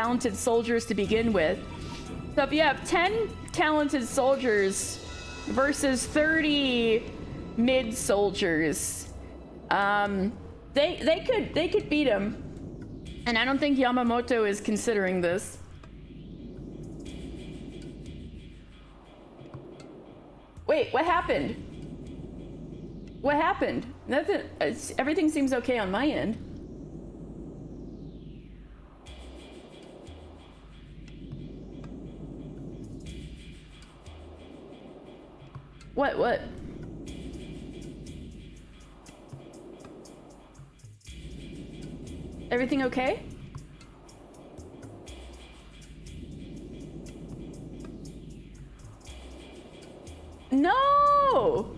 talented soldiers to begin with. So if you have 10 talented soldiers versus 30 mid soldiers, they could beat him. And I don't think Yamamoto is considering this. Wait, what happened? What happened? Nothing. Everything seems okay on my end. What? Everything okay? No! Oh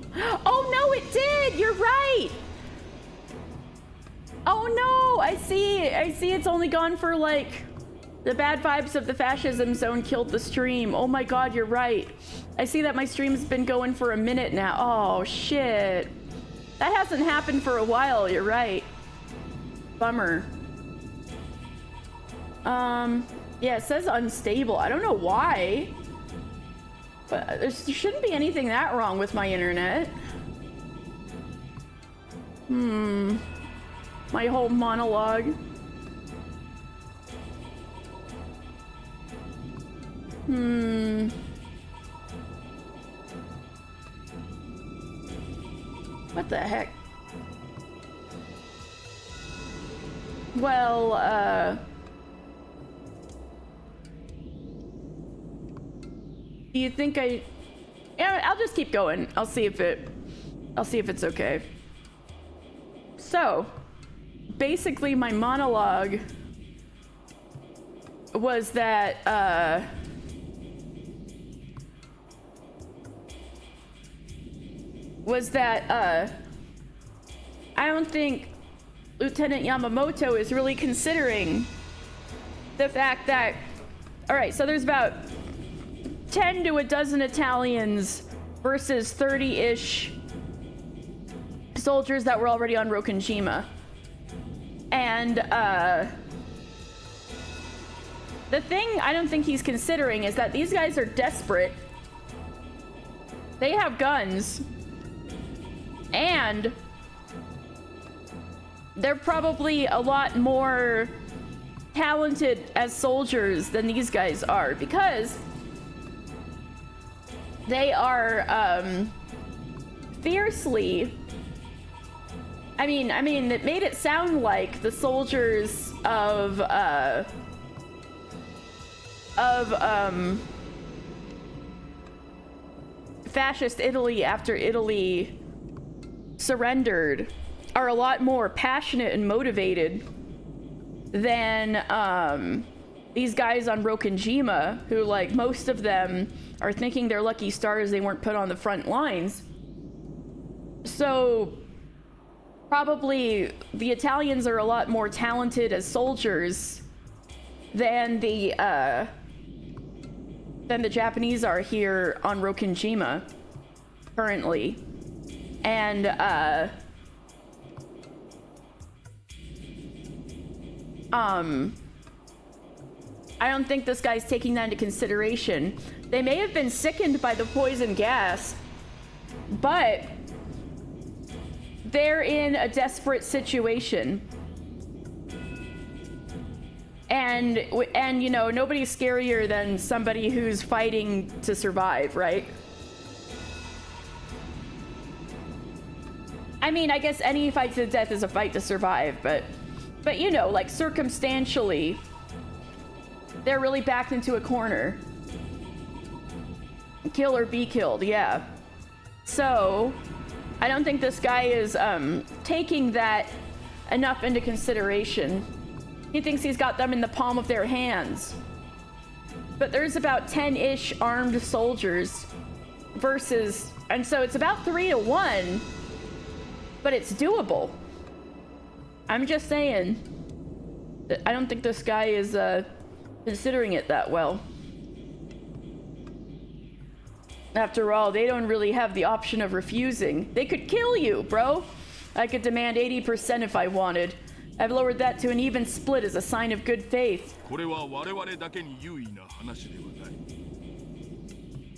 no, it did! You're right! Oh no! I see it's only gone for like... The bad vibes of the fascism zone killed the stream. Oh my god, you're right. I see that my stream's been going for a minute now. Oh shit. That hasn't happened for a while, you're right. Bummer. Yeah, it says unstable. I don't know why. But there shouldn't be anything that wrong with my internet. My whole monologue. What the heck? Well, do you think yeah, I'll just keep going. I'll see if it's okay. So, basically my monologue was that, I don't think Lieutenant Yamamoto is really considering the fact that, all right, so there's about 10 to a dozen Italians versus 30-ish soldiers that were already on Rokonjima. And the thing I don't think he's considering is that these guys are desperate. They have guns. And they're probably a lot more talented as soldiers than these guys are, because they are fiercely... I mean, it made it sound like the soldiers of fascist Italy after Italy surrendered are a lot more passionate and motivated than these guys on Rokonjima, who, like, most of them are thinking they're lucky stars they weren't put on the front lines. So probably the Italians are a lot more talented as soldiers than the Japanese are here on Rokonjima currently. And I don't think this guy's taking that into consideration. They may have been sickened by the poison gas, but they're in a desperate situation. And you know, nobody's scarier than somebody who's fighting to survive, right? I mean, I guess any fight to the death is a fight to survive, but you know, like, circumstantially, they're really backed into a corner. Kill or be killed, yeah. So, I don't think this guy is taking that enough into consideration. He thinks he's got them in the palm of their hands. But there's about 10-ish armed soldiers versus... And so it's about 3-1, but it's doable. I'm just saying that I don't think this guy is considering it that well. After all, they don't really have the option of refusing. They could kill you, bro. I could demand 80% if I wanted. I've lowered that to an even split as a sign of good faith. これは我々だけに有意な話ではない。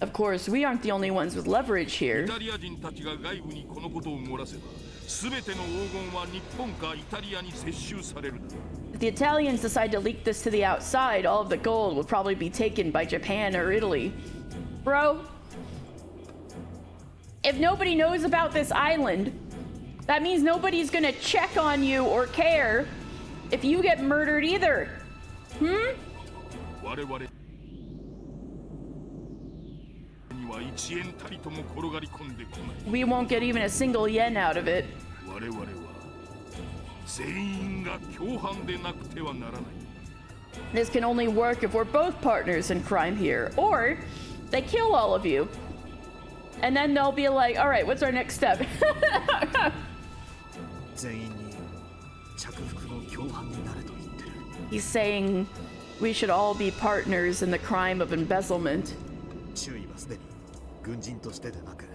Of course, we aren't the only ones with leverage here. イタリア人たちが外部にこのことを漏らせば、すべての黄金は日本かイタリアに接収されるだろう。 If the Italians decide to leak this to the outside, all of the gold will probably be taken by Japan or Italy. Bro, if nobody knows about this island, that means nobody's gonna check on you or care if you get murdered either. Hmm? 我々には1円たりとも転がり込んでこない。 We won't get even a single yen out of it. 我々は全員が共犯でなくてはならない。 This can only work if we're both partners in crime here. Or they kill all of you. And then they'll be like, all right, what's our next step? 全員に着服の共犯になれと言ってる。 He's saying we should all be partners in the crime of embezzlement. 周囲はすでに軍人としてでなく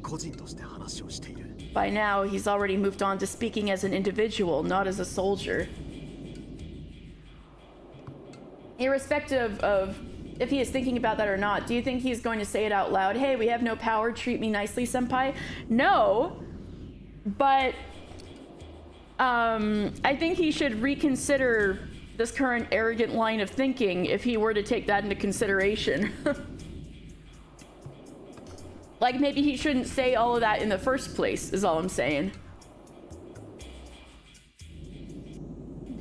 個人として話をしている。 By now, he's already moved on to speaking as an individual, not as a soldier. Irrespective of if he is thinking about that or not, do you think he's going to say it out loud? Hey, we have no power, treat me nicely, senpai? No, but I think he should reconsider this current arrogant line of thinking if he were to take that into consideration. Like, maybe he shouldn't say all of that in the first place, is all I'm saying.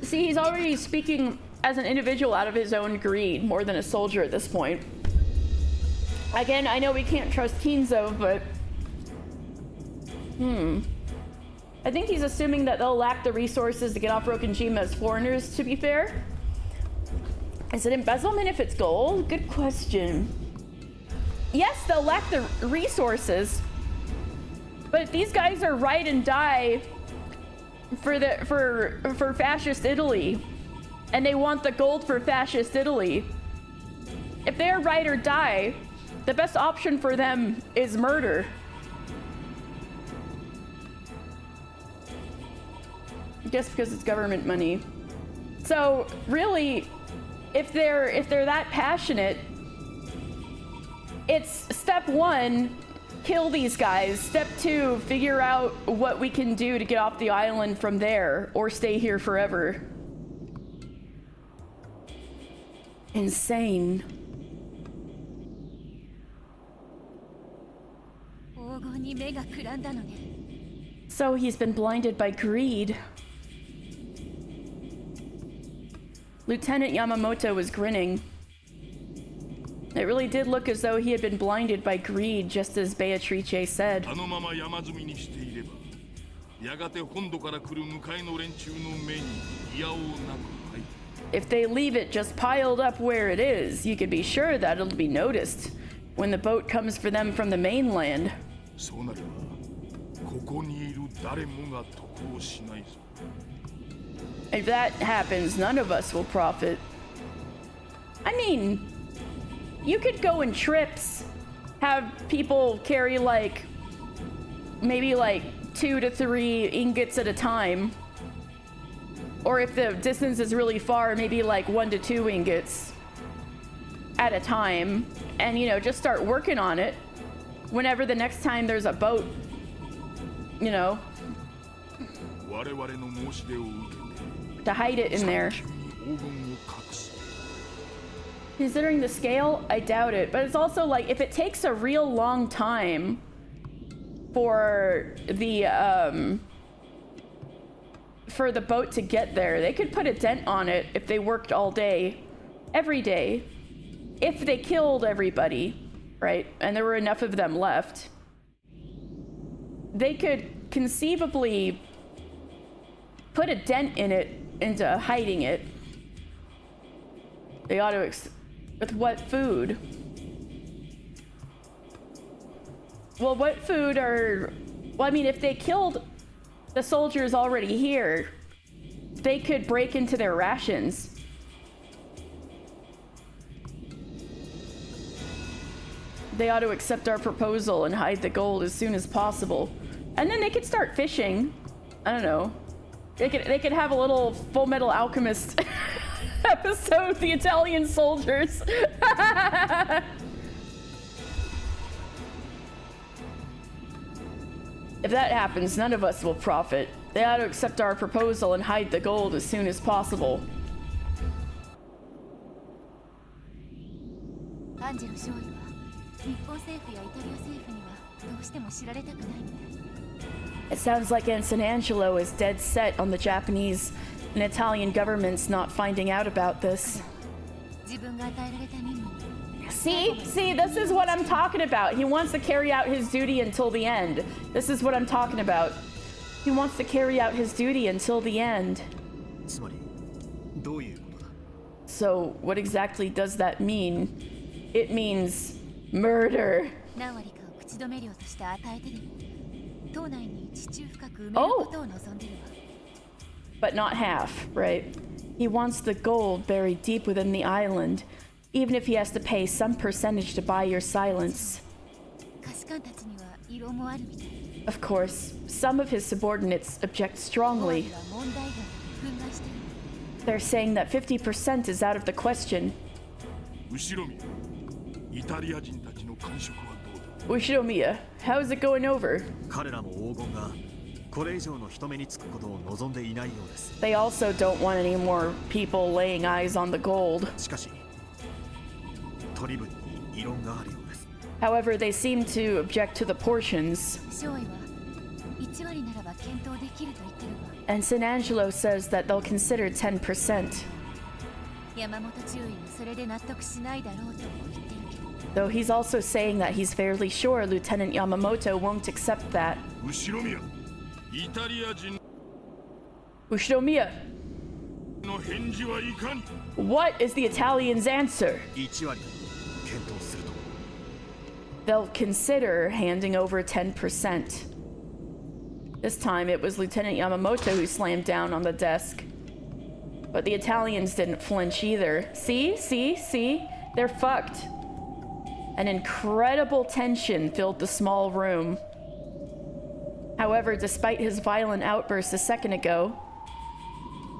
See, he's already speaking as an individual out of his own greed, more than a soldier at this point. Again, I know we can't trust Kinzo, but... I think he's assuming that they'll lack the resources to get off Rokenjima as foreigners, to be fair. Is it embezzlement if it's gold? Good question. Yes, they'll lack the resources, but if these guys are ride and die for fascist Italy, and they want the gold for fascist Italy, if they're ride or die, the best option for them is murder. Just because it's government money. So really, if they're that passionate, it's step one, kill these guys. Step two, figure out what we can do to get off the island from there or stay here forever. Insane. So he's been blinded by greed. Lieutenant Yamamoto was grinning. It really did look as though he had been blinded by greed, just as Beatrice said. If they leave it just piled up where it is, you could be sure that it'll be noticed when the boat comes for them from the mainland. If that happens, none of us will profit. I mean, you could go in trips, have people carry maybe 2 to 3 ingots at a time. Or if the distance is really far, maybe 1 to 2 ingots at a time. And, just start working on it whenever the next time there's a boat, to hide it in there. Considering the scale, I doubt it. But it's also if it takes a real long time for the boat to get there, they could put a dent on it if they worked all day, every day. If they killed everybody, right? And there were enough of them left, they could conceivably put a dent in it into hiding it. They ought to with what food? Well, what food are... Well, I mean, if they killed the soldiers already here, they could break into their rations. They ought to accept our proposal and hide the gold as soon as possible. And then they could start fishing. I don't know. They could have a little Full Metal Alchemist episode with the Italian soldiers. If that happens, none of us will profit. They ought to accept our proposal and hide the gold as soon as possible. It sounds like San Angelo is dead set on the Japanese and Italian governments not finding out about this. See, this is what I'm talking about. He wants to carry out his duty until the end. This is what I'm talking about. He wants to carry out his duty until the end. So, what exactly does that mean? It means murder. Oh! But not half, right? He wants the gold buried deep within the island, even if he has to pay some percentage to buy your silence. Of course, some of his subordinates object strongly. They're saying that 50% is out of the question. Ushinomiya, how is it going over? They also don't want any more people laying eyes on the gold. However, they seem to object to the portions. And San Angelo says that they'll consider 10%. Though he's also saying that he's fairly sure Lieutenant Yamamoto won't accept that. Ushinomiya, what is the Italians' answer? They'll consider handing over 10%. This time it was Lieutenant Yamamoto who slammed down on the desk. But the Italians didn't flinch either. See? They're fucked. An incredible tension filled the small room. However, despite his violent outburst a second ago,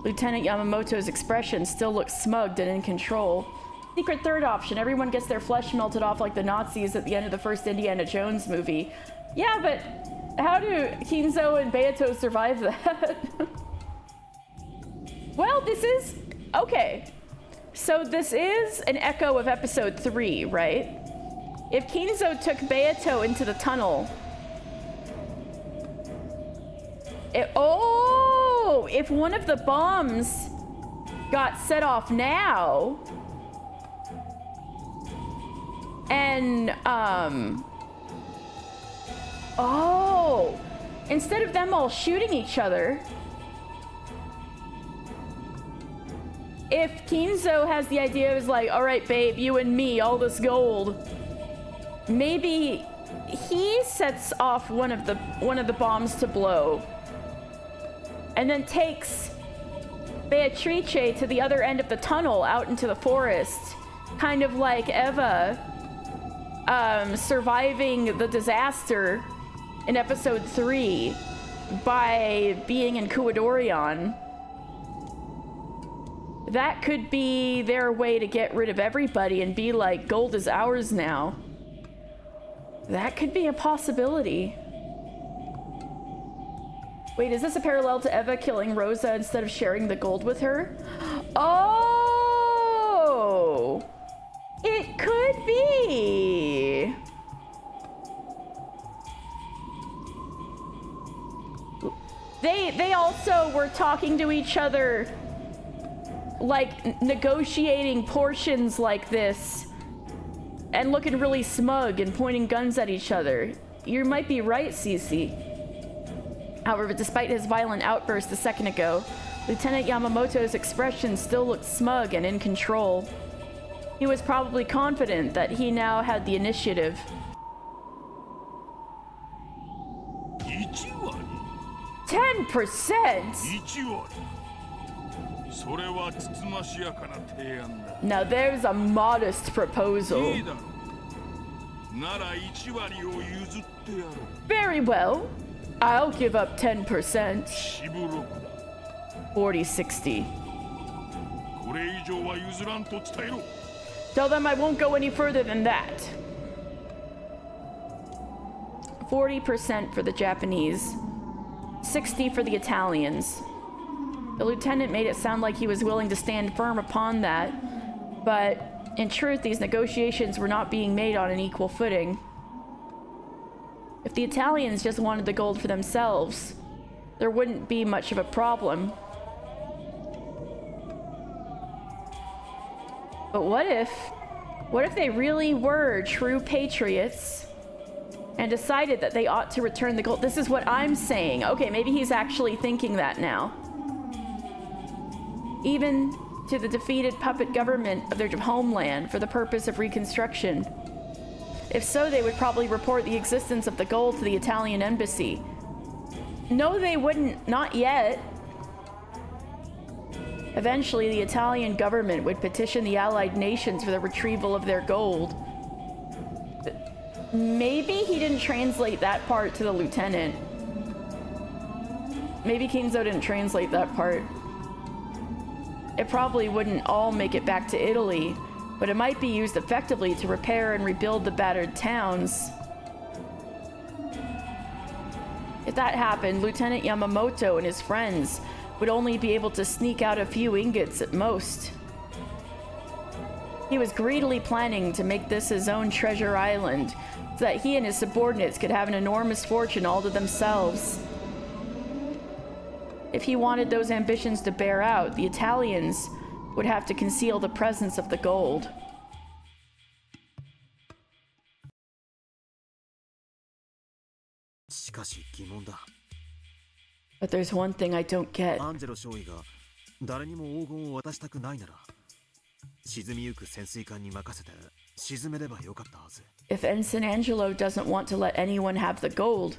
Lieutenant Yamamoto's expression still looks smugged and in control. Secret third option, everyone gets their flesh melted off like the Nazis at the end of the first Indiana Jones movie. Yeah, but how do Kinzo and Beato survive that? Well, this is... okay. So this is an echo of episode 3, right? If Kinzo took Beato into the tunnel... if one of the bombs got set off now... and, instead of them all shooting each other... if Kinzo has the idea, is like, all right, babe, you and me, all this gold... maybe he sets off one of the bombs to blow, and then takes Beatrice to the other end of the tunnel out into the forest, kind of like Eva surviving the disaster in episode 3 by being in Kuadorion. That could be their way to get rid of everybody and be like, gold is ours now. That could be a possibility. Wait, is this a parallel to Eva killing Rosa instead of sharing the gold with her? Oh! It could be! They also were talking to each other, like negotiating portions like this, and looking really smug and pointing guns at each other. You might be right, Cece. However, despite his violent outburst a second ago, Lieutenant Yamamoto's expression still looked smug and in control. He was probably confident that he now had the initiative. 10%? Now there's a modest proposal. Very well. I'll give up 10%. 40-60. これ以上は譲らんと伝えろ。 Tell them I won't go any further than that. 40% for the Japanese, 60 for the Italians. The lieutenant made it sound like he was willing to stand firm upon that, but in truth, these negotiations were not being made on an equal footing. If the Italians just wanted the gold for themselves, there wouldn't be much of a problem. But what if they really were true patriots and decided that they ought to return the gold? This is what I'm saying. Okay, maybe he's actually thinking that now. Even to the defeated puppet government of their homeland for the purpose of reconstruction. If so, they would probably report the existence of the gold to the Italian embassy. No, they wouldn't. Not yet. Eventually, the Italian government would petition the Allied nations for the retrieval of their gold. Maybe he didn't translate that part to the lieutenant. Maybe Kinzo didn't translate that part. It probably wouldn't all make it back to Italy, but it might be used effectively to repair and rebuild the battered towns. If that happened, Lieutenant Yamamoto and his friends would only be able to sneak out a few ingots at most. He was greedily planning to make this his own treasure island, so that he and his subordinates could have an enormous fortune all to themselves. If he wanted those ambitions to bear out, the Italians would have to conceal the presence of the gold. But there's one thing I don't get. If Ensign Angelo doesn't want to let anyone have the gold,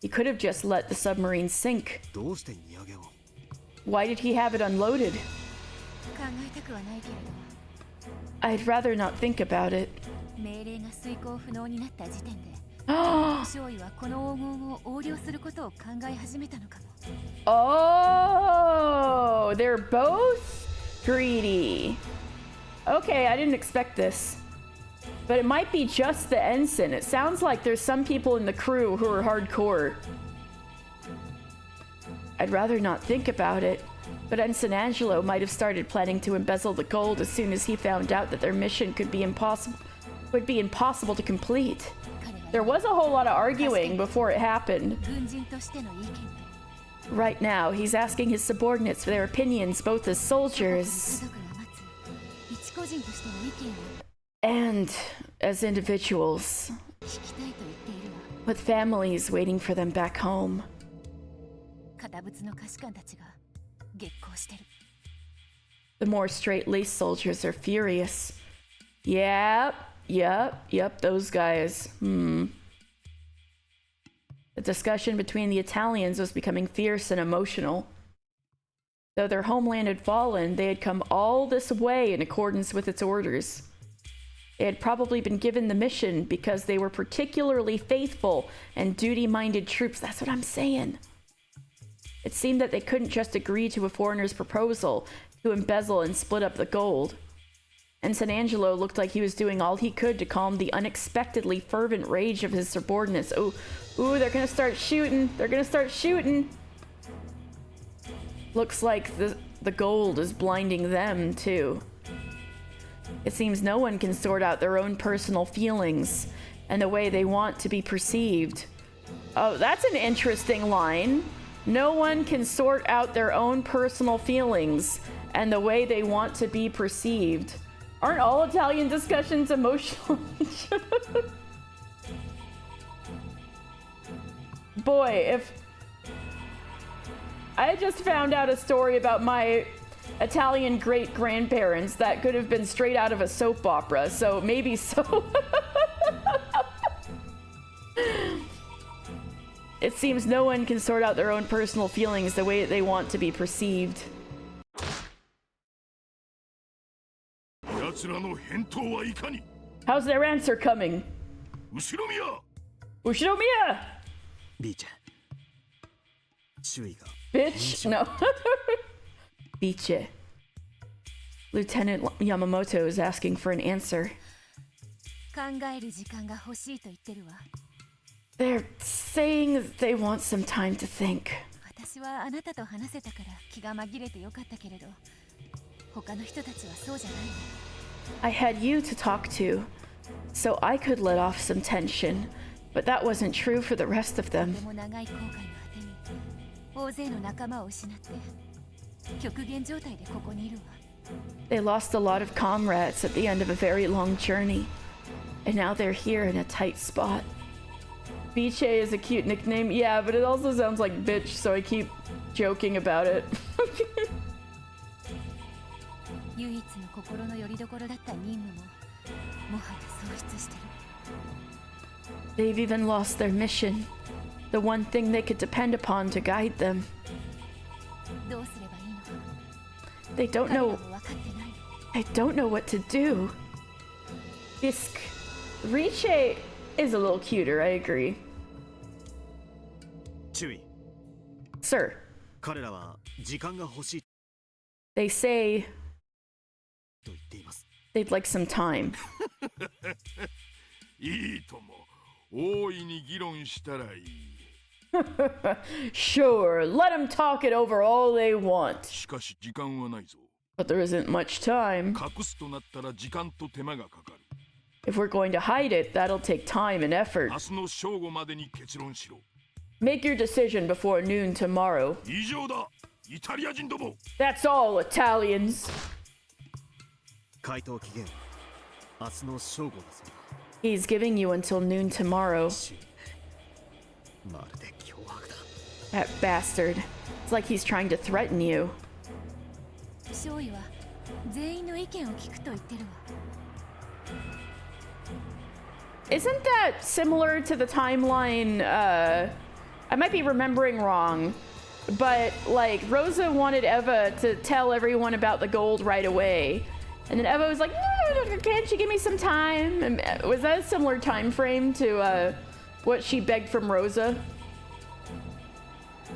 he could have just let the submarine sink. Why did he have it unloaded? I'd rather not think about it. Oh, they're both greedy. Okay, I didn't expect this. But it might be just the ensign. It sounds like there's some people in the crew who are hardcore. I'd rather not think about it, but Ensign Angelo might have started planning to embezzle the gold as soon as he found out that their mission would be impossible to complete. There was a whole lot of arguing before it happened. Right now, he's asking his subordinates for their opinions, both as soldiers and as individuals, with families waiting for them back home. The more straight-laced soldiers are furious. Yep, those guys. The discussion between the Italians was becoming fierce and emotional. Though their homeland had fallen, they had come all this way in accordance with its orders. They had probably been given the mission because they were particularly faithful and duty-minded troops. That's what I'm saying. It seemed that they couldn't just agree to a foreigner's proposal to embezzle and split up the gold. Ensign Angelo looked like he was doing all he could to calm the unexpectedly fervent rage of his subordinates. Ooh, they're gonna start shooting. They're gonna start shooting. Looks like the gold is blinding them, too. It seems no one can sort out their own personal feelings and the way they want to be perceived. Oh, that's an interesting line. No one can sort out their own personal feelings and the way they want to be perceived. Aren't all Italian discussions emotional? Boy, if I just found out a story about my Italian great-grandparents that could have been straight out of a soap opera, so maybe so. It seems no one can sort out their own personal feelings the way they want to be perceived. How's their answer coming? Ushinomiya! Bitch? No. Biche. Lieutenant Yamamoto is asking for an answer. 考える時間が欲しいと言ってるわ。 They're saying that they want some time to think. 私はあなたと話せたから気が紛れてよかったけれど、他の人たちはそうじゃないの。 I had you to talk to, so I could let off some tension, but that wasn't true for the rest of them. とても長い後悔の果てに大勢の仲間を失って極限状態でここにいるわ。 They lost a lot of comrades at the end of a very long journey, and now they're here in a tight spot. Biche is a cute nickname, yeah, but it also sounds like bitch, so I keep joking about it. 唯一の心の拠り所だった任務ももはや喪失してる。 They've even lost their mission, the one thing they could depend upon to guide them. どうすればいいのか They don't 彼ら know. も分かってない。 I don't know what to do. Riche is a little cuter, I agree. 注意。 Sir, 彼らは時間が欲しい they say と言っています。 they'd like some time. いいとも大いに議論したらいい。 Sure, let them talk it over all they want. しかし時間はないぞ。 But there isn't much time. 隠すとなったら時間と手間がかかる。 If we're going to hide it, that'll take time and effort. 明日の正午までに結論しろ。 Make your decision before noon tomorrow. 以上だ、イタリア人ども。 That's all, Italians. 回答期限明日の正午だそうだ。 He's giving you until noon tomorrow. まるで脅迫だ。 That bastard. It's like he's trying to threaten you. 少尉は全員の意見を聞くと言ってるわ。 Isn't that similar to the timeline? I might be remembering wrong, but like Rosa wanted Eva to tell everyone about the gold right away, and then Eva was like, "No, can't you give me some time?" And was that a similar time frame to what she begged from Rosa?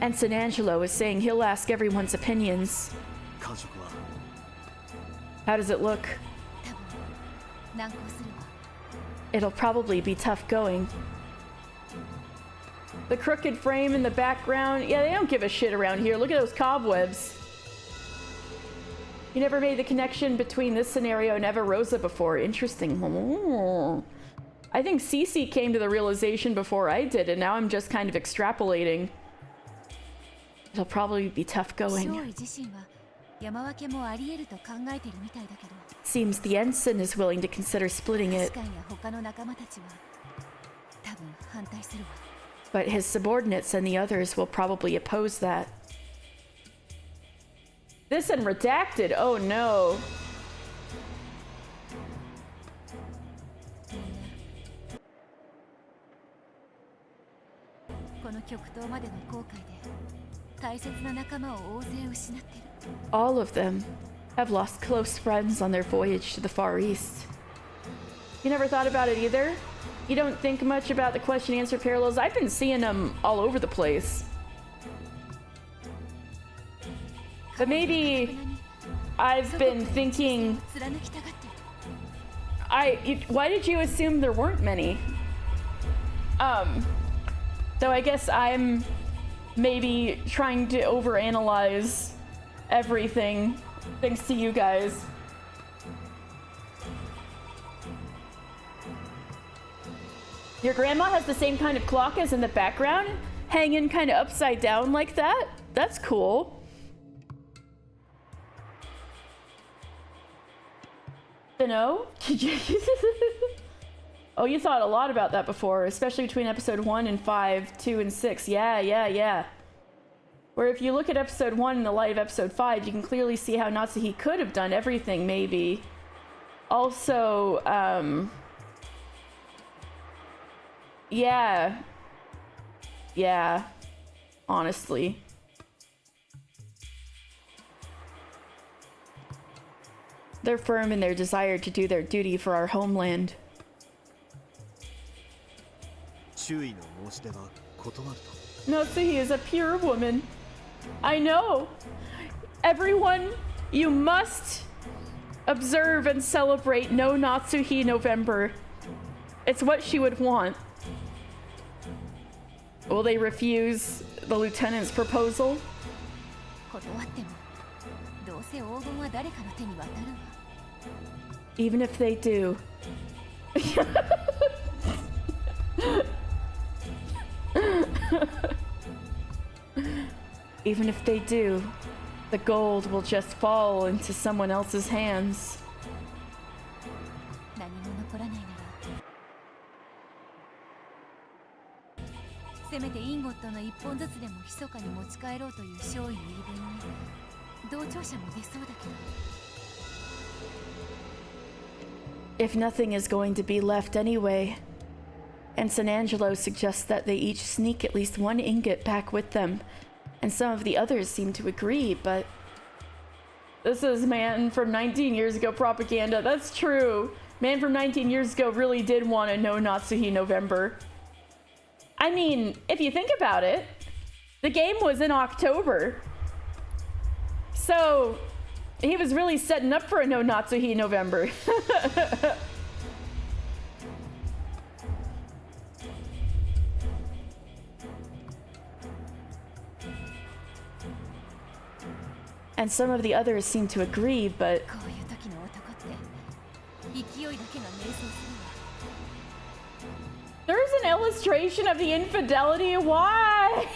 And San Angelo is saying he'll ask everyone's opinions. 感触は How does it look? 多分難航するわ。 It'll probably be tough going. The crooked frame in the background. Yeah, they don't give a shit around here. Look at those cobwebs. You never made the connection between this scenario and Eva Rosa before. Interesting. I think Cece came to the realization before I did, and now I'm just kind of extrapolating. It'll probably be tough 少 going. 尉自身は山分けもあり得ると考えてるみたいだけど、 Seems the ensign is willing to consider splitting 確 it, かや他の仲間たちは多分反対するわ。 but his subordinates and the others will probably oppose that. This and redacted. Oh no. この極東までの航海で大切な仲間を大勢失ってる。 All of them have lost close friends on their voyage to the Far East. You never thought about it either? You don't think much about the question answer parallels? I've been seeing them all over the place. But maybe I've been thinking, 貫きたがってる。 why did you assume there weren't many? Though I guess I'm maybe trying to overanalyze everything thanks to you guys. Your grandma has the same kind of clock as in the background, hanging kind of upside down like that? That's cool. Dunno? Oh, you thought a lot about that before, especially between episode 1 and 5, 2 and 6. Yeah. Where if you look at episode 1 in the light of episode 5, you can clearly see how Natsuhi could have done everything, maybe. Also, yeah, honestly. They're firm in their desire to do their duty for our homeland. 周囲の申し出は断ると。 Natsuhi is a pure woman. I know. Everyone, you must observe and celebrate No Natsuhi November. It's what she would want. Will they refuse the lieutenant's proposal? 断ってもどうせ黄金は誰かの手に渡るわ。 Even if they do. Even if they do, the gold will just fall into someone else's hands. 何も残らないならせめてインゴットの一本ずつでも密かに持ち帰ろうという少尉の言い分に同調者も出そうだけど。 If nothing is going to be left anyway, and San Angelo suggests that they each sneak at least one ingot back with them, and some of the others seem to agree, but this is man from 19 years ago propaganda. That's true. Man from 19 years ago really did want to know Natsuhi November. I mean, if you think about it, the game was in October. So he was really setting up for a No Natsuhi November. And some of the others seem to agree, but こういう時の男って勢いだけが迷走するわ。 there's an illustration of the infidelity. Why?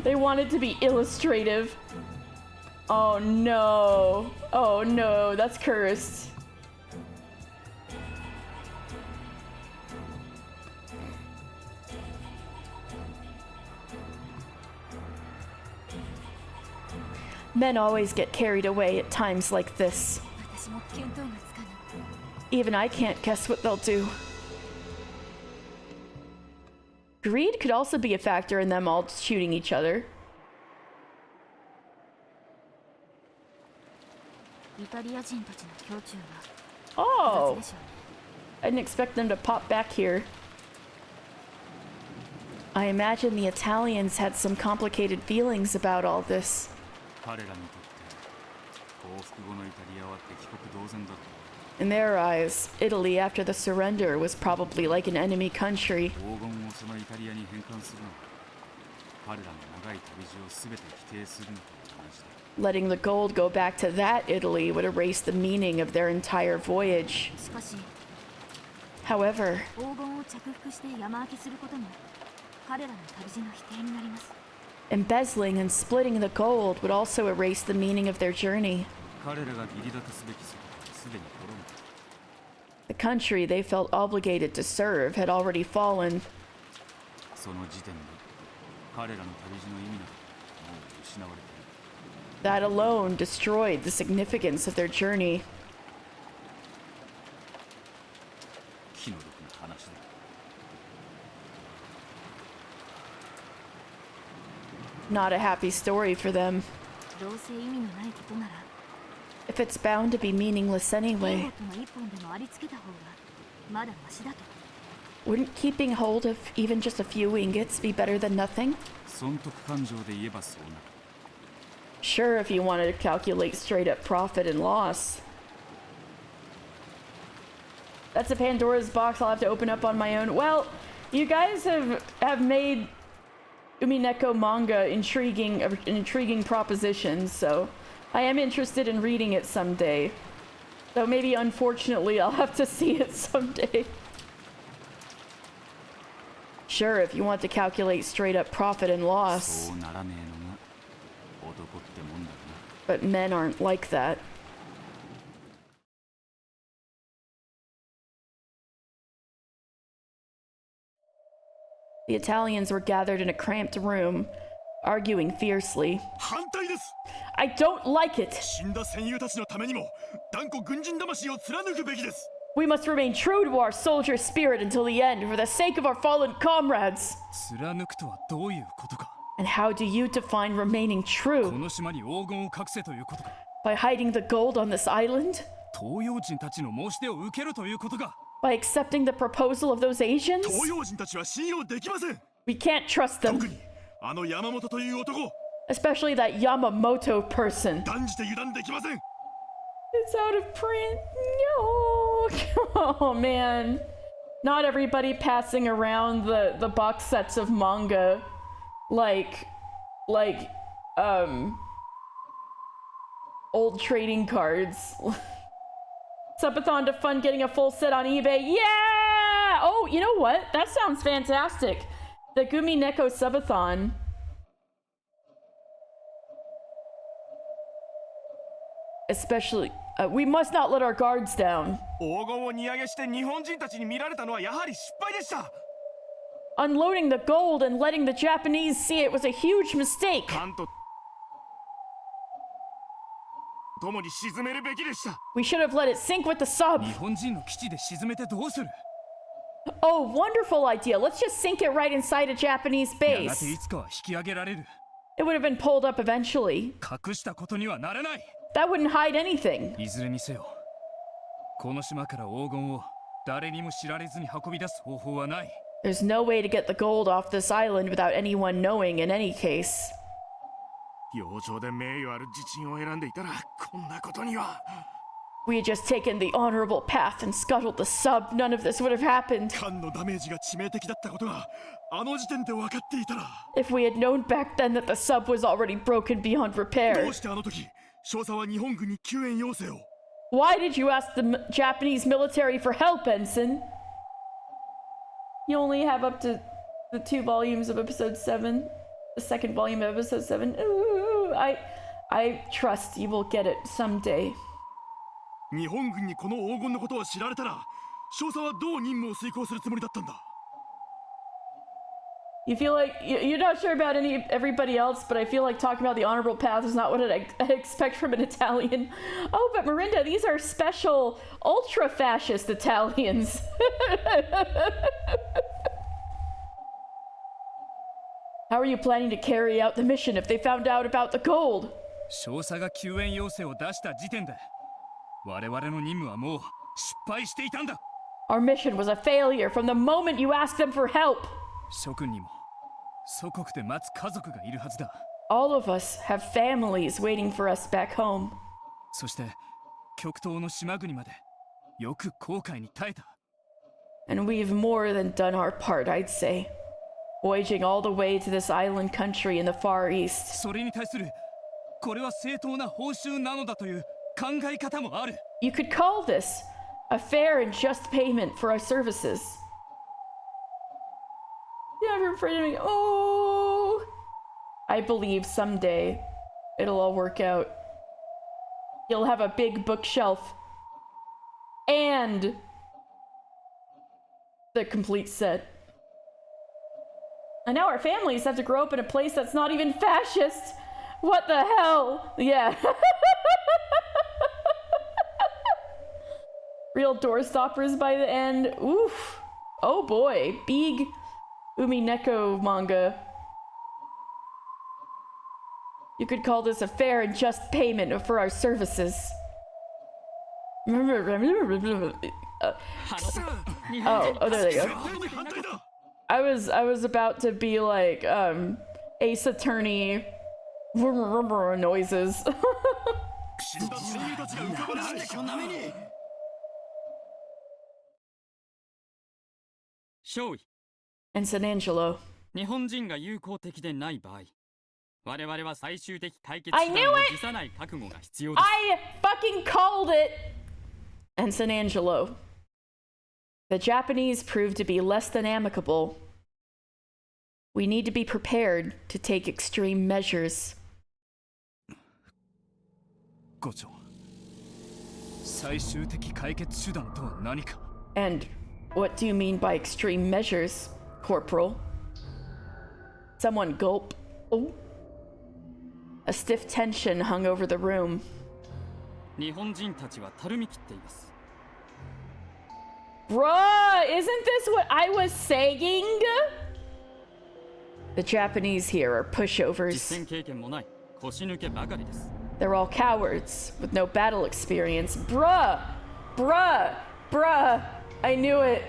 They wanted to be illustrative. Oh no. Oh no, that's cursed. Men always get carried away at times like this. 私も見当がつかない。 Even I can't guess what they'll do. Greed could also be a factor in them all shooting each other. イタリア人たちの胸中は Oh, 複雑でしょう。 I didn't expect them to pop back here. I imagine the Italians had some complicated feelings about all this. 彼らにとって降伏後のイタリアは敵国同然だった。 In their eyes, Italy after the surrender was probably like an enemy country. 黄金をそのイタリアに返還するのは彼らの長い旅路を全て否定するのと同じだ。 Letting the gold go back to that Italy would erase the meaning of their entire voyage. しかし However, 黄金を着服して山分けすることも彼らの旅路の否定になります。 embezzling and splitting the gold would also erase the meaning of their journey. 彼らが義理立てすべき姿はすでに滅んだ。 The country they felt obligated to serve had already fallen. その時点で彼らの旅路の意味などもう失われている。 That alone destroyed the significance of their journey. 気の毒な話だ。 Not a happy story for them. どうせ意味のないことなら If it's bound to be meaningless インゴ anyway, ットの一本でもありつけた方がまだマシだと。 wouldn't keeping hold of even just a few ingots be better than nothing? 損得感情で言えばそうなる。 Sure, if you wanted to calculate straight up profit and loss. That's a Pandora's box I'll have to open up on my own. Well, you guys have made Umineko manga intriguing propositions, so I am interested in reading it someday. Though maybe unfortunately I'll have to see it someday. Sure, if you want to calculate straight up profit and loss. そうならねえのが男ってもんだな。 But men aren't like that. The Italians were gathered in a cramped room, arguing fiercely. 反対です。 I don't like it! 死んだ戦友たちのためにも断固軍人魂を貫くべきです。 We must remain true to our soldier spirit until the end for the sake of our fallen comrades! 貫くとはどういうことか。 And how do you define remaining こ true? の島に黄金を隠せということか。 By hiding the gold on this island? 東洋人たちの申し出を受けるということか。 By accepting the proposal of those Asians? 東洋人たちは信用できません。 We can't trust 特 them. にあの山本という男。Especially that Yamamoto person. 断じて油断できません。 It's out of print. No. Oh man. Not everybody passing around the box sets of manga like old trading cards. Subathon to fund getting a full set on eBay. Yeah! Oh, you know what? That sounds fantastic. The Umineko Subathon. Especially, we must not let our guards down. 黄金を荷上げして日本人たちに見られたのはやはり失敗でした。 Unloading the gold and letting the Japanese see it was a huge mistake. 関と共に沈めるべきでした。 We should have let it sink with the sub. 日本人の基地で沈めてどうする？ Oh, wonderful idea. Let's just sink it right inside a Japanese やがて base. いつかは引き上げられる。 It would have been pulled up eventually. 隠したことにはならない。 That wouldn't hide anything. いずれにせよ、この島から黄金を誰にも知られずに運び出す方法はない。 There's no way to get the gold off this island without anyone knowing in any case. 洋上で名誉ある自鎮を選んでいたらこんなことには。 We had just taken the honorable path and scuttled the sub. None of this would have happened. 艦のダメージが致命的だったことがあの時点で分かっていたら。 If we had known back then that the sub was already broken beyond ど repair. うしてあの時少佐は日本軍に救援要請を。 Why did you ask the Japanese military for help, Ensign? You only have up to the 2 volumes of episode 7. The second volume of episode 7. Ooh, I trust you will get it someday. 日本軍にこの黄金のことを知られたら少佐はどう任務を遂行するつもりだったんだ。 You feel like you're not sure about everybody else, but I feel like talking about the honorable path is not what I expect from an Italian. Oh, but Marinda, these are special ultra-fascist Italians. How are you planning to carry out the mission if they found out about the gold? 少佐が救援要請を出した時点で、我々の任務はもう失敗していたんだ。 Our mission was a failure from the moment you asked them for help. 諸君にも祖国で待つ家族がいるはずだ。 All of us have families waiting for us back home. そして極東の島国までよく航海に耐えた。 And we've more than done our part, I'd say. Voyaging all the way to this island country in the Far East. それに対するこれは正当な報酬なのだという考え方もある。 You could call this a fair and just payment for our services. You're afraid of me. Oh, I believe someday it'll all work out. You'll have a big bookshelf and the complete set. And now our families have to grow up in a place that's not even fascist. What the hell? Yeah. Real door stoppers by the end. Oof. Oh boy. Big Umineko manga. You could call this a fair and just payment for our services. Oh, there they go. I was about to be like Ace Attorney noises. 死んだ親友たちが浮かばない。少尉、 Ensign Angelo. 日本人が友好的でない場合、我々は最終的解決 I 手 knew 段を it! 辞さない覚悟が必要です。 I fucking called it! Ensign Angelo. The Japanese proved to be less than amicable. We need to be prepared to take extreme measures. 伍長、最終的解決手段とは何か。 And what do you mean by extreme measures, Corporal? Someone gulp. Oh. A stiff tension hung over the room. 日本人たちはたるみ切っています。 Bruh, isn't this what I was saying? The Japanese here are 実 pushovers. 戦経験もない腰抜けばかりです。 They're all cowards with no battle experience. Bruh! I knew it.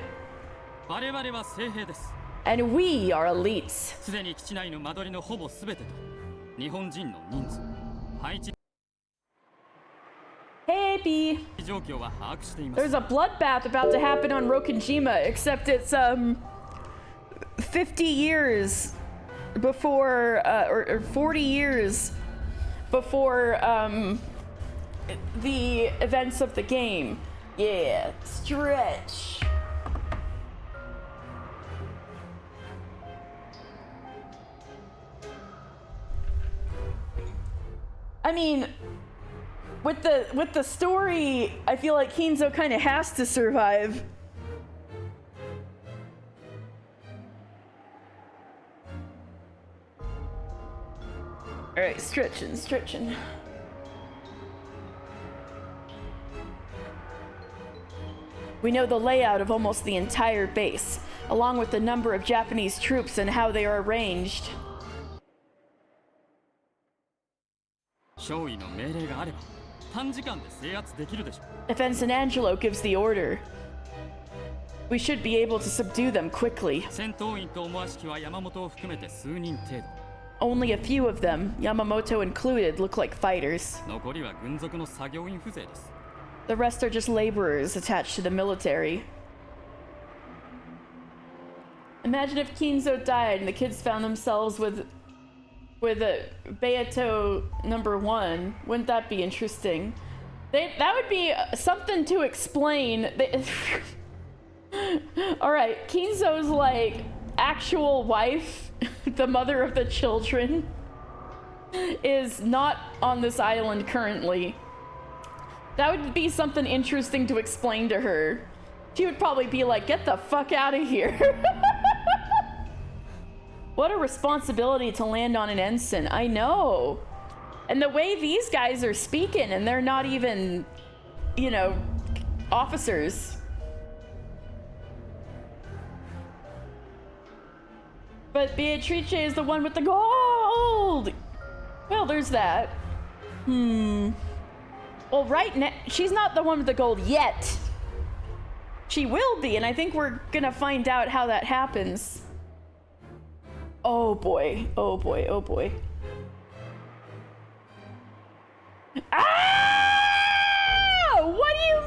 我々は精兵です。 And we are elites. すでに基地内の間取りのほぼ全てと日本人の人数配置 Hey, B. 状況は把握しています There's a bloodbath about to happen on Rokenjima, except it's 50 years before or 40 years before the events of the game. Yeah, stretch. I mean, with the story, I feel like Kinzo kind of has to survive. All right, stretching. We know the layout of almost the entire base, along with the number of Japanese troops and how they are arranged. 少尉の命令があれば短時間で制圧できるでしょう If Ensign Angelo gives the order, we should be able to subdue them quickly. 戦闘員と思わしきは山本を含めて数人程度 Only a few of them, Yamamoto included, look like fighters. 残りは軍属の作業員風情です The rest are just laborers attached to the military. Imagine if Kinzo died and the kids found themselves with a Beato #1. Wouldn't that be interesting? That would be something to explain. Alright, Kinzo's like actual wife, the mother of the children, is not on this island currently. That would be something interesting to explain to her. She would probably be like, get the fuck out of here. What a responsibility to land on an ensign. I know. And the way these guys are speaking, and they're not even, you know, officers. But Beatrice is the one with the gold. Well, there's that. Well, right now, she's not the one with the gold yet. She will be, and I think we're gonna find out how that happens. Oh boy, oh boy, oh boy. Ah! What do you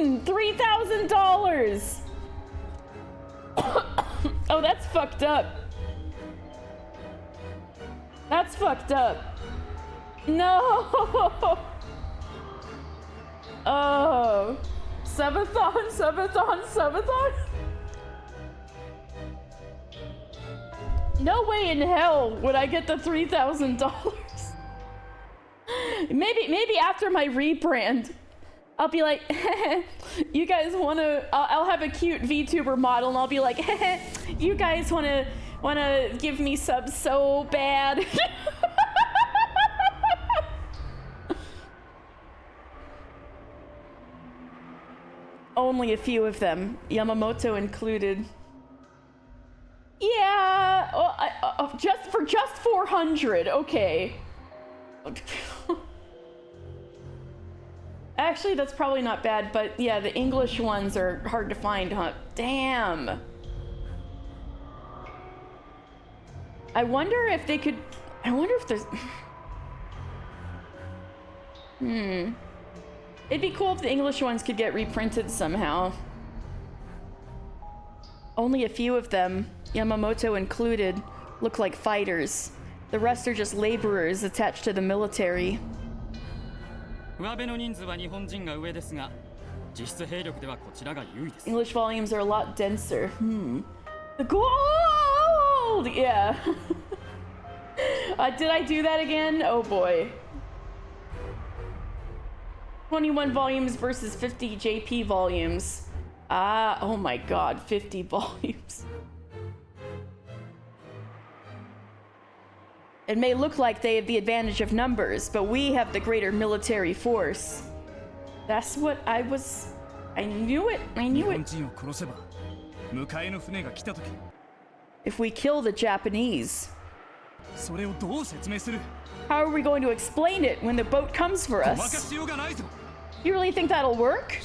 mean? $3,000. Oh, that's fucked up. That's fucked up. No. Oh. Subathon. No way in hell would I get the $3,000. Maybe after my rebrand, I'll be like, you guys wanna? I'll have a cute VTuber model, and I'll be like, you guys wanna give me subs so bad? Only a few of them, Yamamoto included. Yeah, well, just 400. Okay. Actually, that's probably not bad, but yeah, the English ones are hard to find, huh? Damn. I wonder if they could. I wonder if there's. It'd be cool if the English ones could get reprinted somehow. Only a few of them, Yamamoto included, look like fighters. The rest are just laborers attached to the military. 上辺の人数は日本人が上ですが、実質兵力ではこちらが優位です。 English volumes are a lot denser. The gold! Yeah. Did I do that again? Oh boy. 21 volumes versus 50 JP volumes. Ah, oh my god, 50 volumes. It may look like they have the advantage of numbers, but we have the greater military force. That's what I was... I knew it. If we kill the Japanese, how are we going to explain it when the boat comes for us? You really think that'll work?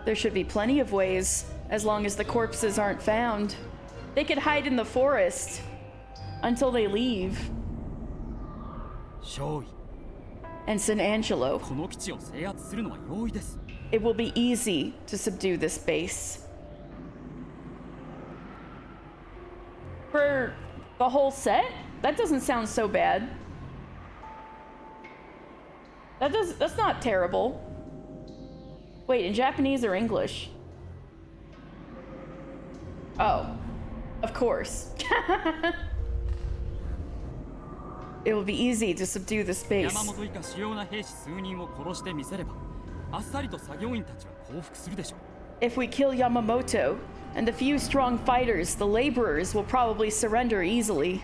There should be plenty of ways, as long as the corpses aren't found. They could hide in the forest, until they leave. 少尉 Ensign Angelo. この基地を制圧するのは容易です It will be easy to subdue this base. For the whole set? That doesn't sound so bad. That's not terrible. Wait, in Japanese or English? Oh, of course. It will be easy to subdue this base. 山本以下主要な兵士数人を殺してみせればあっさりと作業員たちは降伏するでしょう If we kill Yamamoto and the few strong fighters, the laborers will probably surrender easily.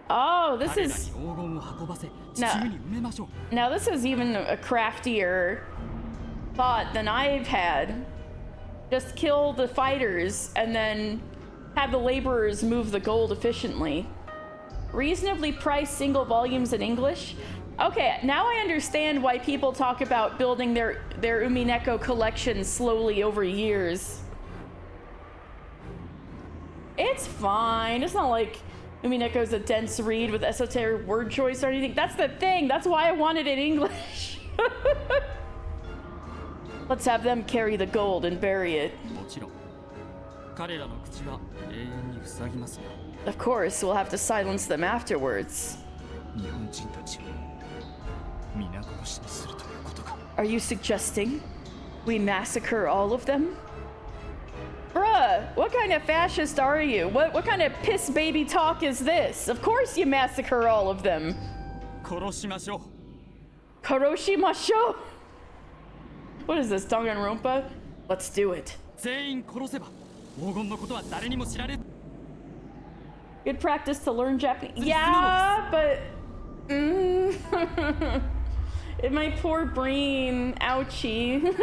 Oh, this 彼ら is... に黄金を運ばせ地中に埋めましょう Now this is even a craftier thought than I've had. Just kill the fighters and then have the laborers move the gold efficiently. Reasonably priced single volumes in English. Okay, now I understand why people talk about building their Umineko collection slowly over years. It's fine. It's not like Umineko's a dense read with esoteric word choice or anything. That's the thing. That's why I wanted it in English. Let's have them carry the gold and bury it. もちろん彼らの口は永遠に塞ぎますが Of course, we'll have to silence them afterwards. 日本人たちを皆殺しにするということか Are you suggesting we massacre all of them? Bruh, what kind of fascist are you? What kind of piss baby talk is this? Of course you massacre all of them. 殺しましょう Koroshimasho? What is this, Danganronpa? Let's do it. 全員殺せば黄金のことは誰にも知られ Good practice to learn Japanese. Yeah, but... In my poor brain. Ouchie.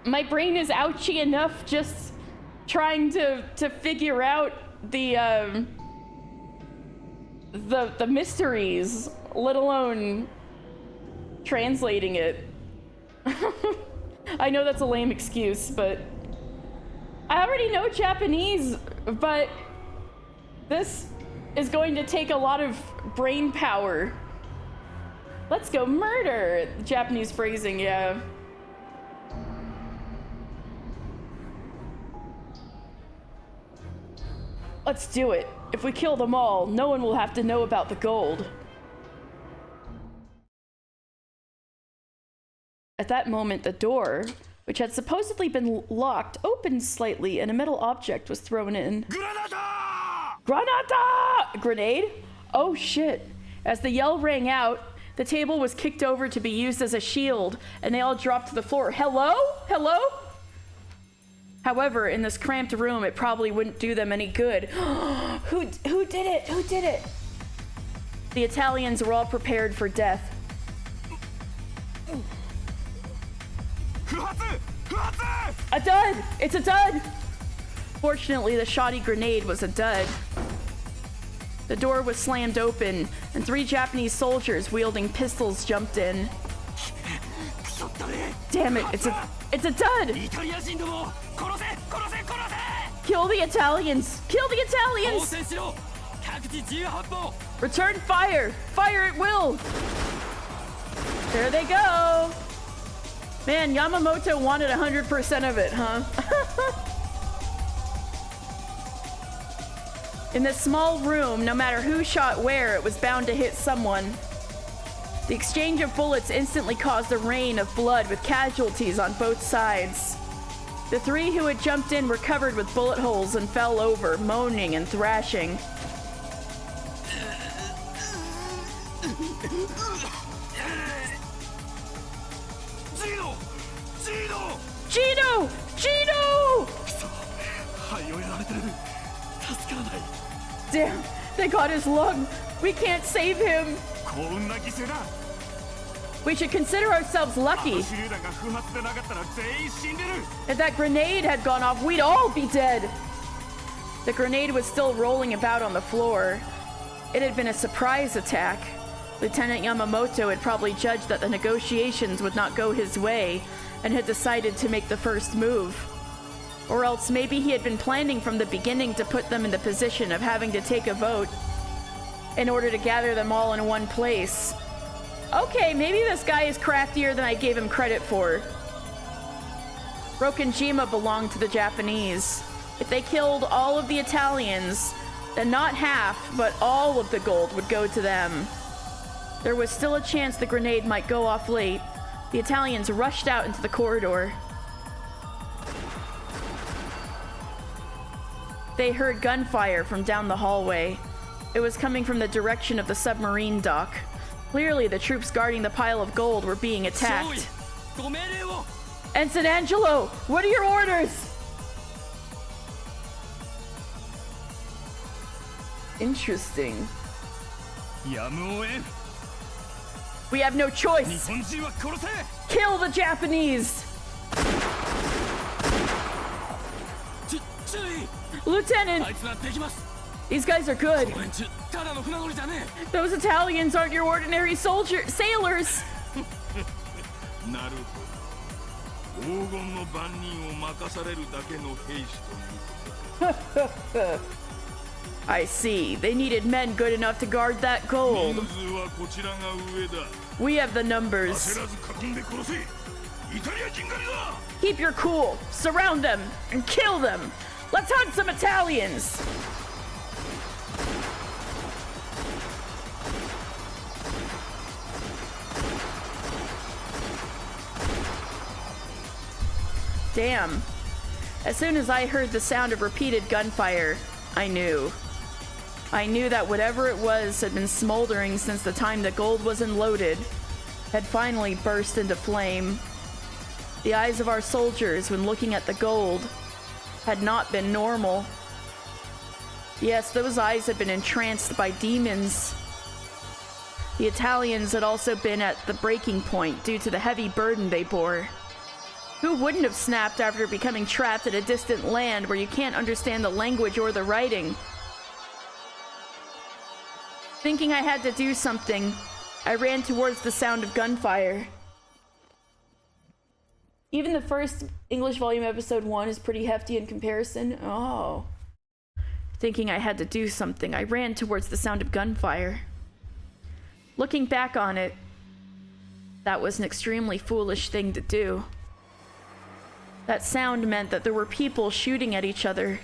My brain is ouchy enough just trying to figure out the mysteries, let alone translating it. I know that's a lame excuse, but I already know Japanese, but this is going to take a lot of brain power. Let's go murder! Japanese phrasing, yeah. Let's do it. If we kill them all, no one will have to know about the gold. At that moment, the door, which had supposedly been locked, opened slightly and a metal object was thrown in. Granata! Grenade? Oh shit. As the yell rang out, the table was kicked over to be used as a shield, and they all dropped to the floor. Hello? Hello? However, in this cramped room, it probably wouldn't do them any good. Who did it? Who did it? The Italians were all prepared for death. A dud! It's a dud! Fortunately, the shoddy grenade was a dud. The door was slammed open, and 3 Japanese soldiers wielding pistols jumped in. Damn it, it's a dud! Kill the Italians! Kill the Italians! Return fire! Fire at will! There they go! Man, Yamamoto wanted 100% of it, huh? In this small room, no matter who shot where, it was bound to hit someone. The exchange of bullets instantly caused a rain of blood with casualties on both sides. The 3 who had jumped in were covered with bullet holes and fell over, moaning and thrashing. Gino! Gino! Damn, they got his lung. We can't save him. We should consider ourselves lucky. If that grenade had gone off, we'd all be dead. The grenade was still rolling about on the floor. It had been a surprise attack. Lieutenant Yamamoto had probably judged that the negotiations would not go his way, and had decided to make the first move. Or else maybe he had been planning from the beginning to put them in the position of having to take a vote in order to gather them all in one place. Okay, maybe this guy is craftier than I gave him credit for. Rokenjima belonged to the Japanese. If they killed all of the Italians, then not half, but all of the gold would go to them. There was still a chance the grenade might go off late. The Italians rushed out into the corridor. They heard gunfire from down the hallway. It was coming from the direction of the submarine dock. Clearly, the troops guarding the pile of gold were being attacked. Ensign Angelo, what are your orders? Interesting. We have no choice. Kill the Japanese! Lieutenant! These guys are good. Those Italians aren't your ordinary sailors! I see. They needed men good enough to guard that gold. We have the numbers. Keep your cool. Surround them and kill them. Let's hunt some Italians. Damn. As soon as I heard the sound of repeated gunfire, I knew. I knew that whatever it was had been smoldering since the time the gold was unloaded, had finally burst into flame. The eyes of our soldiers, when looking at the gold, had not been normal. Yes, those eyes had been entranced by demons. The Italians had also been at the breaking point due to the heavy burden they bore. Who wouldn't have snapped after becoming trapped at a distant land where you can't understand the language or the writing? Thinking I had to do something, I ran towards the sound of gunfire. Even the first English volume episode 1 is pretty hefty in comparison. Oh. Thinking I had to do something, I ran towards the sound of gunfire. Looking back on it, that was an extremely foolish thing to do. That sound meant that there were people shooting at each other.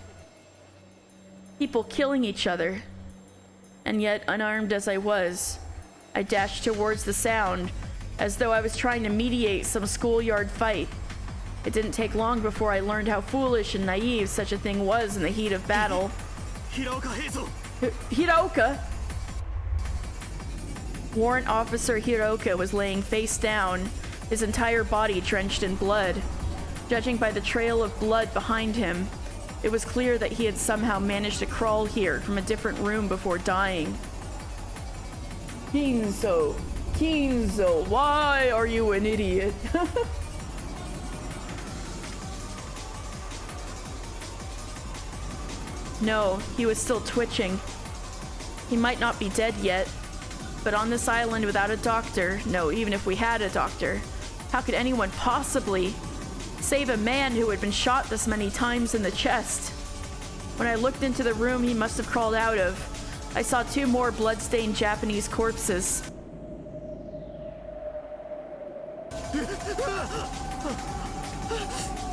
People killing each other. And yet, unarmed as I was, I dashed towards the sound, as though I was trying to mediate some schoolyard fight. It didn't take long before I learned how foolish and naive such a thing was in the heat of battle. Hiraoka? Warrant Officer Hiraoka was laying face down, his entire body drenched in blood. Judging by the trail of blood behind him, it was clear that he had somehow managed to crawl here from a different room before dying. Kinzo, why are you an idiot? No, he was still twitching. He might not be dead yet, but on this island without a doctor, no, even if we had a doctor, how could anyone possibly save a man who had been shot this many times in the chest? When I looked into the room he must have crawled out of, I saw 2 more blood-stained Japanese corpses.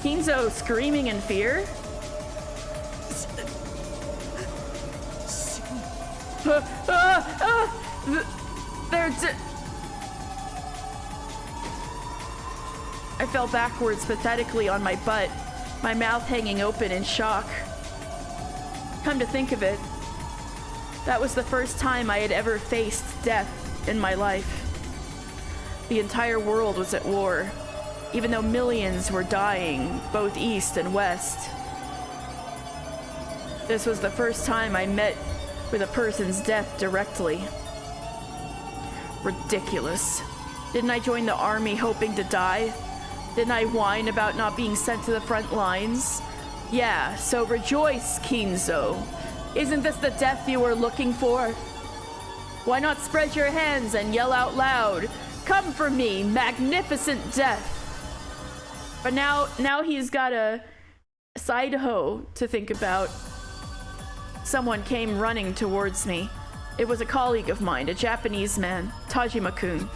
Kinzo screaming in fear? I fell backwards pathetically on my butt, my mouth hanging open in shock. Come to think of it, that was the first time I had ever faced death in my life. The entire world was at war, even though millions were dying, both east and west. This was the first time I met with a person's death directly. Ridiculous. Didn't I join the army hoping to die? Didn't I whine about not being sent to the front lines? Yeah, so rejoice, Kinzo. Isn't this the death you were looking for? Why not spread your hands and yell out loud, "Come for me, magnificent death!" But now he's got a side hoe to think about. Someone came running towards me. It was a colleague of mine, a Japanese man, Tajima-kun.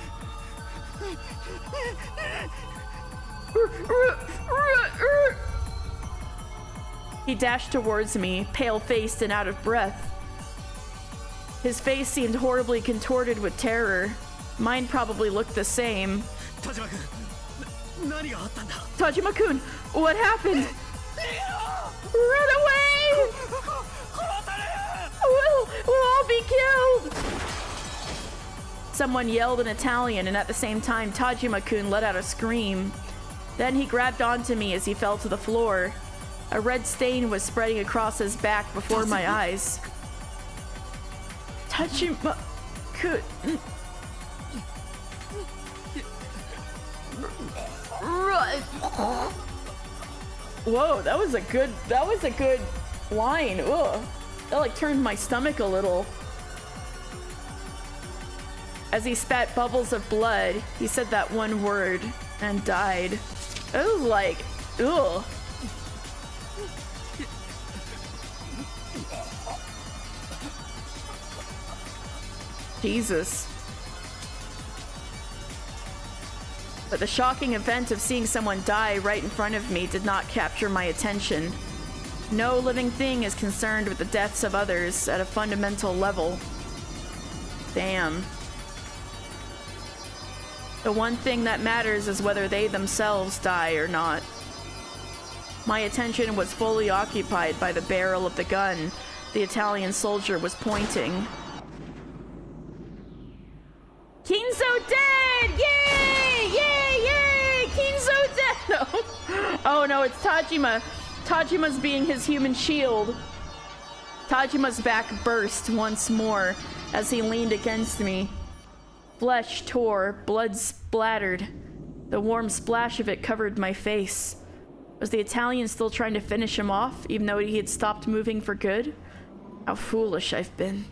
He dashed towards me, pale-faced and out of breath. His face seemed horribly contorted with terror. Mine probably looked the same. Tajima-kun, what happened? Run away! We'll all be killed! Someone yelled in Italian, and at the same time, Tajima-kun let out a scream. Then he grabbed onto me as he fell to the floor. A red stain was spreading across his back before my eyes. Tajima-kun... Whoa, that was a good line. Ugh. That like turned my stomach a little. As he spat bubbles of blood, he said that one word and died. It was like, ugh. Jesus. But the shocking event of seeing someone die right in front of me did not capture my attention. No living thing is concerned with the deaths of others at a fundamental level. Damn. The one thing that matters is whether they themselves die or not. My attention was fully occupied by the barrel of the gun the Italian soldier was pointing. Kinzo dead! Yay! Yay! Yay! Kinzo dead! No. Oh no, it's Tajima. Tajima's being his human shield. Tajima's back burst once more as he leaned against me. Flesh tore, blood splattered. The warm splash of it covered my face. Was the Italian still trying to finish him off, even though he had stopped moving for good? How foolish I've been.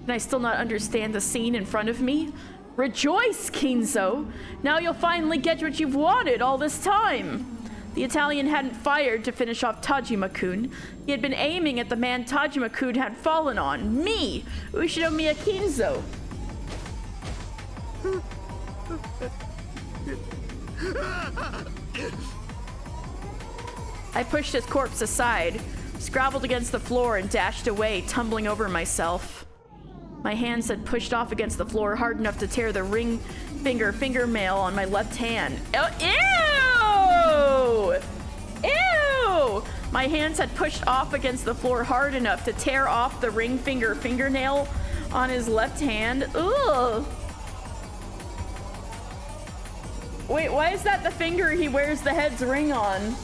Can I still not understand the scene in front of me? Rejoice, Kinzo! Now you'll finally get what you've wanted all this time! The Italian hadn't fired to finish off Tajima-kun. He had been aiming at the man Tajima-kun had fallen on. Me! Ushinomiya Kinzo! I pushed his corpse aside, scrabbled against the floor, and dashed away, tumbling over myself. My hands had pushed off against the floor hard enough to tear the ring fingernail on my left hand. Oh, ew! Ew! My hands had pushed off against the floor hard enough to tear off the ring fingernail on his left hand. Ugh! Wait, why is that the finger he wears the head's ring on?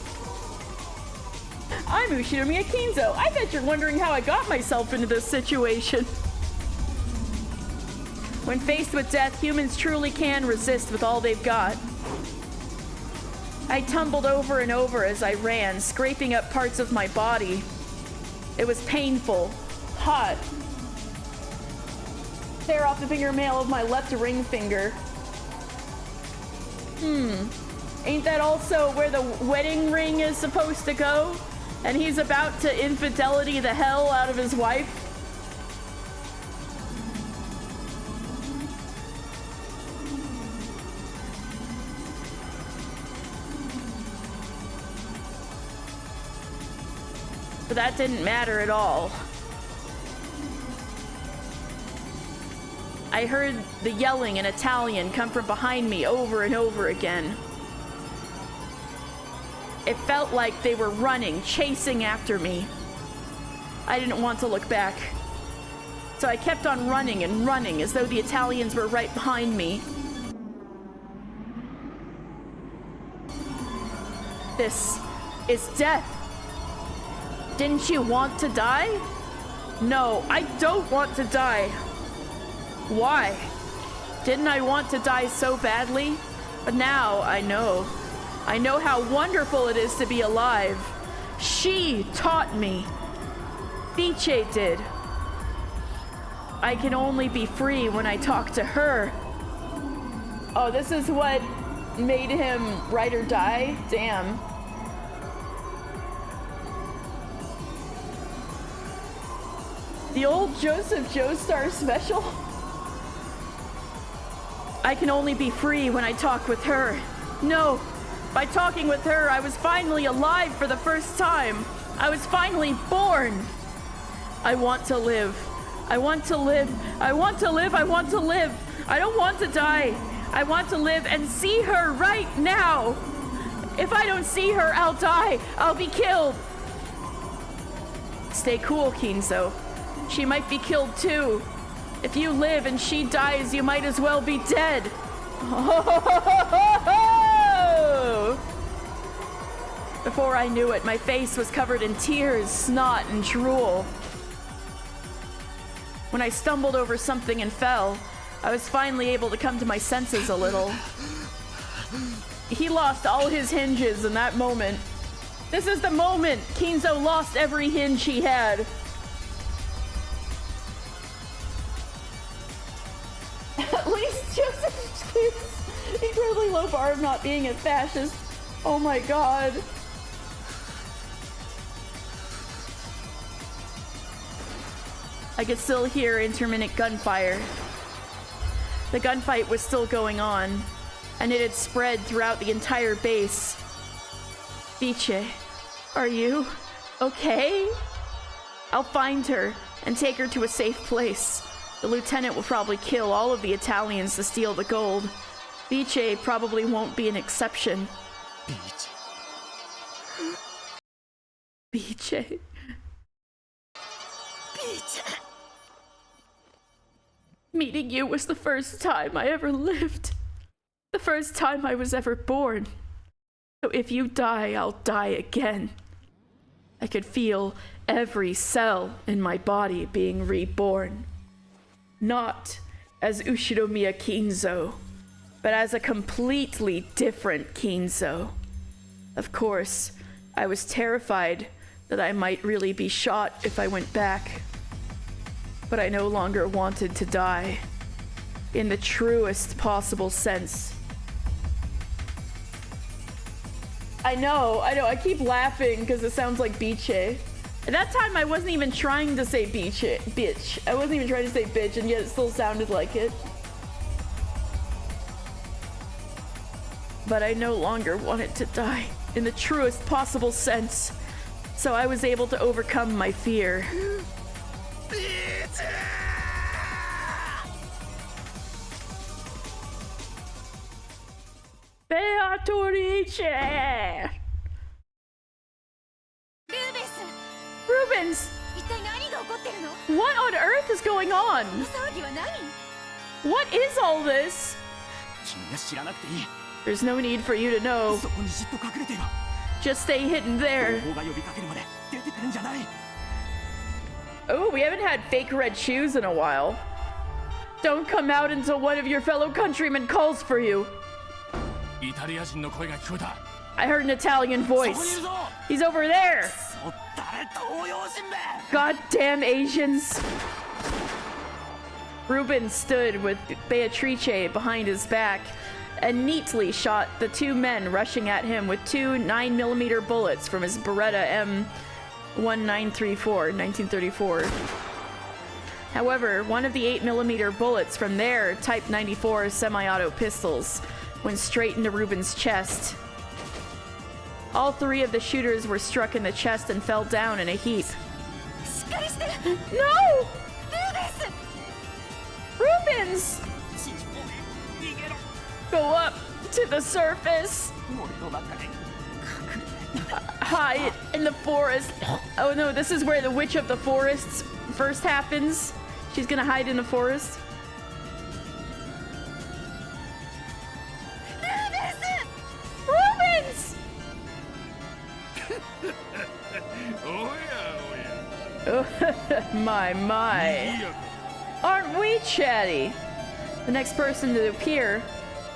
I'm Ushinomiya Kinzo. I bet you're wondering how I got myself into this situation. When faced with death, humans truly can resist with all they've got. I tumbled over and over as I ran, scraping up parts of my body. It was painful, hot. Tear off the fingernail of my left ring finger. Ain't that also where the wedding ring is supposed to go? And he's about to infidelity the hell out of his wife? But that didn't matter at all. I heard the yelling in Italian come from behind me over and over again. It felt like they were running, chasing after me. I didn't want to look back. So I kept on running and running as though the Italians were right behind me. This is death. Didn't you want to die? No, I don't want to die. Why? Didn't I want to die so badly? But now I know. I know how wonderful it is to be alive. She taught me. Biche did. I can only be free when I talk to her. Oh, this is what made him ride or die? Damn. The old Joseph Joestar special? I can only be free when I talk with her. No, by talking with her, I was finally alive for the first time. I was finally born. I want to live. I want to live. I want to live. I want to live. I don't want to die. I want to live and see her right now. If I don't see her, I'll die. I'll be killed. Stay cool, Kinzo. She might be killed too. If you live and she dies, you might as well be dead. Before I knew it, my face was covered in tears, snot, and drool. When I stumbled over something and fell, I was finally able to come to my senses a little. He lost all his hinges in that moment. This is the moment Kinzo lost every hinge he had. At least Joseph keeps incredibly low bar of not being a fascist. Oh my god. I could still hear intermittent gunfire. The gunfight was still going on, and it had spread throughout the entire base. Biche, are you okay? I'll find her and take her to a safe place. The lieutenant will probably kill all of the Italians to steal the gold. Biche probably won't be an exception. Beach. Biche. Beach. Meeting you was the first time I ever lived. The first time I was ever born. So if you die, I'll die again. I could feel every cell in my body being reborn. Not as Ushiromiya Kinzo, but as a completely different Kinzo. Of course, I was terrified that I might really be shot if I went back. But I no longer wanted to die, in the truest possible sense. I know, I keep laughing because it sounds like Biche. At that time, I wasn't even trying to say bitch. I wasn't even trying to say bitch, and yet it still sounded like it. But I no longer wanted to die, in the truest possible sense. So I was able to overcome my fear. Beatrice! Rubens! What on earth is going on? What is all this? There's no need for you to know. Just stay hidden there. Oh, we haven't had fake red shoes in a while. Don't come out until one of your fellow countrymen calls for you. I heard an Italian voice. He's over there. Goddamn Asians. Ruben stood with Beatrice behind his back and neatly shot the two men rushing at him with two 9mm bullets from his Beretta M1934, 1934. However, one of the 8mm bullets from their Type 94 semi-auto pistols went straight into Ruben's chest. All three of the shooters were struck in the chest and fell down in a heap. No! Rubens! Go up to the surface. Hide in the forest. Oh no, this is where the Witch of the Forests first happens. She's gonna hide in the forest. Rubens! My. Aren't we chatty? The next person to appear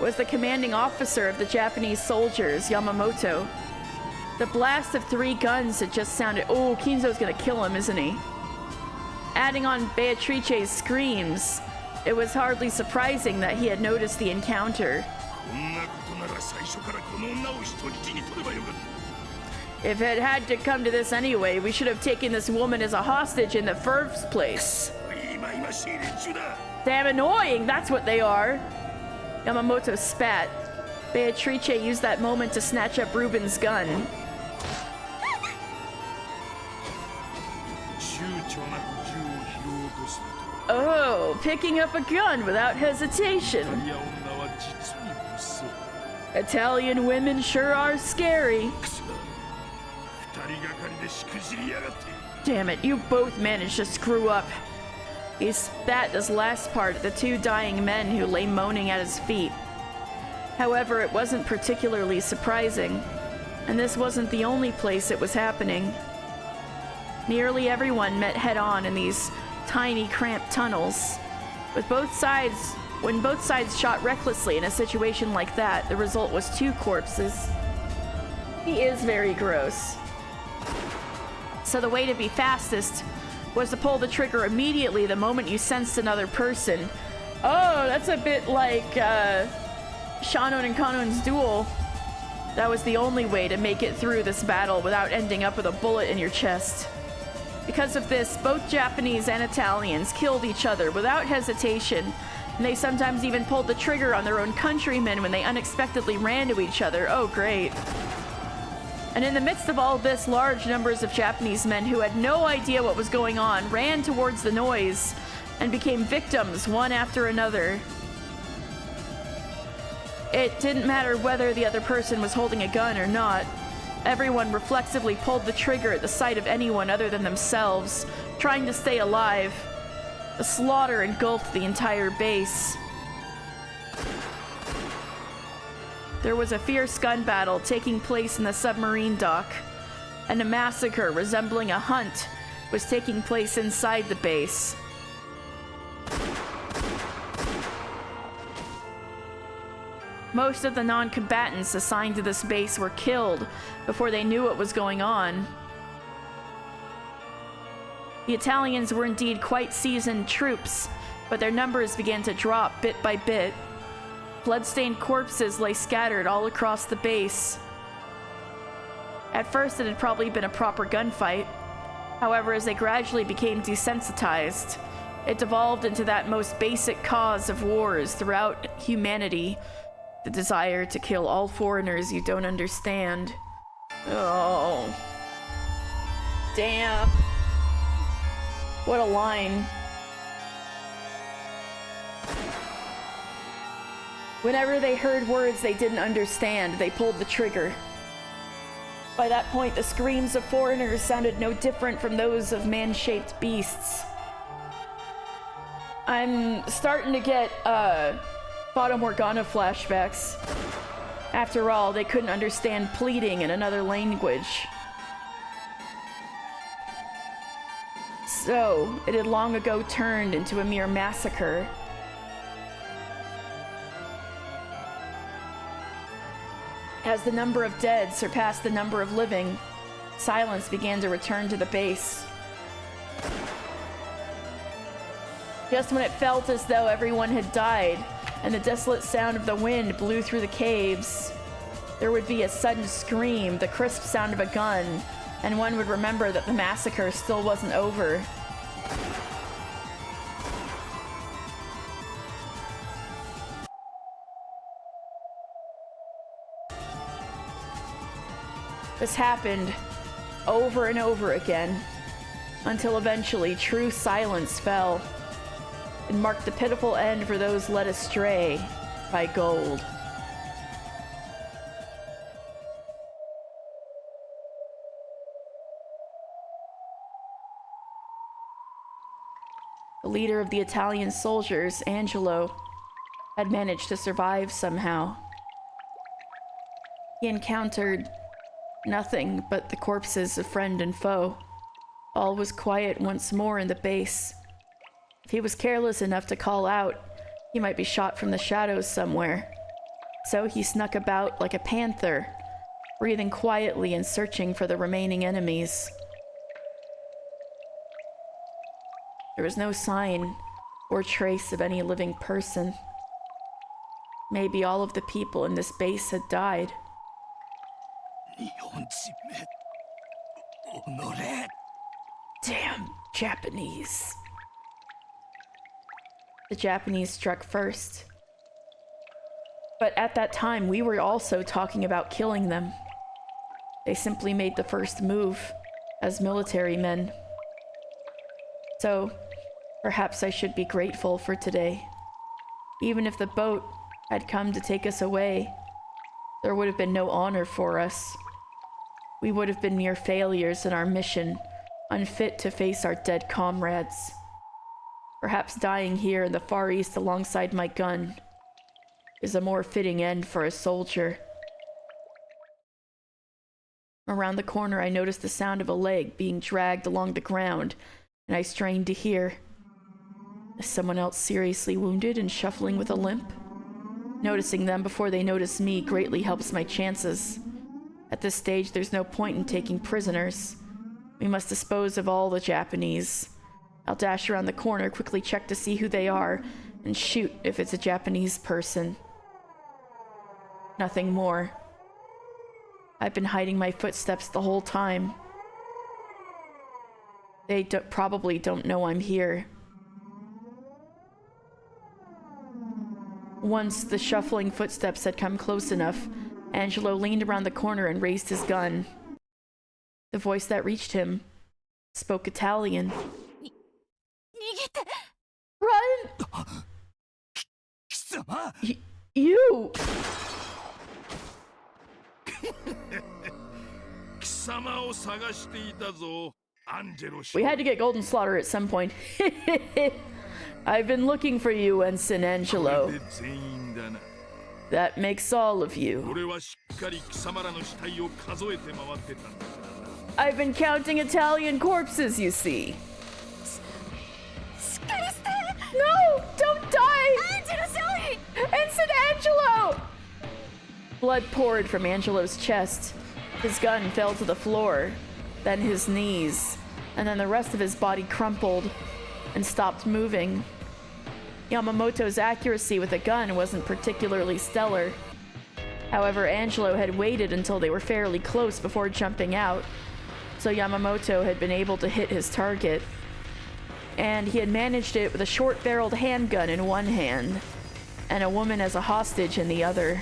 was the commanding officer of the Japanese soldiers, Yamamoto. The blast of 3 guns had just sounded. Oh, Kinzo's gonna kill him, isn't he? Adding on Beatrice's screams, it was hardly surprising that he had noticed the encounter. こんなことなら最初からこの女を人質に取ればよかった。 If it had to come to this anyway, we should have taken this woman as a hostage in the first place. 今々しい連中だ。 Damn annoying, that's what they are. Yamamoto spat. Beatrice used that moment to snatch up Ruben's gun. 躊躇なく銃を拾おうとすると。 Oh, picking up a gun without hesitation. いや女は実に物騒。 Italian women sure are scary. くそ。二人がかりでしくじりやがって。 Damn it, you both managed to screw up. He spat this last part at the two dying men who lay moaning at his feet. However, it wasn't particularly surprising, and this wasn't the only place it was happening. Nearly everyone met head-on in these tiny, cramped tunnels. When both sides shot recklessly in a situation like that, the result was two corpses. He is very gross. So the way to be fastest was to pull the trigger immediately the moment you sensed another person. Oh, that's a bit like Shannon and Kanon's duel. That was the only way to make it through this battle without ending up with a bullet in your chest. Because of this, both Japanese and Italians killed each other without hesitation, and they sometimes even pulled the trigger on their own countrymen when they unexpectedly ran to each other. Oh, great. And in the midst of all this, large numbers of Japanese men who had no idea what was going on ran towards the noise and became victims one after another. It didn't matter whether the other person was holding a gun or not. Everyone reflexively pulled the trigger at the sight of anyone other than themselves, trying to stay alive. The slaughter engulfed the entire base. There was a fierce gun battle taking place in the submarine dock, and a massacre resembling a hunt was taking place inside the base. Most of the non-combatants assigned to this base were killed before they knew what was going on. The Italians were indeed quite seasoned troops, but their numbers began to drop bit by bit. Blood-stained corpses lay scattered all across the base. At first, it had probably been a proper gunfight. However, as they gradually became desensitized, it devolved into that most basic cause of wars throughout humanity, the desire to kill all foreigners you don't understand. Oh. Damn. What a line. Whenever they heard words they didn't understand, they pulled the trigger. By that point, the screams of foreigners sounded no different from those of man-shaped beasts. I'm starting to get, Fata Morgana flashbacks. After all, they couldn't understand pleading in another language. So, it had long ago turned into a mere massacre. As the number of dead surpassed the number of living, silence began to return to the base. Just when it felt as though everyone had died, and the desolate sound of the wind blew through the caves, there would be a sudden scream, the crisp sound of a gun, and one would remember that the massacre still wasn't over. This happened over and over again, until eventually true silence fell. It marked the pitiful end for those led astray by gold. The leader of the Italian soldiers, Angelo, had managed to survive somehow. He encountered nothing but the corpses of friend and foe. All was quiet once more in the base. If he was careless enough to call out, he might be shot from the shadows somewhere. So he snuck about like a panther, breathing quietly and searching for the remaining enemies. There was no sign or trace of any living person. Maybe all of the people in this base had died. 日本人めおのれ Damn Japanese. The Japanese struck first. But at that time, we were also talking about killing them. They simply made the first move as military men. So, perhaps I should be grateful for today. Even if the boat had come to take us away, there would have been no honor for us. We would have been mere failures in our mission, unfit to face our dead comrades. Perhaps dying here in the Far East alongside my gun is a more fitting end for a soldier. Around the corner, I noticed the sound of a leg being dragged along the ground, and I strained to hear. Is someone else seriously wounded and shuffling with a limp? Noticing them before they notice me greatly helps my chances. At this stage, there's no point in taking prisoners. We must dispose of all the Japanese. I'll dash around the corner, quickly check to see who they are, and shoot if it's a Japanese person. Nothing more. I've been hiding my footsteps the whole time. They probably don't know I'm here. Once the shuffling footsteps had come close enough, Angelo leaned around the corner and raised his gun. The voice that reached him spoke Italian. Run! 貴様 You! 貴様を探していたぞ、アンジェロ氏。 We had to get Golden Slaughter at some point. I've been looking for you, Ensign こ Angelo. れで全員だな。 That makes all of you. 俺はしっかり貴様らの死体を数えて回ってたんだからな。 I've been counting Italian corpses, you see. しっかりして No! Don't die! アンジェロ少尉 Ensign Angelo! Blood poured from Angelo's chest. His gun fell to the floor, then his knees, and then the rest of his body crumpled and stopped moving. Yamamoto's accuracy with a gun wasn't particularly stellar. However, Angelo had waited until they were fairly close before jumping out, so Yamamoto had been able to hit his target. And he had managed it with a short-barreled handgun in one hand, and a woman as a hostage in the other.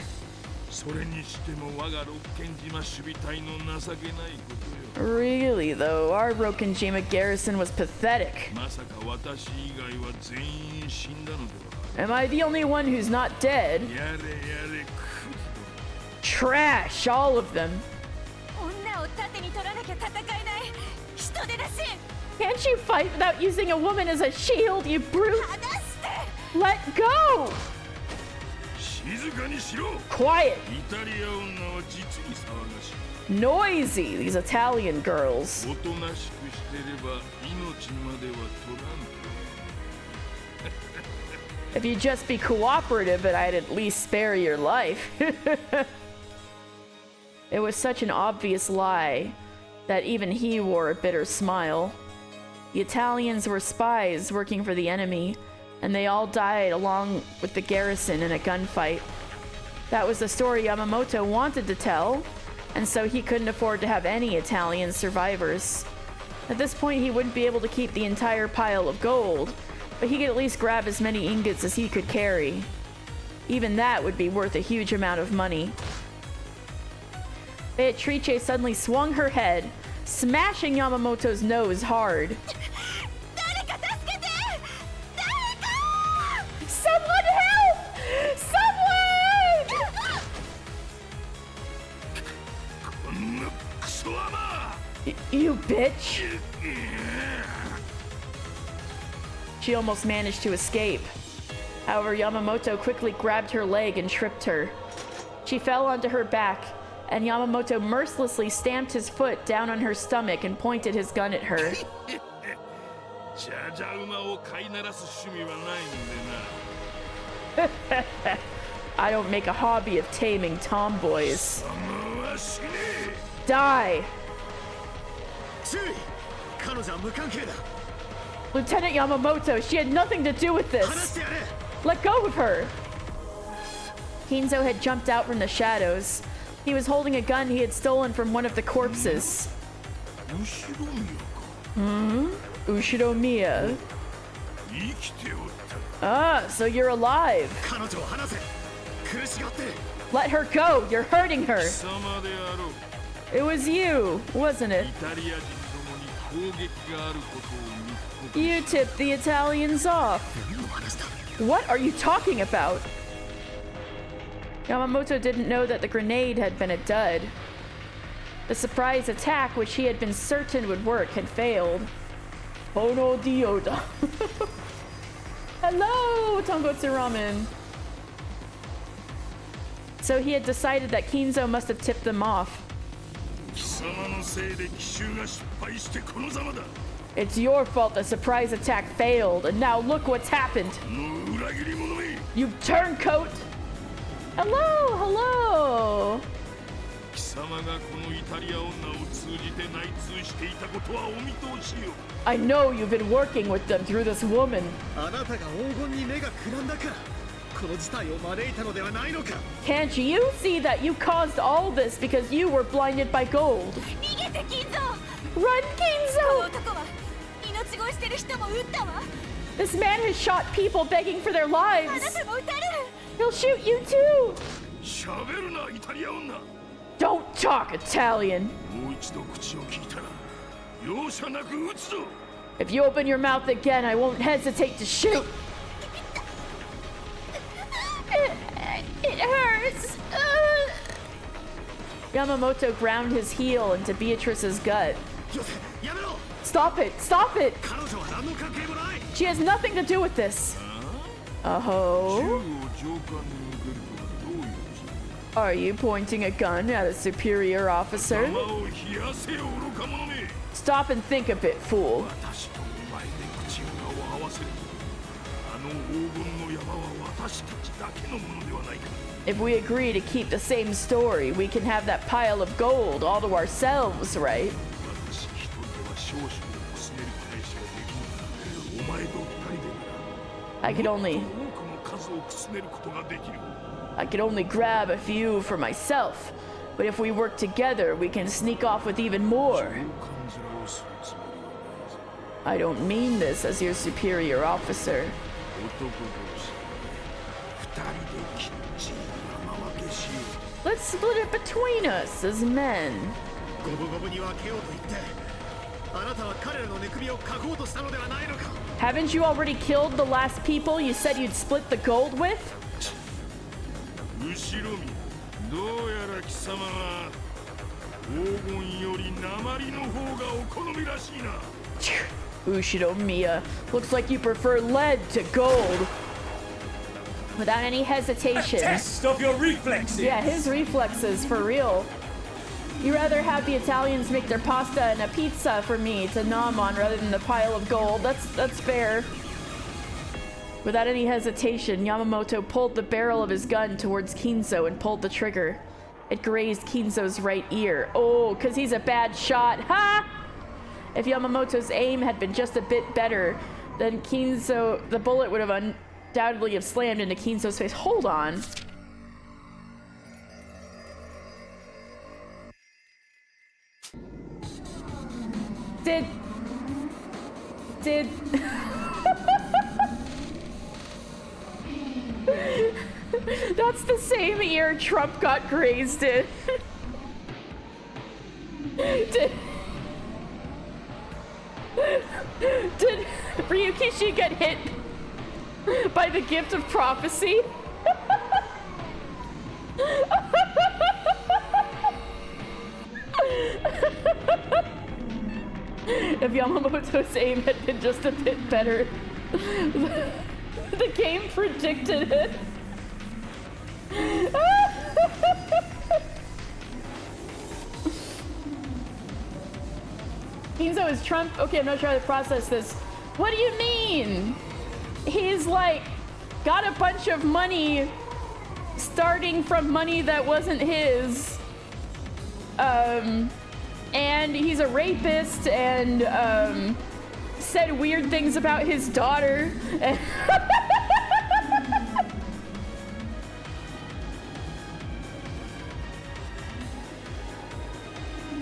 それにしても我が六軒島守備隊の情けないことよ。 Really, though, our Rokenjima garrison was pathetic. まさか私以外は全員死んだのでは。 Am I the only one who's not dead? やれやれ、ク Trash, all of them. 女を盾に取らなきゃ戦えない人手だし Can't you fight without using a woman as a shield, you brute? 離して Let go! 静かにしろ。 Quiet. イタリア女は実に騒がしい。 Noisy, these Italian girls. おとなしくしてれば命までは取らん。 If you'd just be cooperative, I'd at least spare your life. It was such an obvious lie that even he wore a bitter smile. The Italians were spies working for the enemy, and they all died along with the garrison in a gunfight. That was the story Yamamoto wanted to tell, and so he couldn't afford to have any Italian survivors. At this point, he wouldn't be able to keep the entire pile of gold, but he could at least grab as many ingots as he could carry. Even that would be worth a huge amount of money. Beatrice suddenly swung her head, smashing Yamamoto's nose hard. 誰か助けて誰か Someone help! Someone! こんなクソ甘。 You bitch! She almost managed to escape. However, Yamamoto quickly grabbed her leg and tripped her. She fell onto her back, and Yamamoto mercilessly stamped his foot down on her stomach and pointed his gun at her. じゃじゃ馬を飼いならす趣味はないんでな。 I don't make a hobby of taming tomboys. 貴様は死ね。 Die! 注意、彼女は無関係だ。 Lieutenant Yamamoto, she had nothing to do with 話し this. てやれ。 Let go of her. Kinzo had jumped out from the shadows. He was holding a gun he had stolen from one of the corpses. Ushiromiya. Ah, so you're alive. 彼女を離せ。苦しがってる。 Let her go. You're hurting her. 貴様であろう。 It was you, wasn't it? イタリア人どもに攻撃があることを You tipped the Italians off. 何の話だ。 What are you talking about? Yamamoto didn't know that the grenade had been a dud. The surprise attack, which he had been certain would work, had failed. Hono dioda. Hello, Tongotsu Ramen. So he had decided that Kinzo must have tipped them off. 貴様のせいで奇襲が失敗してこのざまだ。 It's your fault the surprise attack failed, and now look what's happened. この裏切り者め。 You turncoat! Hello, hello! 貴様がこのイタリア女を通じて内通していたことはお見通しよ。 I know you've been working with them through this woman. あなたが黄金に目がくらんだか。この事態を招いたのではないのか。 Can't you see that you caused all this because you were blinded by gold? 逃げて金蔵。 Run, この Kinzo! 男は命乞いしてる人も撃ったわ。 This man has shot people begging for their あ lives. なたも撃たれる。 He'll shoot you too. 喋るなイタリア女。 Don't talk Italian. もう一度口を聞いたら容赦なく撃つぞ。 If you open your mouth again, I won't hesitate to shoot. It hurts. Yamamoto ground his heel into Beatrice's gut. よせ、やめろ。 Stop it! Stop it! 彼女は何の関係もない。 She has nothing to do with this. 銃 Oh? を上官に向けるとはどういうことだ。 Are you pointing a gun at a superior officer? 頭を冷やせよ愚か者め。 Stop and think a bit, fool. 私とお前で口裏を合わせる。あの黄金の山は私たちだけのものではないか。 If we agree to keep the same story, we can have that pile of gold all to ourselves, right? 私一人では少々を進めるくらいしかできない。お前と二人でなら I could only 多くの数をくすねることができる。 I could only grab a few for myself. But if we work together, we can sneak off with even more. 感じらをするつもりはないぞ。 I don't mean this as your superior officer. 男同士二人できっちり山分けしよう。 Let's split it between us as men. 五分五分に分けようと言って、あなたは彼らの寝首をかこうとしたのではないのか。 Haven't you already killed the last people you said you'd split the gold with? 後ろ見、どうやら貴様は黄金より鉛の方がお好みらしいな。 Ushiromiya, looks like you prefer lead to gold. Without any hesitation. Test of your reflexes. Yeah, his reflexes, for real. You rather have the Italians make their pasta and a pizza for me to nom on rather than the pile of gold. That's fair. Without any hesitation, Yamamoto pulled the barrel of his gun towards Kinzo and pulled the trigger. It grazed Kinzo's right ear. Oh, 'cause he's a bad shot. Ha! If Yamamoto's aim had been just a bit better, then the bullet would have undoubtedly have slammed into Kinzo's face. Hold on. Did That's the same ear Trump got grazed in. Did Ryukishi get hit by the gift of prophecy? If Yamamoto's aim had been just a bit better, the game predicted it. Kinzo is Trump. Okay, I'm not sure how to process this. What do you mean? He's like got a bunch of money starting from money that wasn't his. And he's a rapist and said weird things about his daughter.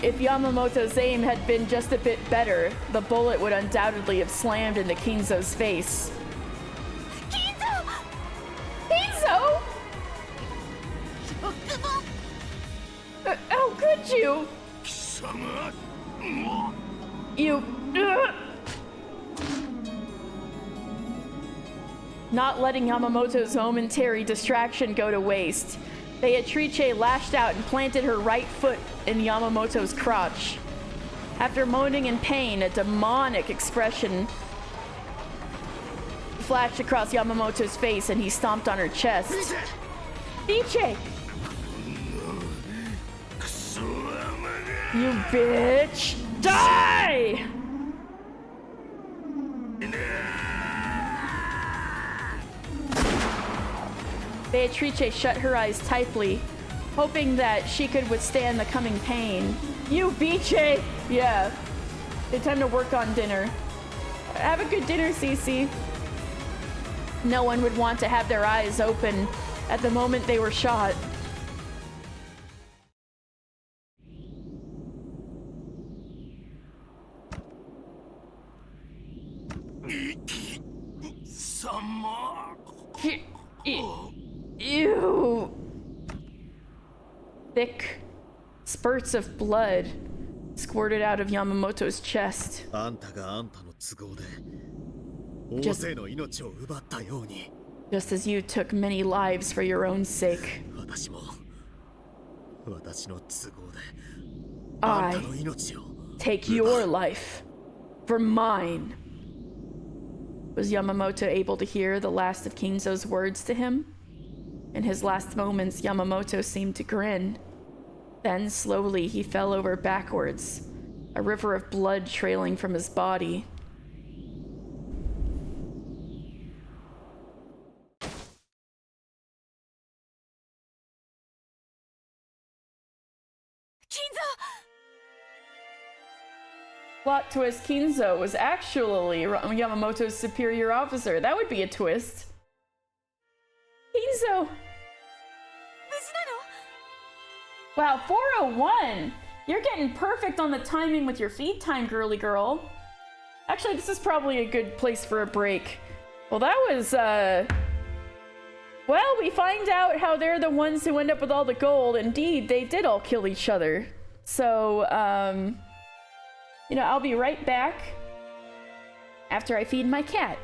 if Yamamoto's aim had been just a bit better, the bullet would undoubtedly have slammed into Kinzo's face. Kinzo! Kinzo? How could you? 貴様 You... Not letting Yamamoto's momentary distraction go to waste, Beatrice lashed out and planted her right foot in Yamamoto's crotch. After moaning in pain, a demonic expression flashed across Yamamoto's face and he stomped on her chest. Biche! クソ甘が You bitch! Die! Beatrice shut her eyes tightly, hoping that she could withstand the coming pain. You Biche! Yeah. It's time to work on dinner. Have a good dinner, Cece. No one would want to have their eyes open at the moment they were shot. Ew. Thick spurts of blood squirted out of Yamamoto's chest. あんたがあんたの都合で大勢の命を奪ったように Just as you took many lives for your own sake, 私も私の都合であん I たの命を take your life for mine. Was Yamamoto able to hear the last of Kinzo's words to him? In his last moments, Yamamoto seemed to grin. Then, slowly, he fell over backwards, a river of blood trailing from his body. Plot twist, Kinzo was actually Yamamoto's superior officer. That would be a twist. Kinzo! Wow, 401! You're getting perfect on the timing with your feed time, girly girl. Actually, this is probably a good place for a break. Well, that was, well, we find out how they're the ones who end up with all the gold. Indeed, they did all kill each other. So, you know, I'll be right back after I feed my cat.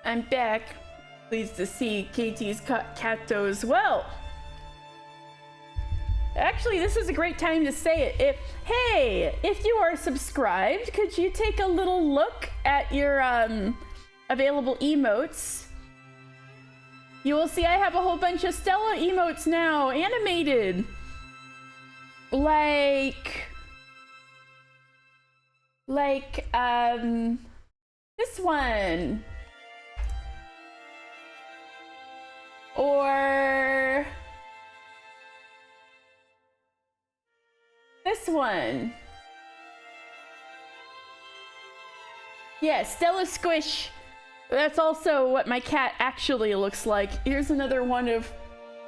I'm back. Pleased to see KT's Kato as well. Actually, this is a great time to say it. If you are subscribed, could you take a little look at your available emotes? You will see I have a whole bunch of Stella emotes now, animated. Like this one. Or this one. Yeah, Stella Squish. That's also what my cat actually looks like. Here's another one of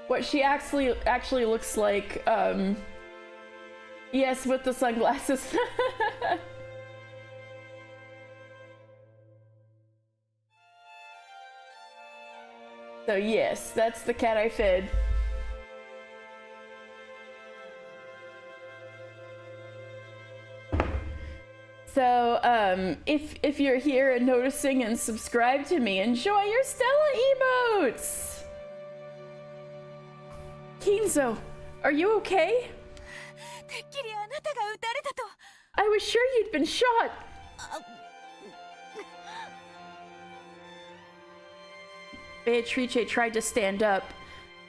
what she actually looks like. Yes, with the sunglasses. So yes, that's the cat I fed. So, if you're here and noticing and subscribe to me, enjoy your Stella emotes! Kinzo, are you okay? I was sure you'd been shot! Beatrice tried to stand up,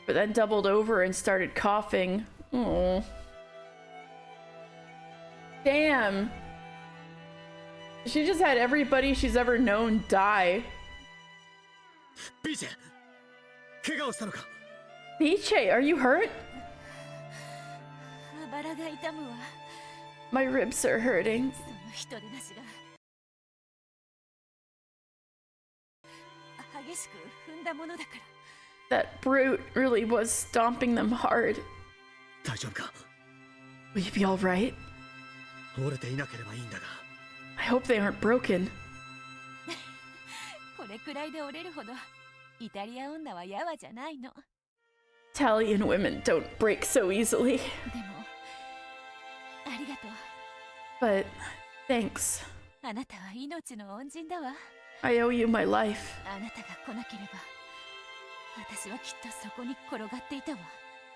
but then doubled over and started coughing. Oh. Damn. She just had everybody she's ever known die. Biche, Biche, are you hurt? My ribs are hurting. That brute really was stomping them hard. Will you be alright? I hope they aren't broken. Italian women don't break so easily. But thanks. I owe you my life.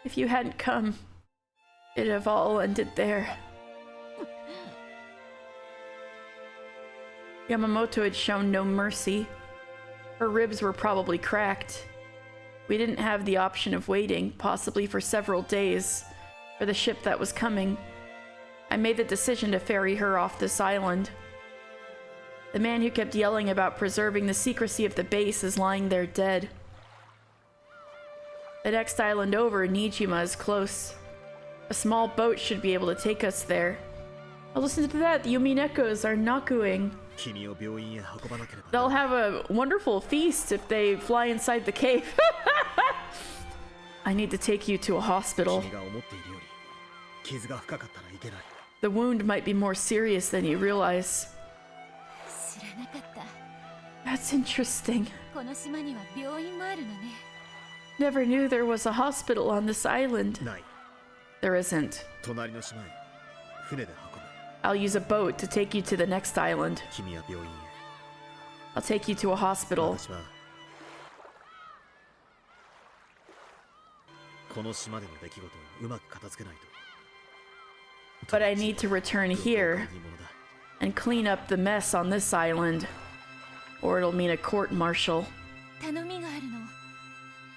If you hadn't come, it'd have all ended there. Yamamoto had shown no mercy. Her ribs were probably cracked. We didn't have the option of waiting, possibly for several days, for the ship that was coming. I made the decision to ferry her off this island. The man who kept yelling about preserving the secrecy of the base is lying there dead. The next island over, Nijima, is close. A small boat should be able to take us there. Oh, listen to that, the Uminekos are nakuing. They'll have a wonderful feast if they fly inside the cave. I need to take you to a hospital. The wound might be more serious than you realize. That's interesting. Never knew there was a hospital on this island. There isn't. I'll use a boat to take you to the next island. I'll take you to a hospital. But I need to return here and clean up the mess on this island, or it'll mean a court-martial.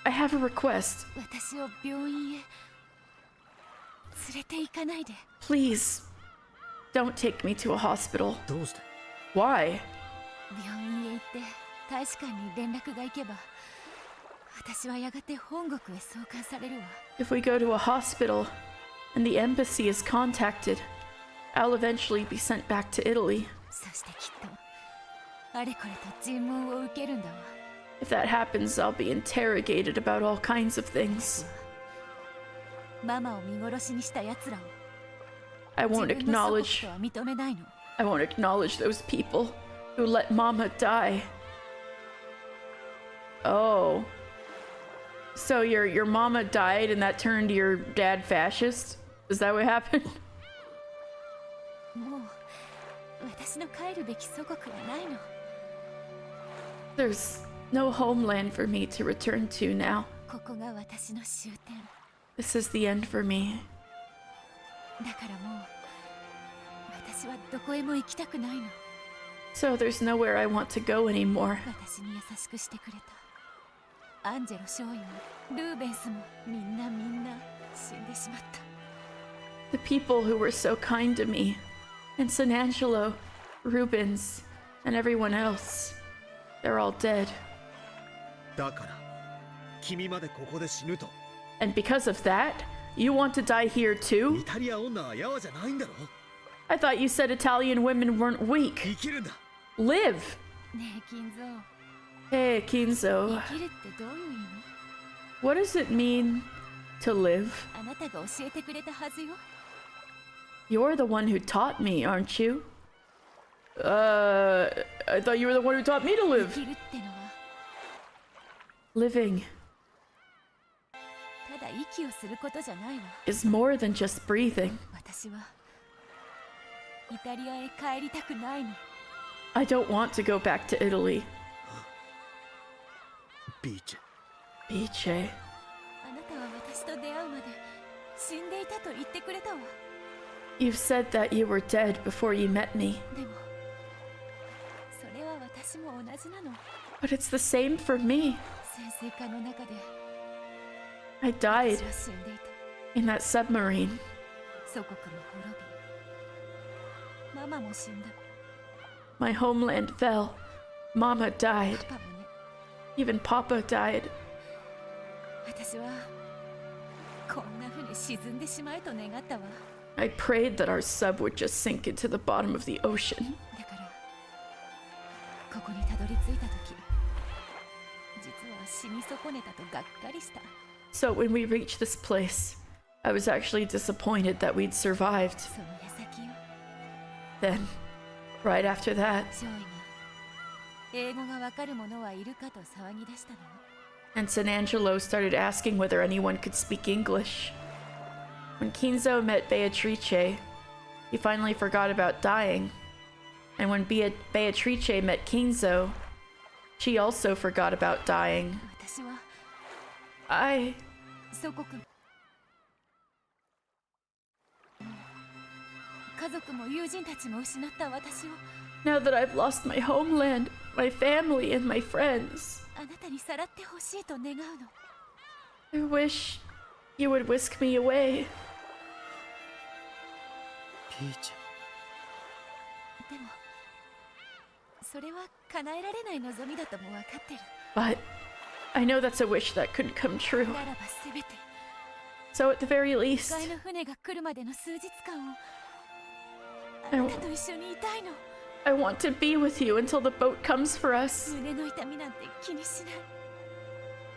I have a request. Please, don't take me to a hospital. Why? If we go to a hospital and the embassy is contacted, I'll eventually be sent back to Italy. If that happens, I'll be interrogated about all kinds of things. I won't acknowledge those people who let Mama die. Oh. So your mama died and that turned your dad fascist? Is that what happened? No homeland for me to return to now. ここが私の終点 This is the end for me. だからもう私はどこへも行きたくないの So there's nowhere I want to go anymore. 私に優しくしてくれたアンジェロ少尉もルーベンスもみんな死んでしまった The people who were so kind to me, and San Angelo, Rubens, and everyone else, they're all dead. だから君までここで死ぬと And because of that, you want to die here イ too? タリア女はヤワじゃないんだろ I thought you said Italian women weren't weak. 生きるんだ Live! ねえ金蔵 Hey, Kinzo, 生きるってどういう意味 what does it mean to live? あなたが教えてくれたはずよ You're the one who taught me, aren't you? I thought you were the one who taught me to 生 live. きるってのは Living ただ息をすることじゃないわ is more than just breathing. 私はイタリアへ帰りたくないの I don't want to go back to Italy. ビーチ Biche. あなたは私と出会うまで死んでいたと言ってくれたわ You've said that you were dead before you met me, でもそれは私も同じなの but it's the same for me. 潜水艦の中で I died 私は死んでいた in that submarine. 祖国も滅びママも死んだ My homeland fell. Mama died. パパもね Even Papa died. 私はこんな風に沈んでしまえと願ったわ I prayed that our sub would just sink into the bottom of the ocean. だからここにたどり着いた時実は死に損ねたとがっかりした So when we reached this place, I was actually disappointed that we'd survived. その矢先よ Then, right after that, 少尉が英語がわかる者はいるかと騒ぎ出したの and San Angelo started asking whether anyone could speak English. When Kinzo met Beatrice, he finally forgot about dying. And when Beatrice met Kinzo, she also forgot about dying. 私は I... 祖国家族も友人たちも失った私を Now that I've lost my homeland, my family, and my friends, あなたにさらってほしいと願うの I wish you would whisk me away. ビーチでもそれは叶えられない望みだとも分かってる But I know that's a wish that couldn't come true. ならばせめて So at the very least, 迎えの船が来るまでの数日間をあなたと一緒にいたいの I want to be with you until the boat comes for us. 胸の痛みなんて気にしない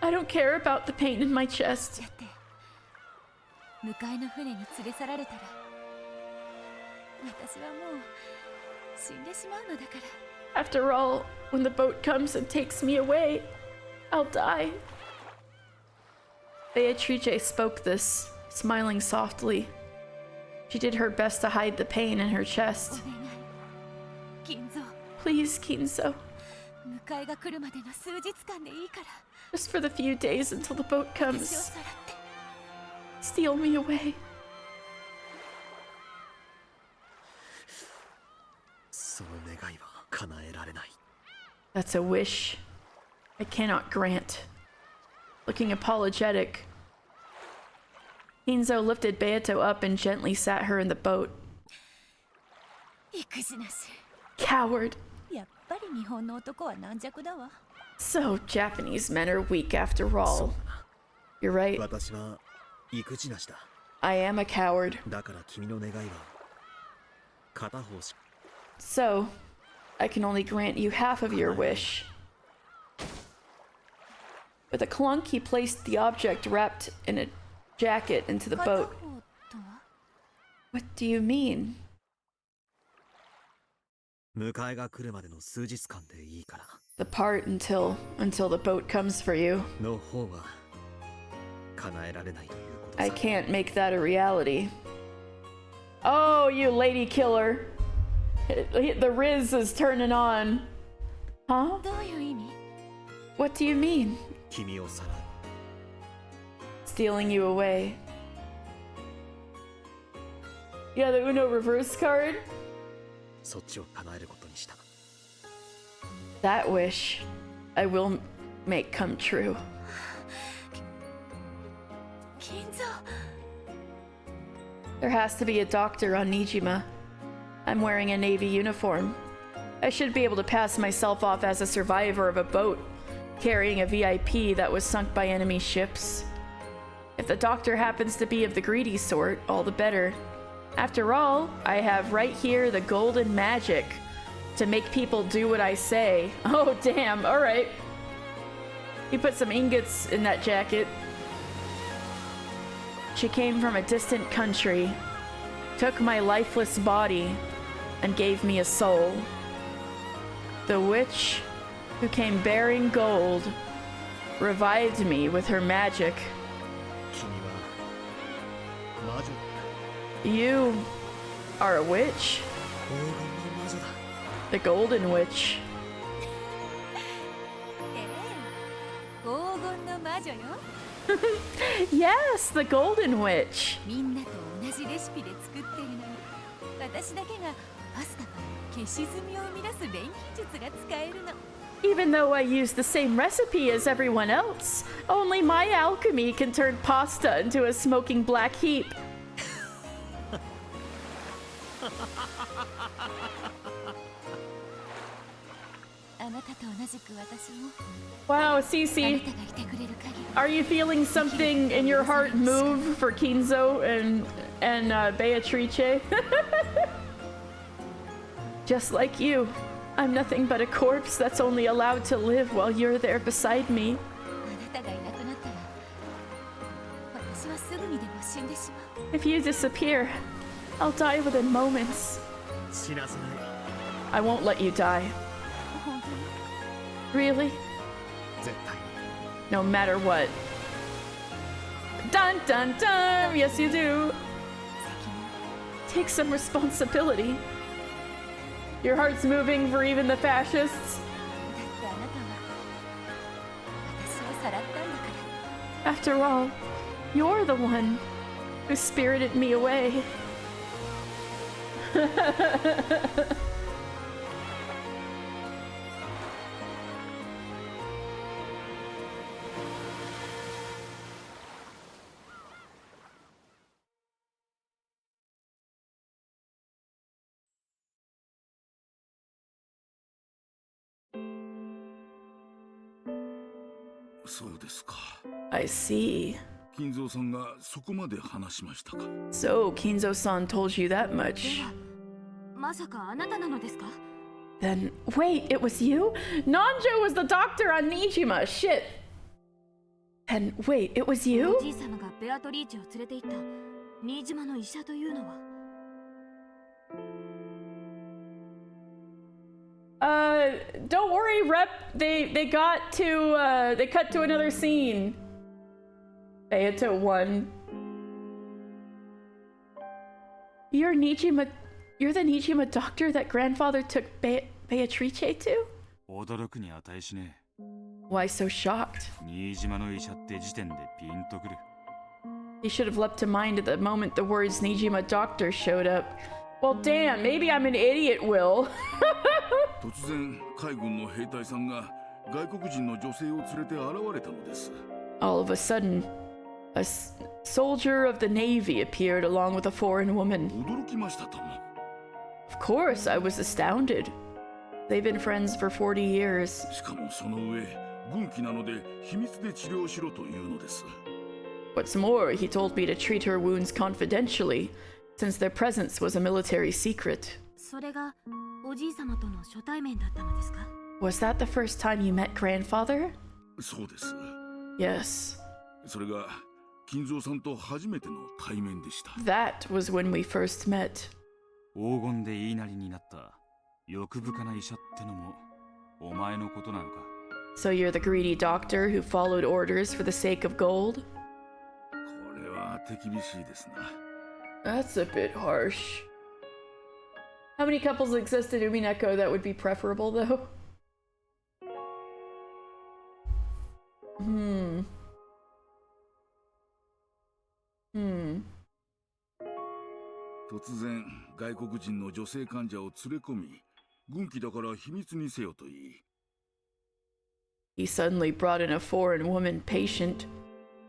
I don't care about the pain in my chest. だって迎えの船に連れ去られたら私はもう死んでしまうのだから After all, when the boat comes and takes me away, I'll die. Beatrice spoke this, smiling softly. She did her best to hide the pain in her お chest. 願い金蔵 Please, Kinzo, 迎えが来るまでの数日間でいいから just for the few days until the boat 私を comes, さらって steal me away. その願いは叶えられない That's a wish I cannot grant. Looking apologetic, Kinzo lifted Beato up and gently sat her in the boat. 育児なし Coward! やっぱり日本の男は軟弱だわ So Japanese men are weak after all. You're right. 私は育児なしだ I am a coward. だから君の願いは片方し So, I can only grant you half of your wish. With a clunk, he placed the object wrapped in a jacket into the 片方 boat. とは What do you mean? 迎えが来るまでの数日間でいいから The part until the boat comes for you. の方は叶えられないということ I さ can't make that a reality. Oh, you lady killer. The Riz is turning on. Huh? どういう意味 What do you mean? 君をさらう。 Stealing you away. Yeah, the Uno reverse card. そっちを叶えることにした。 That wish I will make come true. 金蔵 There has to be a doctor on Nijima. I'm wearing a Navy uniform. I should be able to pass myself off as a survivor of a boat carrying a VIP that was sunk by enemy ships. If the doctor happens to be of the greedy sort, all the better. After all, I have right here the golden magic to make people do what I say. Oh, damn. All right. He put some ingots in that jacket. She came from a distant country, took my lifeless body, and gave me a soul. The witch, who came bearing gold, revived me with her magic. 君は魔女だ。 You are a witch? 黄金の魔女だ。 The Golden Witch. 黄金の魔女よ Yes, the Golden Witch. みんなと同じレシピで作ってるのに私だけがパスタから消し炭を生み出す錬金術が使えるの Even though I use the same recipe as everyone else, only my alchemy can turn pasta into a smoking black heap. Wow, Cece, are you feeling something in your heart move for Kinzo and Beatrice? Just like you, I'm nothing but a corpse that's only allowed to live while you're there beside me. あなたがいなくなったら私はすぐにでも死んでしまう If you disappear, I'll die within moments. 死なせない。 I won't let you die. 本当に Really? 絶対に。 No matter what. Dun dun dun! Yes, you do. Take some responsibility. Your heart's moving for even the fascists. だってあなたは私をさらったんだから After all, you're the one who spirited me away. I see. 金蔵さんがそこまで話しましたか。 So, Kinzo-san told you that much. まさかあなたなのですか Then, wait, it was you? Nanjo was the doctor on Nijima. Shit. And wait, it was お you? じい様がベアトリーチェを連れて行った新島の医者というのは Don't worry, Rep. They got to they cut to another scene. Beato 1. You're the Nijima doctor that grandfather took Beatrice to? 驚くに値しね Why so shocked? え。新島の医者って時点でピンとくる。 He should have leapt to mind at the moment the words Nijima doctor showed up. Well, damn, maybe I'm an idiot, Will. 突然海軍の兵隊さんが外国人の女性を連れて現れたのです。 All of a sudden, a soldier of the Navy appeared along with a foreign woman. 驚きましたとも。 Of course, I was astounded. They've been friends for 40 years. しかもその上軍機なので秘密で治療しろというのです。 What's more, he told me to treat her wounds confidentially, since their presence was a military secret. それがおじい様との初対面だったのですか Was that the first time you met grandfather? そうです。 Yes. それが金蔵さんと初めての対面でした。 That was when we first met. 黄金で言いなりになった欲深な医者ってのもお前のことなのか。 So you're the greedy doctor who followed orders for the sake of gold? これは手厳しいですな。 That's a bit harsh. How many couples exist in Umineko that would be preferable, though? 突然外国人の女性患者を連れ込み、軍機だから秘密にせよと言い、 He suddenly brought in a foreign woman patient,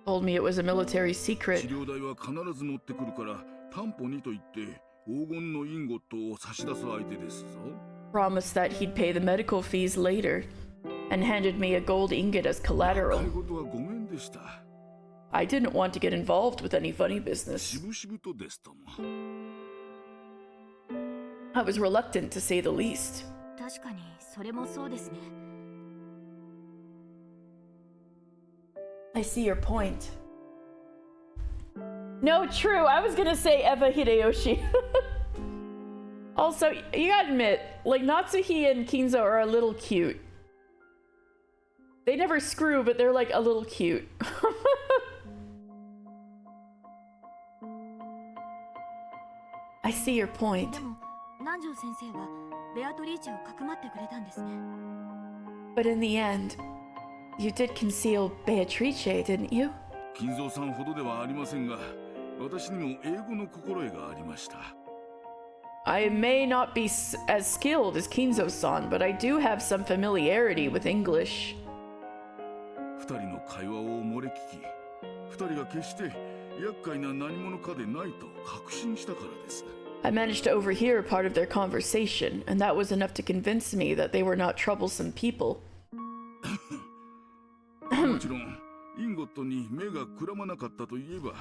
told me it was a military 治 secret, 療代は必ず持ってくるから担保にと言って黄金のインゴットを差し出す相手ですぞ。 promised that he'd pay the medical fees later, and handed me a gold ingot as 会 collateral. 事はごめんでした。 I didn't want to get involved with any funny business. しぶしぶとですとも。 I was reluctant to say the least. 確かにそれもそうですね。 I see your point. No, true. I was gonna say Eva Hideyoshi. Also, you gotta admit, like, Natsuhi and Kinzo are a little cute. They never screw, but they're like a little cute. I see your point. でも南條先生はベアトリーチェをかくまってくれたんですね。 But in the end, you did conceal Beatrice, didn't you? 金蔵さんほどではありませんが、私にも英語の心得がありました。 I may not be as skilled as Kinzo-san, but I do have some familiarity with English. 二人の会話を漏れ聞き、二人が決して厄介な何者かでないと確信したからです。 I managed to overhear part of their conversation, and that was enough to convince me that they were not troublesome people. もちろん、インゴットに目がくらまなかったといえば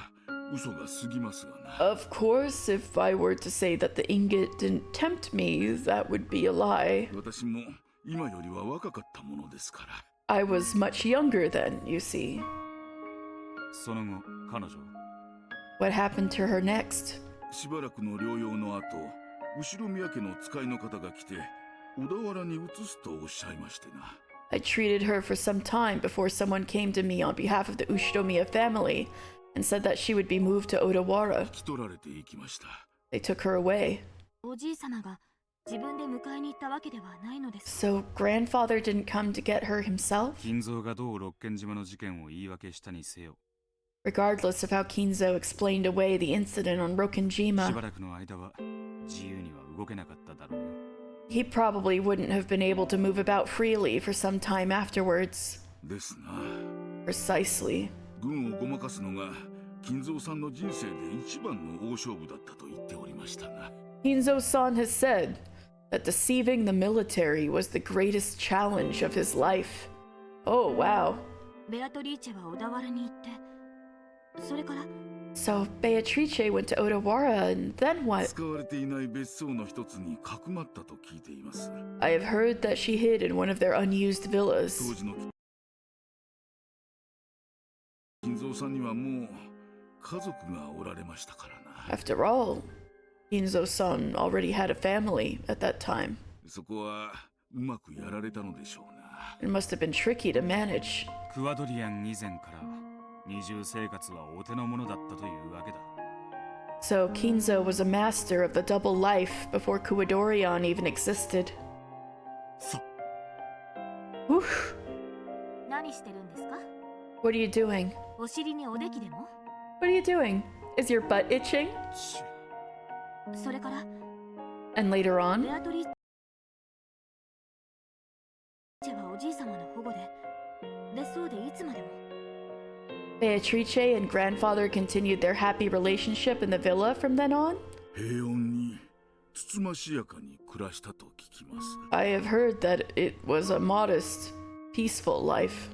嘘が過ぎますがな。 Of course, if I were to say that the ingot didn't tempt me, that would be a lie. 私も今よりは若かったものですから。 I was much younger then, you see. その後彼女は What happened to her next? しばらくの療養の後、後ろ宮家の使いの方が来て、小田原に移すとおっしゃいましてな。 I treated her for some time before someone came to me on behalf of the Ushiromiya family and said that she would be moved to Odawara. 引き取られていきました。 They took her away. おじい様が自分で迎えに行ったわけではないのです。 So grandfather didn't come to get her himself? 金蔵がどう六軒島の事件を言い訳したにせよ、 Regardless of how Kinzo explained away the incident on しば Rokenjima, らくの間は自由には動けなかっただろうよ。 he probably wouldn't have been able to move about freely for some time afterwards. ですな。 Precisely. 軍をごまかすのが金蔵さんの人生で一番の大勝負だったと言っておりましたな。 Kinzo-san has said that deceiving the military was the greatest challenge of his life. Oh, wow. ベアトリーチェは小田原に行って、それから So Beatrice went to Odawara, and then what? 使われていない別荘の一つにかくまったと聞いています。 I have heard that she hid in one of their unused 当 villas. 時の金蔵さんにはもう家族がおられましたからな。 After all, Kinzo-san already had a family at that time. そこはうまくやられたのでしょうな。 It must have been tricky to manage. クワドリアン以前から二重生活はお手の物だったというわけだ。 So Kinzo was a master of the double life before Kuwadorian even existed. そう Oof. 何してるんですか？ What are you doing? お尻におできでも？ What are you doing? Is your butt itching? それから And later ベ on, アトリーチェはおじい様の保護で別荘でいつまでも。 Beatrice and grandfather continued their happy relationship in the villa from then on? 平穏につつましやかに暮らしたと聞きます。 I have heard that it was a modest, peaceful life.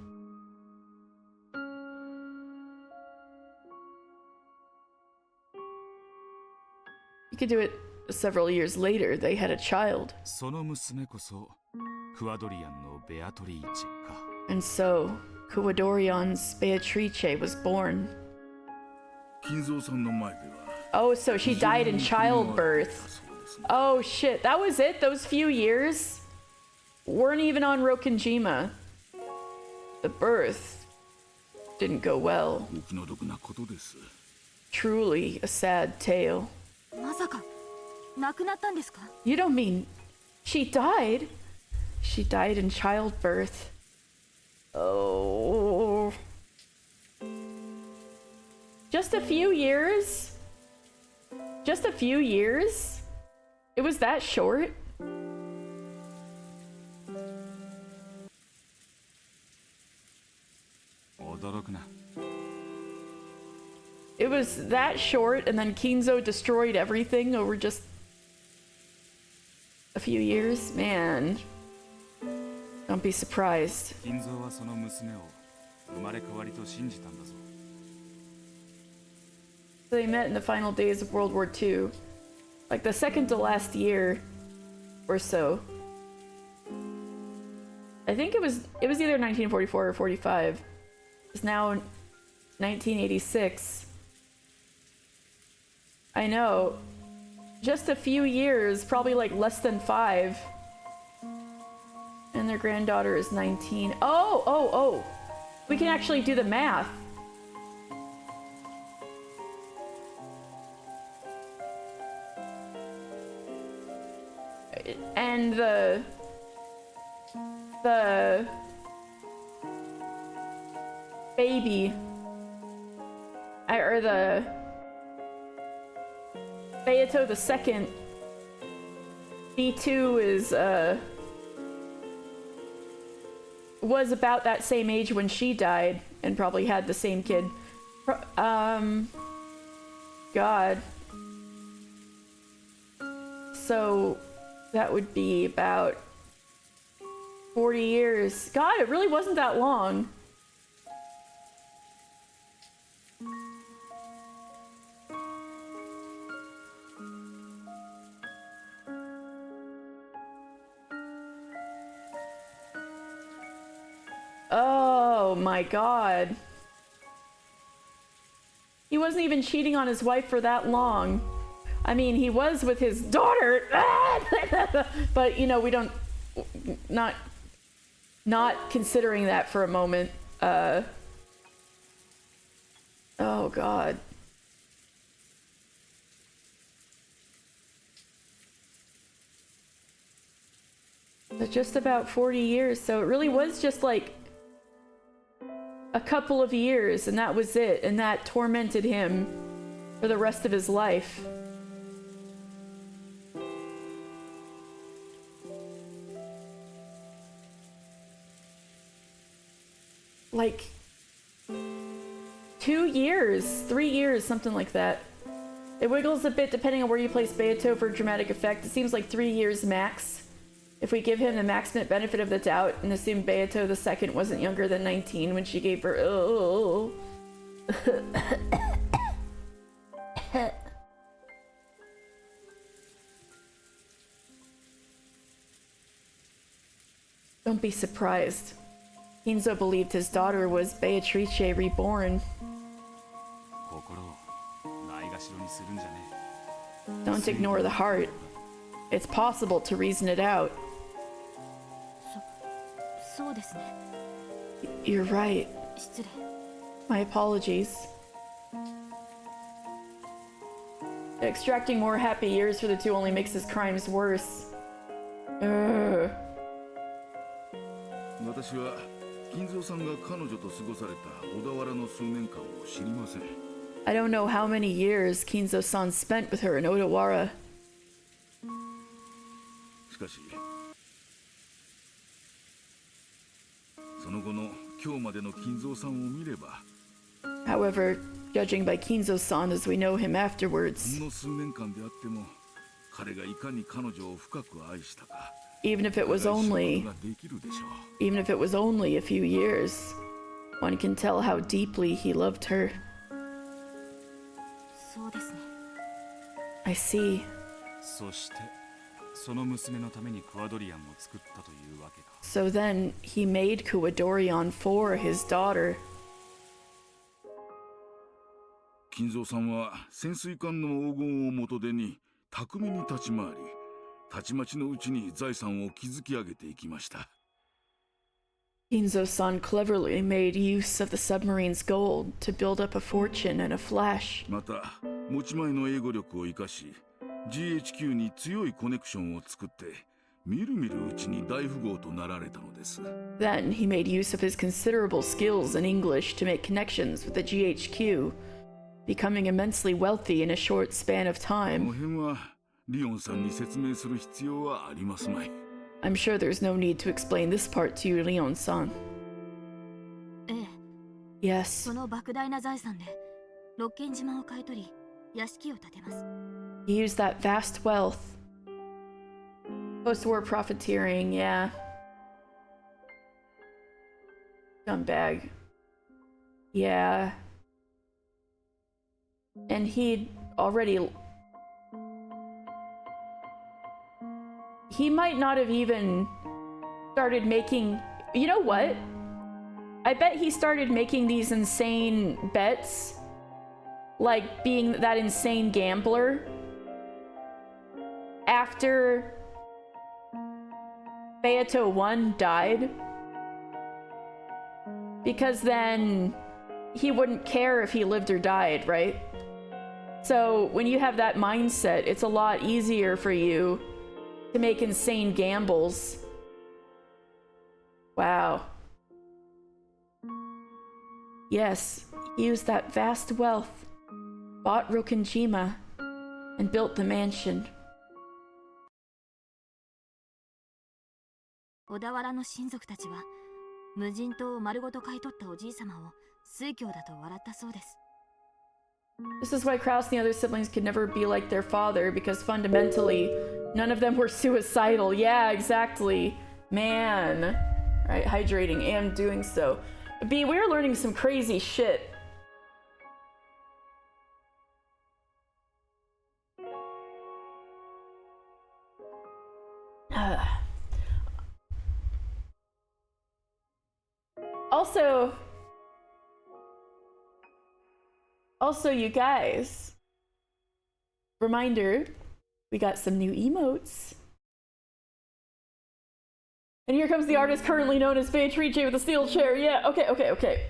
You could do it several years later. They had a child. その娘こそクワドリアンのベアトリーチェか。 And so, Kuwadorian's Beatrice was born. 金蔵さんの前では Oh, so she died in childbirth. そうですね。 Oh shit, that was it? Those few years? Weren't even on Rokenjima. The birth didn't go well. お気の毒なことです。 Truly a sad tale. まさか亡くなったんですか？ You don't mean she died? She died in childbirth. Oh. Just a few years? Just a few years? It was that short? It was that short, and then Kinzo destroyed everything over just a few years? Man. Don't be surprised. They met in the final days of World War II. Like the second to last year or so. I think it was either 1944 or 45. It's now 1986. I know. Just a few years, probably like less than 5. And their granddaughter is 19. Oh! We can actually do the math. And the baby, or the Beato II, B2 is, was about that same age when she died, and probably had the same kid. God. So, that would be about 40 years. God, it really wasn't that long. Oh my God. He wasn't even cheating on his wife for that long. I mean, he was with his daughter, but you know, we don't, not considering that for a moment. Oh God. But just about 40 years, so it really was just like a couple of years, and that was it, and that tormented him for the rest of his life. Like 2 years, 3 years, something like that. It wiggles a bit depending on where you place Beato for dramatic effect. It seems like 3 years max. If we give him the maximum benefit of the doubt and assume Beato II wasn't younger than 19 when she gave birth. Oh. Don't be surprised. Kinzo believed his daughter was Beatrice reborn. Don't ignore the heart. It's possible to reason it out. You're right. My apologies. Extracting more happy years for the two only makes his crimes worse. Ugh. 私は金蔵さんが彼女と過ごされた小田原の数年間を知りません。 I don't know how many years Kinzo-san spent with her in Odawara. しかしその後の今日までの金蔵さんを見れば However, judging by Kinzo-san as we know him afterwards, ほんの数年間であっても彼がいかに彼女を深く愛したか even if it was only a few years, one can tell how deeply he loved her. I see. そしてその娘のためにクワドリアンを作ったというわけか。 So then he made Kuwadorian for his daughter. 金蔵さんは潜水艦の黄金を元手に巧みに立ち回り、たちまちのうちに財産を築き上げていきました。 Kinzo-san cleverly made use of the submarine's gold to build up a fortune in a flash. また持ち前の英語力を生かし、GHQ に強いコネクションを作って、みるみるうちに大富豪となられたのです。 Then he made use of his considerable skills in English to make connections with the GHQ, becoming immensely wealthy in a short span of この time. 辺はリオンさんに説明する必要はありますまい。 I'm sure there's no need to explain this part to you, Leon-san. ええ、 Yes. その莫大な財産で六軒島を買い取り屋敷を建てます。 He used that vast wealth. Post-war profiteering, yeah. Scumbag. Yeah. And he'd already... He might not have even started making... You know what? I bet he started making these insane bets, like being that insane gambler, after Beato 1 died. Because then he wouldn't care if he lived or died, right? So when you have that mindset, it's a lot easier for you to make insane gambles. Wow. Yes, he used that vast wealth, bought Rokenjima, and built the mansion. 小田原の親族たちは無人島を丸ごと買い取ったおじい様を酔狂だと笑ったそうです。 This is why Kraus and the other siblings could never be like their father, because fundamentally, none of them were suicidal. Yeah, exactly. Man. Right, hydrating and doing so. B, we're learning some crazy shit. Also, you guys, reminder, we got some new emotes. And here comes the artist currently known as Beatrice with a steel chair. Yeah, okay.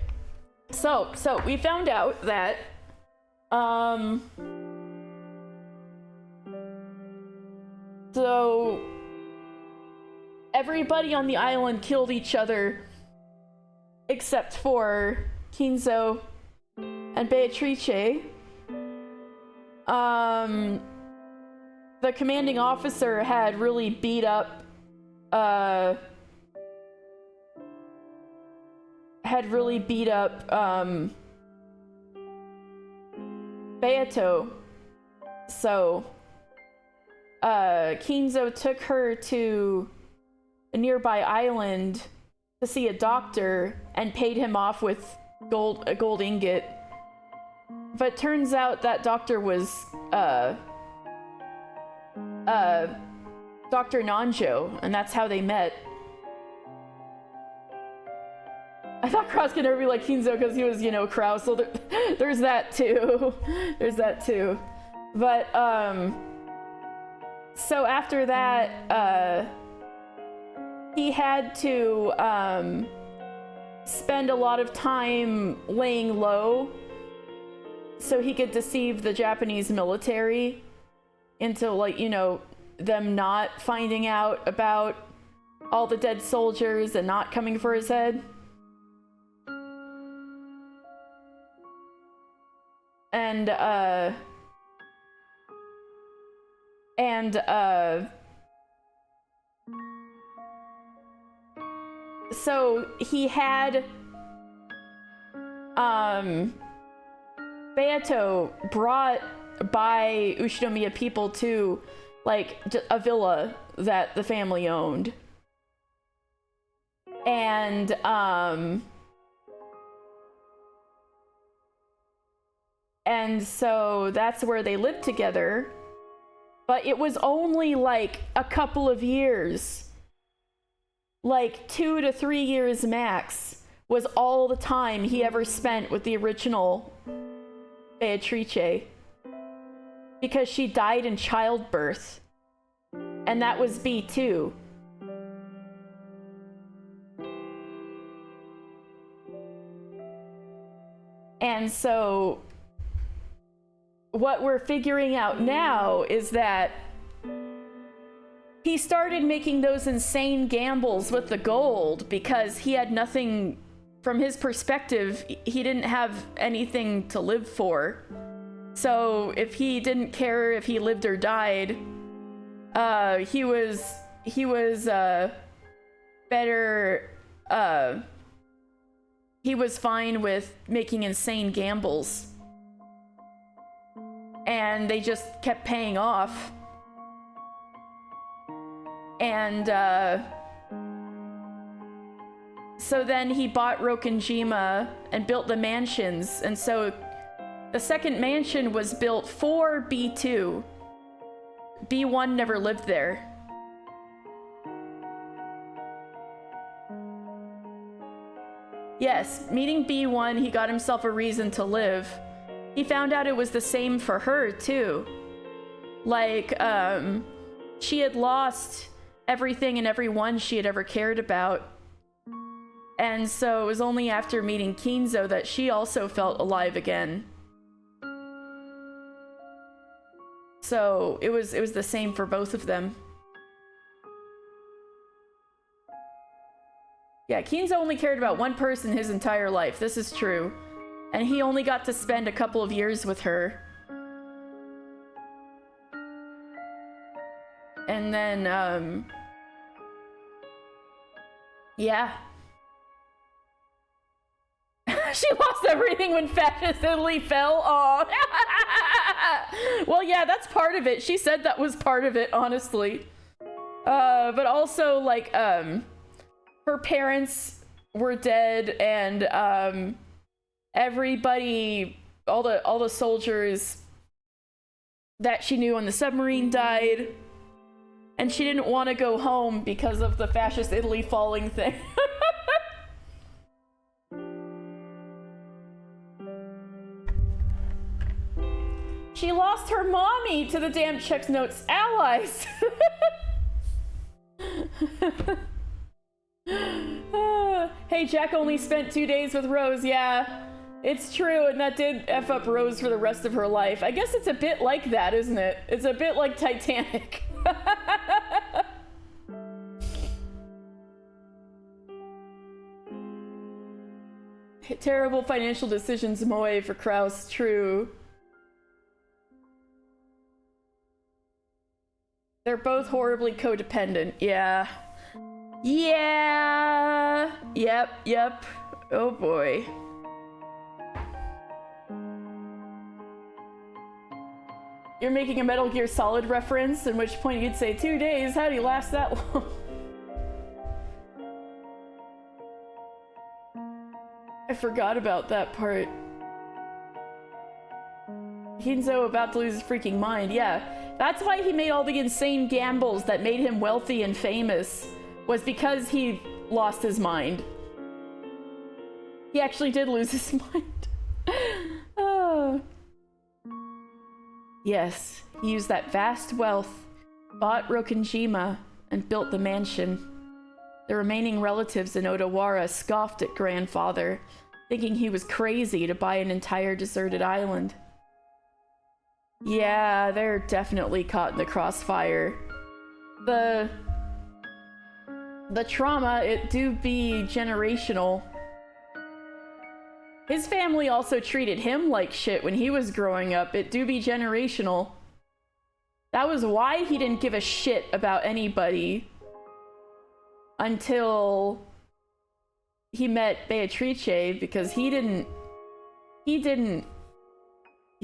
So we found out that, so everybody on the island killed each other except for Kinzo and Beatrice. The commanding officer had really beat up Beato. So Kinzo took her to a nearby island to see a doctor and paid him off with a gold ingot. But turns out that doctor was Dr. Nanjo, and that's how they met. I thought Kraus could never be like Kinzo because he was, you know, Kraus, so there's that too. There's that too. But, so after that, he had to, spend a lot of time laying low so he could deceive the Japanese military into, like, you know, them not finding out about all the dead soldiers and not coming for his head. And so he had Beato brought by Ushinomiya people to, like, a villa that the family owned. And so that's where they lived together. But it was only like a couple of years. Like 2 to 3 years max was all the time he ever spent with the original Beatrice. Because she died in childbirth. And that was B2. And so what we're figuring out now is that he started making those insane gambles with the gold because he had nothing, from his perspective, he didn't have anything to live for. So if he didn't care if he lived or died, he was better, he was fine with making insane gambles. And they just kept paying off. And so then he bought Rokkenjima and built the mansions, and so the second mansion was built for B2. B1 never lived there. Yes, meeting B1, he got himself a reason to live. He found out it was the same for her, too. Like, she had lost everything and everyone she had ever cared about. And so it was only after meeting Kinzo that she also felt alive again. So it was the same for both of them. Yeah, Kinzo only cared about one person his entire life. This is true. And he only got to spend a couple of years with her. And then, yeah. She lost everything when fascist Italy fell. Aw. Well, yeah, that's part of it. She said that was part of it, honestly. But also, like, her parents were dead, and everybody, all the soldiers that she knew on the submarine died, and she didn't want to go home because of the fascist Italy falling thing. She lost her mommy to the damn Czech Notes allies. Hey, Jack only spent 2 days with Rose. Yeah, it's true, and that did F up Rose for the rest of her life. I guess it's a bit like that, isn't it? It's a bit like Titanic. Terrible financial decisions, Moe, for Kraus. True. They're both horribly codependent. Yeah. Yeah. Yep. Oh boy. You're making a Metal Gear Solid reference, in which point you'd say 2 days. How do you last that long? I forgot about that part. Kinzo about to lose his freaking mind. Yeah, that's why he made all the insane gambles that made him wealthy and famous, was because he lost his mind. He actually did lose his mind. Oh. Yes, he used that vast wealth, bought Rokkenjima, and built the mansion. The remaining relatives in Odawara scoffed at grandfather, thinking he was crazy to buy an entire deserted island. Yeah, they're definitely caught in the crossfire. The trauma, it do be generational. His family also treated him like shit when he was growing up. It do be generational. That was why he didn't give a shit about anybody until he met Beatrice, because he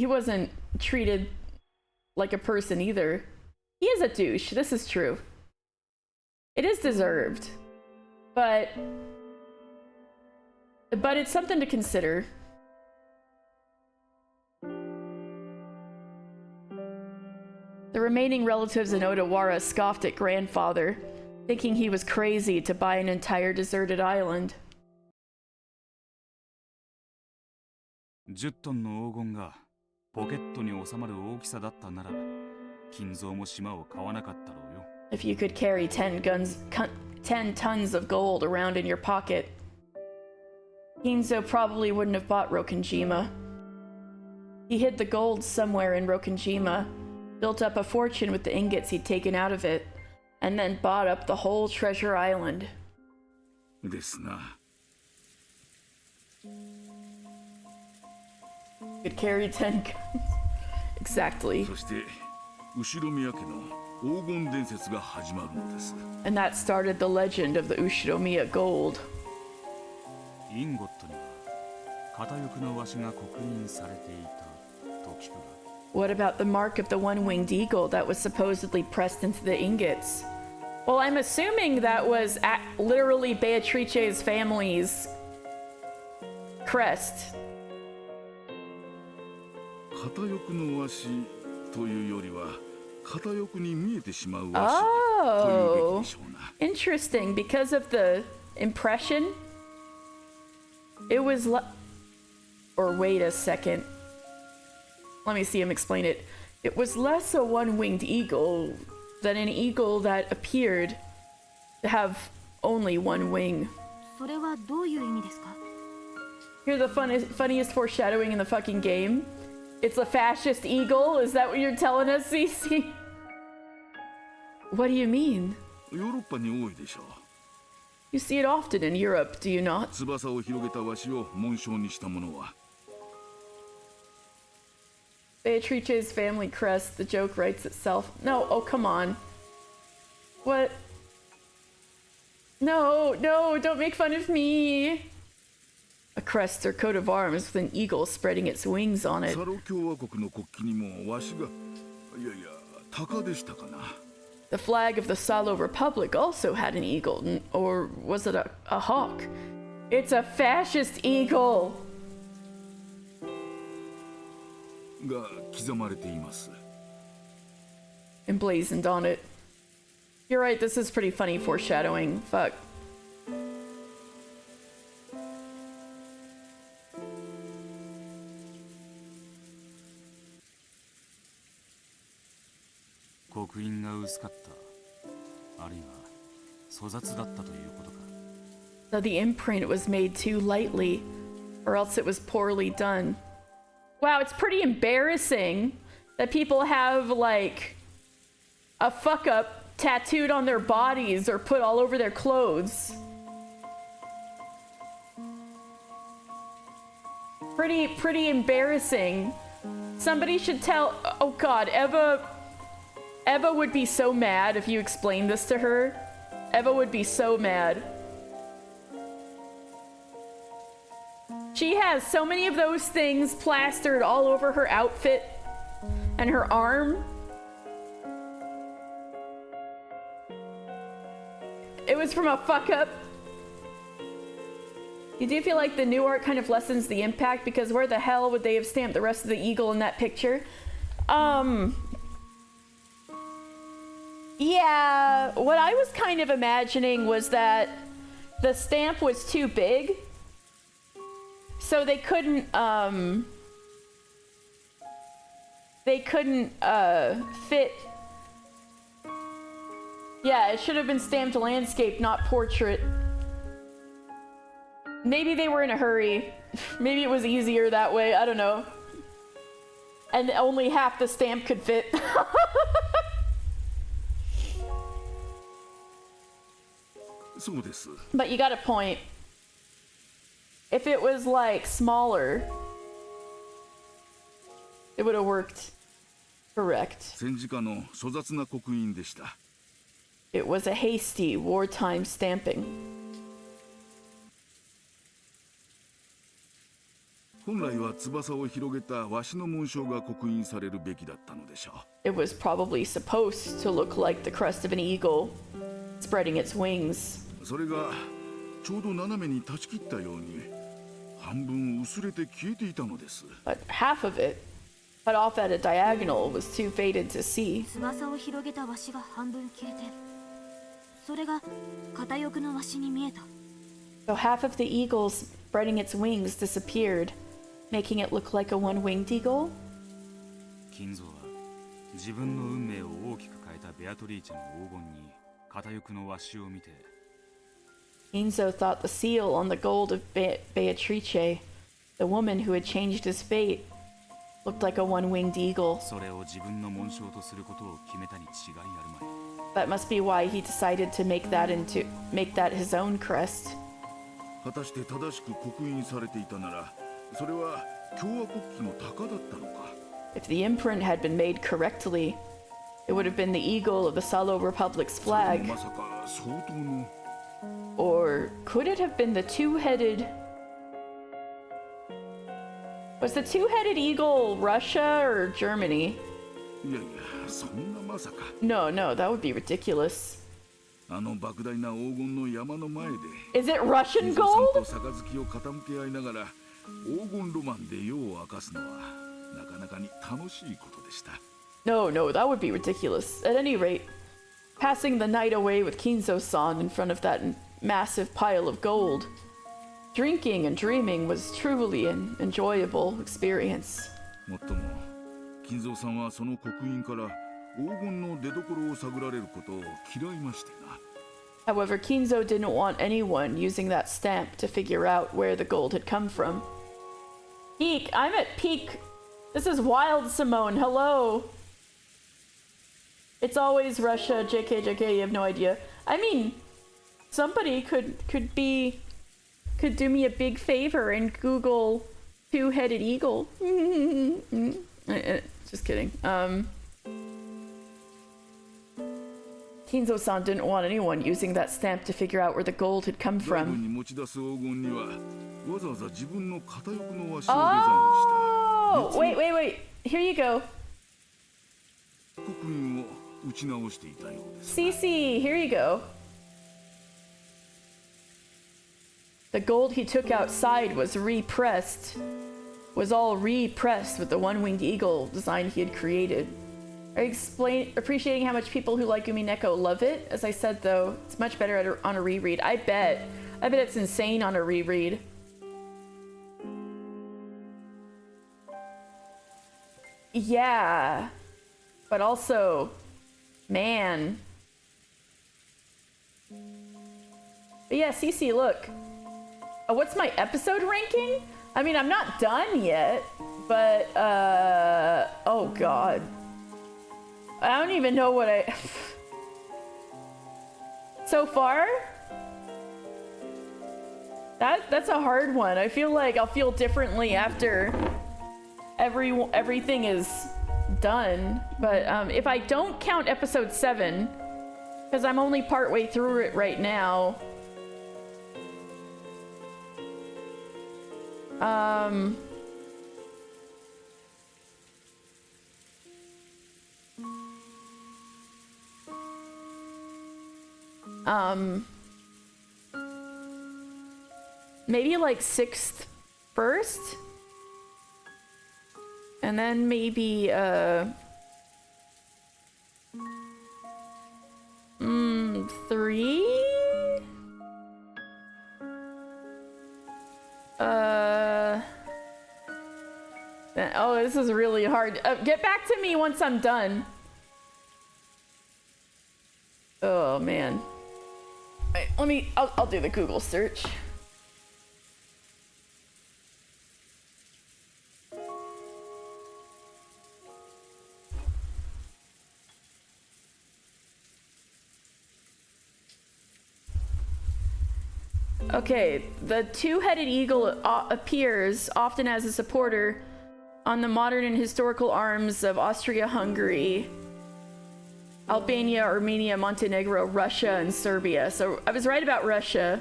wasn't treated like a person either. He is a douche, this is true. It is deserved. But it's something to consider. The remaining relatives in Odawara scoffed at grandfather, thinking he was crazy to buy an entire deserted island. 10トンの黄金がポケットに収まる大きさだったなら、金蔵も島を買わなかったろうよ。If you could carry 10 tons of gold around in your pocket, Kinzo probably wouldn't have bought Rokkenjima. He hid the gold somewhere in Rokkenjima, built up a fortune with the ingots he'd taken out of it, and then bought up the whole treasure island. ですな。Could carry 10 guns. Exactly. そして後ろ宮家の黄金伝説が始まるのです。 And that started the legend of the Ushiromiya gold. インゴットには片翼のワシが刻印されていたと聞くが。 What about the mark of the one-winged eagle that was supposedly pressed into the ingots? Well, I'm assuming that was literally Beatrice's family's crest. 片翼のワシというよりは片翼に見えてしまうワシというべきでしょうな。 Interesting. Because of the impression, it was or wait a second. Let me see him explain it. It was less a one-winged eagle than an eagle that appeared to have only one wing. それはどういう意味ですか？ Here's the funniest foreshadowing in the fucking game. It's a fascist eagle? Is that what you're telling us, Cece? What do you mean? ヨーロッパに多いでしょう。 You see it often in Europe, do you not? 翼を広げたワシを紋章にしたものは Beatrice's family crest, the joke writes itself. No, oh come on. What? No, no, don't make fun of me. A crest or coat of arms with an eagle spreading its wings on it. サロ共和国の国旗にもワシがいやいや鷹でしたかな。 The flag of the Salo Republic also had an eagle, or was it a hawk? It's a fascist eagle! が刻まれています。 Emblazoned on it. You're right, this is pretty funny foreshadowing. Fuck. So the imprint was made too lightly, or else it was poorly done. Wow, it's pretty embarrassing that people have, like, a fuck-up tattooed on their bodies or put all over their clothes. Pretty embarrassing. Somebody should tell... Oh god, Eva would be so mad if you explained this to her. Eva would be so mad. She has so many of those things plastered all over her outfit and her arm. It was from a fuck up. You do feel like the new art kind of lessens the impact, because where the hell would they have stamped the rest of the eagle in that picture? Yeah, what I was kind of imagining was that the stamp was too big, so they couldn't fit. Yeah, it should have been stamped landscape, not portrait. Maybe they were in a hurry. Maybe it was easier that way, I don't know. And only half the stamp could fit. But you got a point. If it was like smaller, it would have worked. Correct. 戦時下の粗雑な刻印でした。 It was a hasty wartime stamping. 本来は翼を広げたワシの紋章が刻印されるべきだったのでしょう。 It was probably supposed to look like the crest of an eagle spreading its wings. それがちょうど斜めに立ち切ったように半分薄れて消えていたのです。 But half of it, cut off at a diagonal, was too faded to see. 翼を広げたワシが半分切れて、それが片翼のワシに見えた。 So half of the eagle spreading its wings disappeared, making it look like a one-winged eagle? 金蔵は自分の運命を大きく変えたベアトリーチェの黄金に片翼のワシを見て、 Enzo thought the seal on the gold of Beatrice, the woman who had changed his fate, looked like a one-winged eagle. それを自分の紋章とすることを決めたに違いあるまい。 That must be why he decided to make that his own crest. 果たして正しく刻印されていたなら、それは共和国旗の鷹だったのか。If the imprint had been made correctly, it would have been the eagle of the Salo Republic's flag. まさか相当の Or could it have been the two-headed... Was the two-headed eagle Russia or Germany? いやいやそんなまさか No, no, that would be ridiculous. あの莫大な黄金の山の前で Is it Russian 水尾さん gold? と杯を傾け合いながら黄金ロマンで夜を明かすのはなかなかに楽しいことでした No, no, that would be ridiculous. At any rate, passing the night away with Kinzo-san in front of that massive pile of gold, drinking and dreaming was truly an enjoyable experience. もっとも金蔵さんはその刻印から黄金の出所を探られることを嫌いましてな However, Kinzo didn't want anyone using that stamp to figure out where the gold had come from. Peak, I'm at peak. This is Wild Simone, hello. It's always Russia, JK, you have no idea. I mean, somebody could do me a big favor and Google two-headed eagle. Just kidding. Kinzo-san didn't want anyone using that stamp to figure out where the gold had come 最後 from. に持ち出す黄金にはわざわざ自分の片翼の足をデザインした Oh! Wait. Here you go. 刻印を打ち直していたようです CC, here you go. The gold he took outside was all repressed with the one-winged eagle design he had created. Appreciating how much people who like Umineko love it. As I said though, it's much better on a reread. I bet it's insane on a reread. Yeah, but also, man. But yeah, Cece, look. Oh, what's my episode ranking? I mean, I'm not done yet, but, oh god. I don't even know what I... So far? That's a hard one. I feel like I'll feel differently after everything is done. But if I don't count episode 7, because I'm only partway through it right now. Maybe like 6th first? And then maybe, 3? Oh, this is really hard. Get back to me once I'm done. Oh, man. Wait, I'll do the Google search. Okay, the two-headed eagle appears often as a supporter on the modern and historical arms of Austria-Hungary, Albania, Armenia, Montenegro, Russia, and Serbia. So I was right about Russia.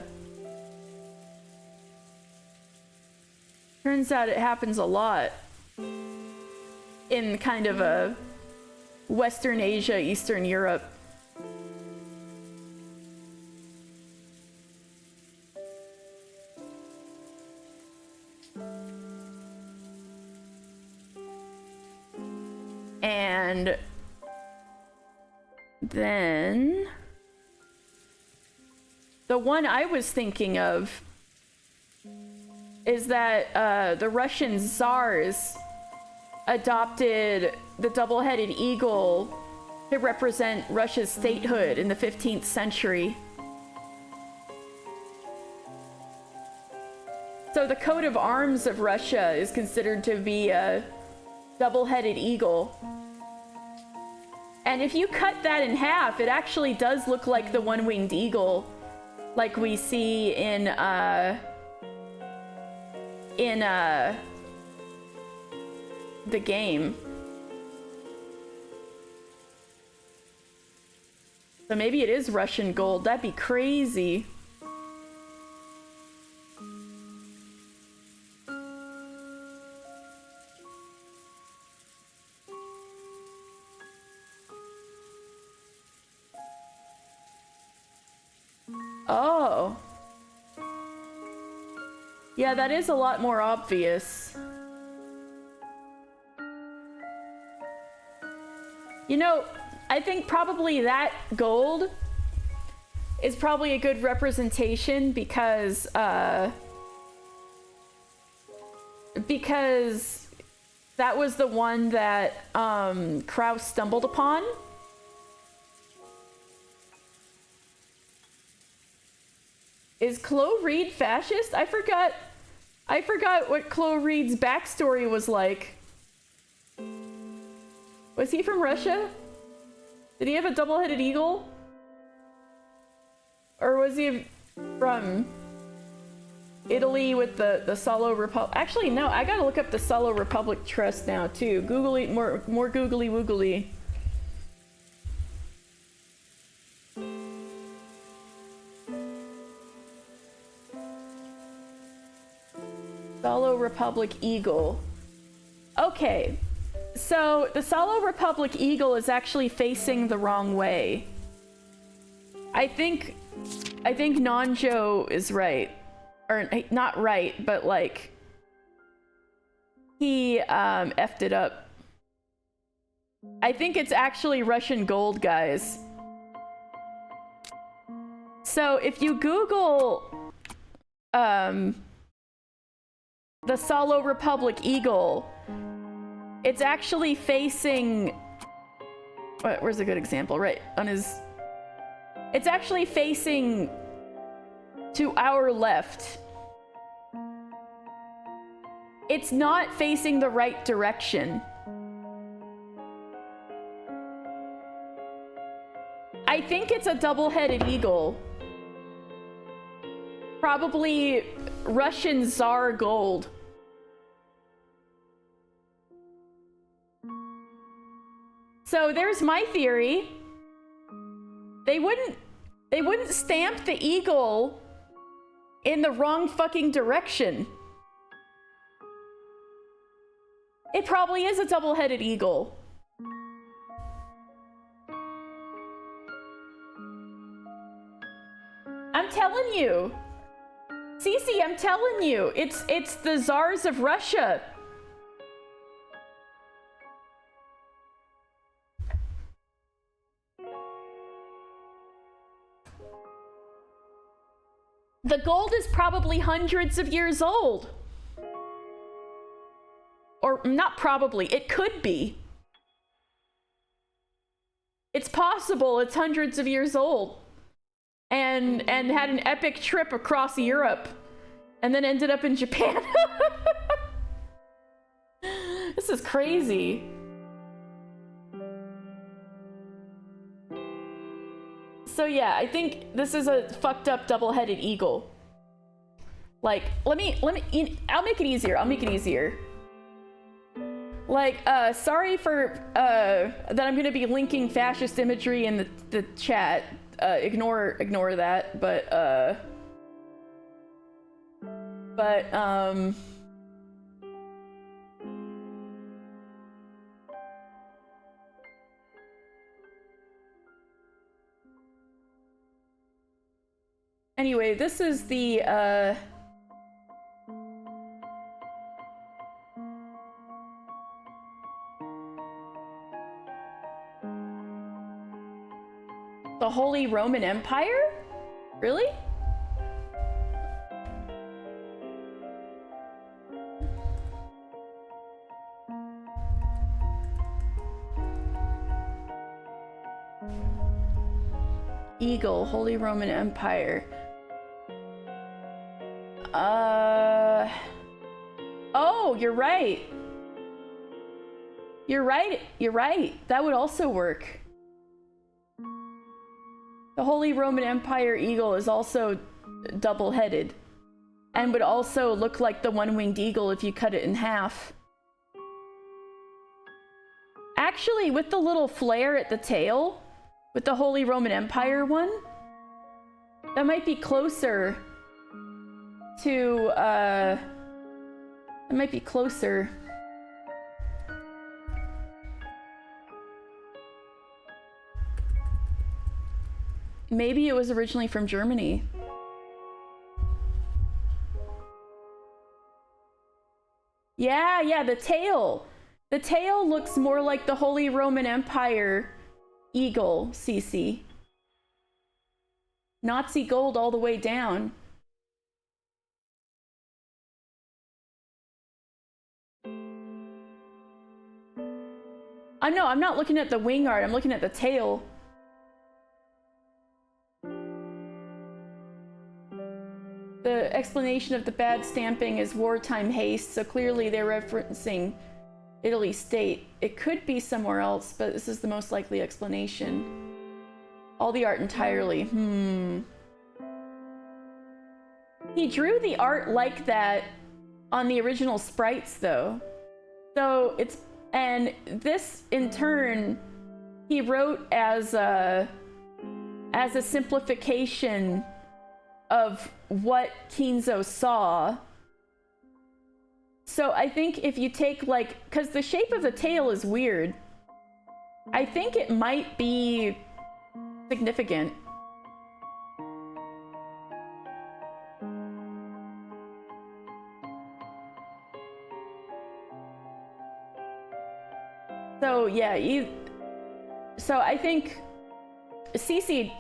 Turns out it happens a lot in kind of a Western Asia, Eastern Europe. And then the one I was thinking of is that the Russian czars adopted the double-headed eagle to represent Russia's statehood in the 15th century. So the coat of arms of Russia is considered to be a double-headed eagle. And if you cut that in half, it actually does look like the one-winged eagle, like we see in the game. So maybe it is Russian gold. That'd be crazy. Oh. Yeah, that is a lot more obvious. You know, I think probably that gold is probably a good representation because that was the one that Kraus stumbled upon. Is Chloe Reed fascist? I forgot what Chloe Reed's backstory was like. Was he from Russia? Did he have a double-headed eagle? Or was he from Italy with the Salo Republic? Actually, no, I gotta look up the Salo Republic Trust now too. Googly, more googly woogly. Salo Republic Eagle. Okay, so the Salo Republic Eagle is actually facing the wrong way. I think Nanjo is right. Or not right, but like he effed it up. I think it's actually Russian gold, guys. So if you Google the Salo Republic Eagle, it's actually facing, where's a good example? Right on his, it's actually facing to our left. It's not facing the right direction. I think it's a double-headed eagle. Probably Russian Tsar gold. So there's my theory. They wouldn't stamp the eagle in the wrong fucking direction. It probably is a double-headed eagle. I'm telling you. Cece, I'm telling you, it's the Tsars of Russia. The gold is probably hundreds of years old. Or not probably, it could be. It's possible it's hundreds of years old. And had an epic trip across Europe and then ended up in Japan. This is crazy. So yeah, I think this is a fucked up double-headed eagle. Like, I'll make it easier. Like, sorry for that I'm gonna be linking fascist imagery in the chat. Ignore that, but anyway, this is the Holy Roman Empire? Really? Eagle, Holy Roman Empire. Oh, you're right. You're right. That would also work. The Holy Roman Empire eagle is also double-headed and would also look like the one-winged eagle if you cut it in half. Actually, with the little flare at the tail, with the Holy Roman Empire one. That might be closer to, it might be closer. Maybe it was originally from Germany. Yeah, the tail. The tail looks more like the Holy Roman Empire eagle, CC. Nazi gold all the way down. I'm not looking at the wing art, I'm looking at the tail. The explanation of the bad stamping is wartime haste, so clearly they're referencing Italy state. It could be somewhere else, but this is the most likely explanation. All the art entirely. He drew the art like that on the original sprites though. So it's, and this in turn, he wrote as a simplification of what Kinzo saw. So I think if you take like, because the shape of the tail is weird, I think it might be significant. So yeah, so I think, Cece,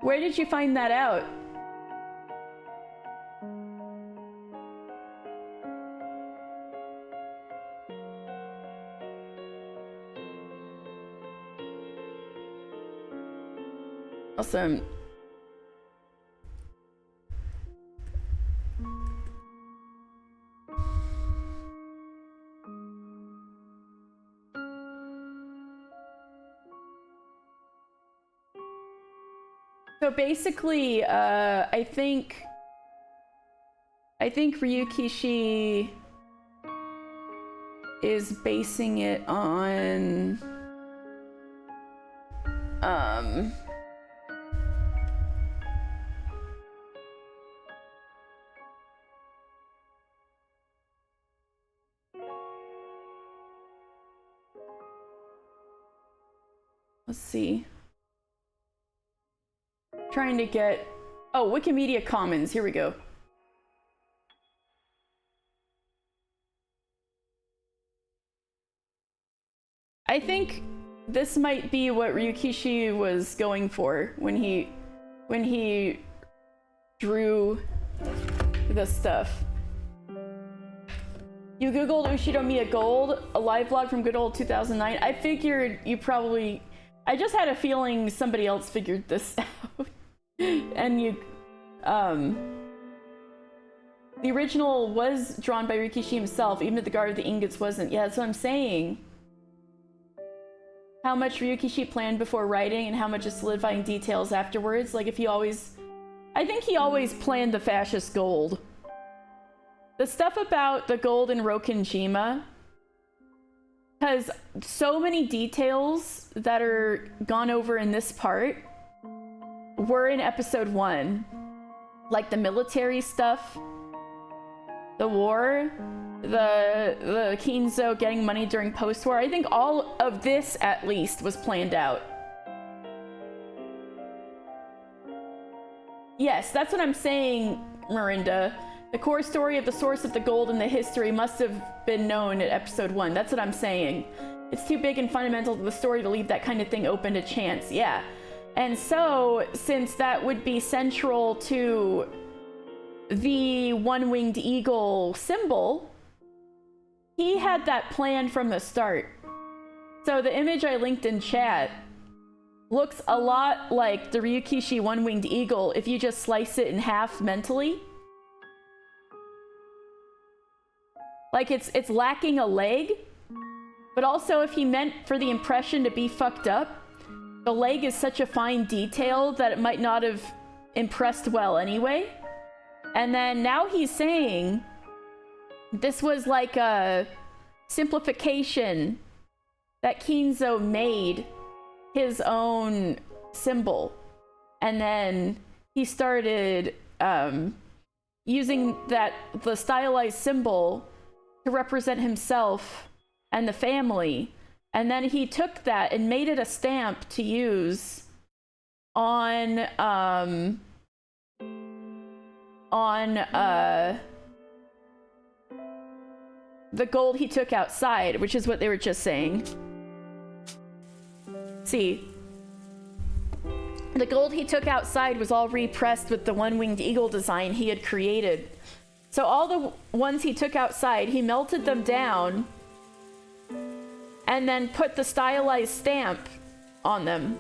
where did you find that out? Awesome. So basically, I think Ryukishi is basing it on let's see. Trying to get, oh, Wikimedia Commons, here we go. I think this might be what Ryukishi was going for when he drew this stuff. You googled Ushiromiya Gold, a live blog from good old 2009. I figured you probably, I just had a feeling somebody else figured this out. And you, the original was drawn by Ryukishi himself, even if the Guard of the Ingots wasn't. Yeah, that's what I'm saying. How much Ryukishi planned before writing and how much is solidifying details afterwards. Like if he always, I think he always planned the fascist gold. The stuff about the gold in Rokenjima has so many details that are gone over in this part were in episode 1. Like the military stuff, the war, the Kinzo getting money during post-war. I think all of this at least was planned out. Yes, that's what I'm saying, Marinda. The core story of the source of the gold and the history must have been known at episode 1. That's what I'm saying. It's too big and fundamental to the story to leave that kind of thing open to chance. Yeah. And so, since that would be central to the one-winged eagle symbol, he had that planned from the start. So the image I linked in chat looks a lot like the Ryukishi one-winged eagle if you just slice it in half mentally. Like it's lacking a leg, but also if he meant for the impression to be fucked up, the leg is such a fine detail that it might not have impressed well anyway. And then now he's saying this was like a simplification that Kinzo made his own symbol. And then he started using the stylized symbol to represent himself and the family. And then he took that and made it a stamp to use on the gold he took outside, which is what they were just saying. See, the gold he took outside was all repressed with the one-winged eagle design he had created. So all the ones he took outside, he melted them down and then put the stylized stamp on them.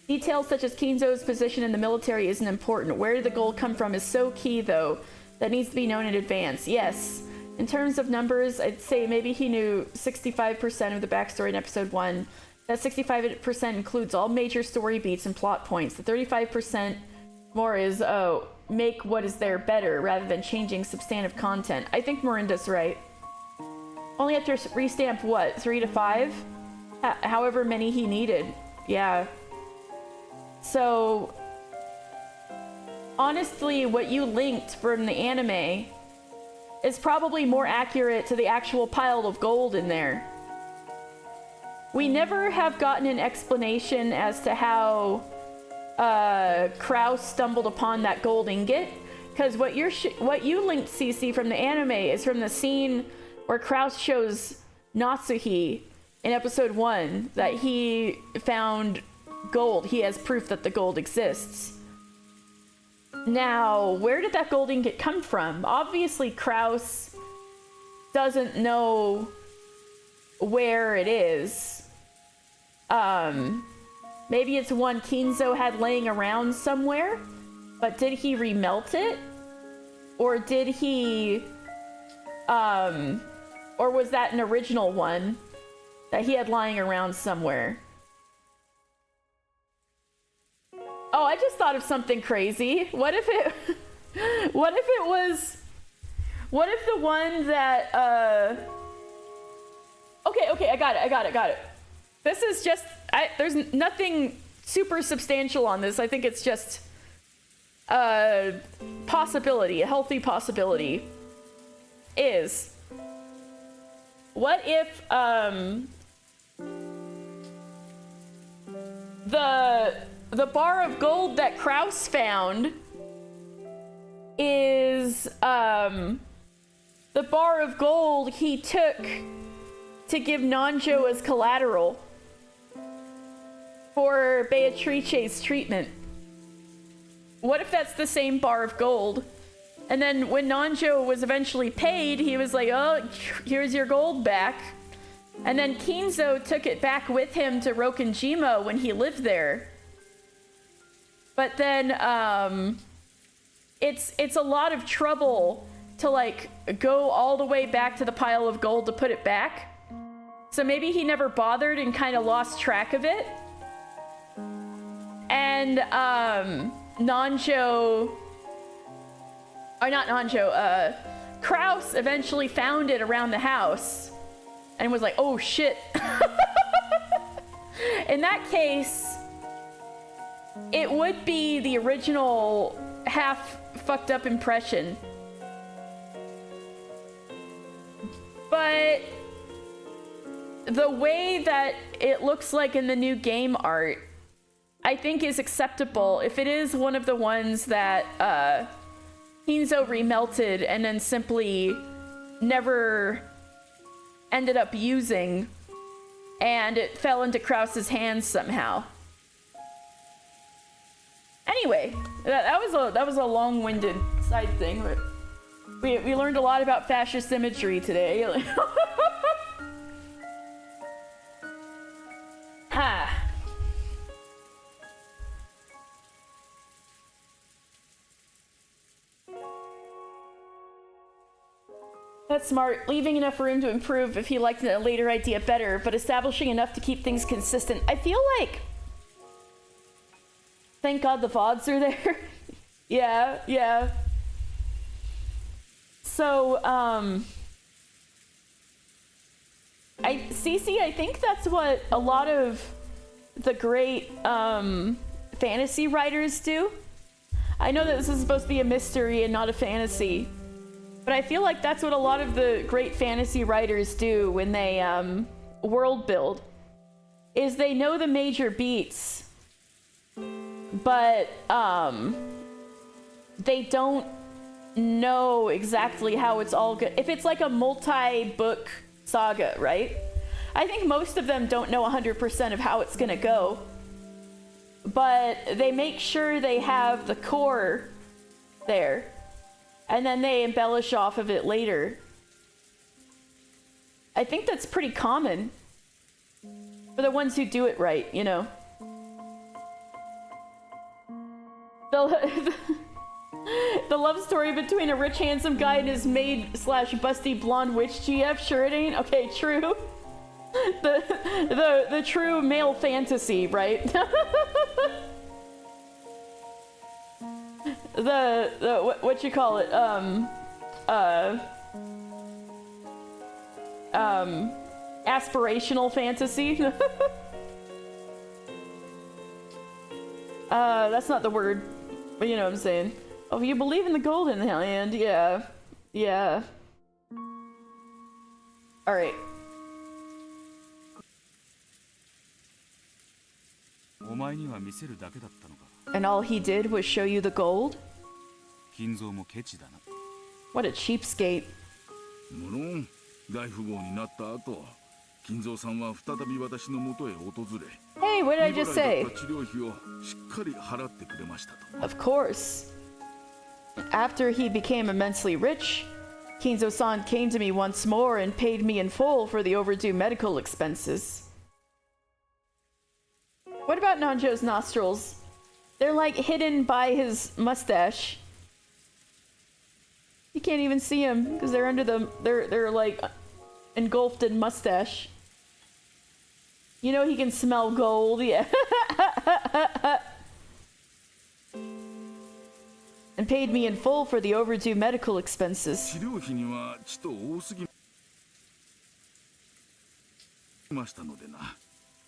Details such as Kinzo's position in the military isn't important. Where did the gold come from is so key, though. That needs to be known in advance. Yes. In terms of numbers, I'd say maybe he knew 65% of the backstory in episode 1. That 65% includes all major story beats and plot points. The 35% more is, make what is there better rather than changing substantive content. I think Miranda's right. Only have to restamp what? 3 to 5? However many he needed. Yeah. So, honestly, what you linked from the anime is probably more accurate to the actual pile of gold in there. We never have gotten an explanation as to how Kraus stumbled upon that gold ingot, because what you linked, Cece, from the anime is from the scene where Kraus shows Natsuhi in episode 1 that he found gold. He has proof that the gold exists. Now, where did that gold ingot come from? Obviously, Kraus doesn't know where it is. Maybe it's one Kinzo had laying around somewhere, but did he remelt it? Or did he, or was that an original one that he had lying around somewhere? Oh, I just thought of something crazy. What if the one that, okay, I got it. This is just, there's nothing super substantial on this. I think it's just a possibility, a healthy possibility. Is, what if, the bar of gold that Kraus found is the bar of gold he took to give Nanjo as collateral for Beatrice's treatment. What if that's the same bar of gold? And then when Nanjo was eventually paid, he was like, oh, here's your gold back. And then Kinzo took it back with him to Rokenjima when he lived there. But then, it's a lot of trouble to, like, go all the way back to the pile of gold to put it back. So maybe he never bothered and kind of lost track of it. And, Kraus eventually found it around the house and was like, oh shit. In that case, it would be the original half fucked up impression. But the way that it looks like in the new game art, I think is acceptable if it is one of the ones that Kinzo remelted and then simply never ended up using, and it fell into Kraus's hands somehow. Anyway, that was a long-winded side thing, but we learned a lot about fascist imagery today. Ha. That's smart. Leaving enough room to improve if he liked a later idea better, but establishing enough to keep things consistent. I feel like, thank God the VODs are there. Yeah. So, I Cece, I think that's what a lot of the great fantasy writers do. I know that this is supposed to be a mystery and not a fantasy, but I feel like that's what a lot of the great fantasy writers do when they world build, is they know the major beats, but they don't know exactly how it's all good. If it's like a multi-book saga, right? I think most of them don't know 100% of how it's gonna go, but they make sure they have the core there, and then they embellish off of it later. I think that's pretty common for the ones who do it right, you know. The love story between a rich, handsome guy and his maid / busty blonde witch GF, sure it ain't? Okay, true. The true male fantasy, right? What you call it? Aspirational fantasy. That's not the word, but you know what I'm saying. Oh, you believe in the gold in the hand? Yeah. Yeah. Alright. And all he did was show you the gold? What a cheapskate. 無論大富豪になった後、金蔵さんは再び私の元へ訪れ、 Hey, what did I just say? 治療費をしっかり払ってくれましたと。 Of course. After he became immensely rich, Kinzo-san came to me once more and paid me in full for the overdue medical expenses. What about Nanjo's nostrils? They're like hidden by his mustache. You can't even see them because they're under the they're like engulfed in mustache. You know he can smell gold, yeah. And paid me in full for the overdue medical expenses. 治療費にはちと多すぎましたのでな。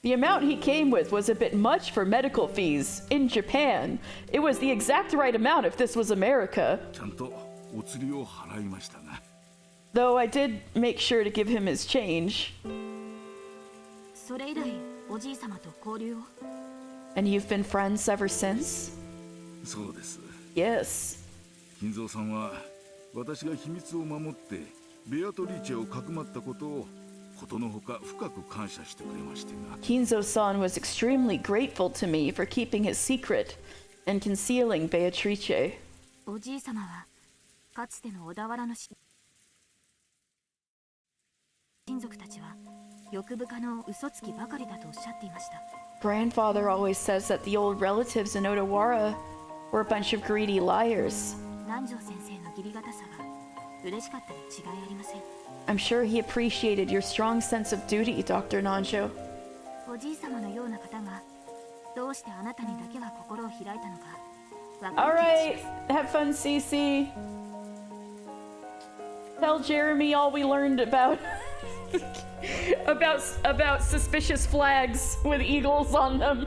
The amount he came with was a bit much for medical fees in Japan. It was the exact right amount if this was America. ちゃんとお釣りを払いましたが。 Though I did make sure to give him his change. それ以来おじい様と交流を。 And you've been friends ever since? そうです。 Yes. 金蔵さんは私が秘密を守ってベアトリーチェをかくまったことをことのほか深く感謝してくれましてな。 Kinzo-san was extremely grateful to me for keeping his secret and concealing Beatrice. おじい様はかつての小田原の親族たちは欲深の嘘つきばかりだとおっしゃっていました。 Grandfather always says that the old relatives in Odawara were a bunch of greedy liars. 南條先生の義理堅さが嬉しかったに違いありません。 I'm sure he appreciated your strong sense of duty, Dr. Nanjo. おじい様のような方がどうしてあなたにだけは心を開いたのか分か All る気がし right, ます。 have fun, Cece. Tell Jeremy all we learned about about suspicious flags with eagles on them.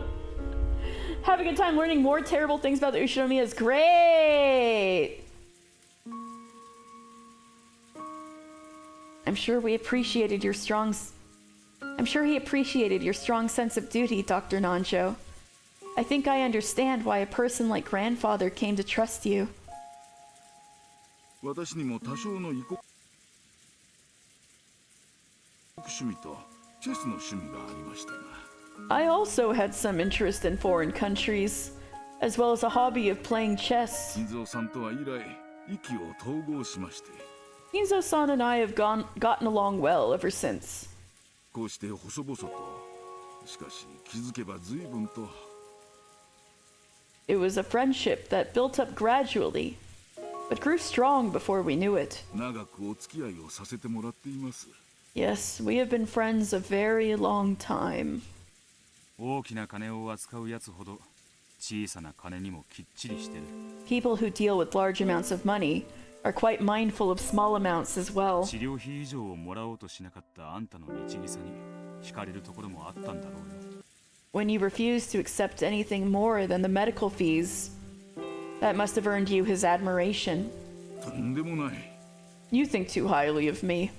Have a good time learning more terrible things about the Ushinomiya is great. I'm sure he appreciated your strong sense of duty, Dr. Nanjo. I think I understand why a person like grandfather came to trust you. 私にも多少の異国趣味とチェスの趣味がありましたが。 I also had some interest in foreign countries, as well as a hobby of playing chess. 金蔵さんとは以来意気を統合しまして。 Kinzo-san and I have gotten along well ever since. こうして細々と、しかし気づけば随分と。 It was a friendship that built up gradually, but grew strong before we knew it. 長くお付き合いをさせてもらっています。 Yes, we have been friends a very long time. 大きな金を扱うやつほど小さな金にもきっちりしてる。 People who deal with large amounts of money are quite mindful of small amounts as well. 治療費以上をもらおうとしなかったあんたの律儀さに惹かれるところもあったんだろうよ。When you refuse to accept anything more than the medical fees, that must have earned you his admiration. とんでもない。 You think too highly of me.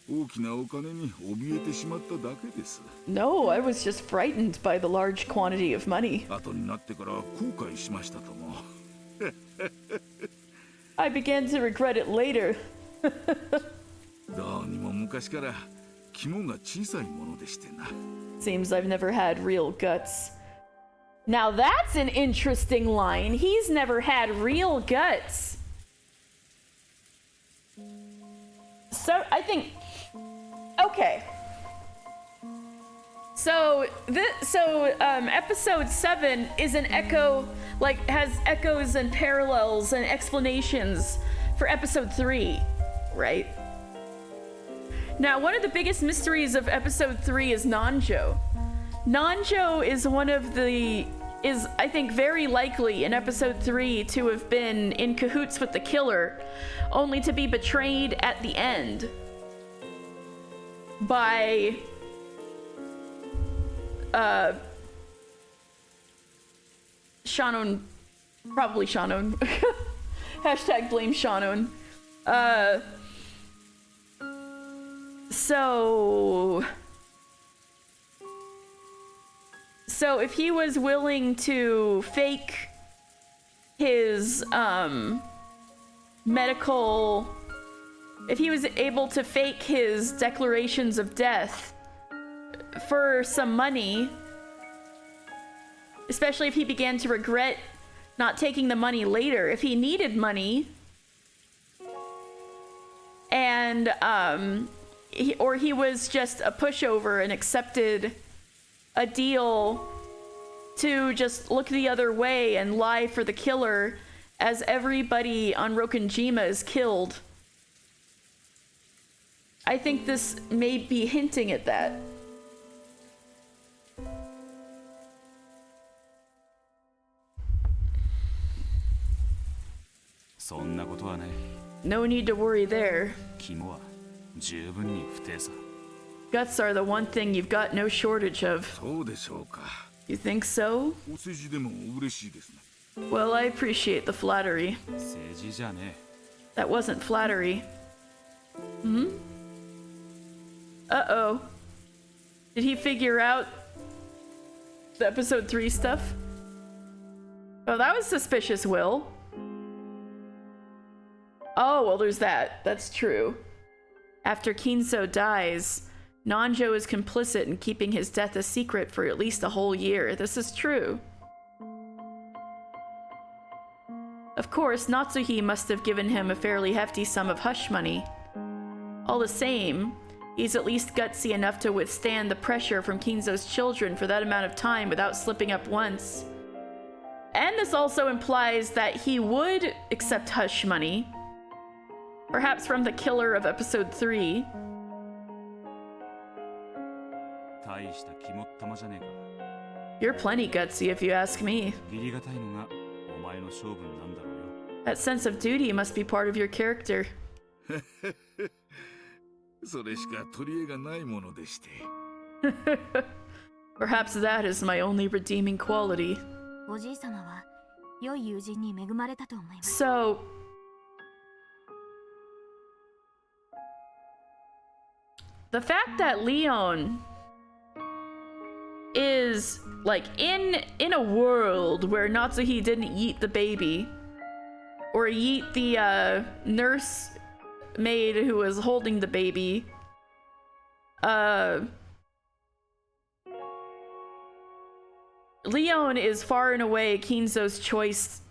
大きなお金に怯えてしまっただけです。 No, I was just frightened by the large quantity of money. 後になってから後悔しましたとも。I began to regret it later. どうにも昔から肝が小さいものでしてな。 Seems I've never had real guts. Now that's an interesting line. He's never had real guts. So I think, okay. So episode 7 is an echo, like has echoes and parallels and explanations for episode 3, right? Now, one of the biggest mysteries of episode 3 is Nanjo. Nanjo is I think very likely in episode 3 to have been in cahoots with the killer, only to be betrayed at the end by Shannon, probably Shannon. Hashtag blame Shannon. So if he was willing to fake his if he was able to fake his declarations of death for some money, especially if he began to regret not taking the money later, if he needed money and he was just a pushover and accepted a deal to just look the other way and lie for the killer as everybody on Rokenjima is killed. I think this may be hinting at that. No need to worry there. Guts are the one thing you've got no shortage of. そうでしょうか。 You think so? お世辞でも嬉しいですね。 Well, I appreciate the flattery. 政治じゃね That wasn't flattery. Hmm? Uh-oh. Did he figure out the episode 3 stuff? Oh, that was suspicious, Will. Oh, well, there's that. That's true. After Kinzo dies, Nanjo is complicit in keeping his death a secret for at least a whole year. This is true. Of course, Natsuhi must have given him a fairly hefty sum of hush money. All the same, he's at least gutsy enough to withstand the pressure from Kinzo's children for that amount of time without slipping up once. And this also implies that he would accept hush money, perhaps from the killer of episode 3. 大した肝っ玉じゃねえか。 You're plenty gutsy if you ask me. 義理がたいのがお前の性分なんだろうよ。 That sense of duty must be part of your character. それしか取り柄がないものでして。 Perhaps that is my only redeeming quality. おじい様は良い友人に恵まれたと思います。 So, the fact that Leon is like in a world where Natsuhi didn't eat the baby or eat the nurse maid who was holding the baby, Leon is far and away Kinzo's choice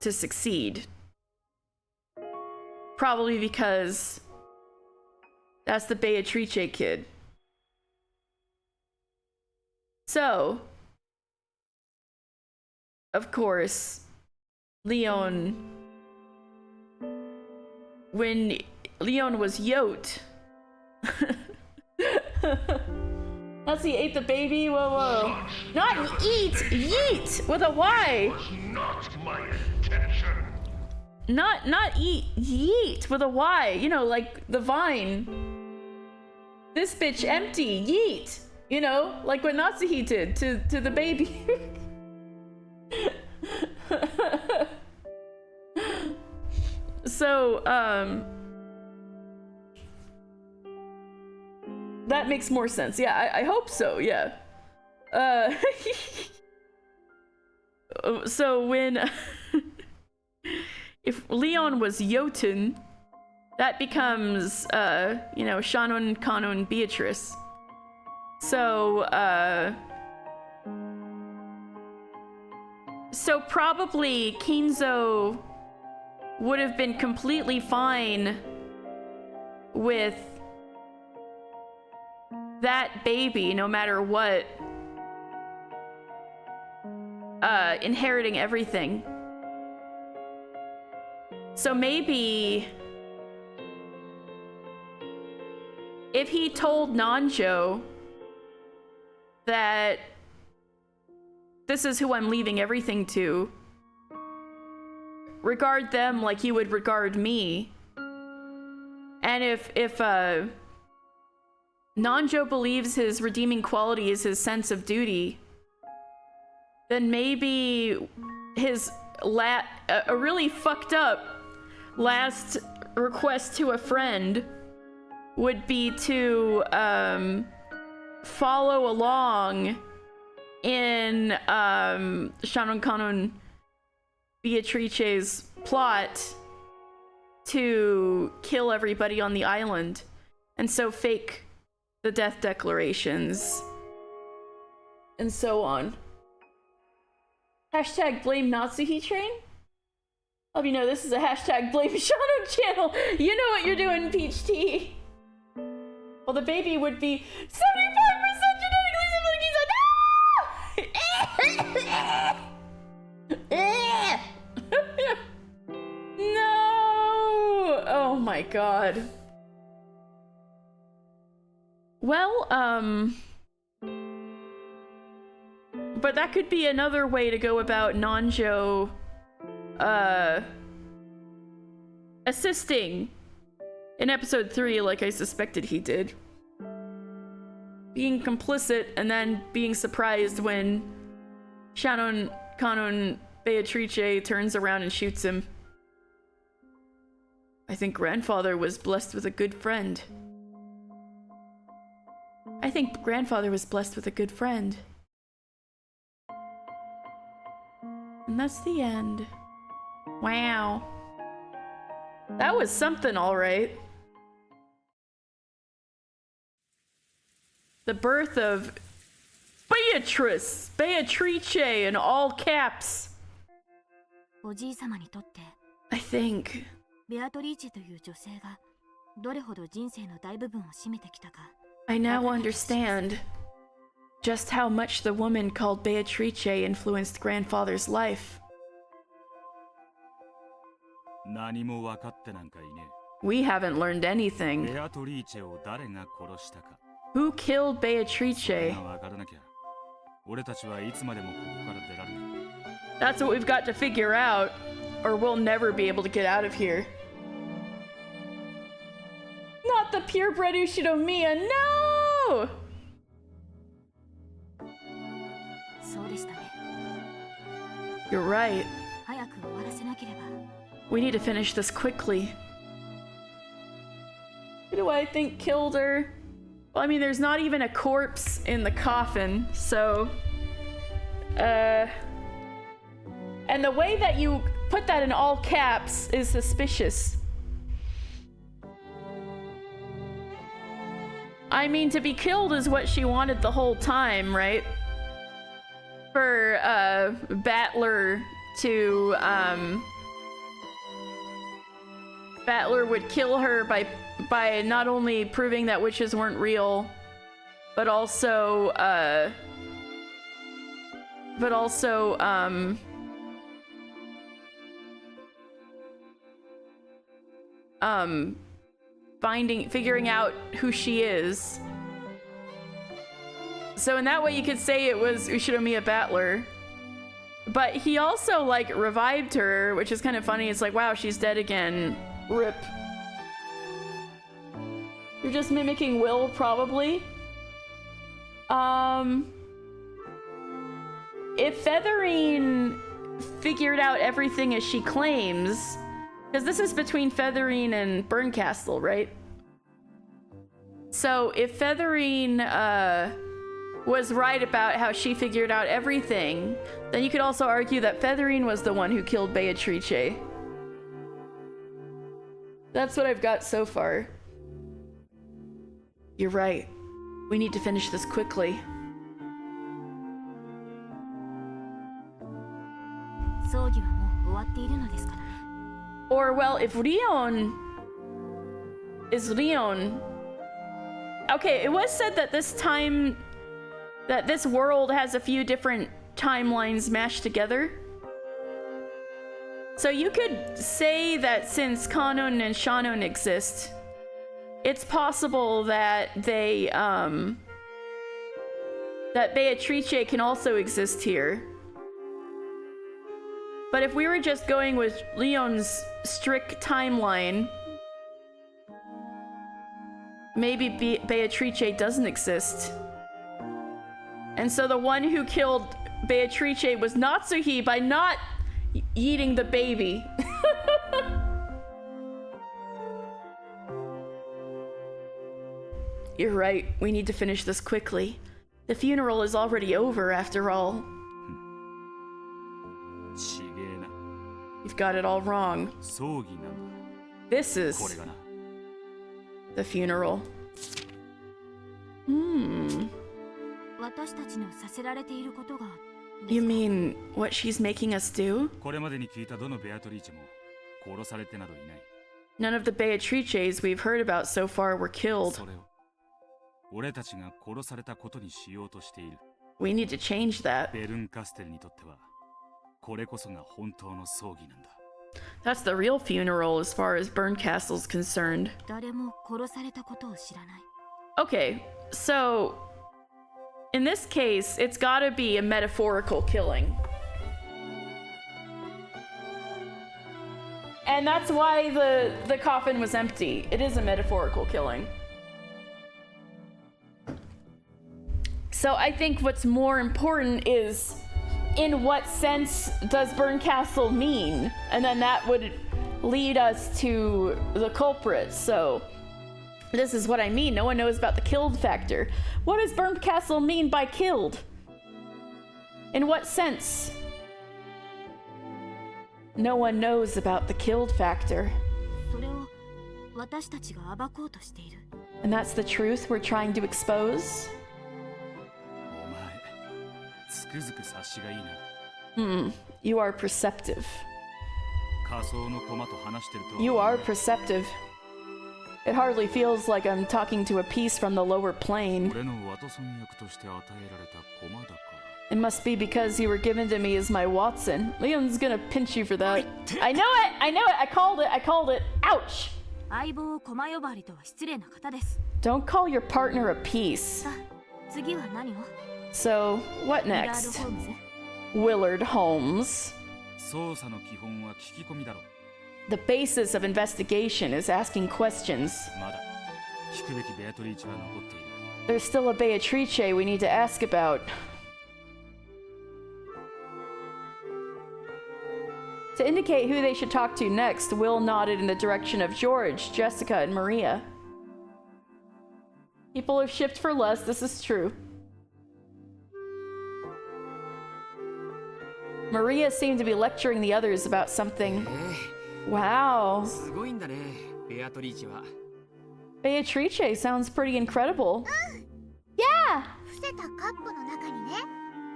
to succeed. Probably because that's the Beatrice kid. So, of course, Leon, when Leon was yoked, Natsuhi ate the baby. Whoa, whoa! Not eat, yeet with a Y. Was not my intention. Not eat, yeet with a Y, you know, like the vine. This bitch empty, yeet. You know, like what Natsuhi did to the baby. So, that makes more sense. Yeah, I hope so, yeah. So when if Leon was Jotun, that becomes you know, Shannon, Kanon, Beatrice. So so probably Kinzo would have been completely fine with that baby, no matter what, inheriting everything. So maybe if he told Nanjo that this is who I'm leaving everything to, regard them like you would regard me, and if Nanjo believes his redeeming quality is his sense of duty, then maybe his a really fucked up last request to a friend would be to follow along in Shannon Kanon Beatrice's plot to kill everybody on the island, and so fake the death declarations and so on. Hashtag blame Natsuhi train? Oh, you know, this is a hashtag blame Shadow channel. You know what you're doing, Peach Tea. Well, the baby would be 75% genetically similar. No! Oh my god. Well, but that could be another way to go about Nanjo assisting in episode 3, like I suspected he did. Being complicit and then being surprised when Shannon Kanon Beatrice turns around and shoots him. I think grandfather was blessed with a good friend. I think grandfather was blessed with a good friend. And that's the end. Wow. That was something, all right. The birth of Beatrice in all caps. おじい様にとって I think ベアトリーチェという女性がどれほど人生の大部分を占めてきたか I now understand just how much the woman called Beatrice influenced grandfather's life. 何も分かってなんかいね We haven't learned anything. ベアトリーチェを誰が殺したか Who killed Beatrice? 分からなきゃ俺たちはいつまでもここから出られない That's what we've got to figure out, or we'll never be able to get out of here. Not the purebred Ushinomiya, no! そうでしたね You're right. 早く終わらせなければ We need to finish this quickly. Who do I think killed her? Well, I mean, there's not even a corpse in the coffin, so... And the way that you put that in all caps is suspicious. I mean, to be killed is what she wanted the whole time, right? For, Battler to, Battler would kill her by not only proving that witches weren't real, but also, figuring out who she is. So in that way you could say it was Ushinomiya Battler. But he also, like, revived her, which is kind of funny. It's like, wow, she's dead again. Rip. You're just mimicking Will, probably. If Featherine figured out everything as she claims, because this is between Featherine and Burncastle, right? So if Featherine was right about how she figured out everything, then you could also argue that Featherine was the one who killed Beatrice. That's what I've got so far. You're right. We need to finish this quickly. Or, well, if Rion is Rion... Okay, it was said that this time... that this world has a few different timelines mashed together. So you could say that since Kanon and Shannon exist, it's possible that they, that Beatrice can also exist here. But if we were just going with Leon's strict timeline, maybe Beatrice doesn't exist. And so the one who killed Beatrice was Natsuhi by not eating the baby. You're right. We need to finish this quickly. The funeral is already over, after all. You've got it all wrong. This is the funeral. You mean what she's making us do? None of the Beatrices we've heard about so far were killed. We need to change that. That's the real funeral as far as Burncastle's concerned. Okay, so in this case, it's gotta be a metaphorical killing. And that's why the coffin was empty. It is a metaphorical killing. So I think what's more important is, in what sense does Burncastle mean? And then that would lead us to the culprit. So this is what I mean. No one knows about the killed factor. What does Burncastle mean by killed? In what sense? No one knows about the killed factor. And that's the truth we're trying to expose? You are perceptive. You are perceptive. It hardly feels like I'm talking to a piece from the lower plane. It must be because you were given to me as my Watson. Leon's gonna pinch you for that. I know it! I know it! I called it! Ouch! Don't call your partner a piece. So, what next? Willard Holmes. The basis of investigation is asking questions. There's still a Beatrice we need to ask about. To indicate who they should talk to next, Will nodded in the direction of George, Jessica, and Maria. People have shipped for less, this is true. Maria seemed to be lecturing the others about something. Wow. Beatrice sounds pretty incredible. Yeah!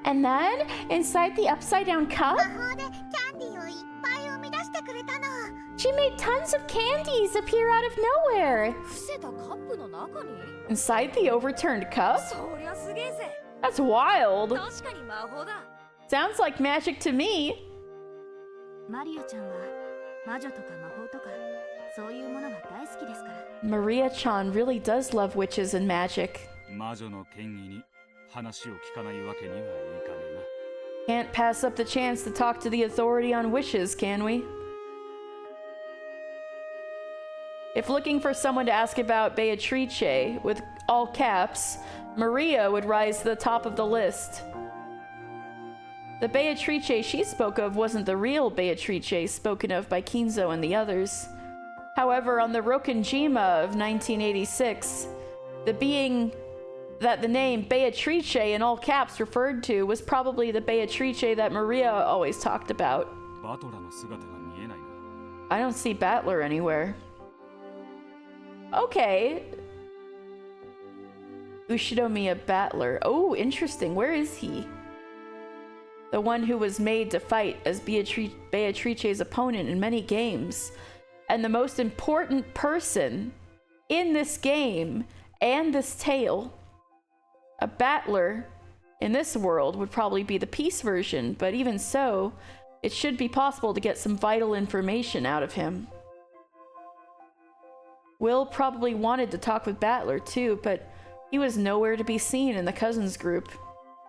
And then, inside the upside-down cup, she made tons of candies appear out of nowhere. Inside the overturned cup? That's wild. Sounds like magic to me. Maria-chan really does love witches and magic. Can't pass up the chance to talk to the authority on wishes, can we? If looking for someone to ask about Beatrice, with all caps, Maria would rise to the top of the list. The Beatrice she spoke of wasn't the real Beatrice spoken of by Kinzo and the others. However, on the Rokenjima of 1986, the being that the name Beatrice in all caps referred to was probably the Beatrice that Maria always talked about. バトラの姿が見えないな。 I don't see Battler anywhere. Okay. Ushidomiya Battler. Oh, interesting. Where is he? The one who was made to fight as Beatrice's opponent in many games. And the most important person in this game and this tale. A battler in this world would probably be the peace version, but even so, it should be possible to get some vital information out of him. Will probably wanted to talk with Battler too, but he was nowhere to be seen in the cousins group.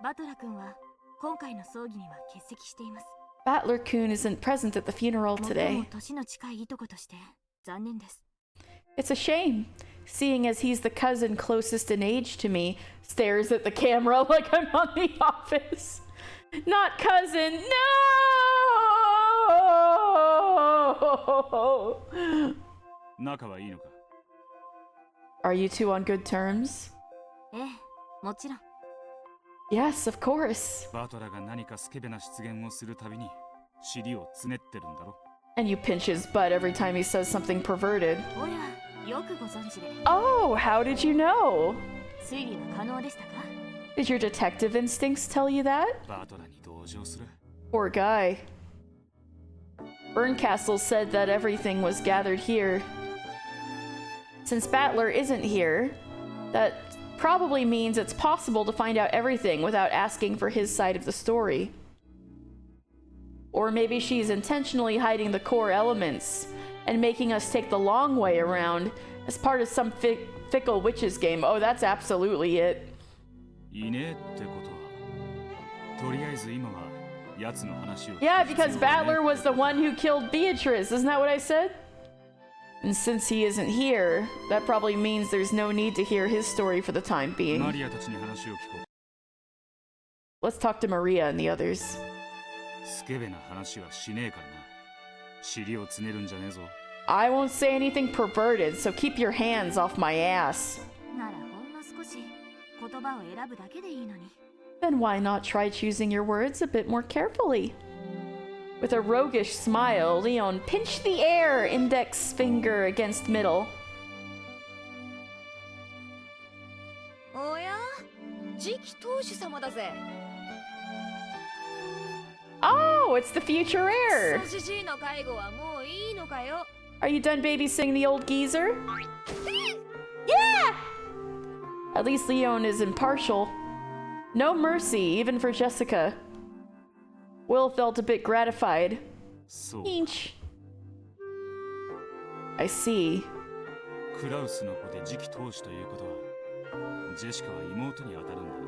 バトラ君は今回の葬儀には欠席しています。 Battler-kun isn't present at the funeral 最 today. も年の近いいとことして残念です。 It's a shame, seeing as he's the cousin closest in age to me, stares at the camera like I'm on The Office. Not cousin, no! 仲はいいのか？ Are you two on good terms? ええ、もちろん。 Yes, of course. バトラが何かスケベな出現をするたびに尻をつねってるんだろ。 And you pinch his butt every time he says something perverted. おや、よくご存知で。 Oh, how did you know? 推理は可能でしたか？ Did your detective instincts tell you that? バトラに同情する。 Poor guy. Berncastle said that everything was gathered here. Since Battler isn't here, that probably means it's possible to find out everything without asking for his side of the story. Or maybe she's intentionally hiding the core elements and making us take the long way around as part of some fickle witches game. Oh, that's absolutely it. いねえってことは、とりあえず今は奴の話を。 Yeah, because Battler was the one who killed Beatrice. Isn't that what I said? And since he isn't here, that probably means there's no need to hear his story for the time being. マリアたちに話を聞こ Let's talk to Maria and the others. う。スケベな話はしねえからな。尻をつねるんじゃねえぞ。 I won't say anything perverted, so keep your hands off my ass. ならほんの少し言葉を選ぶだけでいいのに。 Then why not try choosing your words a bit more carefully? With a roguish smile, Leon pinched the air, index finger against middle. おや、次期当主様だぜ。 Oh, it's the future heir! クソじじいの介護はもういいのかよ。 Are you done babysitting the old geezer? Yeah! At least Leon is impartial. No mercy, even for Jessica. Will felt a bit gratified. そう。 Each. I see. クラウスの子で次期当主ということは、ジェシカは妹に当たるんだな。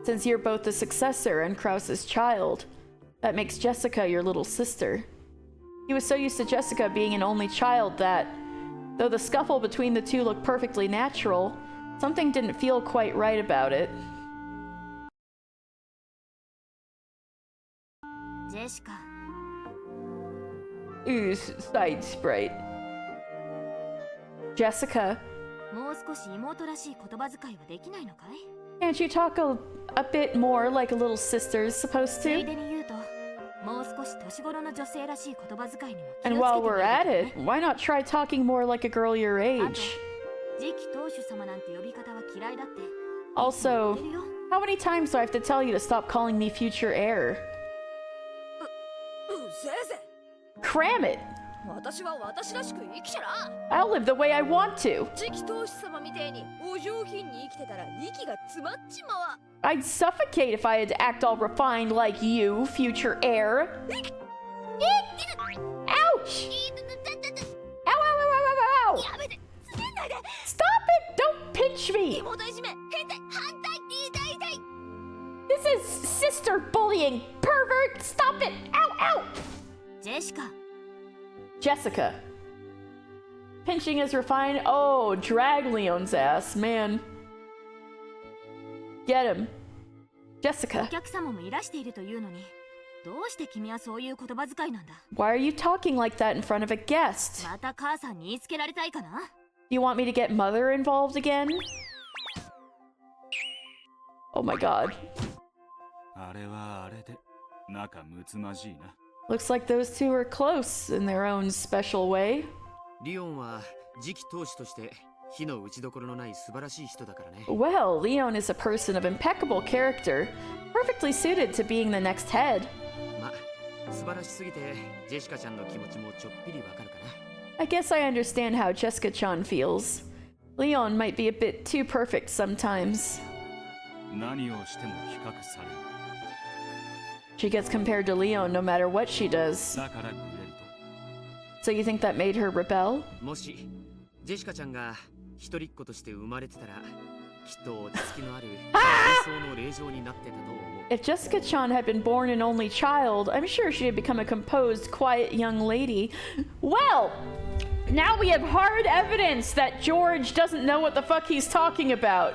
Since you're both the successor and Krause's child, that makes Jessica your little sister. He was so used to Jessica being an only child that, though the scuffle between the two looked perfectly natural, something didn't feel quite right about it. ジェシカ、 Ooh, side sprite. Jessica, もう少し妹らしい言葉遣いはできないのかい？ can't you talk a bit more like a little sister's supposed つい to? でに言うと、もう少し年頃の女性らしい言葉遣いにも気をつけ And て while み we're る at とね it, why not try talking more like a girl your あと age? 次期当主様なんて呼び方は嫌いだって。 Also, 言ってるよ。 how many times do I have to tell you to stop calling me future heir? うぜえぜ。 Cram it! 私は私らしく生きちゃら。 I'll live the way I want to. 次期当主様みてえにお上品に生きてたら息が詰まっちまわ。 I'd suffocate if I had to act all refined like you, future heir. Ouch! Ow, ow, ow, ow, ow, ow! やめて、つめんないで。 Stop it! Don't pinch me! 妹いじめ、変態、反対って言いたい。 This is sister bullying, pervert! Jessica. Pinching is refined. Oh, drag Leon's ass, man. Get him. お Jessica. 客様もいらしているというのに、どうして君はそういう言葉遣いなんだ。 Why are you talking like that in front of a guest? また母さんに言いつけられたいかな。 Do you want me to get mother involved again? Oh my god. あれはあれで仲睦まじいな。 Looks like those two are close in their own special way. リオンは次期当主として火の打ちどころのない素晴らしい人だからね。 Well, Leon is a person of impeccable character, perfectly suited to being the next head. ま、素晴らしすぎてジェシカちゃんの気持ちもちょっぴりわかるかな。 I guess I understand how Jessica-chan feels. Leon might be a bit too perfect sometimes. 何をしても比較される。 She gets compared to Leon no matter what she does. だからグレル So you think that made her rebel? もしジェシカちゃんが一人っ子として生まれてたら、きっと落ち着きのある理想の令嬢になってたと思う。 If Jessica-chan had been born an only child, I'm sure she had become a composed, quiet young lady. Well, now we have hard evidence that George doesn't know what the fuck he's talking about.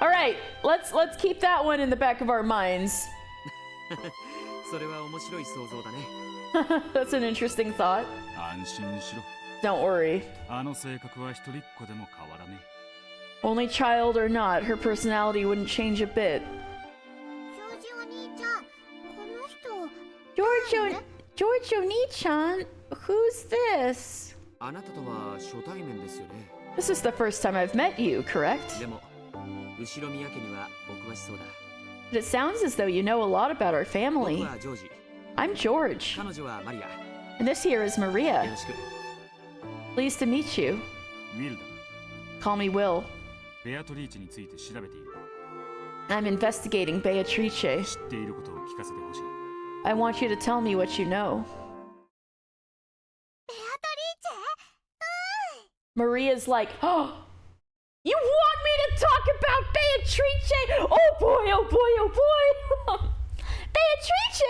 All right, let's keep that one in the back of our minds. それは面白い想像だね。 That's an interesting thought. 安心しろ。 Don't worry. あの性格は一人っ子でも変わらね Only child or not, her personality wouldn't change a bit. ジョージお兄ちゃん、この人。 George Oni-chan? Who's this? あなたとは初対面ですよね。 This is the first time I've met you, correct? でも後ろ宮家にはお詳しそうだ。 But it sounds as though you know a lot about our 僕 family. はジョージ、 I'm George, 彼女はマリア。よ and this here is Maria. ろしく。 Pleased to meet you. ウィルだ。 Call me Will. ベアトリーチについて調べている。 I'm investigating Beatrice. 知っていることを聞かせてほしい。 I want you to tell me what you know. ベアトリーチェ。 Maria's like, oh, you want me to talk about Beatrice? Oh boy, oh boy, oh boy. Beatrice?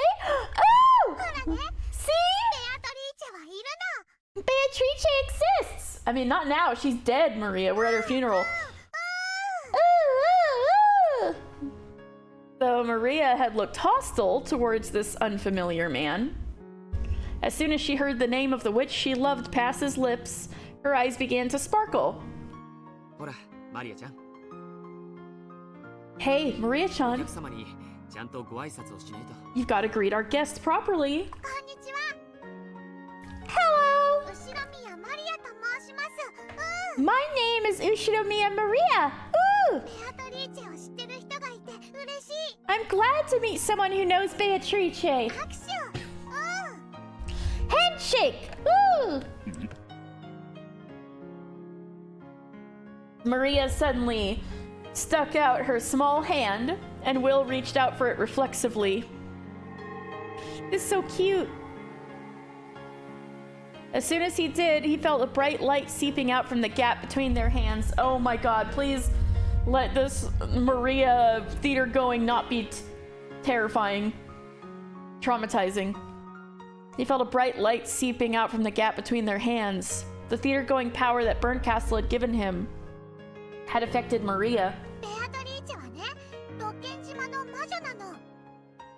Oh! ほらね、 See? ベアトリーチェはいるの。 Beatrice exists. I mean, not now. She's dead, Maria. We're at her funeral. Though Maria had looked hostile towards this unfamiliar man. As soon as she heard the name of the witch she loved pass his lips, her eyes began to sparkle. ほら、マリアちゃん。 Hey, お Maria-chan, 客様にちゃんとご挨拶をしないと。 you've got to greet our guests properly. こんにちは。 Hello! 後ろ宮マリアと申します。 My name is Ushinomiya Maria. Ooh! ベアトリーチェを知ってる人がいて嬉しい。 I'm glad to meet someone who knows Beatrice. 拍手。 Handshake! Ooh! Maria suddenly stuck out her small hand, and Will reached out for it reflexively. It's so cute. As soon as he did, he felt a bright light seeping out from the gap between their hands. Oh my god, please let this Maria theater going not be terrifying, traumatizing. He felt a bright light seeping out from the gap between their hands. The theater going power that Burncastle had given him had affected Maria. ベアトリーチェはね、ロッケン島の魔女なの。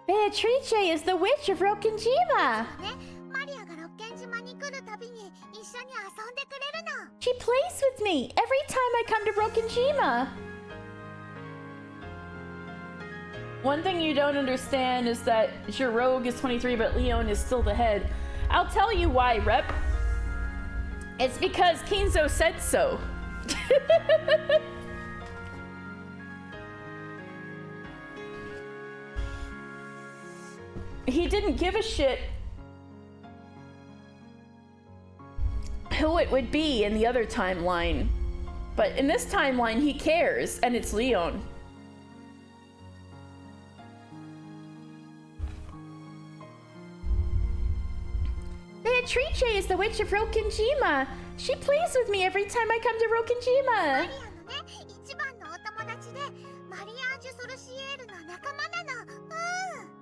Beatrice is the witch of Rokkenjima. ね、マリアがロッケン島に来るたびに一緒に遊んでくれるの。 She plays with me every time I come to Rokkenjima. One thing you don't understand is that your rogue is 23, but Leon is still the head. I'll tell you why, Rep. It's because Kinzo said so. He didn't give a shit who it would be in the other timeline. But in this timeline, he cares, and it's Leon. Beatrice is the witch of Rokkenjima. She plays with me every time I come to マ Rokkenjima. リアのね、一番のお友達で、マリアージュ・ソルシエールの仲間なの。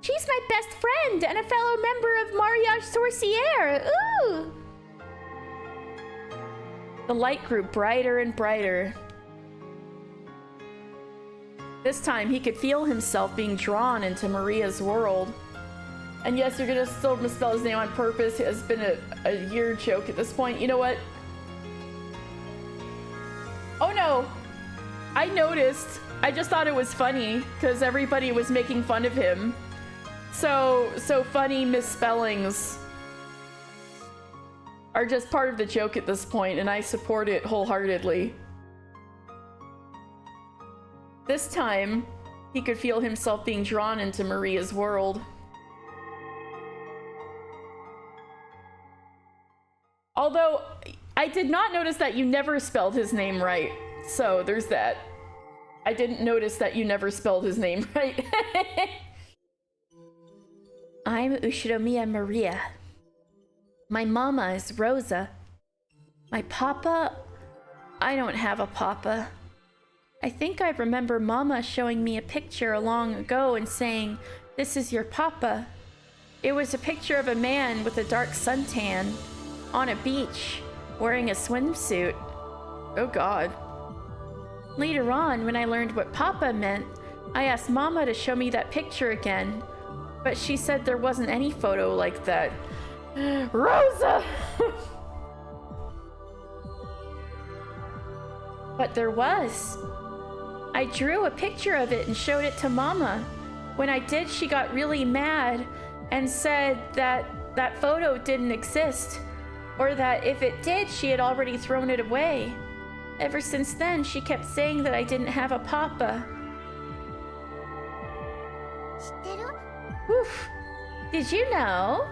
She's my best friend and a fellow member of Mariage Sorcière. Ooh! The light grew brighter and brighter. This time he could feel himself being drawn into Maria's world. And yes, you're gonna still misspell his name on purpose. It has been a year joke at this point. You know what? Oh no! I noticed. I just thought it was funny because everybody was making fun of him. So funny misspellings are just part of the joke at this point, and I support it wholeheartedly. This time, he could feel himself being drawn into Maria's world. Although, I did not notice that you never spelled his name right. So, there's that. I didn't notice that you never spelled his name right. I'm Ushiromiya Maria. My mama is Rosa. My papa? I don't have a papa. I think I remember Mama showing me a picture long ago and saying, "This is your papa." It was a picture of a man with a dark suntan on a beach wearing a swimsuit. Oh God. Later on, when I learned what papa meant, I asked Mama to show me that picture again, but she said there wasn't any photo like that. Rosa! But there was. I drew a picture of it and showed it to Mama. When I did, she got really mad and said that that photo didn't exist, or that if it did, she had already thrown it away. Ever since then, she kept saying that I didn't have a papa. Oof. Did you know?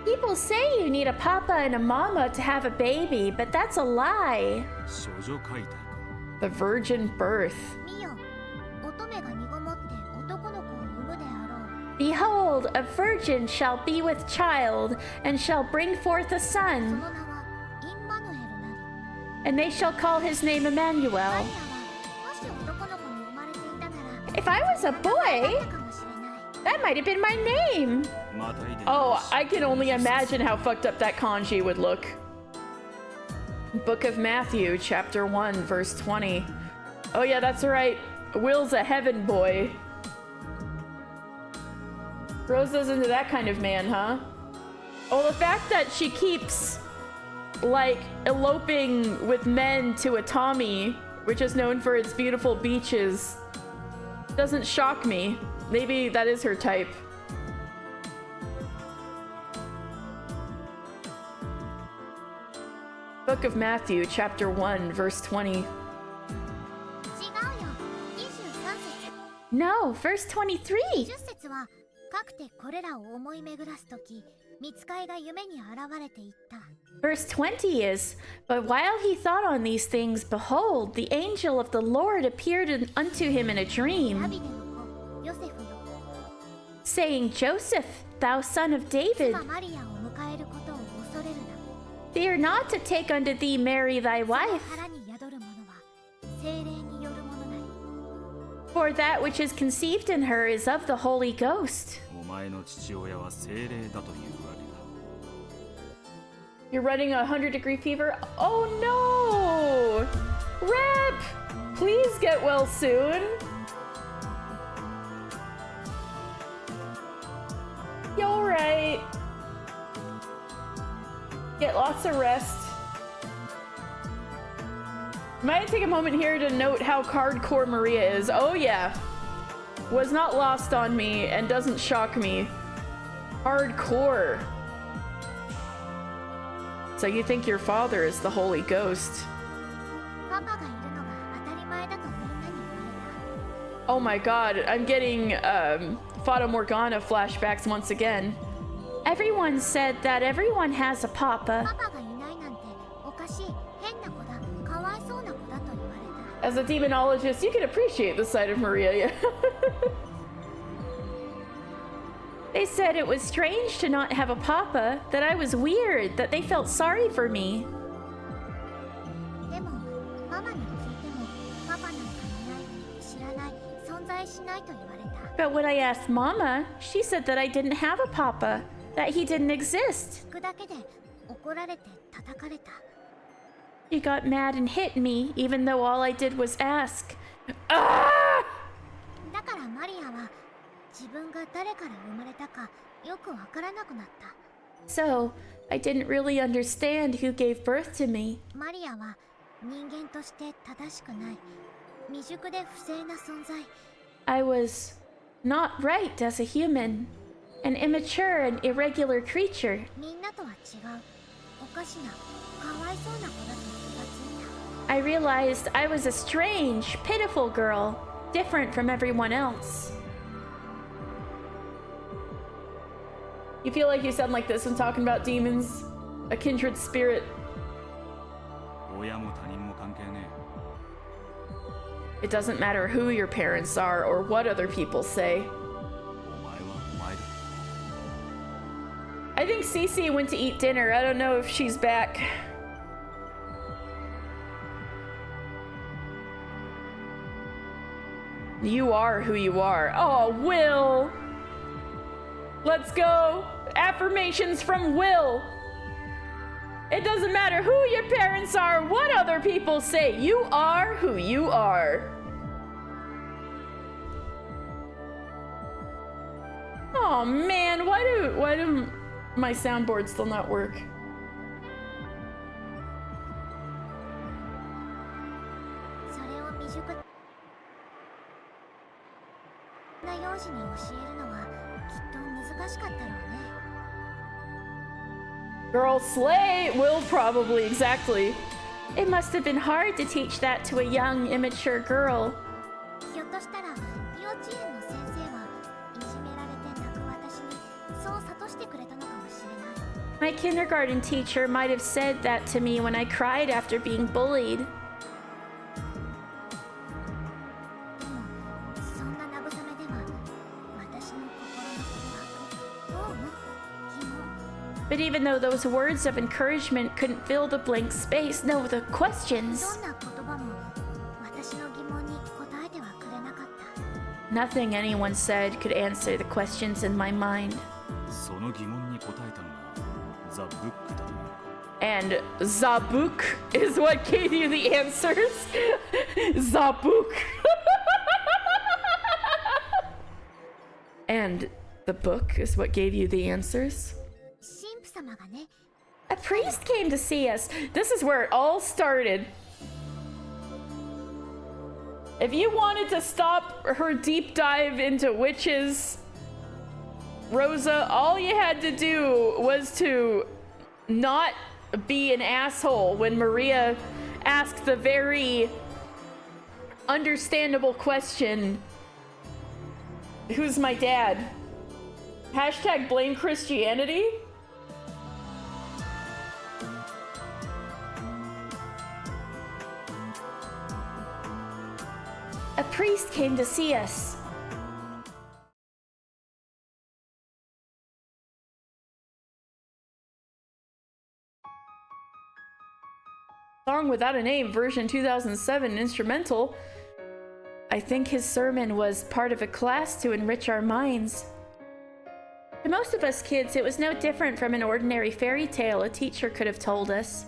People say you need a papa and a mama to have a baby, but that's a lie. The virgin birth. Behold, a virgin shall be with child, and shall bring forth a son. And they shall call his name Emmanuel. If I was a boy, that might have been my name. Oh, I can only imagine how fucked up that kanji would look. Book of Matthew, chapter 1, verse 20. Oh yeah, that's right. Will's a heaven boy. Rosa's into that kind of man, huh? Oh, the fact that she keeps, like, eloping with men to Atami, which is known for its beautiful beaches, doesn't shock me. Maybe that is her type. Book of Matthew, chapter 1, verse 20. No, verse 23. Verse 20 is, but while he thought on these things, behold, the angel of the Lord appeared unto him in a dream, saying, Joseph, thou son of David, fear not to take unto thee Mary thy wife, for that which is conceived in her is of the Holy Ghost. You're running 100-degree fever? Oh no! Rep! Please get well soon. You alright? Get lots of rest. Might take a moment here to note how hardcore Maria is. Oh yeah. Was not lost on me and doesn't shock me. Hardcore. So you think your father is the Holy Ghost? Oh my god, I'm getting Fata Morgana flashbacks once again. Everyone said that everyone has a papa. As a demonologist, you can appreciate the side of Maria. They said it was strange to not have a papa, that I was weird, that they felt sorry for me. But when I asked Mama, she said that I didn't have a papa, that he didn't exist. 聞くだけで怒られて叩かれた。 She got mad and hit me, even though all I did was ask. Ah! だからマリアは自分が誰から生まれたかよくわからなくなった。 So, I didn't really understand who gave birth to me. マリアは人間として正しくない、未熟で不正な存在。 I was not right as a human, an immature and irregular creature. みんなとは違う、おかしな、かわいそうな子だと気がついた。 I realized I was a strange, pitiful girl, different from everyone else. You feel like you sound like this when talking about demons? A kindred spirit. 親も他人も関係ね It doesn't matter who your parents are or what other people say. え。お前はお前だ。 I think Cece went to eat dinner. I don't know if she's back. You are who you are. Oh, Will! Let's go! Affirmations from Will! It doesn't matter who your parents are, what other people say. You are who you are. Oh man, why do my soundboard still not work? それを未熟な幼児に教えるのはきっと難しかったろうね。 Girl slay! Will probably, exactly. It must have been hard to teach that to a young, immature girl. ひょっとしたら幼稚園の先生はいじめられて泣く私にそう諭してくれたのかもしれない。 My kindergarten teacher might have said that to me when I cried after being bullied. でもそんな慰めでは私の心の空白、疑問。 But even though those words of encouragement couldn't fill the blank space, no, the ど questions. んな言葉も私の疑問に答えてはくれなかった。 Nothing anyone said could answer the questions in my mind. その疑問に答えたのがザ・ブックだというか。 And Zabuk is what gave you the answers? Zabuk. And the book is what gave you the answers? 神父様がね、 A priest came to see us. This is where it all started. If you wanted to stop her deep dive into witches, Rosa, all you had to do was to not be an asshole when Maria asked the very understandable question, who's my dad? Hashtag blame Christianity? A priest came to see us. Song Without a Name, version 2007, instrumental. I think his sermon was part of a class to enrich our minds. To most of us kids, it was no different from an ordinary fairy tale a teacher could have told us.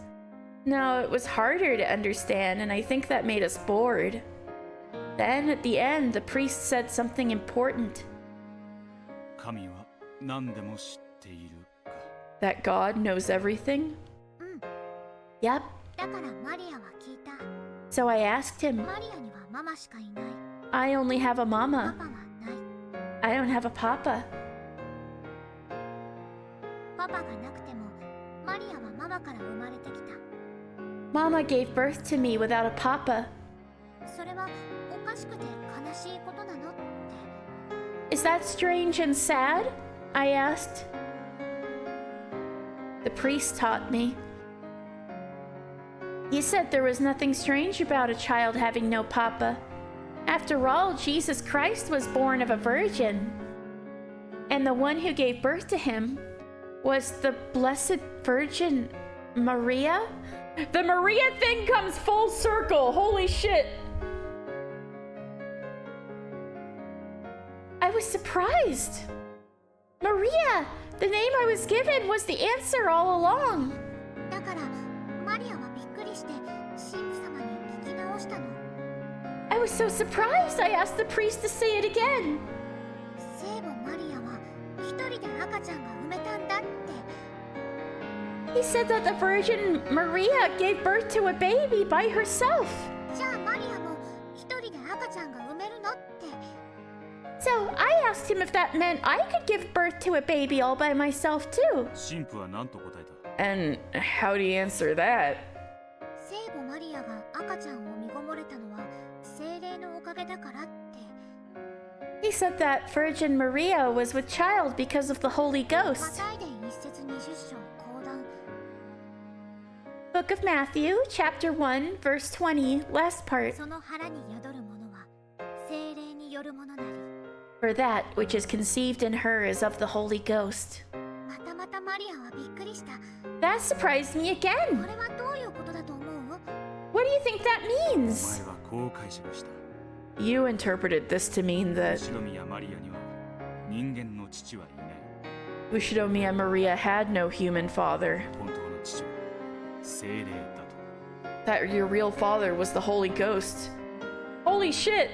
No, it was harder to understand, and I think that made us bored. Then, at the end, the priest said something important. 神は何でも知っているか。 That God knows everything? Yep. だからマリアは聞いた。 So I asked him. マリアにはママしかいない。 I only have a パ mama. パはない。 I don't have a papa. パパがなくても、マリアはママから生まれてきた。 Mama gave birth to me without a papa. それはおかしくて悲しいことなのって。 Is that strange and sad? I asked. The priest taught me. He said there was nothing strange about a child having no papa. After all, Jesus Christ was born of a virgin. And the one who gave birth to him was the Blessed Virgin Maria? The Maria thing comes full circle. Holy shit. I was surprised. Maria! The name I was given was the answer all along. だからマリアはびっくりして神父様に聞き直したの。 I was so surprised I asked the priest to say it again. 聖母マリアは一人で赤ちゃんが産めたんだって。 He said that the Virgin Maria gave birth to a baby by herself. じゃあマリアも一人で赤ちゃんが産めるのって。 So I asked him if that meant I could give birth to a baby all by myself too. 神父は何と答えた？ And how'd he answer that? 聖母マリアが赤ちゃんを身ごもれたのは聖霊のおかげだからって。 He said that Virgin Maria was with child because of the Holy マ Ghost. タイ伝一節20章講談。 Book of Matthew, chapter 1, verse 20, last part. その腹に宿るものは聖霊によるものなり。 For that which is conceived in her is of the Holy Ghost. またまたマリアはびっくりした。 That surprised me こ again. れはどういうことだと思う？ What do you think that お means? 前はこう解釈した。 You interpreted this to mean that 後宮マリアには人間の父はいない。 Ushinomiya Maria had no human father. 本当の父は聖霊だと。 That your real father was the Holy Ghost. Holy shit!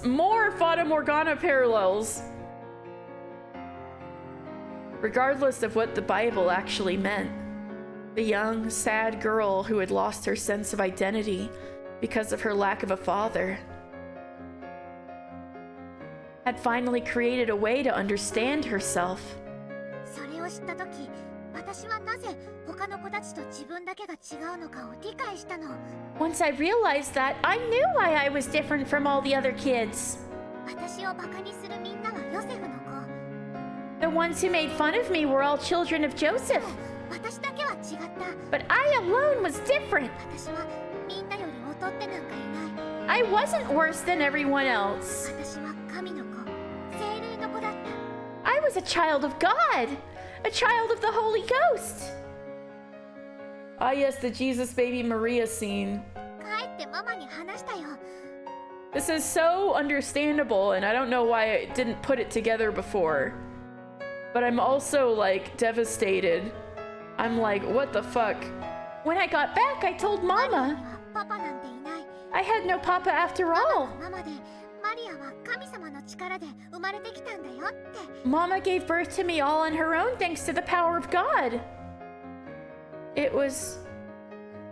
More Fata Morgana parallels. Regardless of what the Bible actually meant, the young, sad girl who had lost her sense of identity because of her lack of a father had finally created a way to understand herself. それを知ったとき、私はなぜ他の子たちと自分だけが違うのかを理解したの。 Once I realized that, I knew why I was different from all the other kids. 私をバカにするみんなはヨセフの子。 The ones who made fun of me were all children of Joseph, 私だけは違った。 but I alone was different. 私はみんなより劣ってなんかいない。 I wasn't worse than everyone else. 私は神の子、聖霊の子だった。 I was a child of God, a child of the Holy Ghost. Ah, yes, the Jesus baby Maria scene. 帰ってママに話したよ。 This is so understandable, and I don't know why I didn't put it together before. But I'm also, like, devastated. I'm like, what the fuck? When I got back, I told マリア Mama にはパパなんていない。 I had no papa after ママ all. はママで、マリアは神様の力で生まれてきたんだよって。 Mama gave birth to me all on her own thanks to the power of God. It was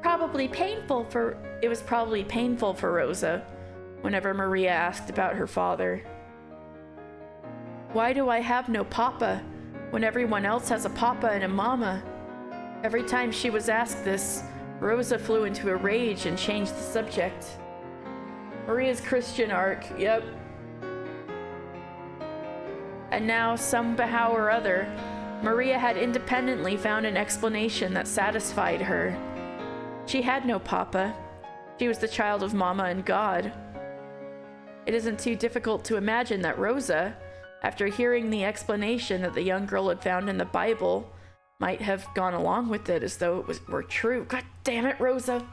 probably painful for Rosa whenever Maria asked about her father. Why do I have no papa when everyone else has a papa and a mama? Every time she was asked this, Rosa flew into a rage and changed the subject. Maria's Christian arc, yep. And now, somehow or other, Maria had independently found an explanation that satisfied her. She had no papa. She was the child of Mama and God. It isn't too difficult to imagine that Rosa, after hearing the explanation that the young girl had found in the Bible, might have gone along with it as though it were true. God damn it, Rosa.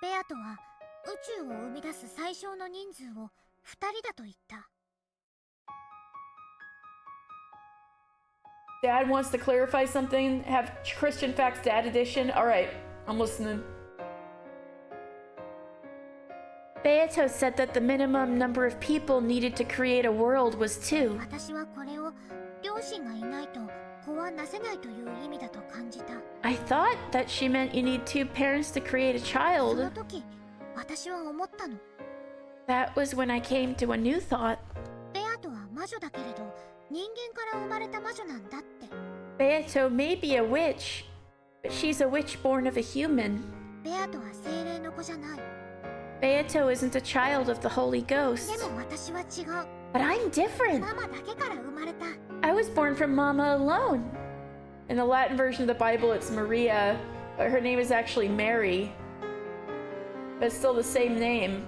ベアとは宇宙を生み出す最小の人数を2人だと言った。 Dad wants to clarify something. Have Christian Facts Dad edition. All right, I'm listening. Beato said that the minimum number of people needed to create a world was 2. 私はこれを両親がいないと子はなせないという意味だと感じた。 I thought that she meant you need 2 parents to create a その child. 時、私は思ったの。 That was when I came to a new thought. ベアとは魔女だけれど、人間から生まれた魔女なんだって。 Beato may be a witch, but she's a witch born of a human. ベアとは精霊の子じゃない。 Beato isn't a child of the Holy で Ghost. も私は違う。 But I'm different. ママだけから生まれた。 I was born from Mama alone. In the Latin version of the Bible, it's Maria, but her name is actually Mary. But it's still the same name.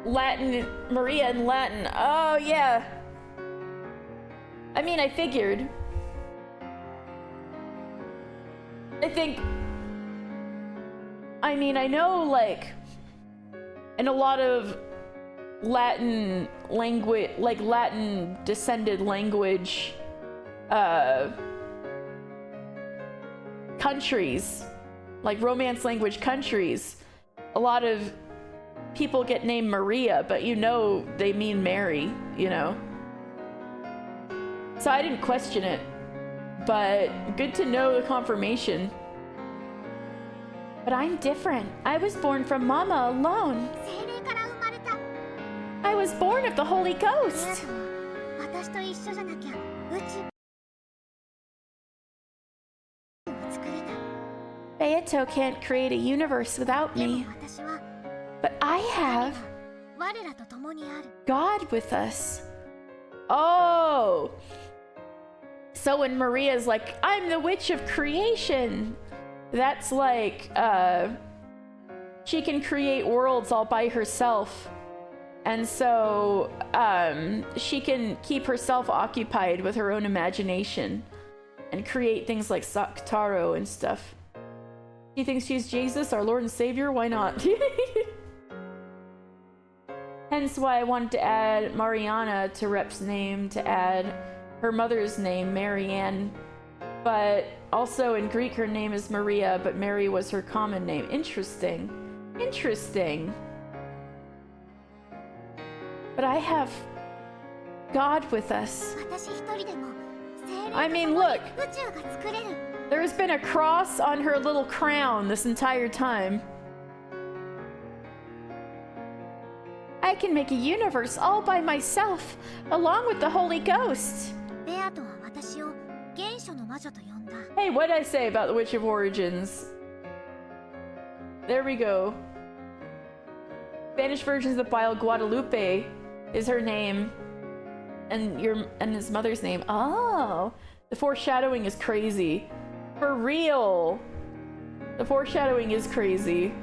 Latin, Maria in Latin. Oh, yeah. I mean, I figured. I know, like, in a lot of Latin language, like Latin descended language countries, like Romance language countries, a lot of people get named Maria, but you know they mean Mary, you know? So I didn't question it, but good to know the confirmation. But I'm different. I was born from Mama alone. 精霊から生まれた。 I was born of the Holy ベア Ghost. トは私と一緒じゃなきゃ宇宙を作れない。 Beato can't create a universe without でも me, 私は but I 神 have は我らと共にある。 God with us. Oh! So when Maria's like, I'm the witch of creation, that's like, she can create worlds all by herself. And so, she can keep herself occupied with her own imagination and create things like Sakutaro and stuff. She thinks she's Jesus, our Lord and Savior, why not? Hence why I wanted to add Mariana to Rep's name, to add her mother's name, Marianne. But also in Greek her name is Maria, but Mary was her common name. Interesting. Interesting. But I have God with us. 私一人でも精霊 I と mean, 共に look. 宇宙が作れる。 There's been a cross on her little crown this entire time. I can make a universe all by myself, along with the Holy Ghost. ベアトは私を原初の魔女と呼んだ。 Hey, what did I say about the Witch of Origins? There we go. Spanish versions of the Bible, Guadalupe is her name, and his mother's name. Oh, the foreshadowing is crazy. For real. The foreshadowing is crazy.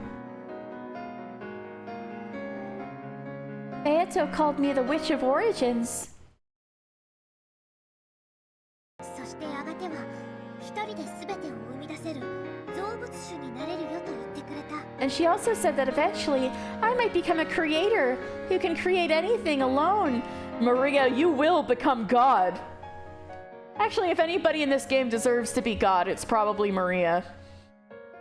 Beato called me the Witch of Origins. そしてやがては一人で全てを生み出せる造物主になれるよと言ってくれた。 And she also said that eventually I might become a creator who can create anything alone. Maria, you will become God. Actually, if anybody in this game deserves to be God, it's probably Maria.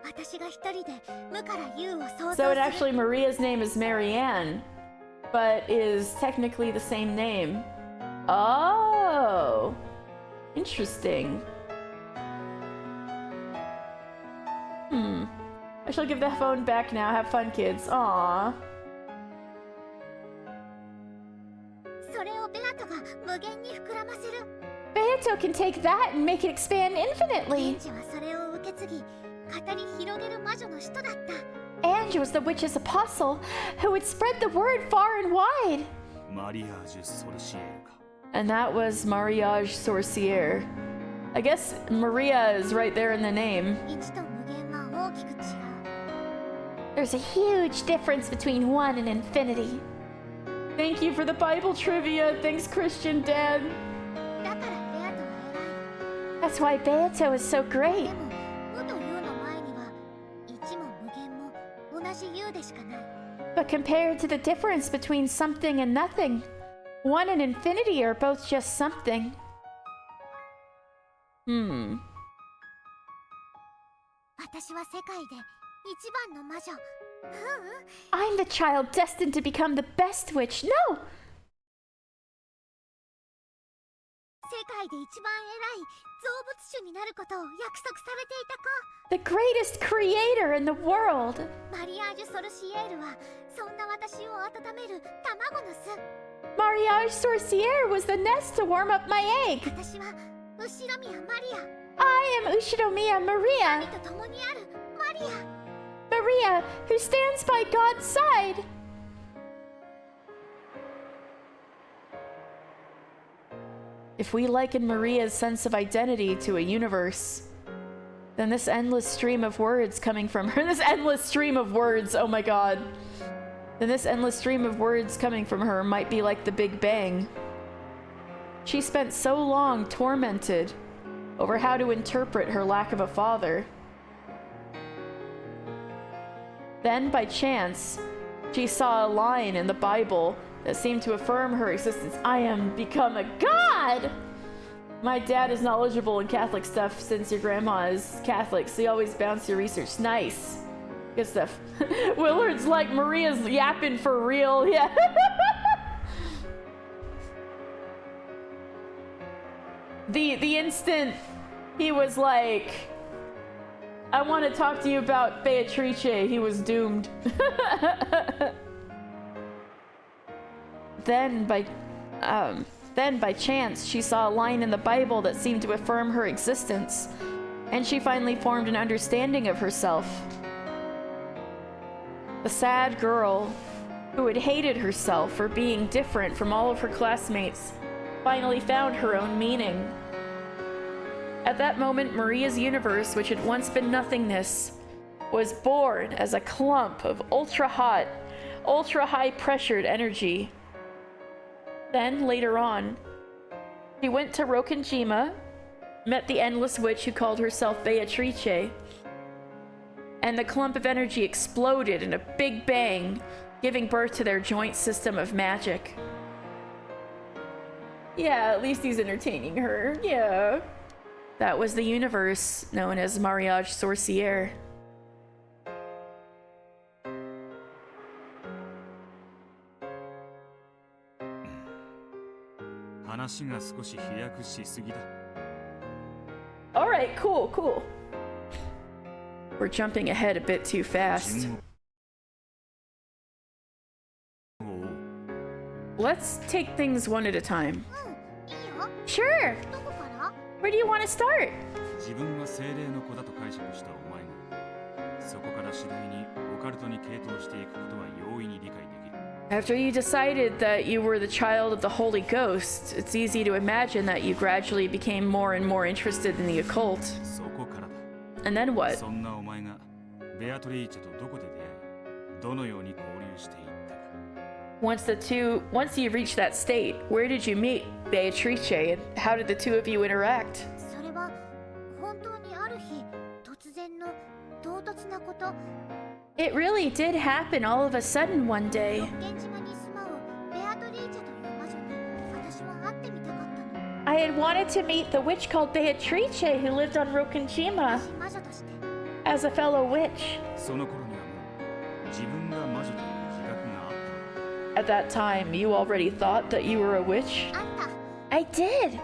私が一人で無から有を創 So 造 it する。 actually, Maria's name is Marianne, but is technically the same name. Oh, interesting. I shall give the phone back now. Have fun, kids. Aww. それをベアトが無限に膨らませる。 Beato can take that and make it expand エ infinitely. ンジはそれを受け継ぎ語り広げる魔女の使徒だった。 Ange was the witch's apostle who would spread the word far and wide. マリアージュ・ソルシエルか。 And that was Mariage Sorcière. I guess Maria is right there in the name. 1と無限は大きく違う。 There's a huge difference between 1 and infinity. Thank you for the Bible trivia. Thanks, Christian Dad. だからベアトは偉い。 That's why Beato is so で great. も無と有の前には1も無限も同じ有でしかない。 But compared to the difference between something and nothing, 1 and infinity are both just something. 私は世界で一番の魔女。I'm the child destined to become the best witch. No! 世界で一番偉い造物主になることを約束されていた子。 The greatest creator in the world. マリアージュ・ソルシエールはそんな私を温める卵の巣。 Mariage Sorcière was the nest to warm up my egg. 私は後ろ宮マリア。 I am Ushinomiya 神 Maria. と共にあるマリア。 Maria, who stands by God's side. If we liken Maria's sense of identity to a universe, then this endless stream of words coming from her, this endless stream of words, oh my god. Then this endless stream of words coming from her might be like the Big Bang. She spent so long tormented over how to interpret her lack of a father. Then, by chance, she saw a line in the Bible that seemed to affirm her existence. I am become a god! My dad is knowledgeable in Catholic stuff since your grandma is Catholic, so you always bounce your research. Nice. Good stuff. Willard's like Maria's yapping for real. Yeah. The instant he was like, I want to talk to you about Beatrice, he was doomed. Then by chance, she saw a line in the Bible that seemed to affirm her existence, and she finally formed an understanding of herself. The sad girl who had hated herself for being different from all of her classmates finally found her own meaning. At that moment, Maria's universe, which had once been nothingness, was born as a clump of ultra-high pressured energy. Then, later on, she went to Rokenjima, met the endless witch who called herself Beatrice, and the clump of energy exploded in a big bang, giving birth to their joint system of magic. Yeah, at least he's entertaining her. Yeah. That was the universe known as Mariage Sorcière. Alright, cool. We're jumping ahead a bit too fast. Let's take things one at a time. Sure! Where do you want to start? After you decided that you were the child of the Holy Ghost, it's easy to imagine that you gradually became more and more interested in the occult. And then what? Once you reached that state, where did you meet Beatrice, and how did the two of you interact? It really did happen all of a sudden one day. I had wanted to meet the witch called Beatrice who lived on Rokenjima as a fellow witch. At that time, you already thought that you were a witch? I did!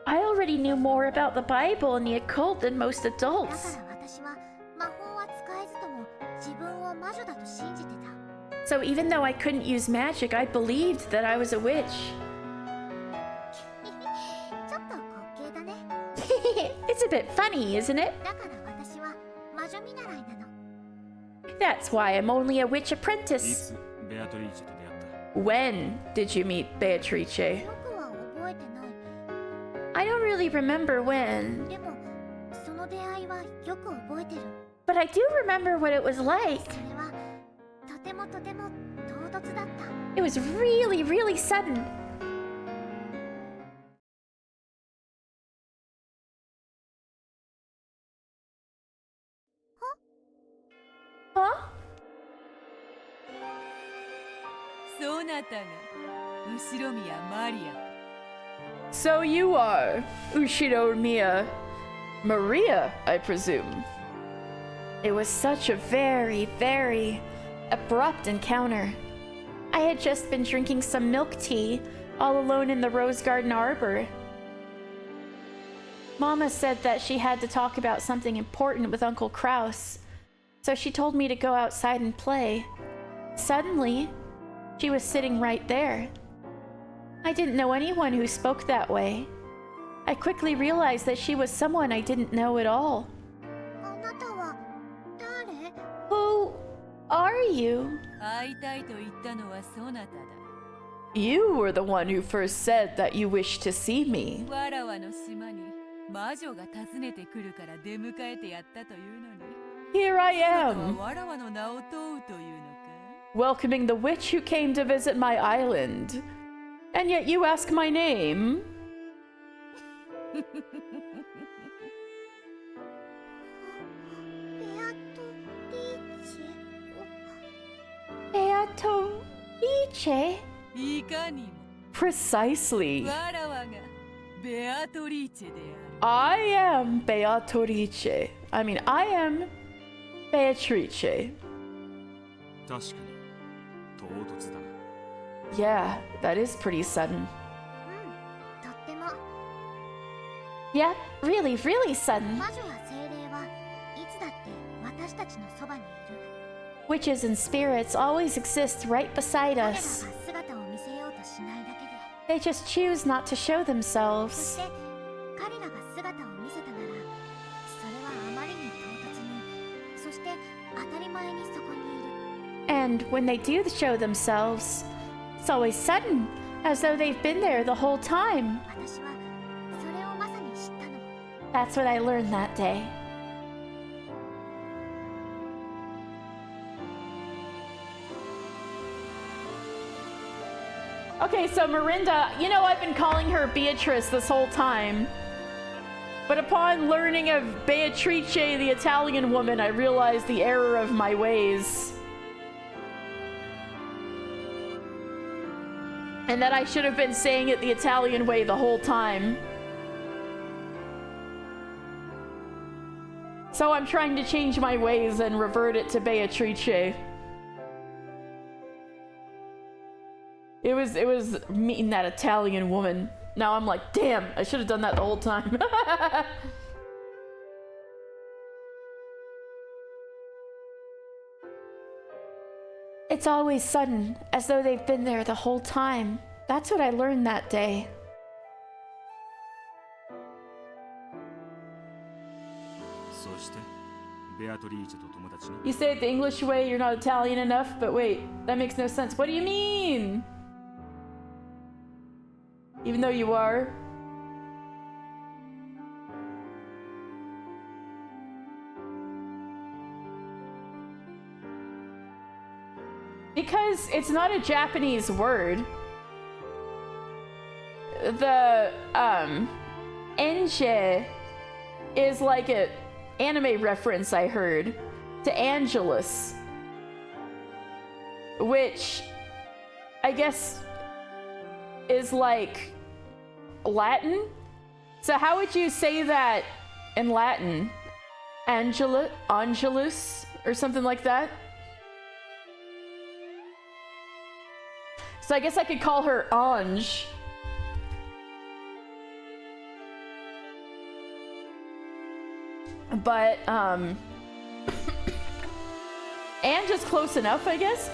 I already knew more about the Bible and the occult than most adults. So even though I couldn't use magic, I believed that I was a witch. It's a bit funny, isn't it? That's why I'm only a witch apprentice. When did you meet Beatrice? I don't really remember when. But I do remember what it was like. It was really, really sudden. Huh? So you are Ushinomiya Maria, I presume. It was such a very, very abrupt encounter. I had just been drinking some milk tea all alone in the Rose Garden Arbor. Mama said that she had to talk about something important with Uncle Kraus, so she told me to go outside and play. Suddenly, she was sitting right there. I didn't know anyone who spoke that way. I quickly realized that she was someone I didn't know at all. Who are you? You were the one who first said that you wished to see me. Here I am, welcoming the witch who came to visit my island. And yet you ask my name? Beatrice? いかにも Precisely. わらわがベアトリーチェである。 I am Beatrice. I mean, I am Beatrice. 確かに唐突だな。 Yeah, that is pretty sudden. とっても Yeah, really, really sudden. 魔女や精霊はいつだって私たちのそばにいる。 Witches and spirits always exist right beside 彼らが us. 姿を見せようとしないだけで、 They just choose not to show そ themselves. して彼らが姿を見せたなら、それはあまりに唐突に、そして当たり前にそこにいる。 And when they do show themselves, it's always sudden, as though they've been there the whole time. 私はそれをまさに知ったの。 That's what I learned that day. Okay, so Mirinda, you know I've been calling her Beatrice this whole time. But upon learning of Beatrice, the Italian woman, I realized the error of my ways. And that I should have been saying it the Italian way the whole time. So I'm trying to change my ways and revert it to Beatrice. It was meeting that Italian woman. Now I'm like, damn, I should have done that the whole time. It's always sudden, as though they've been there the whole time. That's what I learned that day. そしてベアトリーチェと友達に You say it the English way, you're not Italian enough, but wait, that makes no sense. What do you mean? Even though you are. Because it's not a Japanese word. The, Enje is like an anime reference I heard to Angelus. Which, I guess, is like Latin? So how would you say that in Latin? Angelus, or something like that? So I guess I could call her Ange. But, Ange is close enough, I guess.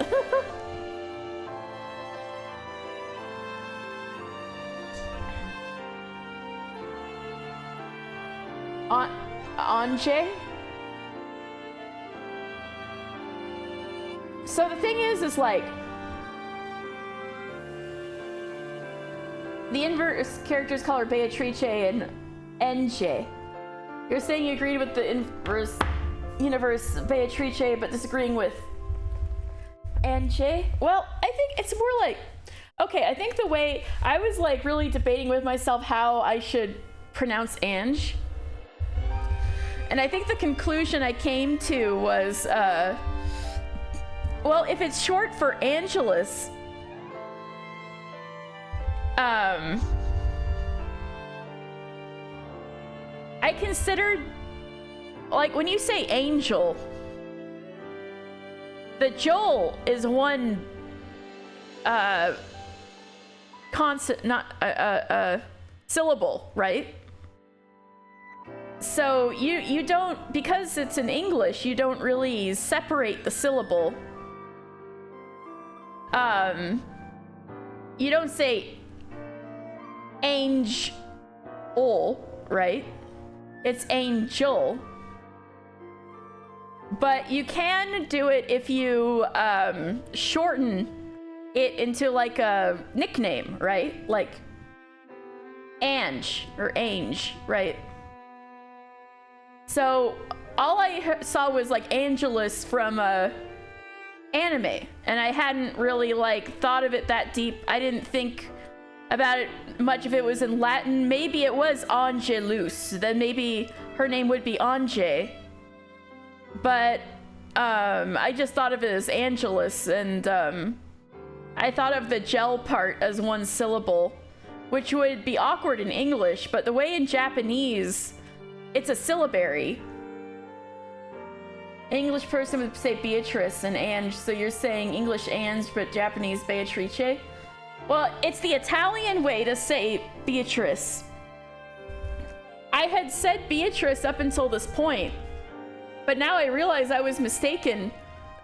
Anje? So the thing is like, the inverse characters call her Beatrice and NJ. You're saying you agreed with the inverse universe Beatrice, but disagreeing with NJ? Well, I think it's more like, okay, I think the way I was like really debating with myself how I should pronounce Ange. And I think the conclusion I came to was, well, if it's short for Angelus, I considered, like, when you say angel, the Joel is one consonant, not syllable, right? So you don't, because it's in English, you don't really separate the syllable. You don't say angel, right? It's angel. But you can do it if you shorten it into like a nickname, right? Like Ange or Ange, right? So all I saw was like Angelus from anime, and I hadn't really like thought of it that deep. I didn't think about it much if it was in Latin. Maybe it was Angelus, then maybe her name would be Anje. But I just thought of it as Angelus, and I thought of the gel part as one syllable, which would be awkward in English, but the way in Japanese, it's a syllabary. English person would say Beatrice and Ange, so you're saying English Ange, but Japanese Beatrice? Well, it's the Italian way to say Beatrice. I had said Beatrice up until this point, but now I realize I was mistaken.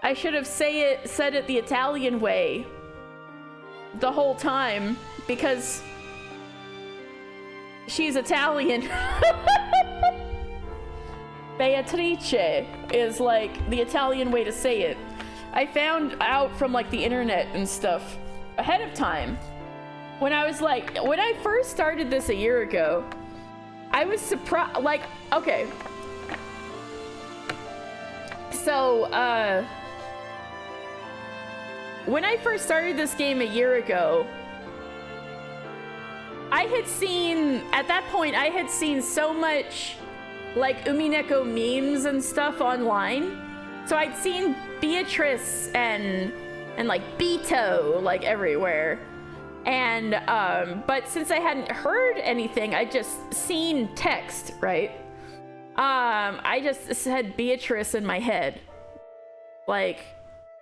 I should have said it the Italian way the whole time, because she's Italian. Beatrice is like the Italian way to say it. I found out from like the internet and stuff ahead of time. When I first started this a year ago, I was surprised, like, okay. So, when I first started this game a year ago, at that point, I had seen so much like Umineko memes and stuff online. So I'd seen Beatrice and like Beto like everywhere. And but since I hadn't heard anything, I just seen text, right? I just said Beatrice in my head, like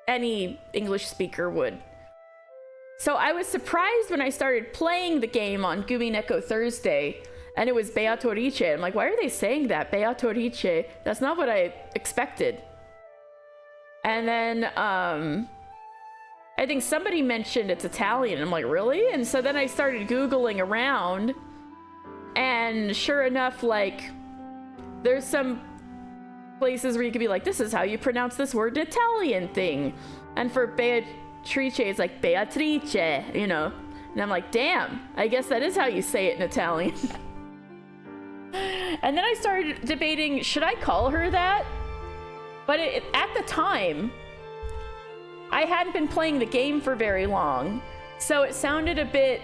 any English speaker would. So I was surprised when I started playing the game on Umineko Thursday, and it was Beatrice. I'm like, why are they saying that? Beatrice. That's not what I expected. And then I think somebody mentioned it's Italian. I'm like, really? And so then I started Googling around, and sure enough, like, there's some places where you could be like, this is how you pronounce this word in Italian thing. And for Beatrice, it's like Beatrice, you know? And I'm like, damn, I guess that is how you say it in Italian. And then I started debating, should I call her that? But at the time, I hadn't been playing the game for very long, so it sounded a bit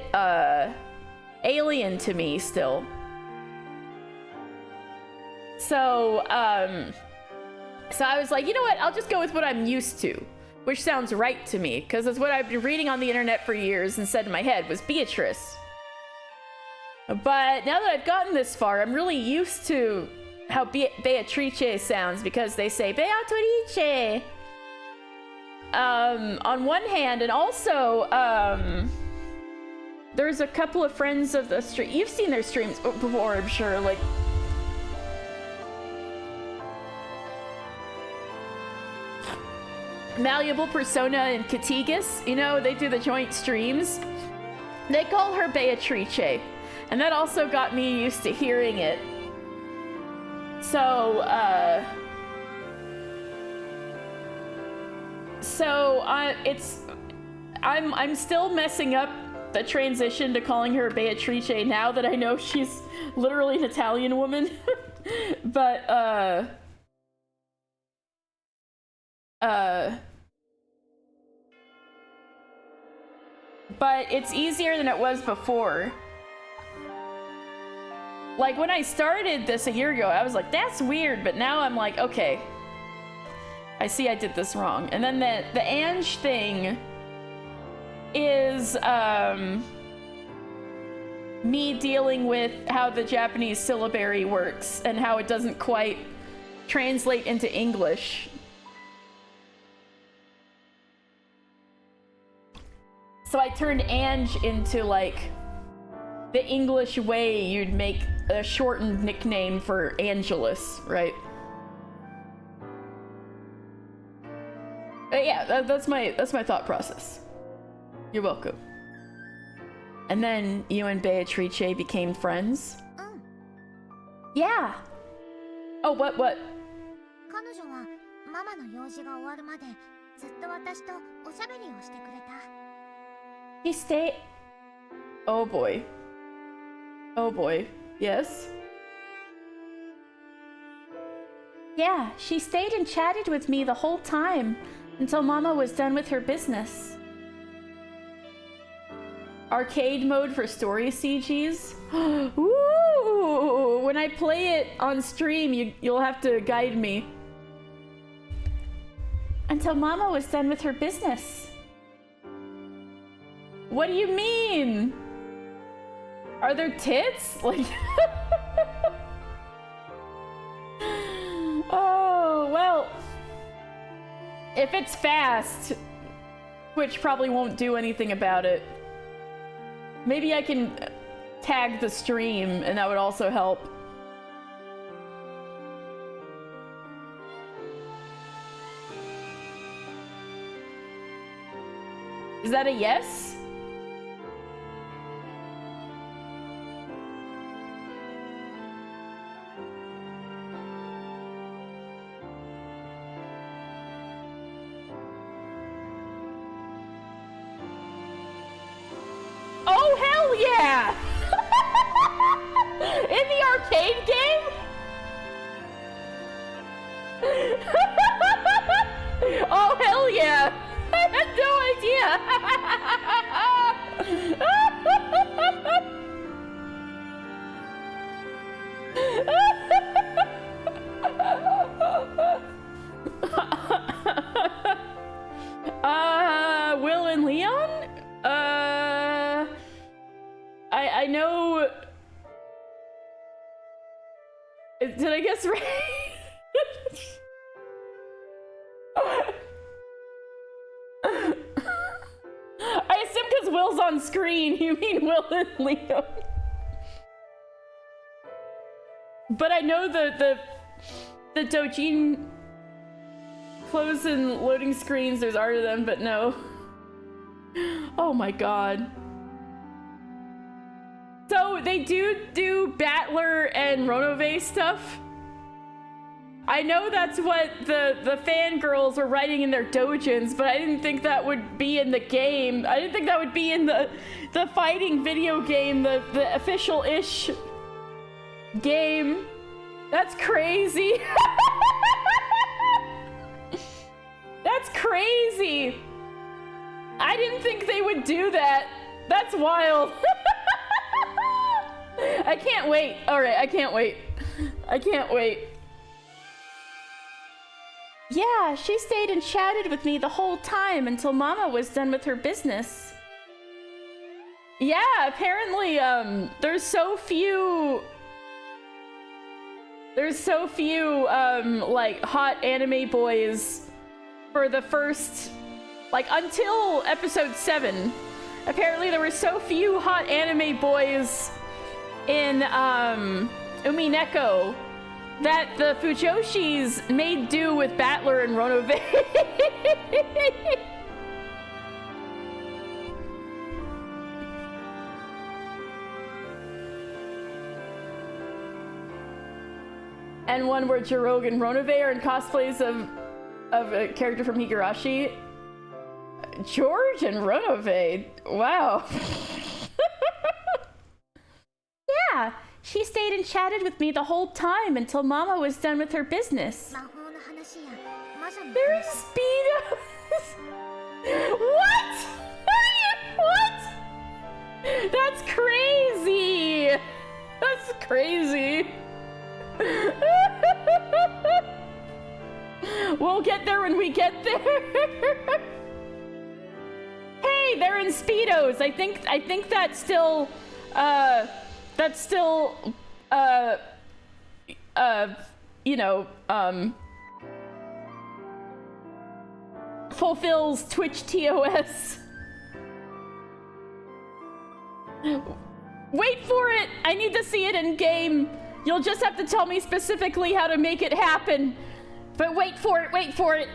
alien to me still. So I was like, you know what? I'll just go with what I'm used to, which sounds right to me, because it's what I've been reading on the internet for years and said in my head was Beatrice. But now that I've gotten this far, I'm really used to how Beatrice sounds, because they say Beatrice on one hand, and also there's a couple of friends of the stream. You've seen their streams before, I'm sure, like Malleable Persona and Katigas, you know, they do the joint streams. They call her Beatrice, and that also got me used to hearing it. So, I'm still messing up the transition to calling her Beatrice now that I know she's literally an Italian woman. But, but it's easier than it was before. Like, when I started this a year ago, I was like, that's weird, but now I'm like, okay, I see I did this wrong. And then the Ange thing is me dealing with how the Japanese syllabary works and how it doesn't quite translate into English. So I turned Ange into, like, the English way you'd make a shortened nickname for Angelus, right? But yeah, that's my thought process. You're welcome. And then you and Beatrice became friends? Yeah. Oh, what? 彼女はママの用事が終わるまでずっと私とおしゃべりをしてくれた。He stayed. Oh boy. Oh boy. Yes? Yeah, she stayed and chatted with me the whole time until Mama was done with her business. Arcade mode for story CGs? Ooh! When I play it on stream, you'll have to guide me. Until Mama was done with her business. What do you mean? Are there tits? Like... Oh, well... If it's fast, Twitch probably won't do anything about it. Maybe I can tag the stream and that would also help. Is that a yes? Oh, hell yeah! In the arcade game? Oh, hell yeah! I had no idea! Will and Leon? I know... Did I guess right? I assume because Will's on screen, you mean Will and Leo. But I know the Dojin close and loading screens, there's art of them, but no. Oh my god. So they do Battler and Ronove stuff. I know that's what the fangirls were writing in their dojins, but I didn't think that would be in the game. I didn't think that would be in the fighting video game, the official-ish game. That's crazy. That's crazy. I didn't think they would do that. That's wild. I can't wait. All right, I can't wait. I can't wait. Yeah, she stayed and chatted with me the whole time until Mama was done with her business. Yeah, apparently, there's so few, like, hot anime boys for the first, like, until episode 7. Apparently there were so few hot anime boys in, Umineko that the Fujoshis made do with Battler and Ronove. And one where Jirog and Ronove are in cosplays of a character from Higurashi. George and Ronove. Wow. Yeah, she stayed and chatted with me the whole time until Mama was done with her business. There's speedos. What? What? That's crazy. That's crazy. We'll get there when we get there. Hey, they're in speedos. I think that's still you know, fulfills Twitch TOS. Wait for it! I need to see it in game. You'll just have to tell me specifically how to make it happen. But wait for it, wait for it.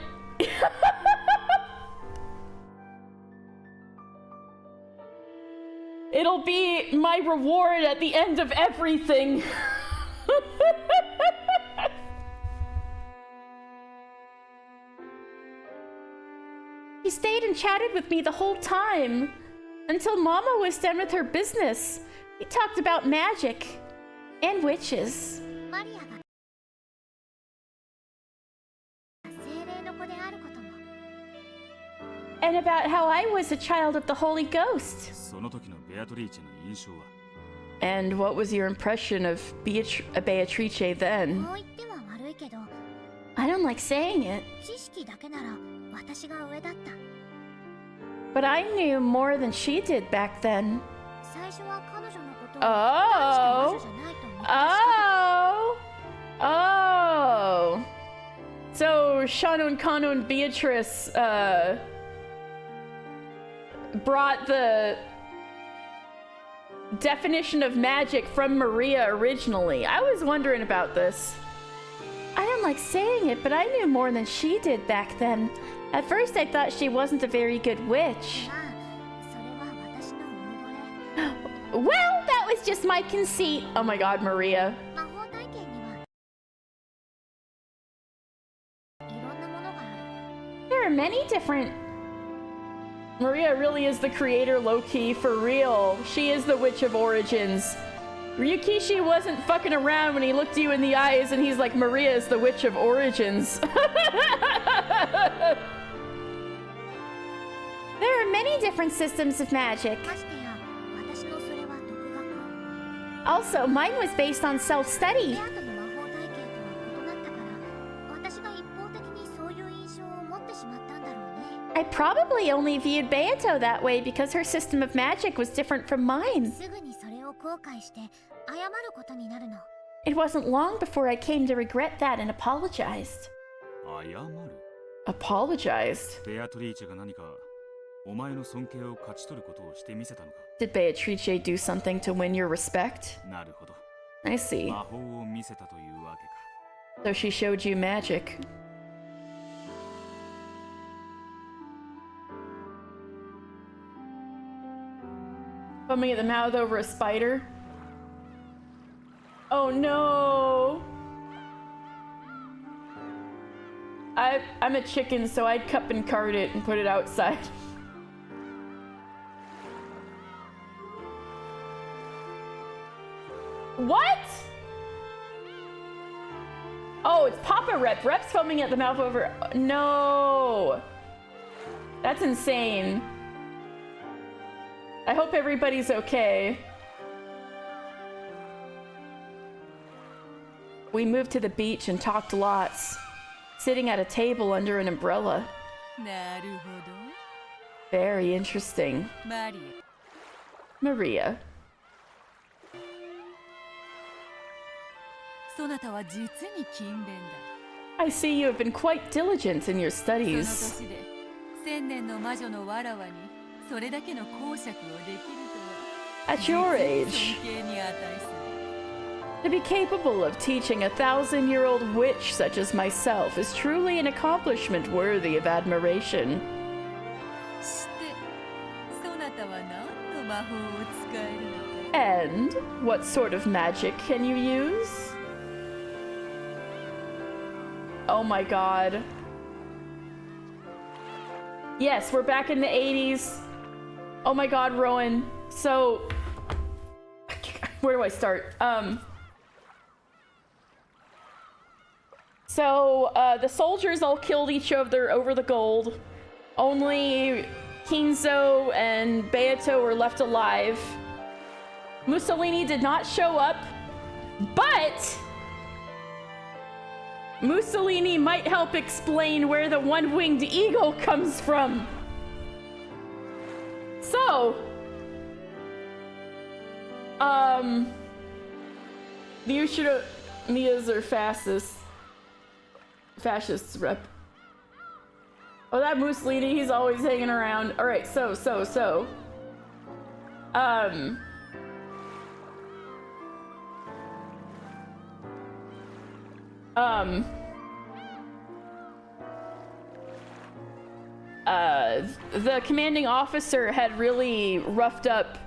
It'll be my reward at the end of everything. She stayed and chatted with me the whole time until Mama was done with her business. We talked about magic and witches. And about how I was a child of the Holy Ghost. And what was your impression of Beatrice then? I don't like saying it. 私が上だった。 But I knew more than she did back then. 最初は彼女のことを Oh. 大した魔女じゃないと見下してた。 Oh. Oh. So Shannon Kanon Beatrice brought the definition of magic from Maria originally. I was wondering about this. I don't like saying it, but I knew more than she did back then. At first I thought she wasn't a very good witch. まあ、それは私のうぬぼれ。 Well, that was just my conceit. Oh my god, Maria. 魔法体験にはいろんなものがある。 There are many different... Maria really is the creator, low-key, for real. She is the Witch of Origins. Ryukishi wasn't fucking around when he looked you in the eyes and he's like, Maria is the Witch of Origins. There are many different systems of magic. ましてや、私のそれは独学。 Also, mine was based on self-study. ベアとの魔法体験とは異なったから、私が一方的にそういう印象を持ってしまったんだろうね。 I probably only viewed Beato that way because her system of magic was different from mine. すぐにそれを後悔して謝ることになるの。 It wasn't long before I came to regret that and apologized. 謝る Apologized? ベアトリーチェが何かお前の尊敬を勝ち取ることをしてみせたのか Did Beatrice do something to win your respect? なるほど I see. 魔法を見せたというわけか So she showed you magic. Foaming at the mouth over a spider? Oh no! I'm a chicken, so I'd cup and cart it and put it outside. What? Oh, it's Papa Rep. Rep's foaming at the mouth over... No! That's insane. I hope everybody's okay. We moved to the beach and talked lots, sitting at a table under an umbrella. なるほ Very interesting. ど。マリ Maria. そなたは実に勤勉だ。 I see you have been quite diligent in your その studies. 年で千年の魔女のわらわにそれだけの講釈をできるとは At your 実に age, 尊敬に値する。 to be capable of teaching a 1,000-year-old witch such as myself is truly an accomplishment worthy of admiration. してそなたは何の魔法を使えるのか。 And what sort of magic can you use? Oh my god. Yes, we're back in the 80s. Oh my god, Rowan. So, where do I start? The soldiers all killed each other over the gold. Only Kinzo and Beato were left alive. Mussolini did not show up, but Mussolini might help explain where the one-winged eagle comes from. So, the Ushiro Miyas are fascists rep. Oh, that Mussolini, he's always hanging around. All right, so. The commanding officer had really roughed up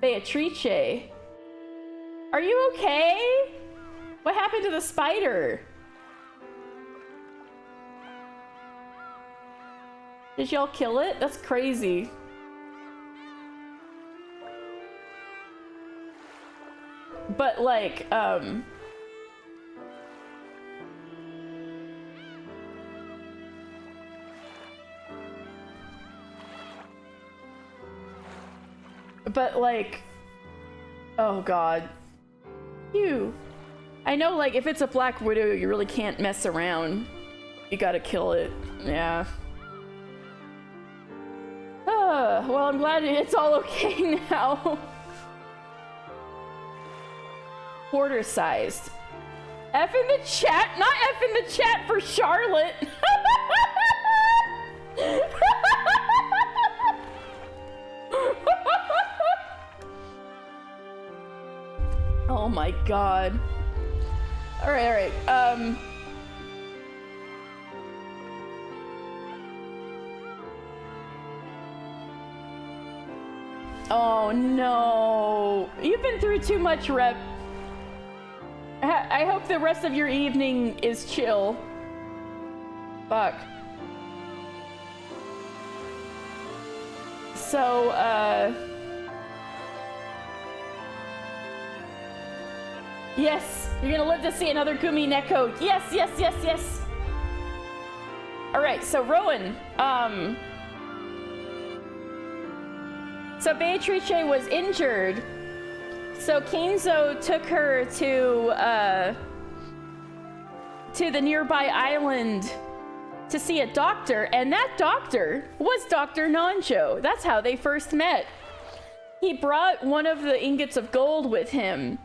Beatrice. Are you okay? What happened to the spider? Did y'all kill it? That's crazy. But like, oh god. I know, like, if it's a Black Widow, you really can't mess around. You gotta kill it. Yeah. Well, I'm glad it's all okay now. Quarter sized. F in the chat? Not F in the chat for Charlotte. Oh my god. Alright. Oh no. You've been through too much, Rep. I hope the rest of your evening is chill. Fuck. So, yes, you're gonna live to see another Umineko. Yes, yes, yes, yes. Alright, so Rowan, so Beatrice was injured, so Kinzo took her to the nearby island to see a doctor, and that doctor was Dr. Nanjo. That's how they first met. He brought one of the ingots of gold with him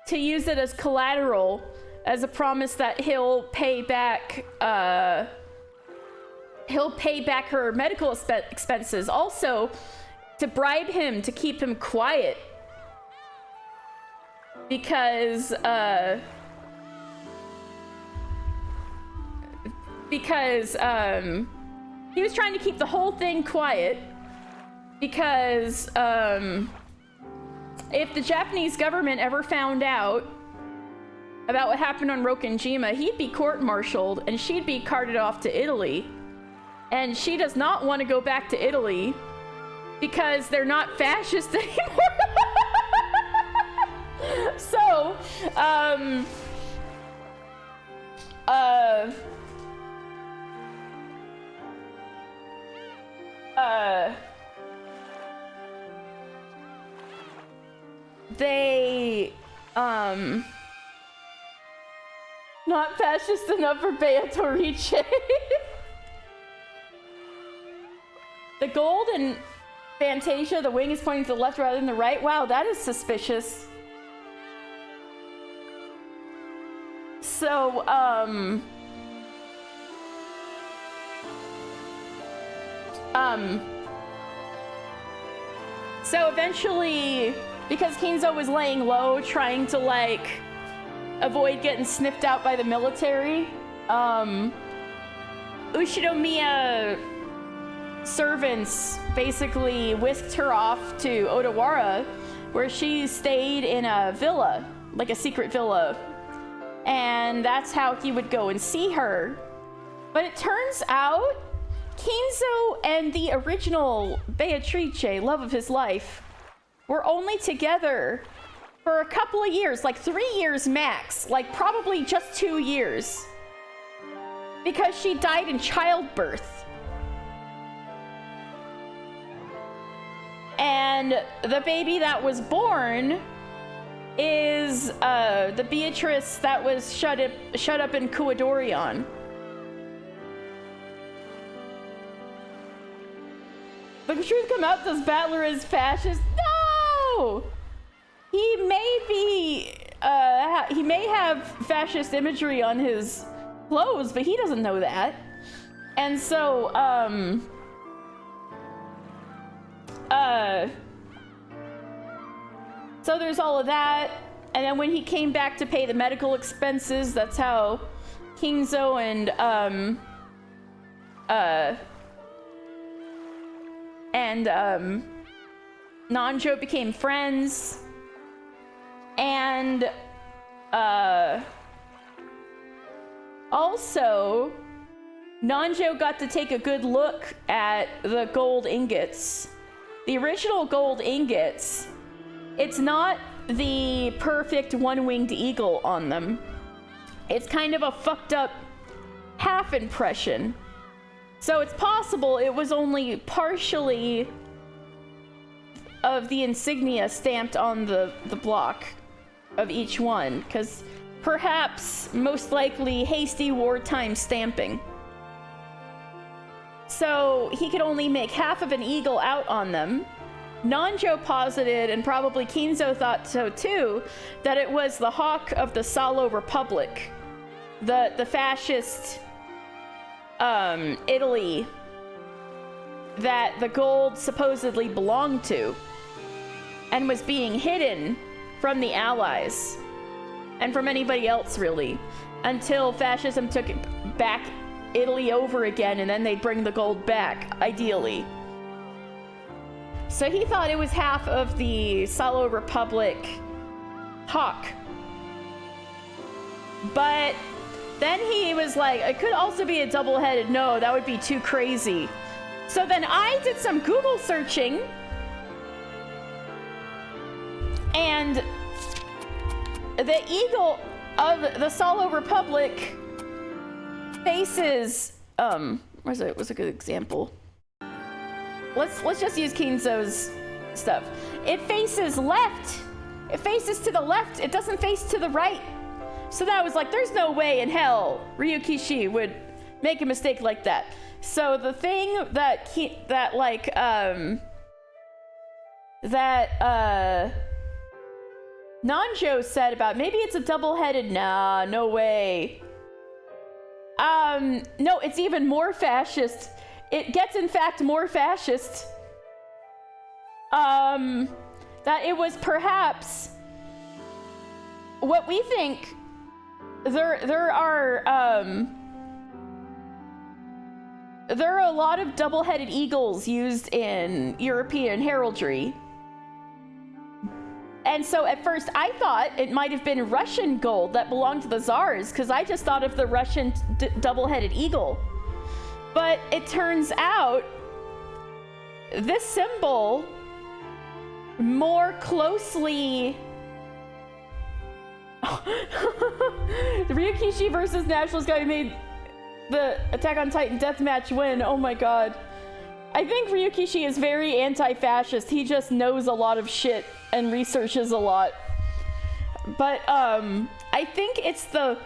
to use it as collateral, as a promise that he'll pay back her medical expenses. Also, to bribe him to keep him quiet. Because he was trying to keep the whole thing quiet because if the Japanese government ever found out about what happened on Rokkenjima, he'd be court-martialed and she'd be carted off to Italy. And she does not want to go back to Italy because they're not fascist anymore. So, they, not fascist enough for Beatrice. The gold in Fantasia, the wing is pointing to the left rather than the right. Wow, that is suspicious. So, so eventually, because Kinzo was laying low, trying to, like, avoid getting sniffed out by the military, Ushinomiya servants basically whisked her off to Odawara, where she stayed in a villa, like a secret villa. And that's how he would go and see her. But it turns out Kinzo and the original Beatrice, love of his life, were only together for a couple of years, like 3 years max, like probably just 2 years. Because she died in childbirth. And the baby that was born is the Beatrice that was shut up in Kuadorion. The truth come out, this battler is fascist. No! He may be, he may have fascist imagery on his clothes, but he doesn't know that. And so, so there's all of that, and then when he came back to pay the medical expenses, that's how Kinzo and Nanjo became friends, and also Nanjo got to take a good look at the gold ingots. The original gold ingots, it's not the perfect one-winged eagle on them. It's kind of a fucked up half impression. So it's possible it was only partially of the insignia stamped on the block of each one, because perhaps, most likely, hasty wartime stamping. so he could only make half of an eagle out on them. Nanjo posited, and probably Kinzo thought so too, that it was the hawk of the Salo Republic, the fascist Italy that the gold supposedly belonged to, and was being hidden from the Allies and from anybody else, really, until fascism took back Italy over again, and then they'd bring the gold back, ideally. So he thought it was half of the Salo Republic hawk. But then he was like, it could also be a double-headed. No, that would be too crazy. So then I did some Google searching, and the eagle of the Salo Republic faces, what's a good example? Let's just use Kinzo's stuff. It faces left. It faces to the left. It doesn't face to the right. So that was like, there's no way in hell Ryukishi would make a mistake like that. So the thing that Nanjo said about maybe it's a double-headed, nah, no way. No, it's even more fascist. It gets, in fact, more fascist. That it was perhaps what we think. There are a lot of double-headed eagles used in European heraldry. And so at first I thought it might have been Russian gold that belonged to the Tsars, because I just thought of the Russian double-headed eagle. But it turns out this symbol more closely... The Ryukishi versus Nationalist guy who made the Attack on Titan deathmatch win. Oh my god. I think Ryukishi is very anti-fascist. He just knows a lot of shit and researches a lot. But I think it's the...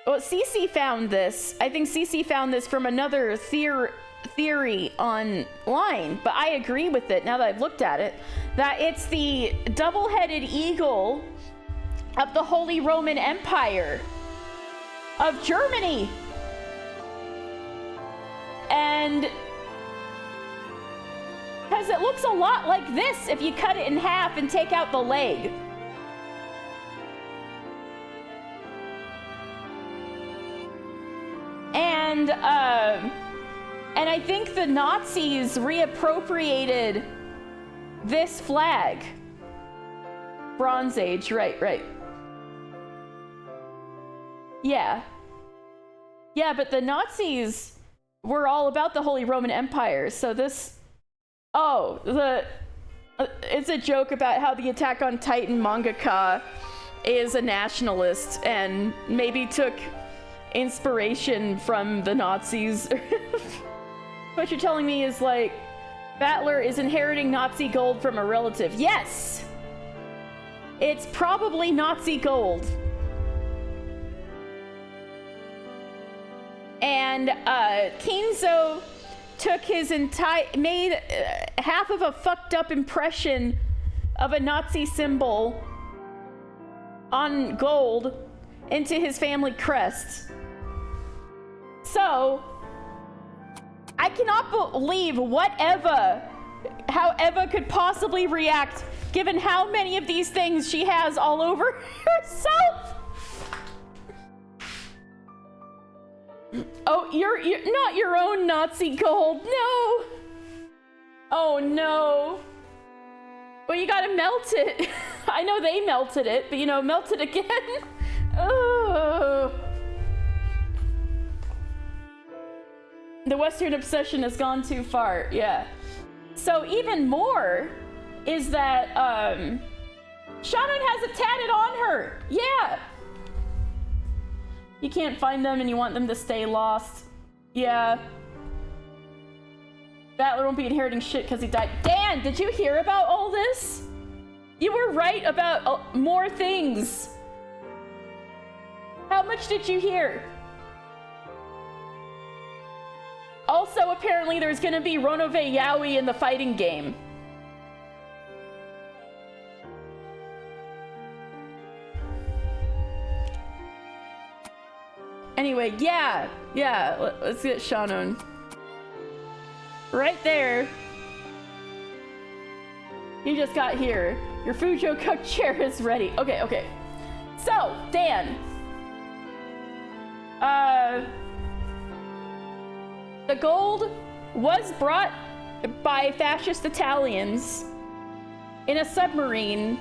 Well, Cece found this. I think Cece found this from another theory online, but I agree with it now that I've looked at it, that it's the double-headed eagle of the Holy Roman Empire of Germany. And because it looks a lot like this if you cut it in half and take out the leg. And I think the Nazis reappropriated this flag. Bronze Age, right. Yeah, but the Nazis were all about the Holy Roman Empire, so this... it's a joke about how the Attack on Titan mangaka is a nationalist and maybe took inspiration from the Nazis. What you're telling me is like, Battler is inheriting Nazi gold from a relative. Yes! It's probably Nazi gold. And Kinzo took his made half of a fucked up impression of a Nazi symbol on gold into his family crest. So I cannot believe how Eva could possibly react given how many of these things she has all over herself. Oh, you're not your own Nazi gold. No. Oh no. Well, you gotta melt it. I know they melted it, but melt it again. Oh. The Western obsession has gone too far. Yeah. So even more is that Shannon has it tatted on her. Yeah. You can't find them and you want them to stay lost. Yeah. Battler won't be inheriting shit because he died. Dan, did you hear about all this? You were right about more things. How much did you hear? Also, apparently there's gonna be Ronove Yaoi in the fighting game. Anyway, yeah, let's get Shannon. Right there. You just got here. Your Fujo cooked chair is ready. Okay. So, Dan. The gold was brought by fascist Italians in a submarine.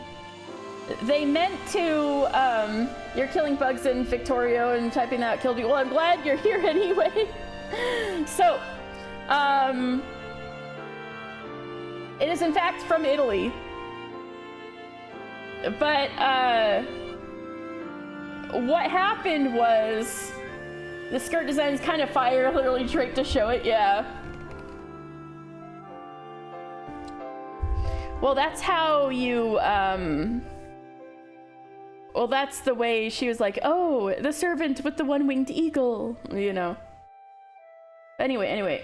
They meant to, you're killing bugs in Victorio and typing that killed you. Well, I'm glad you're here anyway. So, it is in fact from Italy. But, what happened was, the skirt design is kind of fire, literally draped to show it, yeah. Well, that's how you, well, that's the way she was like, oh, the servant with the one-winged eagle, you know. Anyway,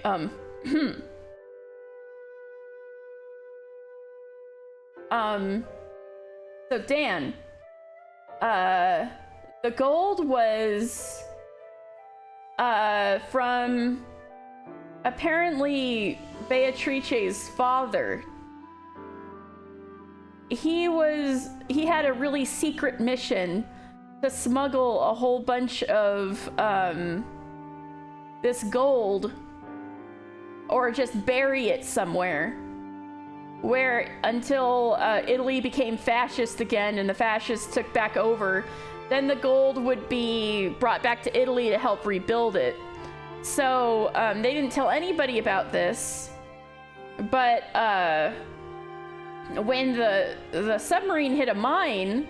so Dan, the gold was, from apparently Beatrice's father. He had a really secret mission to smuggle a whole bunch of, this gold, or just bury it somewhere, where until Italy became fascist again and the fascists took back over, then the gold would be brought back to Italy to help rebuild it. So they didn't tell anybody about this, but when the submarine hit a mine,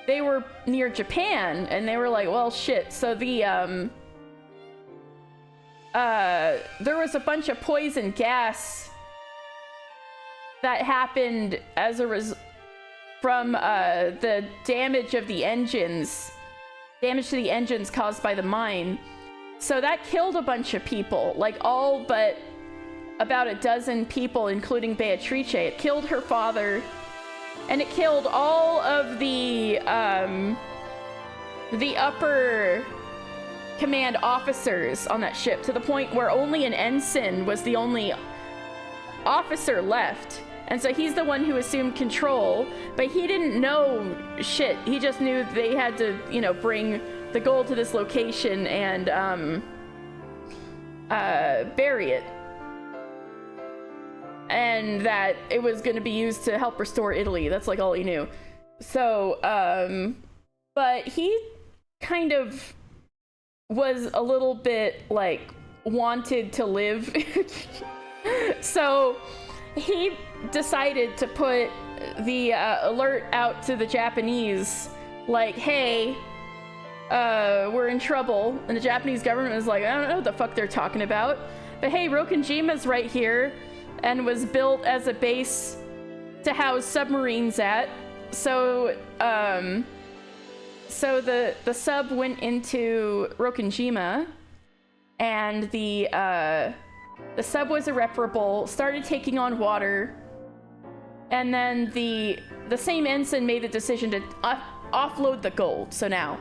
they were near Japan, and they were like, well, shit. So the there was a bunch of poison gas that happened as a from the damage of the engines, damage to the engines caused by the mine. So that killed a bunch of people, like all but about a dozen people, including Beatrice. It killed her father, and it killed all of the upper command officers on that ship, to the point where only an ensign was the only officer left. And so he's the one who assumed control, but he didn't know shit. He just knew they had to, you know, bring the gold to this location and bury it. And that it was going to be used to help restore Italy. That's like all he knew. So, but he kind of was a little bit like wanted to live. So he decided to put the alert out to the Japanese, like, hey, we're in trouble. And the Japanese government was like, I don't know what the fuck they're talking about, but hey, Rokenjima's right here and was built as a base to house submarines at. So so the sub went into Rokenjima, and the sub was irreparable, started taking on water, and then the same ensign made the decision to offload the gold. So now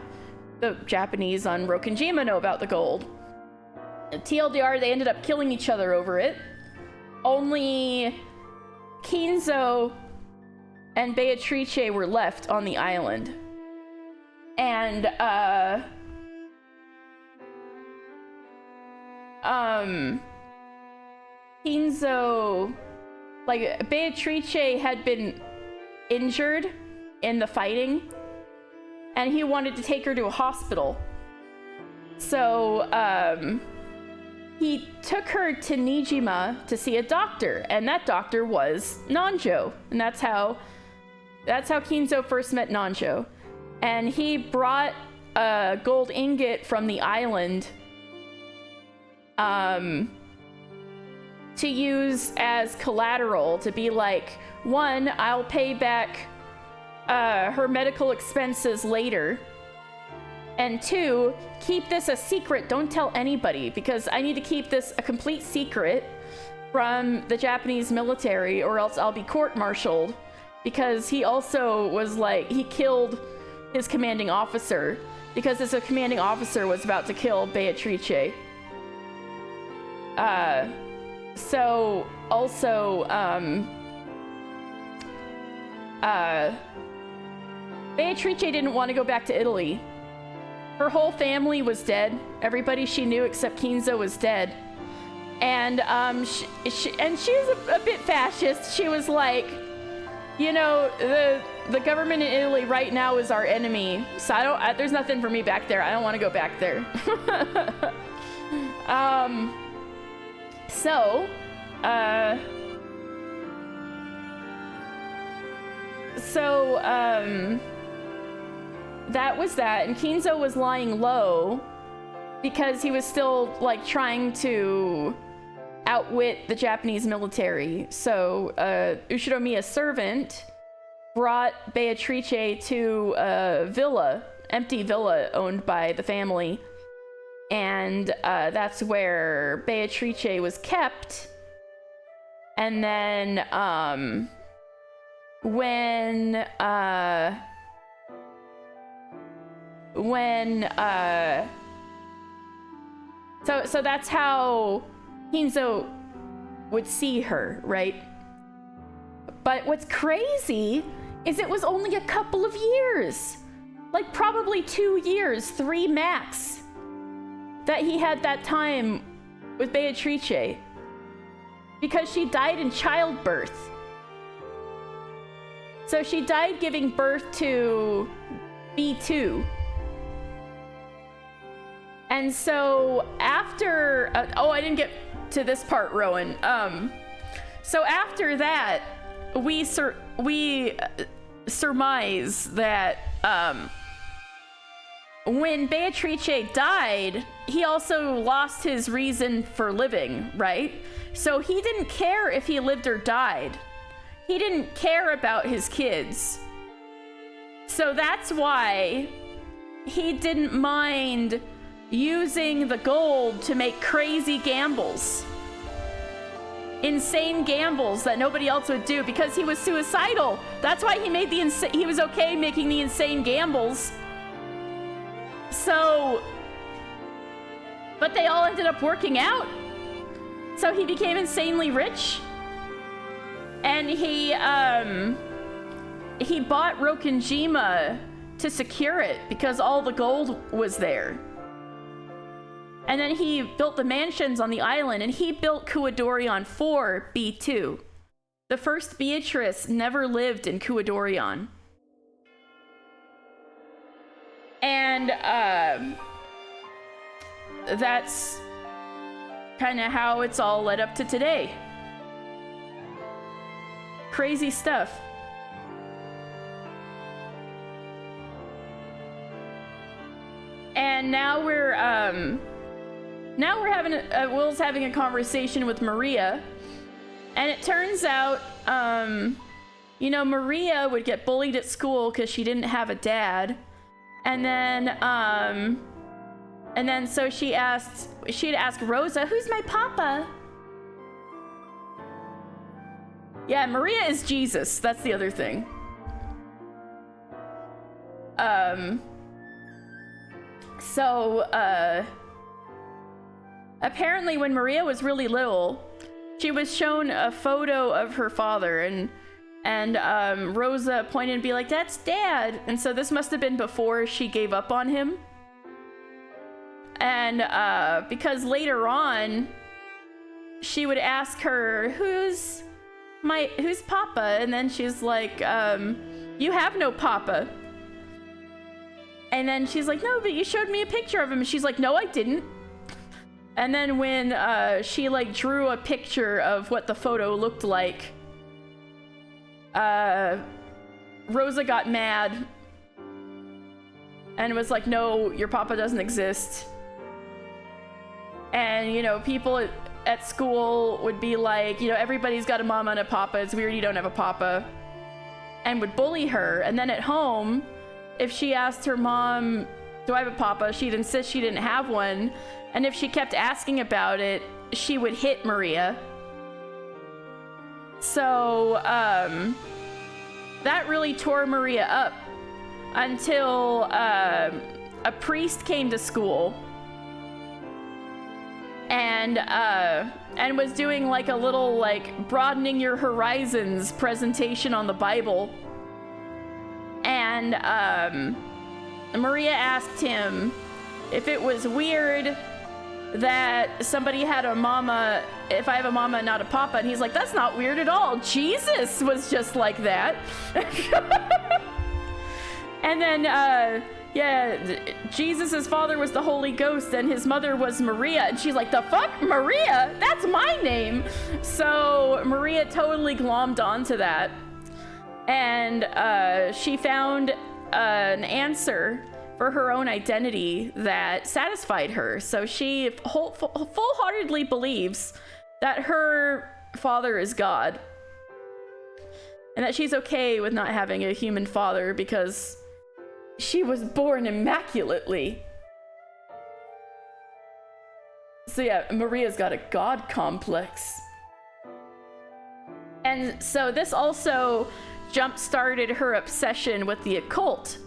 the Japanese on Rokenjima know about the gold. TLDR, they ended up killing each other over it. Only Kinzo and Beatrice were left on the island. And Kinzo, like, Beatrice had been injured in the fighting, and he wanted to take her to a hospital. So he took her to Nijima to see a doctor, and that doctor was Nanjo, and that's how Kinzo first met Nanjo. And he brought a gold ingot from the island to use as collateral, to be like, one, I'll pay back her medical expenses later, And 2, keep this a secret. Don't tell anybody, because I need to keep this a complete secret from the Japanese military, or else I'll be court-martialed, because he also was like, he killed his commanding officer, because his commanding officer was about to kill Beatrice. So also, Beatrice didn't want to go back to Italy. Her whole family was dead. Everybody she knew except Kinzo was dead. And she was a bit fascist. She was like, you know, the government in Italy right now is our enemy. So there's nothing for me back there. I don't want to go back there. That was that, and Kinzo was lying low because he was still like trying to outwit the Japanese military. So Ushiromiya's servant brought Beatrice to a villa, empty villa owned by the family, and that's where Beatrice was kept. And then so that's how Kinzo would see her, right? But what's crazy is it was only a couple of years, like probably 2 years, 3 max, that he had that time with Beatrice, because she died in childbirth. So she died giving birth to B2. And so after, I didn't get to this part, Rowan. So after that, we surmise that when Beatrice died, he also lost his reason for living, right? So he didn't care if he lived or died. He didn't care about his kids. So that's why he didn't mind using the gold to make crazy gambles. Insane gambles that nobody else would do, because he was suicidal. That's why he made he was okay making the insane gambles. So, but they all ended up working out. So he became insanely rich. And he bought Rokenjima to secure it because all the gold was there. And then he built the mansions on the island, and he built Kuadorion for B2. The first Beatrice never lived in Kuadorion. And that's kind of how it's all led up to today. Crazy stuff. And now we're having Will's having a conversation with Maria, and it turns out Maria would get bullied at school because she didn't have a dad, and then so she'd ask Rosa, "Who's my papa?" Yeah, Maria is Jesus. That's the other thing. Apparently when Maria was really little, she was shown a photo of her father, and Rosa pointed and be like, "That's Dad." And so this must have been before she gave up on him. And because later on, she would ask her, who's Papa? And then she's like, "You have no Papa." And then she's like, "No, but you showed me a picture of him." And she's like, "No, I didn't." And then when she like drew a picture of what the photo looked like, Rosa got mad and was like, "No, your Papa doesn't exist." And people at school would be like, "Everybody's got a mama and a papa. It's weird you don't have a papa," and would bully her. And then at home, if she asked her mom do I have a papa? She'd insist she didn't have one. And if she kept asking about it, she would hit Maria. So, that really tore Maria up until a priest came to school and was doing like a little like broadening your horizons presentation on the Bible. And Maria asked him if it was weird that somebody had a mama, if I have a mama and not a papa, and he's like, that's not weird at all. Jesus was just like that. And then, yeah, Jesus's father was the Holy Ghost and his mother was Maria. And she's like, the fuck? Maria? That's my name. So Maria totally glommed onto that. And she found an answer for her own identity that satisfied her. So she full-heartedly believes that her father is God. And that she's okay with not having a human father because she was born immaculately. So yeah, Maria's got a God complex. And so this also jump-started her obsession with the occult.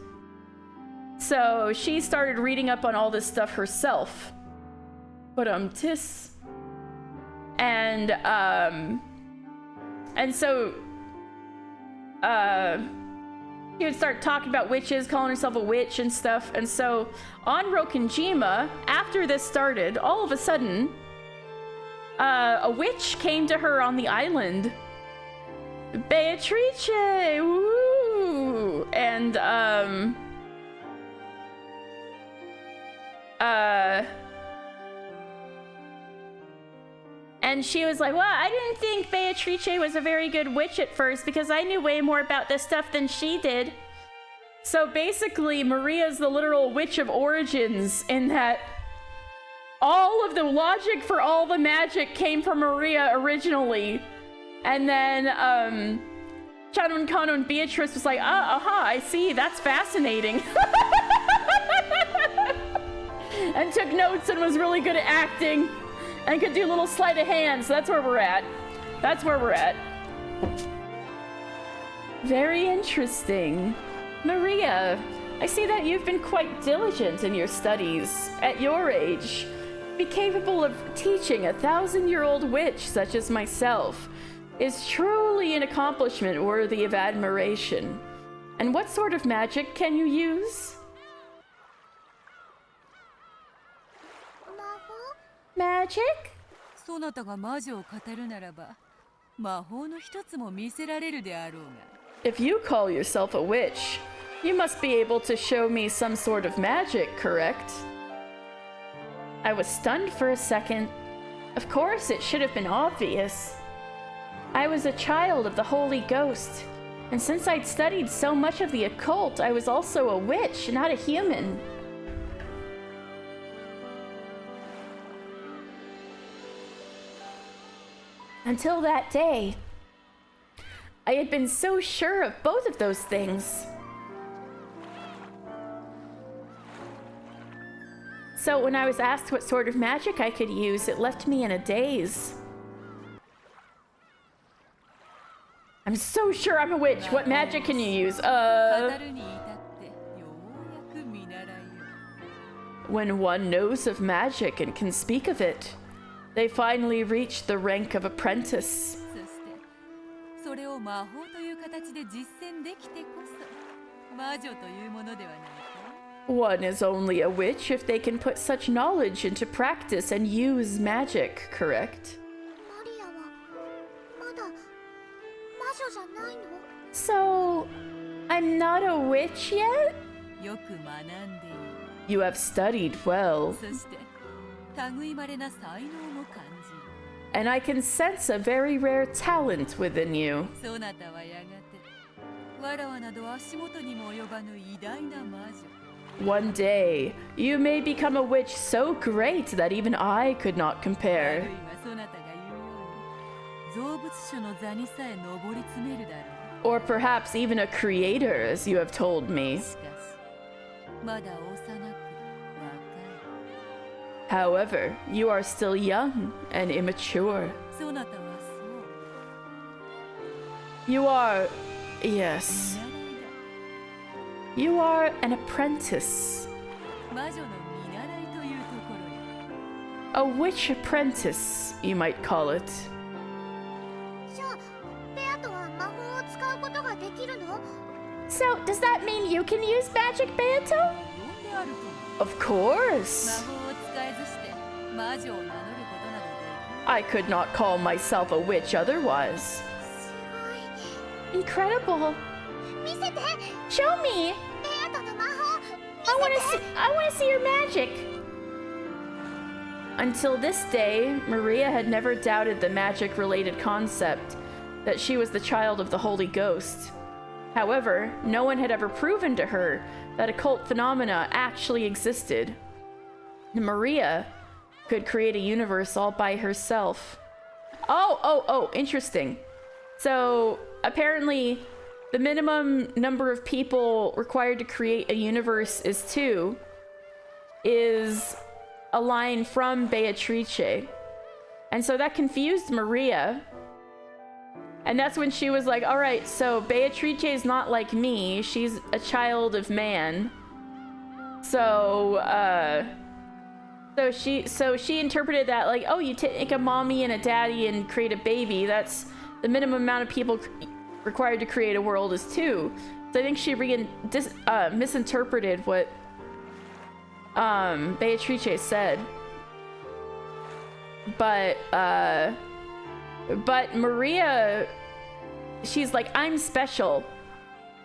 So she started reading up on all this stuff herself. But so she would start talking about witches, calling herself a witch and stuff. And so on Rokkenjima, after this started, all of a sudden, a witch came to her on the island. Beatrice, woo! And and she was like, well, I didn't think Beatrice was a very good witch at first because I knew way more about this stuff than she did. So basically, Maria's the literal witch of origins in that all of the logic for all the magic came from Maria originally. And then, Chanun Kano and Beatrice was like, I see, that's fascinating. And took notes and was really good at acting and could do little sleight of hand. So that's where we're at. That's where we're at. Very interesting. Maria, I see that you've been quite diligent in your studies. At your age, be capable of teaching a 1,000-year-old witch such as myself is truly an accomplishment worthy of admiration. And what sort of magic can you use? Magic? そなたが魔女を語るならば、魔法の一つも見せられるであろうが。If you call yourself a witch, you must be able to show me some sort of magic, correct? I was stunned for a second. Of course, it should have been obvious. I was a child of the Holy Ghost, and since I'd studied so much of the occult, I was also a witch, not a human. Until that day, I had been so sure of both of those things. So when I was asked what sort of magic I could use, it left me in a daze. I'm so sure I'm a witch. What magic can you use? When one knows of magic and can speak of it, they finally reach the rank of apprentice. One is only a witch if they can put such knowledge into practice and use magic, correct? So, I'm not a witch yet? You have studied well. And I can sense a very rare talent within you. One day, you may become a witch so great that even I could not compare. Or perhaps even a creator, as you have told me. However, you are still young and immature. そなたはそう You are... yes. 見習いだ You are an apprentice. 魔女の見習いというところよ A witch apprentice, you might call it. じゃあベアとは魔法を使うことができるの？ So, does that mean you can use magic, Beato? 呼んであると Of course. 魔法を使えずして魔女を名乗ることなどで I could not call myself a witch otherwise. すごい。 Incredible. 見せて。 Show me. ベアとの魔法。 I want to see your magic. Until this day, Maria had never doubted the magic-related concept that she was the child of the Holy Ghost. However, no one had ever proven to her that occult phenomena actually existed. Maria could create a universe all by herself. Oh, interesting. So, apparently, the minimum number of people required to create a universe is 2, is a line from Beatrice. And so that confused Maria. And that's when she was like, all right, so Beatrice is not like me. She's a child of man. So she interpreted that like, oh, you take a mommy and a daddy and create a baby. That's the minimum amount of people required to create a world is 2. So I think she misinterpreted what Beatrice said. But Maria, she's like, I'm special.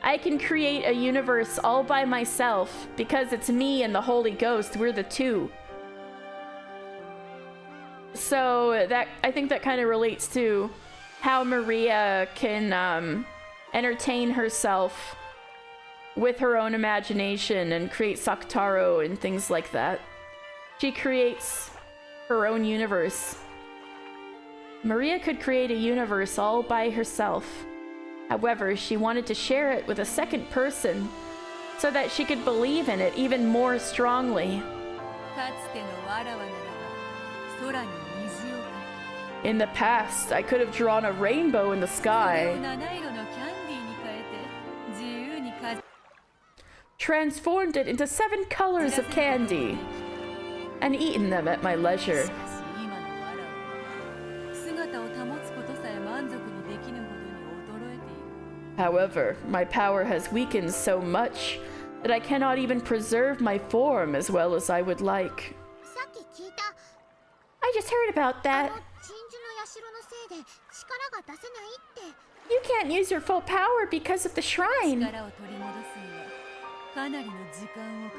I can create a universe all by myself because it's me and the Holy Ghost. We're the 2. So that, I think that kind of relates to how Maria can entertain herself with her own imagination and create Sakutaro and things like that. She creates her own universe. Maria could create a universe all by herself. However, she wanted to share it with a second person so that she could believe in it even more strongly. かつてのわらわならば空に虹をか In the past, I could have drawn a rainbow in the けそれを sky, 七色のキャンディーに変えて自由に飾 transformed it into 7 colors of candy, and eaten them at my leisure. しかし今のわらわは姿を保つことさえ満足にできぬほどに衰えている However, my power has weakened so much that I cannot even preserve my form as well as I would like. さっき聞いた。 I just heard about あ that. の鎮守の社のせいで力が出せないって。 You can't use your full power because of the shrine. 力を取り戻すにはかなりの時間をか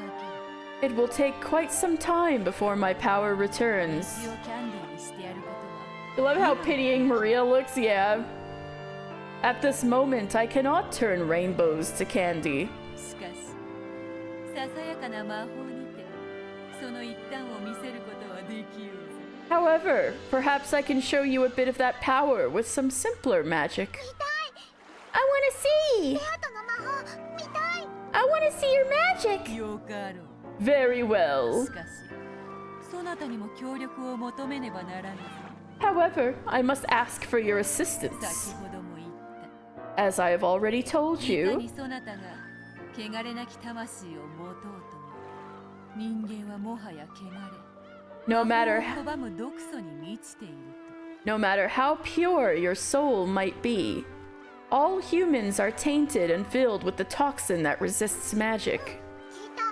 ける It will take quite some time before my power returns. 水をキャンディーにしてやることは I love how pitying Maria looks, yeah. At this moment, I cannot turn rainbows to candy. しかしささやかな魔法にてその一端を見せることはできようぞ However, perhaps I can show you a bit of that power with some simpler magic. 見たい。 I want to see! ベアとの魔法見たい。 I want to see your magic! よかろ Very う well. しかしそなたにも協力を求めねばならぬぞ However, I must ask for your 先 assistance. ほども言った As I have already told いか you, にそなたが汚れなき魂を持とうとも人間はもはや汚れ no 魔 matter 法を拒む毒素に満ちている no matter how pure your soul might be, all humans are tainted and filled with the toxin that resists magic. 聞いた。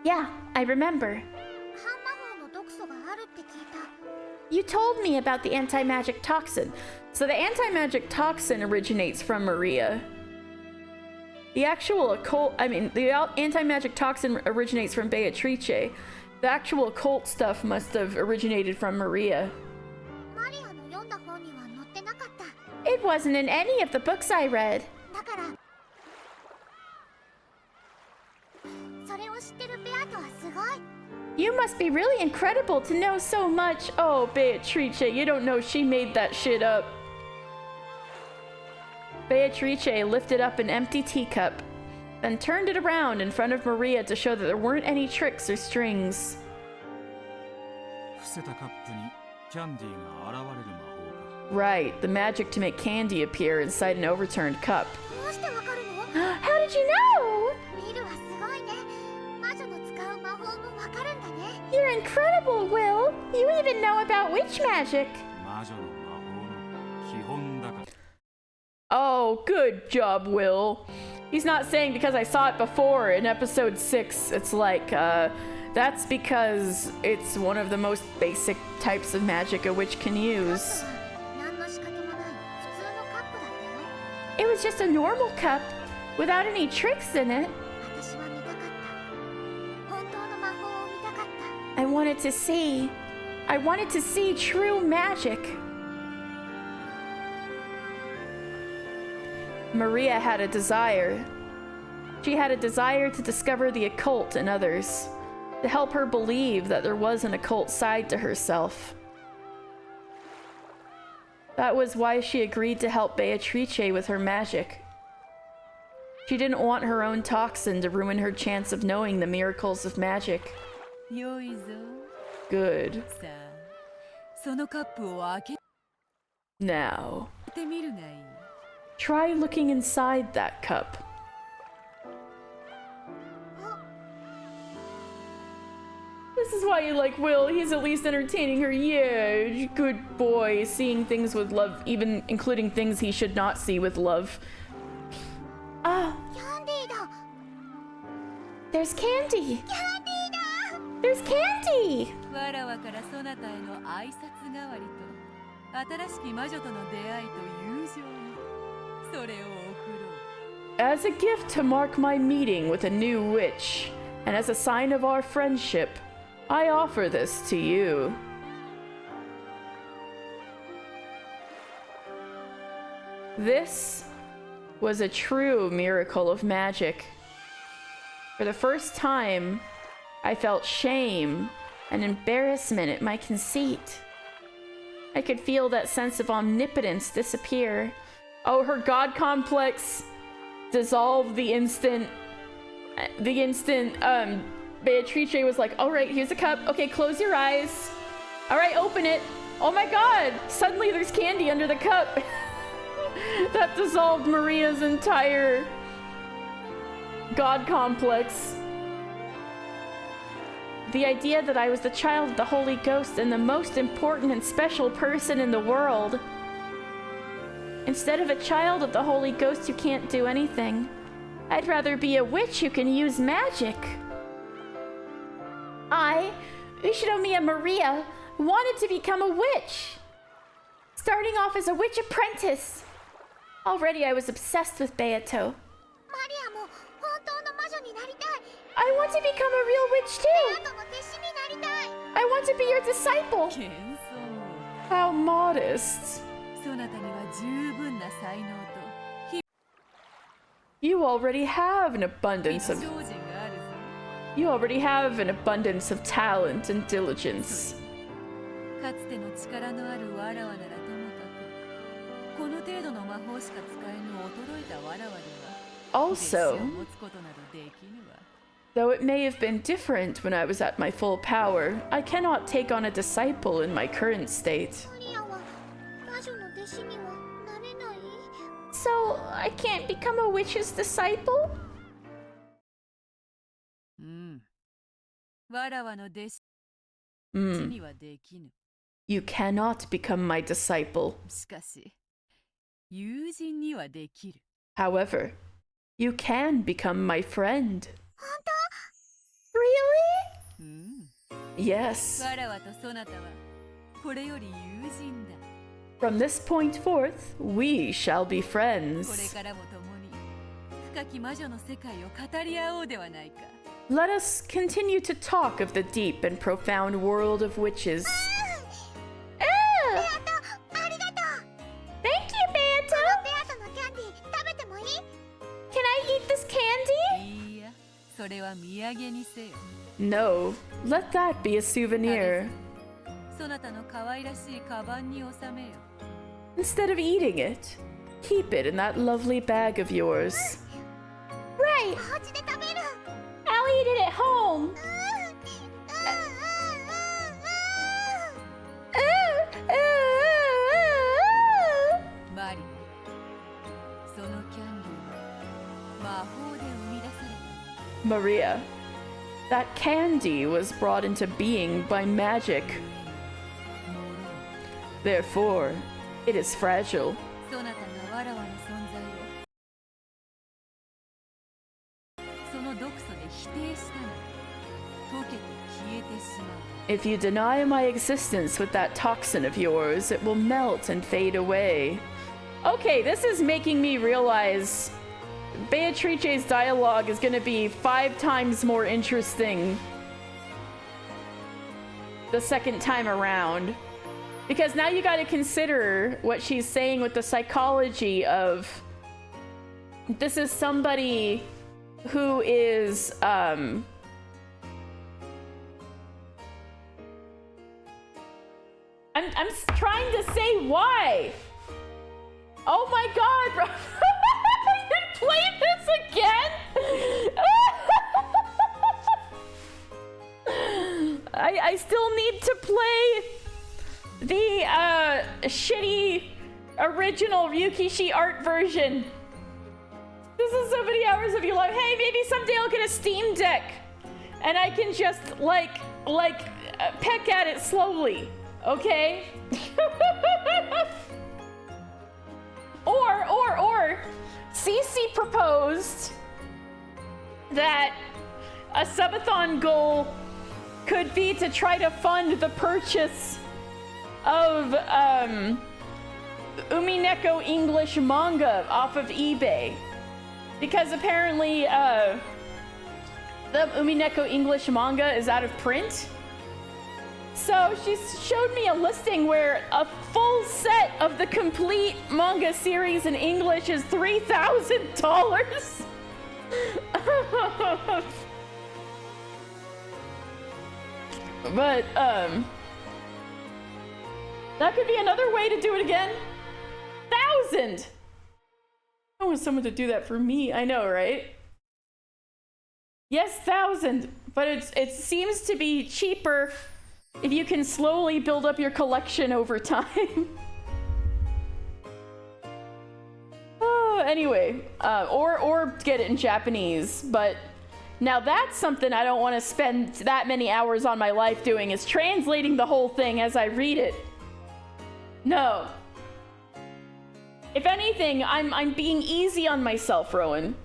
Yeah, I remember. 半魔法の毒素があるって聞いた。 You told me about the anti-magic toxin. So the anti-magic toxin originates from Maria. The anti-magic toxin originates from Beatrice. The actual occult stuff must have originated from Maria. マリアの読んだ本には載ってなかった。 It wasn't in any of the books I read. だからそれを知ってるベアとはすごい。 You must be really incredible to know so much. Oh, Beatrice, you don't know she made that shit up. Beatrice lifted up an empty teacup, then turned it around in front of Maria to show that there weren't any tricks or strings. せたカップにキャンディーが現れる魔法か。Right, the magic to make candy appear inside an overturned cup. どうしてわかるの？ How did you know? ウィルはすごいね。魔女の使う魔法もわかるんだね。 You're incredible, Will. You even know about witch magic. 魔女の魔法の基本だから。 Oh, good job, Will. He's not saying because I saw it before in episode 6. It's like, that's because it's one of the most basic types of magic a witch can use. 何の仕掛けもない普通のカップだったよ。 It was just a normal cup without any tricks in it. 私は見たかった。本当の魔法を見たかった。 I wanted to see true magic. Maria had a desire. She had a desire to discover the occult in others, to help her believe that there was an occult side to herself. That was why she agreed to help Beatrice with her magic. She didn't want her own toxin to ruin her chance of knowing the miracles of magic. よいぞ。 Good. さあ、そのカップを開け Now, てみるがいい。 try looking inside that cup. This is why you like Will. He's at least entertaining her. Yeah, good boy. Seeing things with love, even including things he should not see with love. Ah, キャンディーだ。 there's candy. キャンディーだ。 There's candy. わらわからそなたへの挨拶代わりと新しき魔女との出会いと友情にそれを贈ろう。 As a gift to mark my meeting with a new witch, and as a sign of our friendship, I offer this to you. This was a true miracle of magic. For the first time, I felt shame and embarrassment at my conceit. I could feel that sense of omnipotence disappear. Oh, her god complex dissolved the instant Beatrice was like, all right, here's a cup. Okay, close your eyes. All right, open it. Oh my god, suddenly there's candy under the cup. That dissolved Maria's entire god complex. The idea that I was the child of the Holy Ghost and the most important and special person in the world. Instead of a child of the Holy Ghost who can't do anything, I'd rather be a witch who can use magic. I, Ushinomiya Maria, wanted to become a witch. Starting off as a witch apprentice. Already I was obsessed with Beato. マリアも本当の魔女になりたい。 I want to become a real witch ベア too. トの弟子になりたい。 I want to be your disciple. 謙遜。 How modest. そなたには十分な才能と You already have an abundance 精 of 進があるぞ。 You already have an abundance of talent and diligence. かつての力のあるわらわならともかく、この程度の魔法しか使えぬ衰えたわらわでは、 Also, 弟子を持つことなどできぬわ。 though it may have been different when I was at my full power, I cannot take on a disciple in my current state. マリアは魔女の弟子にはなれない。 So, I can't become a witch's disciple? うん。わらわの弟子 Hmm, にはできぬ。 you cannot become my disciple. しかし、友人にはできる。 However, you can become my friend. 本 Really? うん。 Yes. わらわとそなたはこれより友人だ。 From this point forth, we shall be これ friends. からも共に深き魔女の世界を語り合おうではないか。 Let us continue to talk of the deep and profound world of witches. 当ベアトありがとう。 Thank you, Beato! ベアトのキャンディー食べてもいい？ Can I eat this candy? いいや、それは土産にせよ。 No, let that be a souvenir. そなたの可愛らしいカバンに収めよ。 Instead of eating it, keep it in that lovely bag of yours. Right, お家で食べる。 I'll eat it at home. 魔法で生み出された Maria, that candy was brought into being by magic. もろ Therefore, it is fragile. そなたがわらわの存在をその毒素で否定したの溶けて消えてしまう If you deny my existence with that toxin of yours, it will melt and fade away. Okay, this is making me realize Beatrice's dialogue is going to be 5 times more interesting the second time around. Because now you got to consider what she's saying with the psychology of this is somebody who is I'm trying to say why. Oh my god, bro. You played this again? I still need to play the shitty original Ryukishi art version. This is so many hours of your life. Hey, maybe someday I'll get a Steam Deck and I can just peck at it slowly. Okay? or Cece proposed that a subathon goal could be to try to fund the purchase of Umineko English manga off of eBay. Because apparently the Umineko English manga is out of print. So she showed me a listing where a full set of the complete manga series in English is $3,000. But that could be another way to do it again. 1,000. I want someone to do that for me. I know, right? Yes, 1,000. But it seems to be cheaper if you can slowly build up your collection over time. Anyway, or get it in Japanese. But now that's something I don't want to spend that many hours on my life doing, is translating the whole thing as I read it. No. If anything, I'm being easy on myself, Rowan,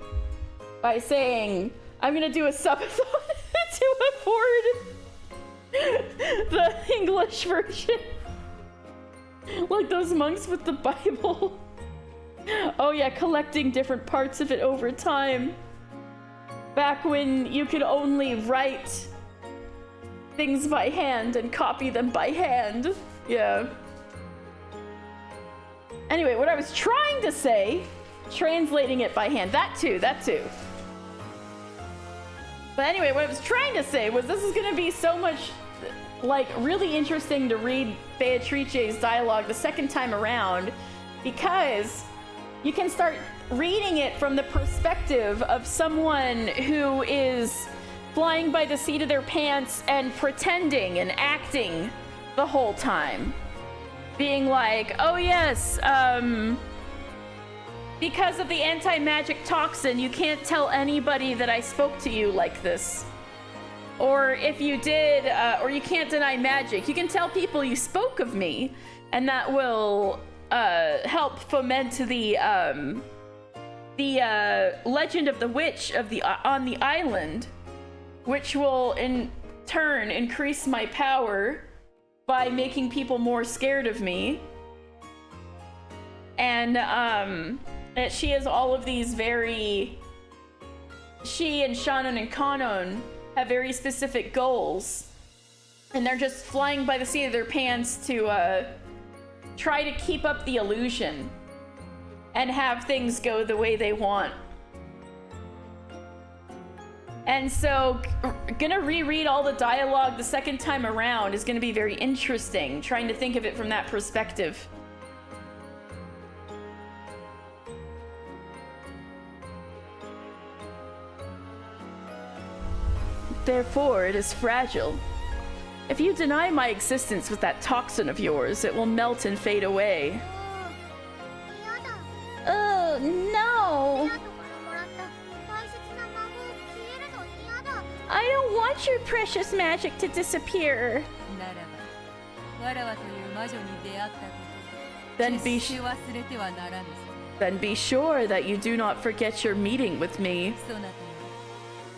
by saying I'm gonna do a subathon to afford the English version. Like those monks with the Bible. Oh yeah, collecting different parts of it over time. Back when you could only write things by hand and copy them by hand. Yeah. Anyway, what I was trying to say, translating it by hand, that too. But anyway, what I was trying to say was this is gonna be so much, like, really interesting to read Beatrice's dialogue the second time around, because you can start reading it from the perspective of someone who is flying by the seat of their pants and pretending and acting the whole time. Being like, oh yes, because of the anti-magic toxin, you can't tell anybody that I spoke to you like this. Or if you did, or you can't deny magic, you can tell people you spoke of me, and that will help foment the legend of the witch of on the island, which will in turn increase my power by making people more scared of me. And that she has all of these she and Shannon and Kanon have very specific goals, and they're just flying by the seat of their pants to try to keep up the illusion and have things go the way they want. And so gonna reread all the dialogue the second time around is gonna be very interesting, trying to think of it from that perspective. Therefore, it is fragile. If you deny my existence with that toxin of yours, it will melt and fade away. Oh, no! 後からもらった want your precious magic to disappear. ならばわらわという魔女に出会ったこと Then を be 決して忘れてはならぬぞ Then be sure that you do not forget your meeting with me. そなた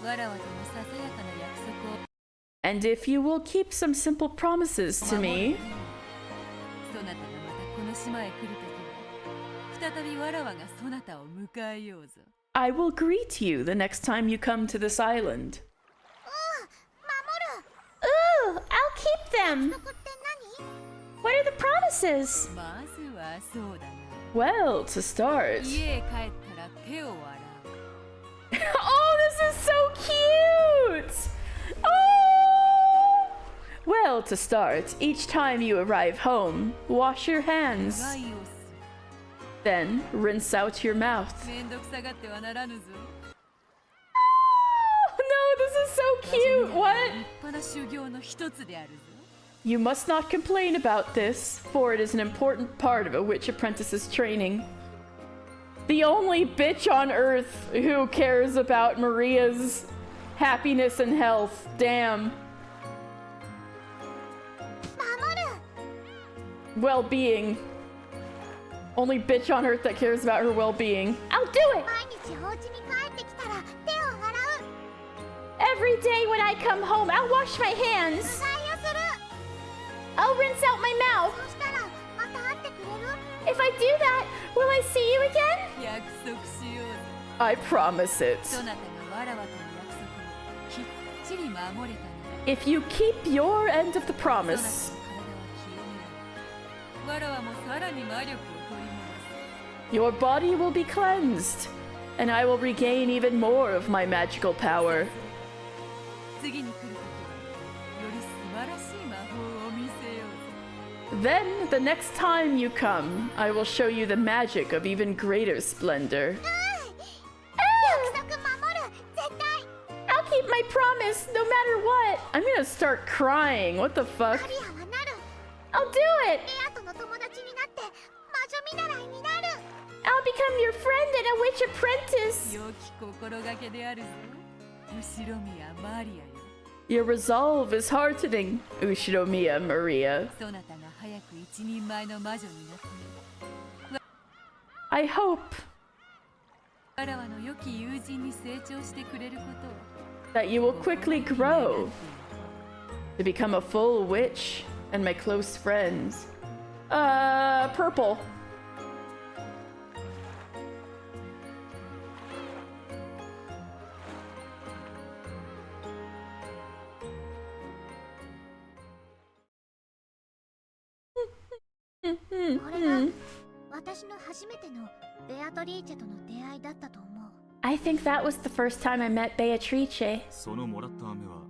はわらわとのささやかな約束を And if you will keep some simple promises to 守る me, そなたがまたこの島へ来るときは再びわらわがそなたを迎えようぞ I will greet you the next time you come to this island. Ooh, I'll keep them. そこって何？ What are the promises? まずはそうだな Well, to start. 家へ帰ったら手を洗う Oh, this is so cute! Oh! Well, to start, each time you arrive home, wash your うが hands. いをす Then rinse out your mouth. るめんどくさがってはならぬぞ Oh, no, this is so cute! What? 立派な修行の一つであるぞ You must not complain about this, for it is an important part of a witch apprentice's training. The only bitch on earth who cares about Maria's happiness and health. Damn. 守る。 Well-being. Only bitch on earth that cares about her well-being. I'll do it! 毎日お家に帰ってきたら手を洗う。 Every day when I come home, I'll wash my う hands. がいをする。 I'll rinse out my mouth. そしたらまた会ってくれる？ If I do that, will I see you again? 約束しようぞ I promise it. そなたがわらわとの約束をきっちり守れたなら If you keep your end of the そなたの promise, 体は清められわらわもさらに魔力を取り戻す your body will be cleansed, and I will regain even more of my magical power. 次に来るときはより素晴らしい魔法を見せよう Then, the next time you come, I will show you the magic of even greater splendor. 約束守る。絶対。 I'll keep my promise, no matter what. I'm gonna start crying. What the fuck? マリアはなる。 I'll do it. レアとの友達になって魔女見習いになる。 I'll become your friend and a witch apprentice. 良き心がけであるぞ後ろ宮マリアよ Your resolve is heartening, Ushiromiya Maria. そなたが早く一人前の魔女になって I hope わらわの良き友人に成長してくれることを that you will quickly grow to become a full witch and my close friends. Purple. Hmm. これが私の初めてのベアトリーチェとの出会いだったと思う。 I think that was the first time I met Beatrice. そのもらった飴は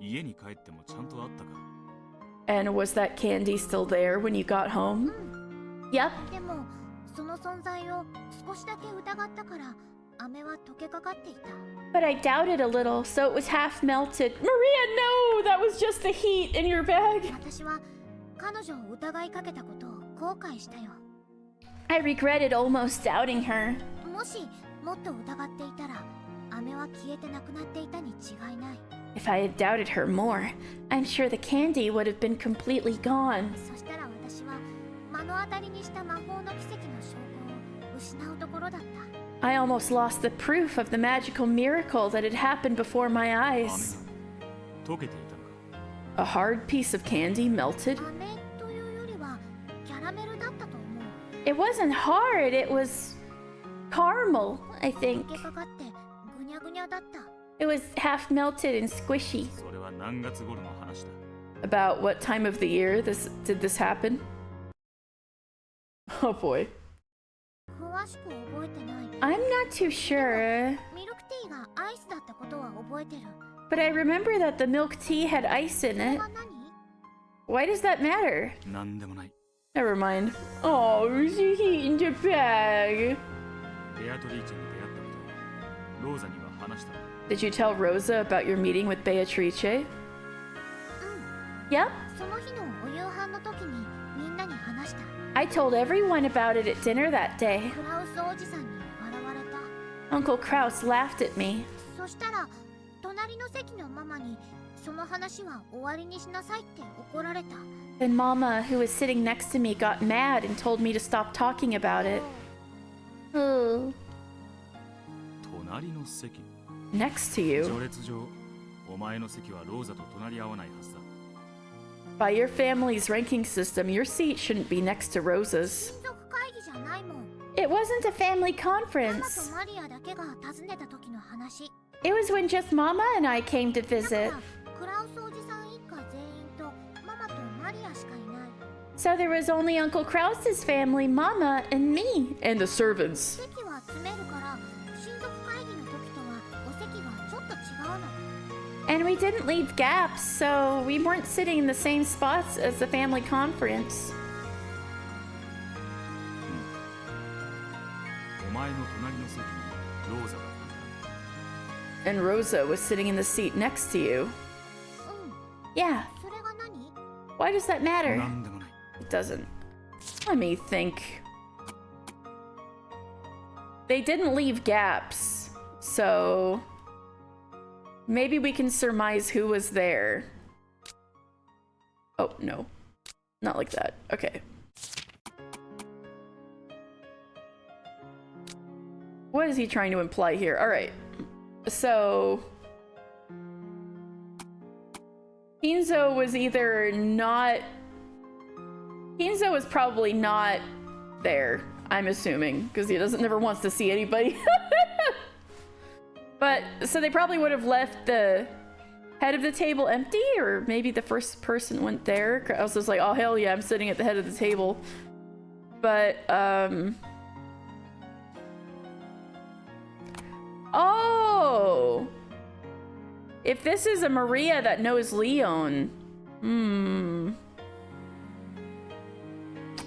家に帰ってもちゃんとあったか And was that candy still there when you got home? Yep. でもその存在を少しだけ疑ったから飴は溶けかかっていた。 But I doubted a little, so it was half melted. Maria, no! That was just the heat in your bag. 私は彼女を疑いかけたことを後悔したよ。 I regretted almost doubting her. もしもっと疑っていたら飴は消えてなくなっていたに違いない。 If I had doubted her more, I'm sure the candy would have been completely gone. そしたら私は目の当たりにした魔法の奇跡の証拠を失うところだった。 I almost lost the proof of the magical miracle that had happened before my 飴 eyes. が溶けていたのか A hard piece of candy melted. 飴というよりはキャラメルだったと思う。 It wasn't hard, it was caramel, I think. 溶けかかってぐにゃぐにゃだった。 It was half melted and squishy. それは何月頃の話だ About what time of the year did this happen? Oh boy. 詳しく覚えてない。 I'm not too sure, ミルクティーがアイスだったことは覚えてる。 but I remember that the milk tea had ice in それ it. は何？ Why does that matter? 何でもない Never mind. Oh, she heat in your bag. ベアトリーチェに出会ったことをローザには話したの Did you tell Rosa about your meeting with Beatrice? うん。 Yep. その日のお夕飯の時にみんなに話した。 I told everyone about it at dinner that day. クラウスおじさんに笑われた。 Uncle Kraus laughed at me. そしたら隣の席のママにその話は終わりにしなさいって怒られた。 Then Mama, who was sitting next to me, got mad and told me to stop talking about it. Oh. 隣の席 Next to you? 序列上お前の席はローザと隣り合わないはずだ。 By your family's ranking system, your seat shouldn't be next to Rosa's. 親族会議じゃないもん。 It wasn't a family ママ conference. とマリアだけが訪ねた時の話。 It was when just Mama and I came to だか visit. らクラウスおじさん一家全員とママとマリアしかいない。 So there was only Uncle Krause's family, Mama, and me. And the servants. 席は詰めるから親族会議の時とはお席がちょっと違うの。 And we didn't leave gaps, so we weren't sitting in the same spots as the family conference. お前の隣の席にローザが And Rosa was sitting in the seat next to you. うん。 Yeah, それが何？ why does that matter? なんでもない。 It doesn't. Let me think. They didn't leave gaps, so maybe we can surmise who was there. Oh, no. Not like that. Okay. What is he trying to imply here? All right. So Kinzo was either not... Kinzo was probably not there, I'm assuming, because he never wants to see anybody. But, so they probably would have left the head of the table empty, or maybe the first person went there. I was just like, oh hell yeah, I'm sitting at the head of the table. But, oh! If this is a Maria that knows Leon,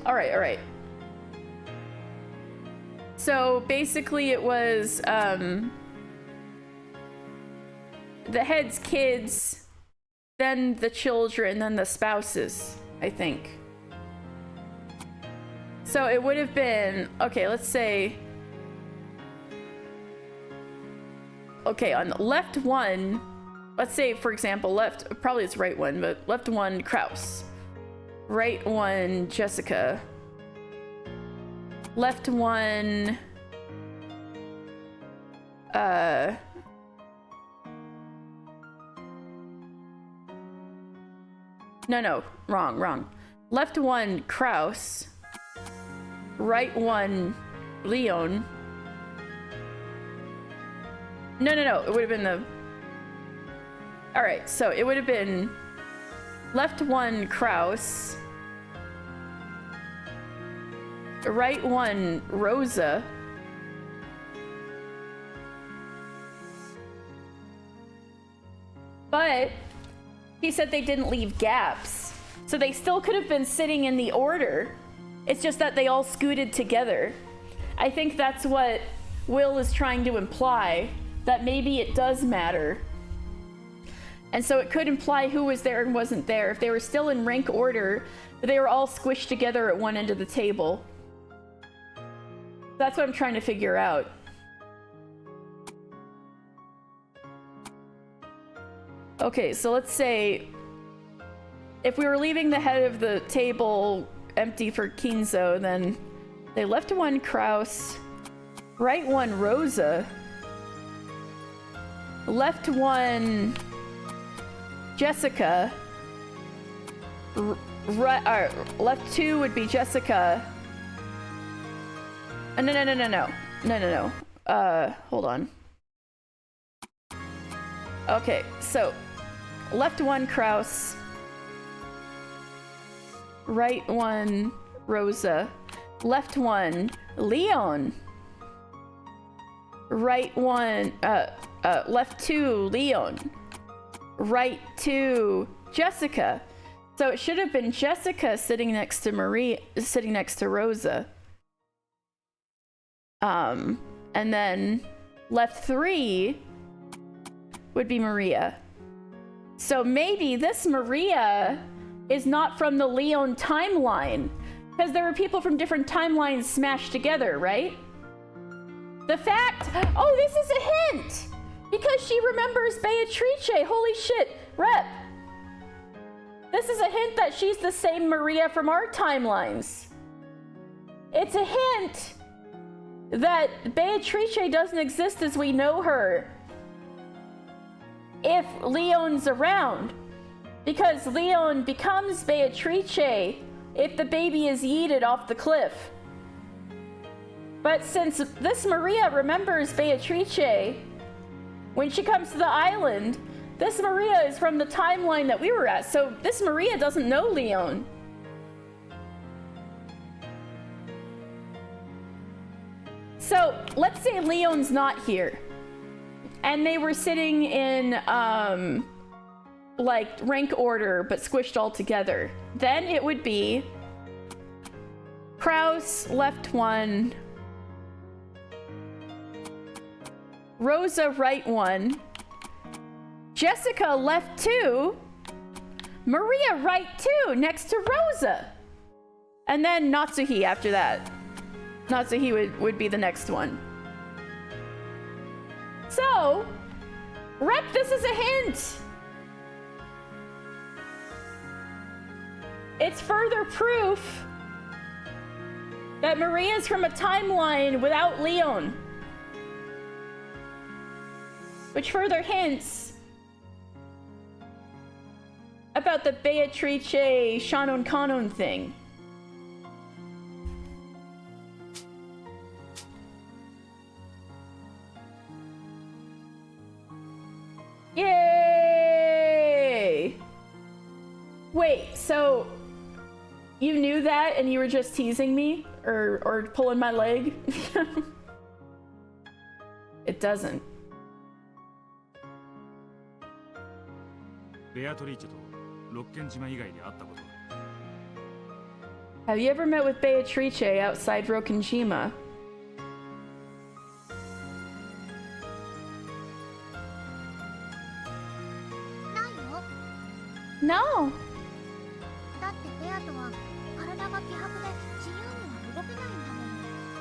Alright, alright. So basically it was, the head's kids, then the children, then the spouses, I think. So it would have been, okay, let's say, okay, on the left one, let's say, for example, left, probably it's right one, but left one, Kraus. Right one, Jessica. Left one, no, wrong. Left one, Kraus. Right one, Leon. No, it would have been the... Alright, so it would have been left one, Kraus. Right one, Rosa. But he said they didn't leave gaps. So they still could have been sitting in the order. It's just that they all scooted together. I think that's what Will is trying to imply, that maybe it does matter. And so it could imply who was there and wasn't there. If they were still in rank order, but they were all squished together at one end of the table. That's what I'm trying to figure out. Okay, so let's say if we were leaving the head of the table empty for Kinzo, then they left one Kraus, right one Rosa, left one Jessica, left two would be Jessica. No. Hold on. Okay, so left one Kraus, right one Rosa, left one Leon, right one, left two Leon, right two Jessica. So it should have been Jessica sitting next to Rosa. And then left three would be Maria. So maybe this Maria is not from the Leon timeline, because there were people from different timelines smashed together, right? The fact, oh, this is a hint. Because she remembers Beatrice. Holy shit. Rep. This is a hint that she's the same Maria from our timelines. It's a hint that Beatrice doesn't exist as we know her if Leon's around. Because Leon becomes Beatrice if the baby is yeeted off the cliff. But since this Maria remembers Beatrice, when she comes to the island, this Maria is from the timeline that we were at. So this Maria doesn't know Leon. So let's say Leon's not here. And they were sitting in like rank order, but squished all together. Then it would be Kraus left one, Rosa right one, Jessica left two, Maria right two next to Rosa. And then Natsuhi after that. Natsuhi would be the next one. So, Rep, this is a hint. It's further proof that Maria's from a timeline without Leon. Which further hints about the Beatrice Shannon Kanon thing. Yay! Wait, so you knew that and you were just teasing me? Or pulling my leg? It doesn't. ベアトリーチェとロッケン島以外で会ったことは Have you ever met with Beatrice outside Rokkenjima? No. だってベアとは体が希薄で自由には動けないんだも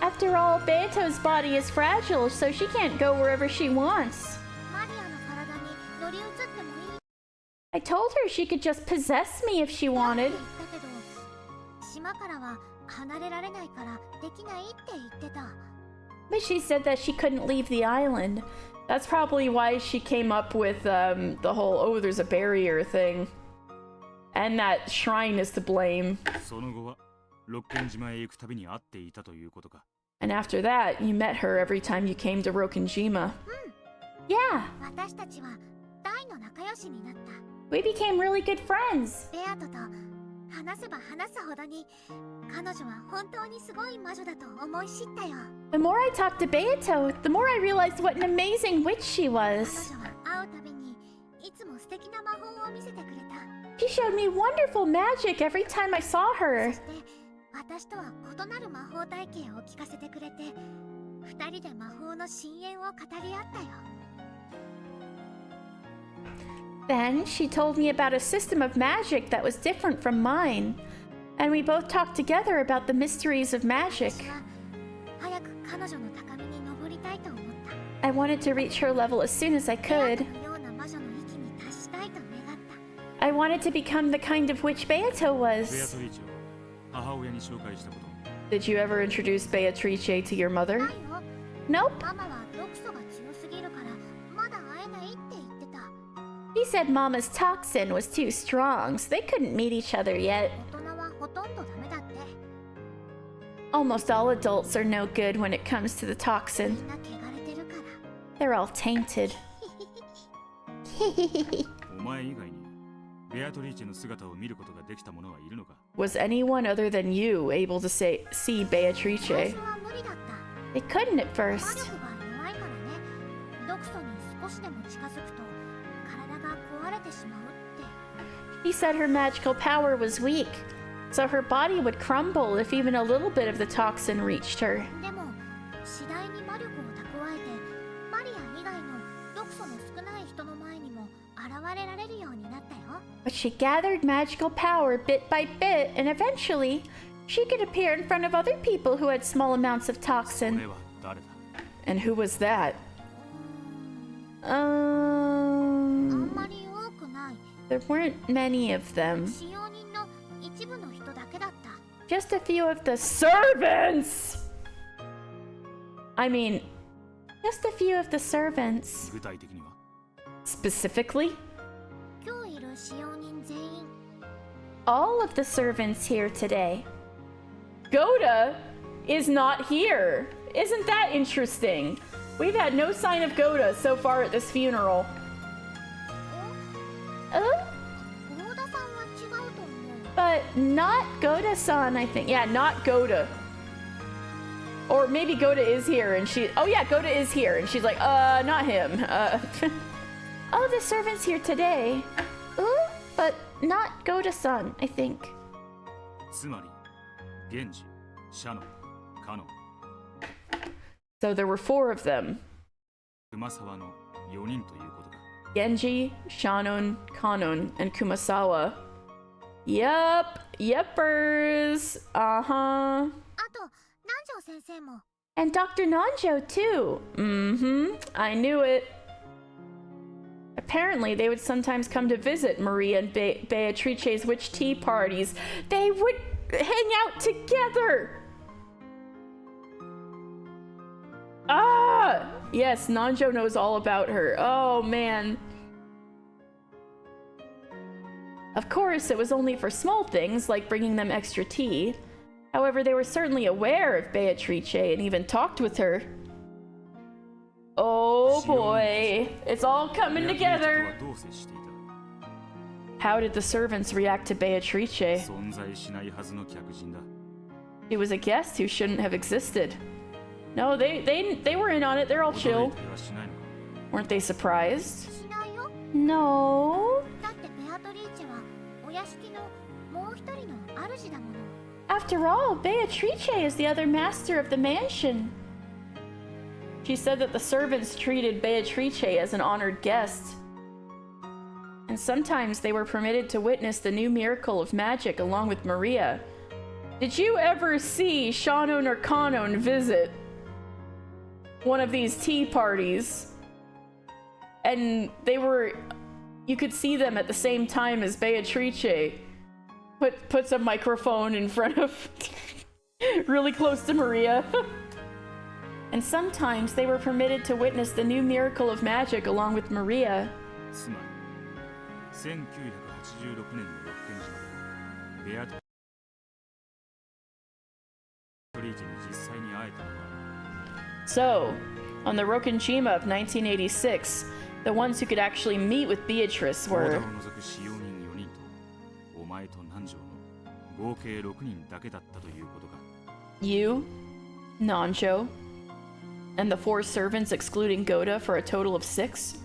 ん。 After all, Beato's body is fragile, so she can't go wherever she wants. マリアの体に乗り移ってもいい I told her she could just possess me if she って wanted. 言ったけど、島からは離れられないからできないって言ってた。 But she said that she couldn't leave the island. That's probably why she came up with the whole, oh, there's a barrier thing. And that shrine is to blame. その後はロッケン島へ行くたびに会っていたということか And after that, you met her every time you came to Rokkenjima. Yeah, 私たちは大の仲良しになった。 we became really good friends. ベアトと話せば話すほどに彼女は本当にすごい魔女だと思い知ったよ。 The more I talked to Beato, the more I realized what an amazing witch she 彼 was. 女は会うたびにいつも素敵な魔法を見せてくれた。 She showed me wonderful magic every time I saw そ her. して私とは異なる魔法体系を聞かせてくれて、二人で魔法の深淵を語り合ったよ。 Then she told me about a system of magic that was different from mine. And we both talked together about the mysteries of magic. 私は早く彼女の高みに登りたいと思った。 I wanted to reach her level as soon as I ベア could. トのような魔女の域に達したいと願った。 I wanted to become the kind of witch Beato ベアト was. リーチェを母親に紹介したこと Did you ever introduce Beatrice to your ない mother? よ。 Nope. ママは毒素が強すぎるからまだ会えないって言ってた。 She said Mama's toxin was too strong, so they couldn't meet each other yet. 大人はほとんどダメだって。 Almost all adults are no good when it comes to the み toxin. んな汚れてるから。 They're all tainted. お前以外にベアトリーチェの姿を見ることができた者はいるのか Was anyone other than you able to see 最 Beatrice? 初は無理だった。 They couldn't at 魔 first. 力が弱いからね。毒素に少しでも近づくと体が壊れてしまうって。 She said her magical power was weak, so her body would crumble if even a little bit of the toxin reached her. でも次第に魔力を蓄えてマリア以外の毒素の少ない人の前にも現れられるようになったよ。 But she gathered magical power bit by bit, and eventually, she could appear in front of other people who had small amounts of これ toxin. は誰だ And who was that? んまり多くない。 There weren't many of them. 使用人の一部の人だけだった。 Just a few of the servants! I mean, just a few of the servants. 具体的には Specifically, 今日いる使用人全員。 all of the servants here today. Goda is not here. Isn't that interesting? We've had no sign of Goda so far at this funeral. Oh? 合田さんは違うと思う。 But not Goda-san, I think. Yeah, not Goda. Or maybe Goda is here and she... Oh yeah, Goda is here. And she's like, not him. Oh, the servant's here today. Ooh, but not Goda-san, I think. つまり源氏、シャノン、カノン、 So there were 4 of them. 熊沢の4人ということか。 Genji, Shannon, Kanon, and Kumasawa. Yup, yuppers. Uh-huh. あと、南條先生も。 And Dr. Nanjo, too. Mm-hmm. I knew it. Apparently, they would sometimes come to visit Maria and Beatrice's witch tea parties. They would hang out together. Ah! Yes, Nanjo knows all about her. Oh, man. Of course, it was only for small things, like bringing them extra tea. However, they were certainly aware of Beatrice and even talked with her. Oh boy, it's all coming ベアトリーチェ together. とはどう接していた How did the servants react to Beatrice? 存在しないはずの客人だ。 She was a guest who shouldn't have existed. No, they were in on it. They're all 驚い chill. てはしないのか Weren't they surprised? しないよ。 No. だってベアトリーチェはお屋敷のもう一人の主だもの。 After all, Beatrice is the other master of the mansion. She said that the servants treated Beatrice as an honored guest. And sometimes they were permitted to witness the new miracle of magic along with Maria. Did you ever see Shannon or Kanon visit one of these tea parties? And you could see them at the same time as Beatrice puts a microphone in front of really close to Maria. And sometimes they were permitted to witness the new miracle of magic along with Maria. つまり1986年のロッケン島でベアトリーチェに実際に会えたのは So, on the Rokkenjima of 1986, the ones who could actually meet with Beatrice オーダ were ーを除く使用人4人とお前と南條の合計6人だけだったということか you, Nanjo, and the 4 servants excluding Goda for a total of 6?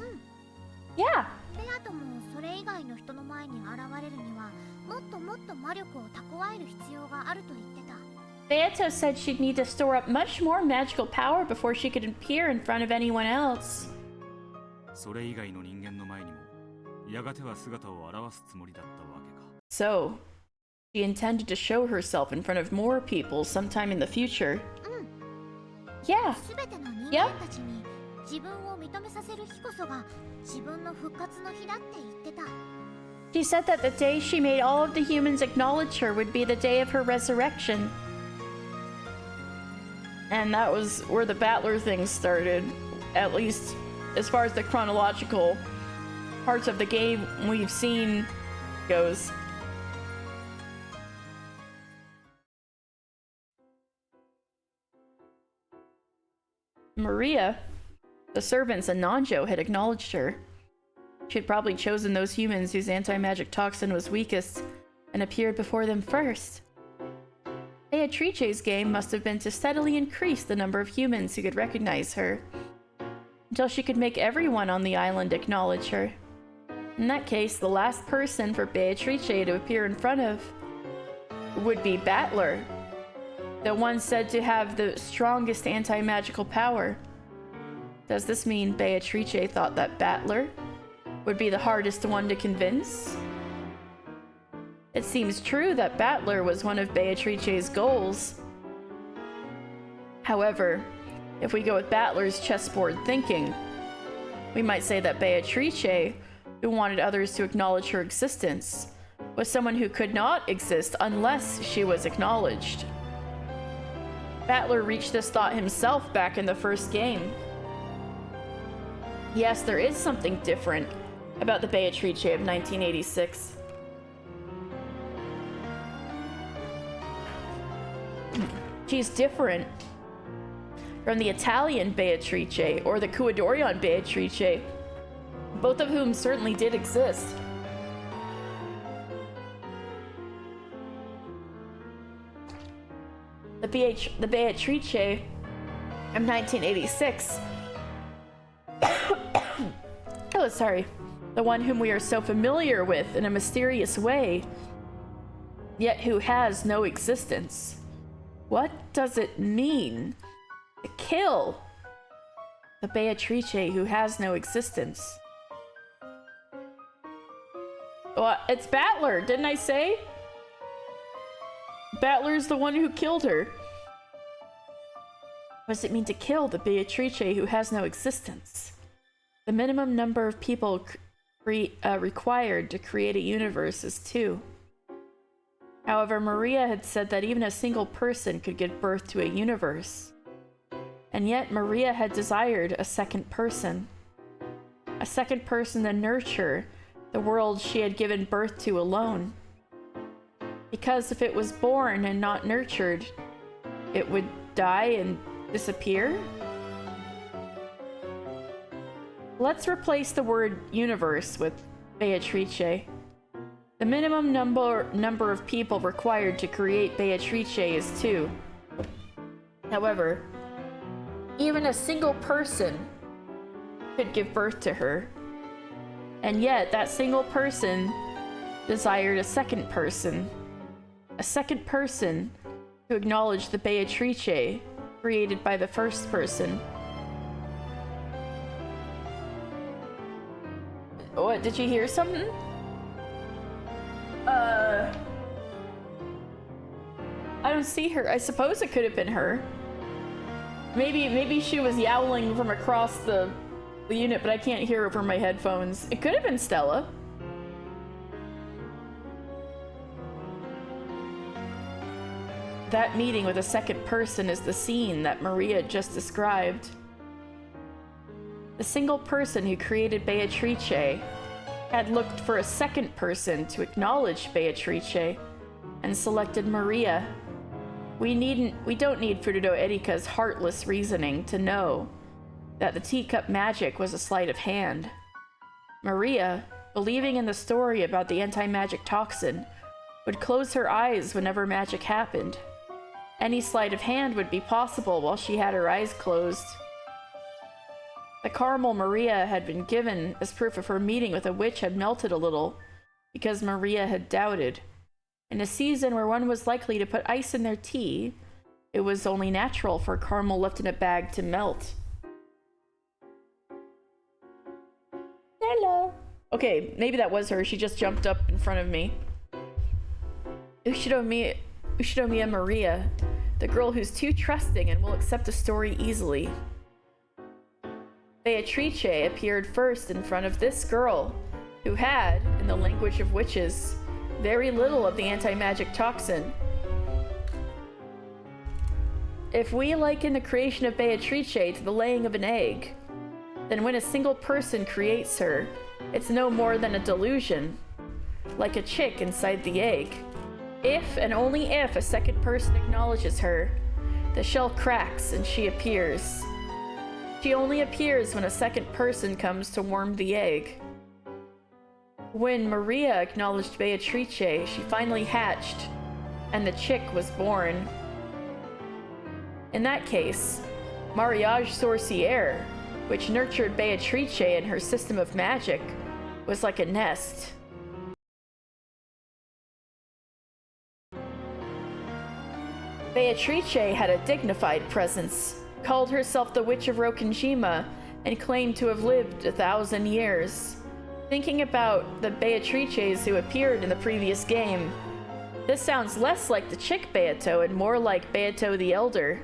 Yeah. ベアトもそれ以外の人の前に現れるにはもっともっと魔力を蓄える必要があると言ってた。 Beato said she'd need to store up much more magical power before she could appear in front of anyone else. それ以外の人間の前にもやがては姿を現すつもりだったわけか So, she intended to show herself in front of more people sometime in the future. Yeah. すべての人間たちに自分を認めさせる日こそが自分の復活の日だって言ってた。 She said that the day she made all of the humans acknowledge her would be the day of her resurrection. And that was where the Battler thing started, at least as far as the chronological parts of the game we've seen goes. Maria, the servants and Nanjo had acknowledged her. She had probably chosen those humans whose anti-magic toxin was weakest and appeared before them first. Beatrice's game must have been to steadily increase the number of humans who could recognize her, until she could make everyone on the island acknowledge her. In that case, the last person for Beatrice to appear in front of would be Battler, the one said to have the strongest anti-magical power. Does this mean Beatrice thought that Battler would be the hardest one to convince? It seems true that Battler was one of Beatrice's goals. However, if we go with Battler's chessboard thinking, We might say that Beatrice, who wanted others to acknowledge her existence, was someone who could not exist unless she was acknowledged. Battler reached this thought himself back in the first game. Yes, there is something different about the Beatrice of 1986. She's different from the Italian Beatrice or the Cuadorian Beatrice, both of whom certainly did exist. The Beatrice of 1986. Oh, sorry. The one whom we are so familiar with in a mysterious way, yet who has no existence. What does it mean to kill the Beatrice who has no existence? Well, it's Battler, didn't I say? Battler's the one who killed her. What does it mean to kill the Beatrice who has no existence? The minimum number of people required to create a universe is 2. However, Maria had said that even a single person could give birth to a universe. And yet Maria had desired a second person. A second person to nurture the world she had given birth to alone. Because if it was born and not nurtured, it would die and disappear? Let's replace the word universe with Beatrice. The minimum number of people required to create Beatrice is 2. However, even a single person could give birth to her. And yet that single person desired a second person. A second person to acknowledge the Beatrice created by the first person. What, did you hear something? I don't see her. I suppose it could have been her. Maybe she was yowling from across the unit, but I can't hear over my headphones. It could have been Stella. That meeting with a second person is the scene that Maria just described. The single person who created Beatrice had looked for a second person to acknowledge Beatrice and selected Maria. We don't need Furudo Erika's heartless reasoning to know that the teacup magic was a sleight of hand. Maria, believing in the story about the anti-magic toxin, would close her eyes whenever magic happened. Any sleight of hand would be possible while she had her eyes closed. The caramel Maria had been given as proof of her meeting with a witch had melted a little, because Maria had doubted. In a season where one was likely to put ice in their tea, it was only natural for caramel left in a bag to melt. Hello. Okay, maybe that was her. She just jumped up in front of me. Ushinomiya Maria, the girl who's too trusting and will accept a story easily. Beatrice appeared first in front of this girl, who had, in the language of witches, very little of the anti-magic toxin. If we liken the creation of Beatrice to the laying of an egg, then when a single person creates her, it's no more than a delusion, like a chick inside the egg. If and only if a second person acknowledges her, the shell cracks and she appears. She only appears when a second person comes to warm the egg. When Maria acknowledged Beatrice, she finally hatched, and the chick was born. In that case, Mariage Sorcière, which nurtured Beatrice and her system of magic, was like a nest. Beatrice had a dignified presence, called herself the Witch of Rokenjima, and claimed to have lived 1,000 years. Thinking about the Beatrices who appeared in the previous game, this sounds less like the chick Beato and more like Beato the Elder.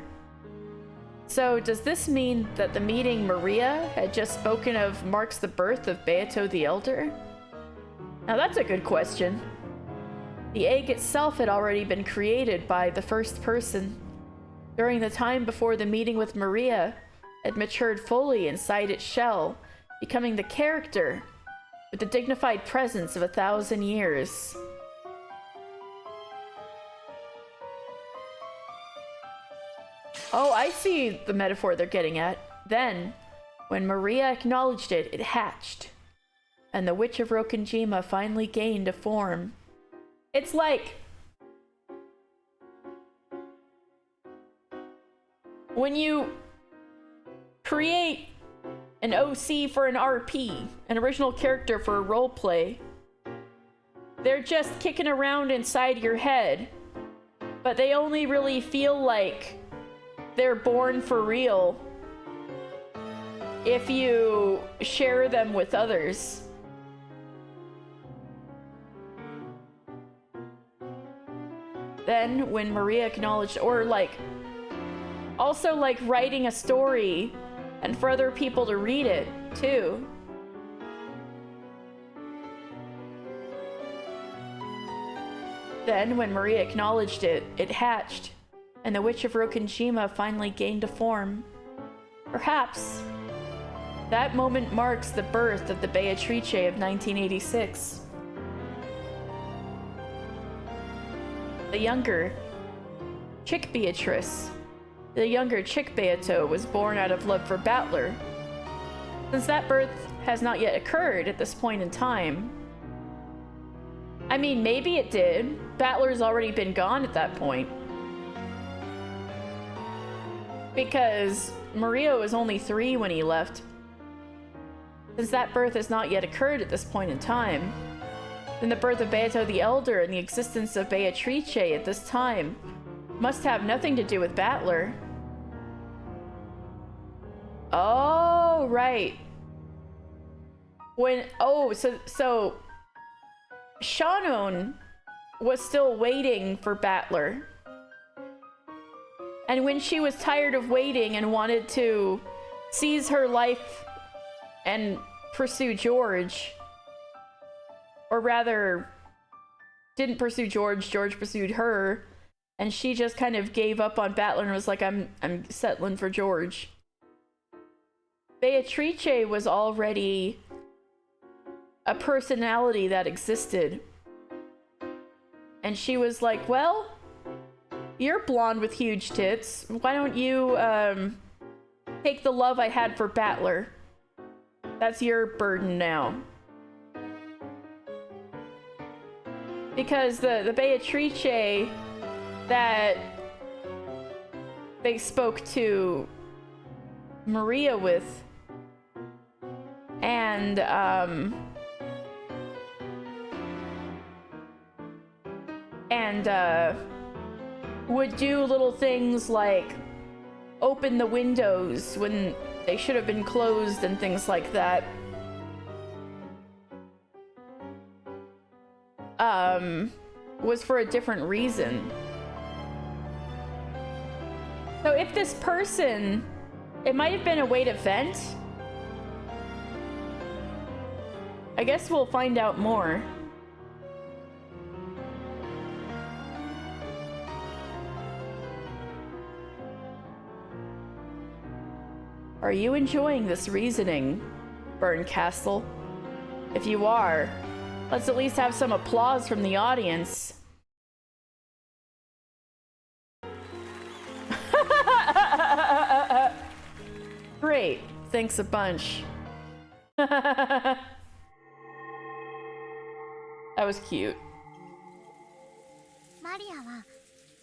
So does this mean that the meeting Maria had just spoken of marks the birth of Beato the Elder? Now that's a good question. The egg itself had already been created by the first person during the time before the meeting with Maria had matured fully inside its shell, becoming the character with the dignified presence of 1,000 years. Oh, I see the metaphor they're getting at. Then, when Maria acknowledged it, it hatched, and the Witch of Rokenjima finally gained a form. It's like when you create an OC for an RP, an original character for a roleplay, they're just kicking around inside your head, but they only really feel like they're born for real if you share them with others. Then when Maria acknowledged, or like also like writing a story and for other people to read it too. Then when Maria acknowledged it, it hatched, and the Witch of Rokenjima finally gained a form. Perhaps that moment marks the birth of the Beatrice of 1986. The younger Chick Beatrice, the younger Chick Beato, was born out of love for Battler. Since that birth has not yet occurred at this point in time. I mean, maybe it did. Battler's already been gone at that point. Because Maria was only 3 when he left. Since that birth has not yet occurred at this point in time, then the birth of Beato the Elder and the existence of Beatrice at this time must have nothing to do with Battler. Oh, right. When, oh, so Shannon was still waiting for Battler. And when she was tired of waiting and wanted to seize her life and pursue George, or rather, didn't pursue George, George pursued her, and she just kind of gave up on Battler and was like, I'm settling for George. Beatrice was already a personality that existed. And she was like, well, you're blonde with huge tits. Why don't you take the love I had for Battler? That's your burden now. Because the Beatrice that they spoke to Maria with and would do little things like open the windows when they should have been closed and things like that. Was for a different reason. So if this person, it might have been a way to vent. I guess we'll find out more. Are you enjoying this reasoning, Burncastle? If you are, let's at least have some applause from the audience. Great, thanks a bunch. That was cute. マリアは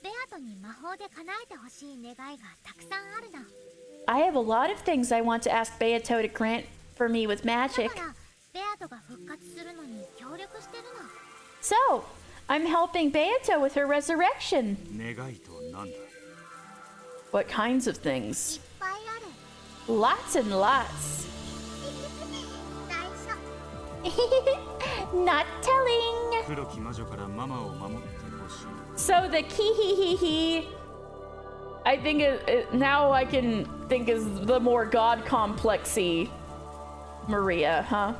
ベアトに魔法で叶えてほしい願いがたくさんあるの。 I have a lot of things I want to ask Beato to grant for me with だ magic. からベアトが復活するのに協力してるの。 So, I'm helping Beato with her resurrection. 願いとなんだ What kinds of いっ things? ぱいある。 Lots and lots. 内緒。 Not telling. 黒き魔女からママを守ってほしい So the kihihihi, I think now I can think is the more god complexy Maria, huh?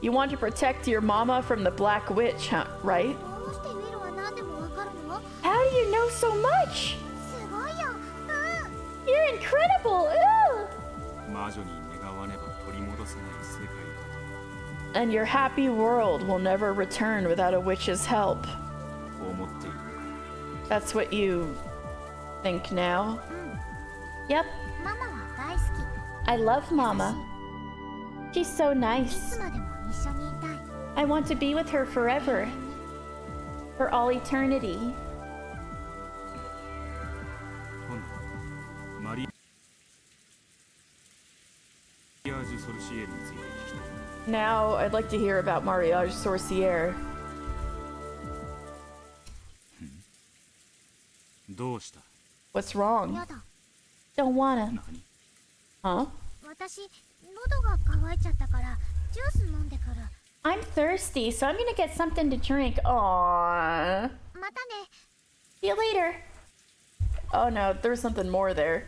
You want to protect your mama from the Black Witch, huh? Right? どうしてウィルは何でもわかるの？ How do you know so much? すごいよ。You're incredible! Ooh! 魔女に願わねば取り戻せない世界だと And your happy world will never return without a witch's help. 思っているのか That's what you think now? Yep, ママは大好き。 I love Mama. She's so い nice. つまでも一緒にいたい。 I want to be with her forever. For all eternity. 今度マリアージュ・ソルシエルについて聞きたい Now, I'd like to hear about Mariage Sorcière. どうした What's wrong? やだ。 Don't wanna. 何 Huh? 私、喉が渇いちゃったから、ジュース飲んでくる。 I'm thirsty, so I'm gonna get something to drink. Aww. またね。 See you later. Oh no, there was something more there.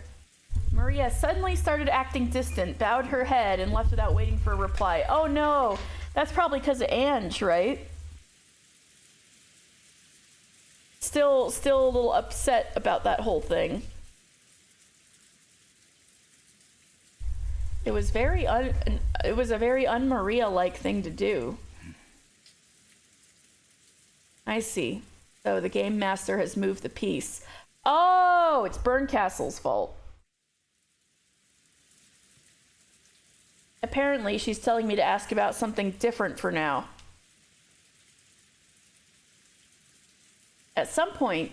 Maria suddenly started acting distant, bowed her head, and left without waiting for a reply. Oh no, that's probably because of Ange, right? Still a little upset about that whole thing. It was a very un-Maria-like thing to do. I see. So the game master has moved the piece. Oh, it's Berncastle's fault. Apparently, she's telling me to ask about something different for now. At some point,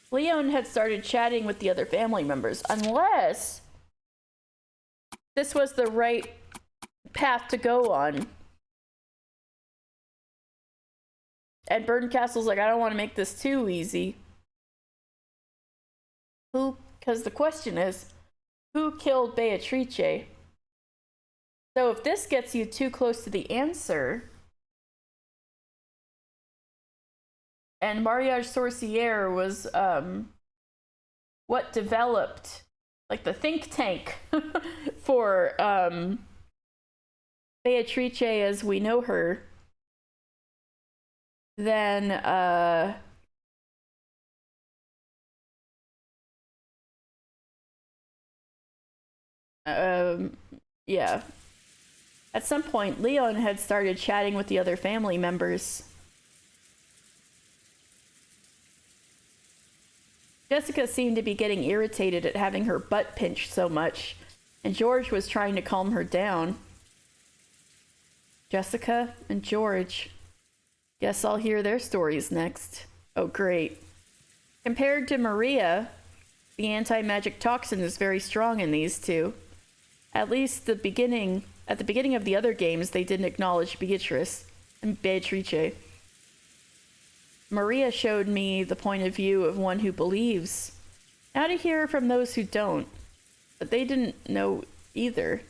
Leon had started chatting with the other family members, unless this was the right path to go on. And Berncastle's like, I don't want to make this too easy. Because the question is, who killed Beatrice? So if this gets you too close to the answer, and Mariage Sorcière was what developed, like the think tank for Beatrice as we know her, then yeah. At some point, Leon had started chatting with the other family members. Jessica seemed to be getting irritated at having her butt pinched so much, and George was trying to calm her down. Jessica and George. Guess I'll hear their stories next. Oh, great. Compared to Maria, the anti-magic toxin is very strong in these two. At least at the beginning of the other games, they didn't acknowledge Beatrice. Maria showed me the point of view of one who believes. Now to hear from those who don't. But they didn't know either.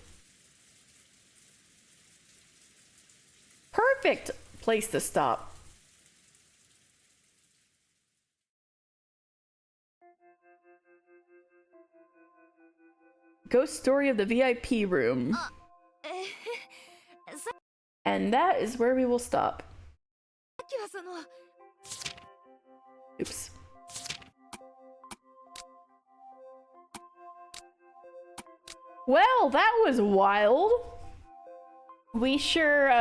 Perfect place to stop. Ghost story of the VIP room. And that is where we will stop. Oops. Well, that was wild. We sure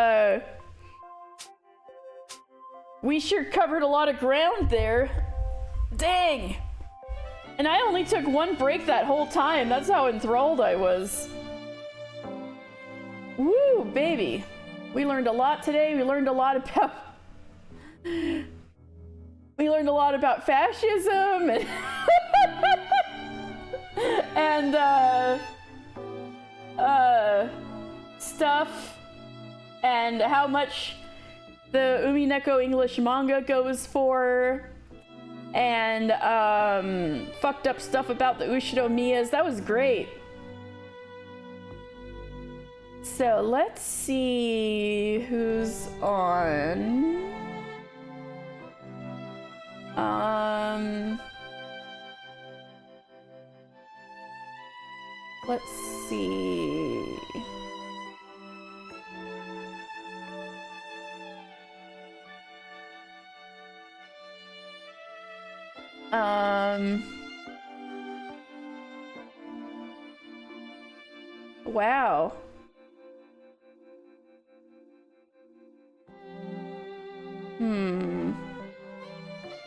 covered a lot of ground there. Dang. And I only took one break that whole time. That's how enthralled I was. Woo, baby. We learned a lot today. We learned a lot about fascism and stuff, and how much the Umineko English manga goes for, and fucked up stuff about the Ushido Miyas. That was great. So let's see who's on. Let's see. Wow.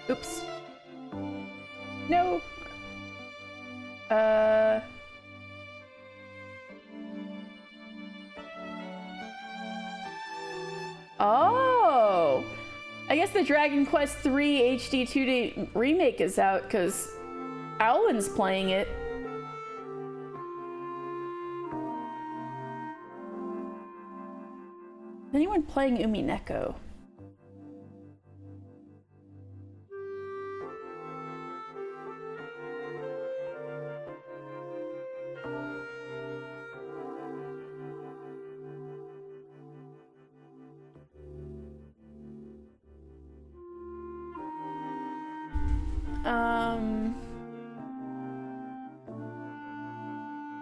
Oops. No. Oh. I guess the Dragon Quest III HD 2D remake is out because Owlin's playing it. Is anyone playing Umineko?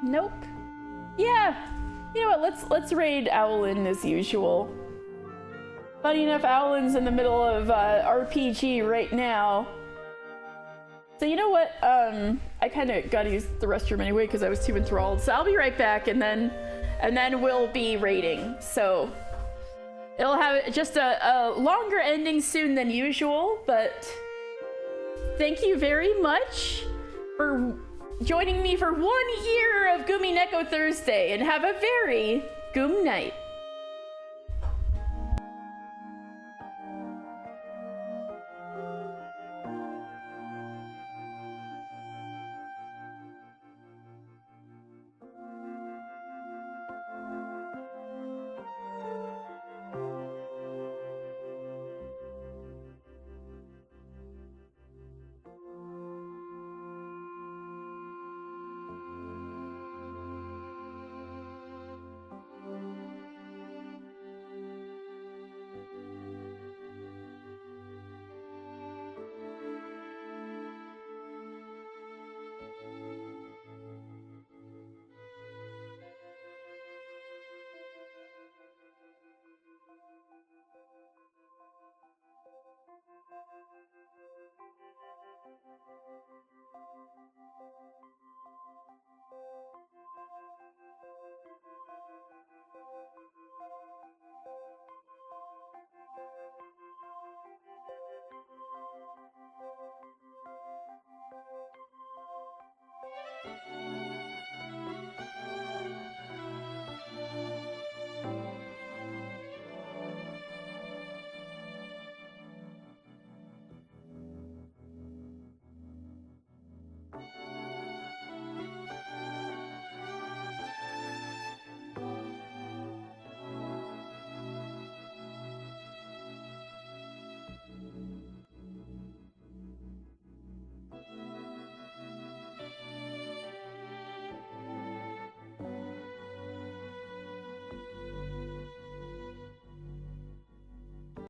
Nope. Yeah. You know what? Let's raid Owlin as usual. Funny enough, Owlin's in the middle of RPG right now. So you know what? I kind of gotta use the restroom anyway because I was too enthralled. So I'll be right back, and then we'll be raiding. So it'll have just a longer ending soon than usual. But thank you very much for joining me for 1 year of Umineko Thursday, and have a very Goom night.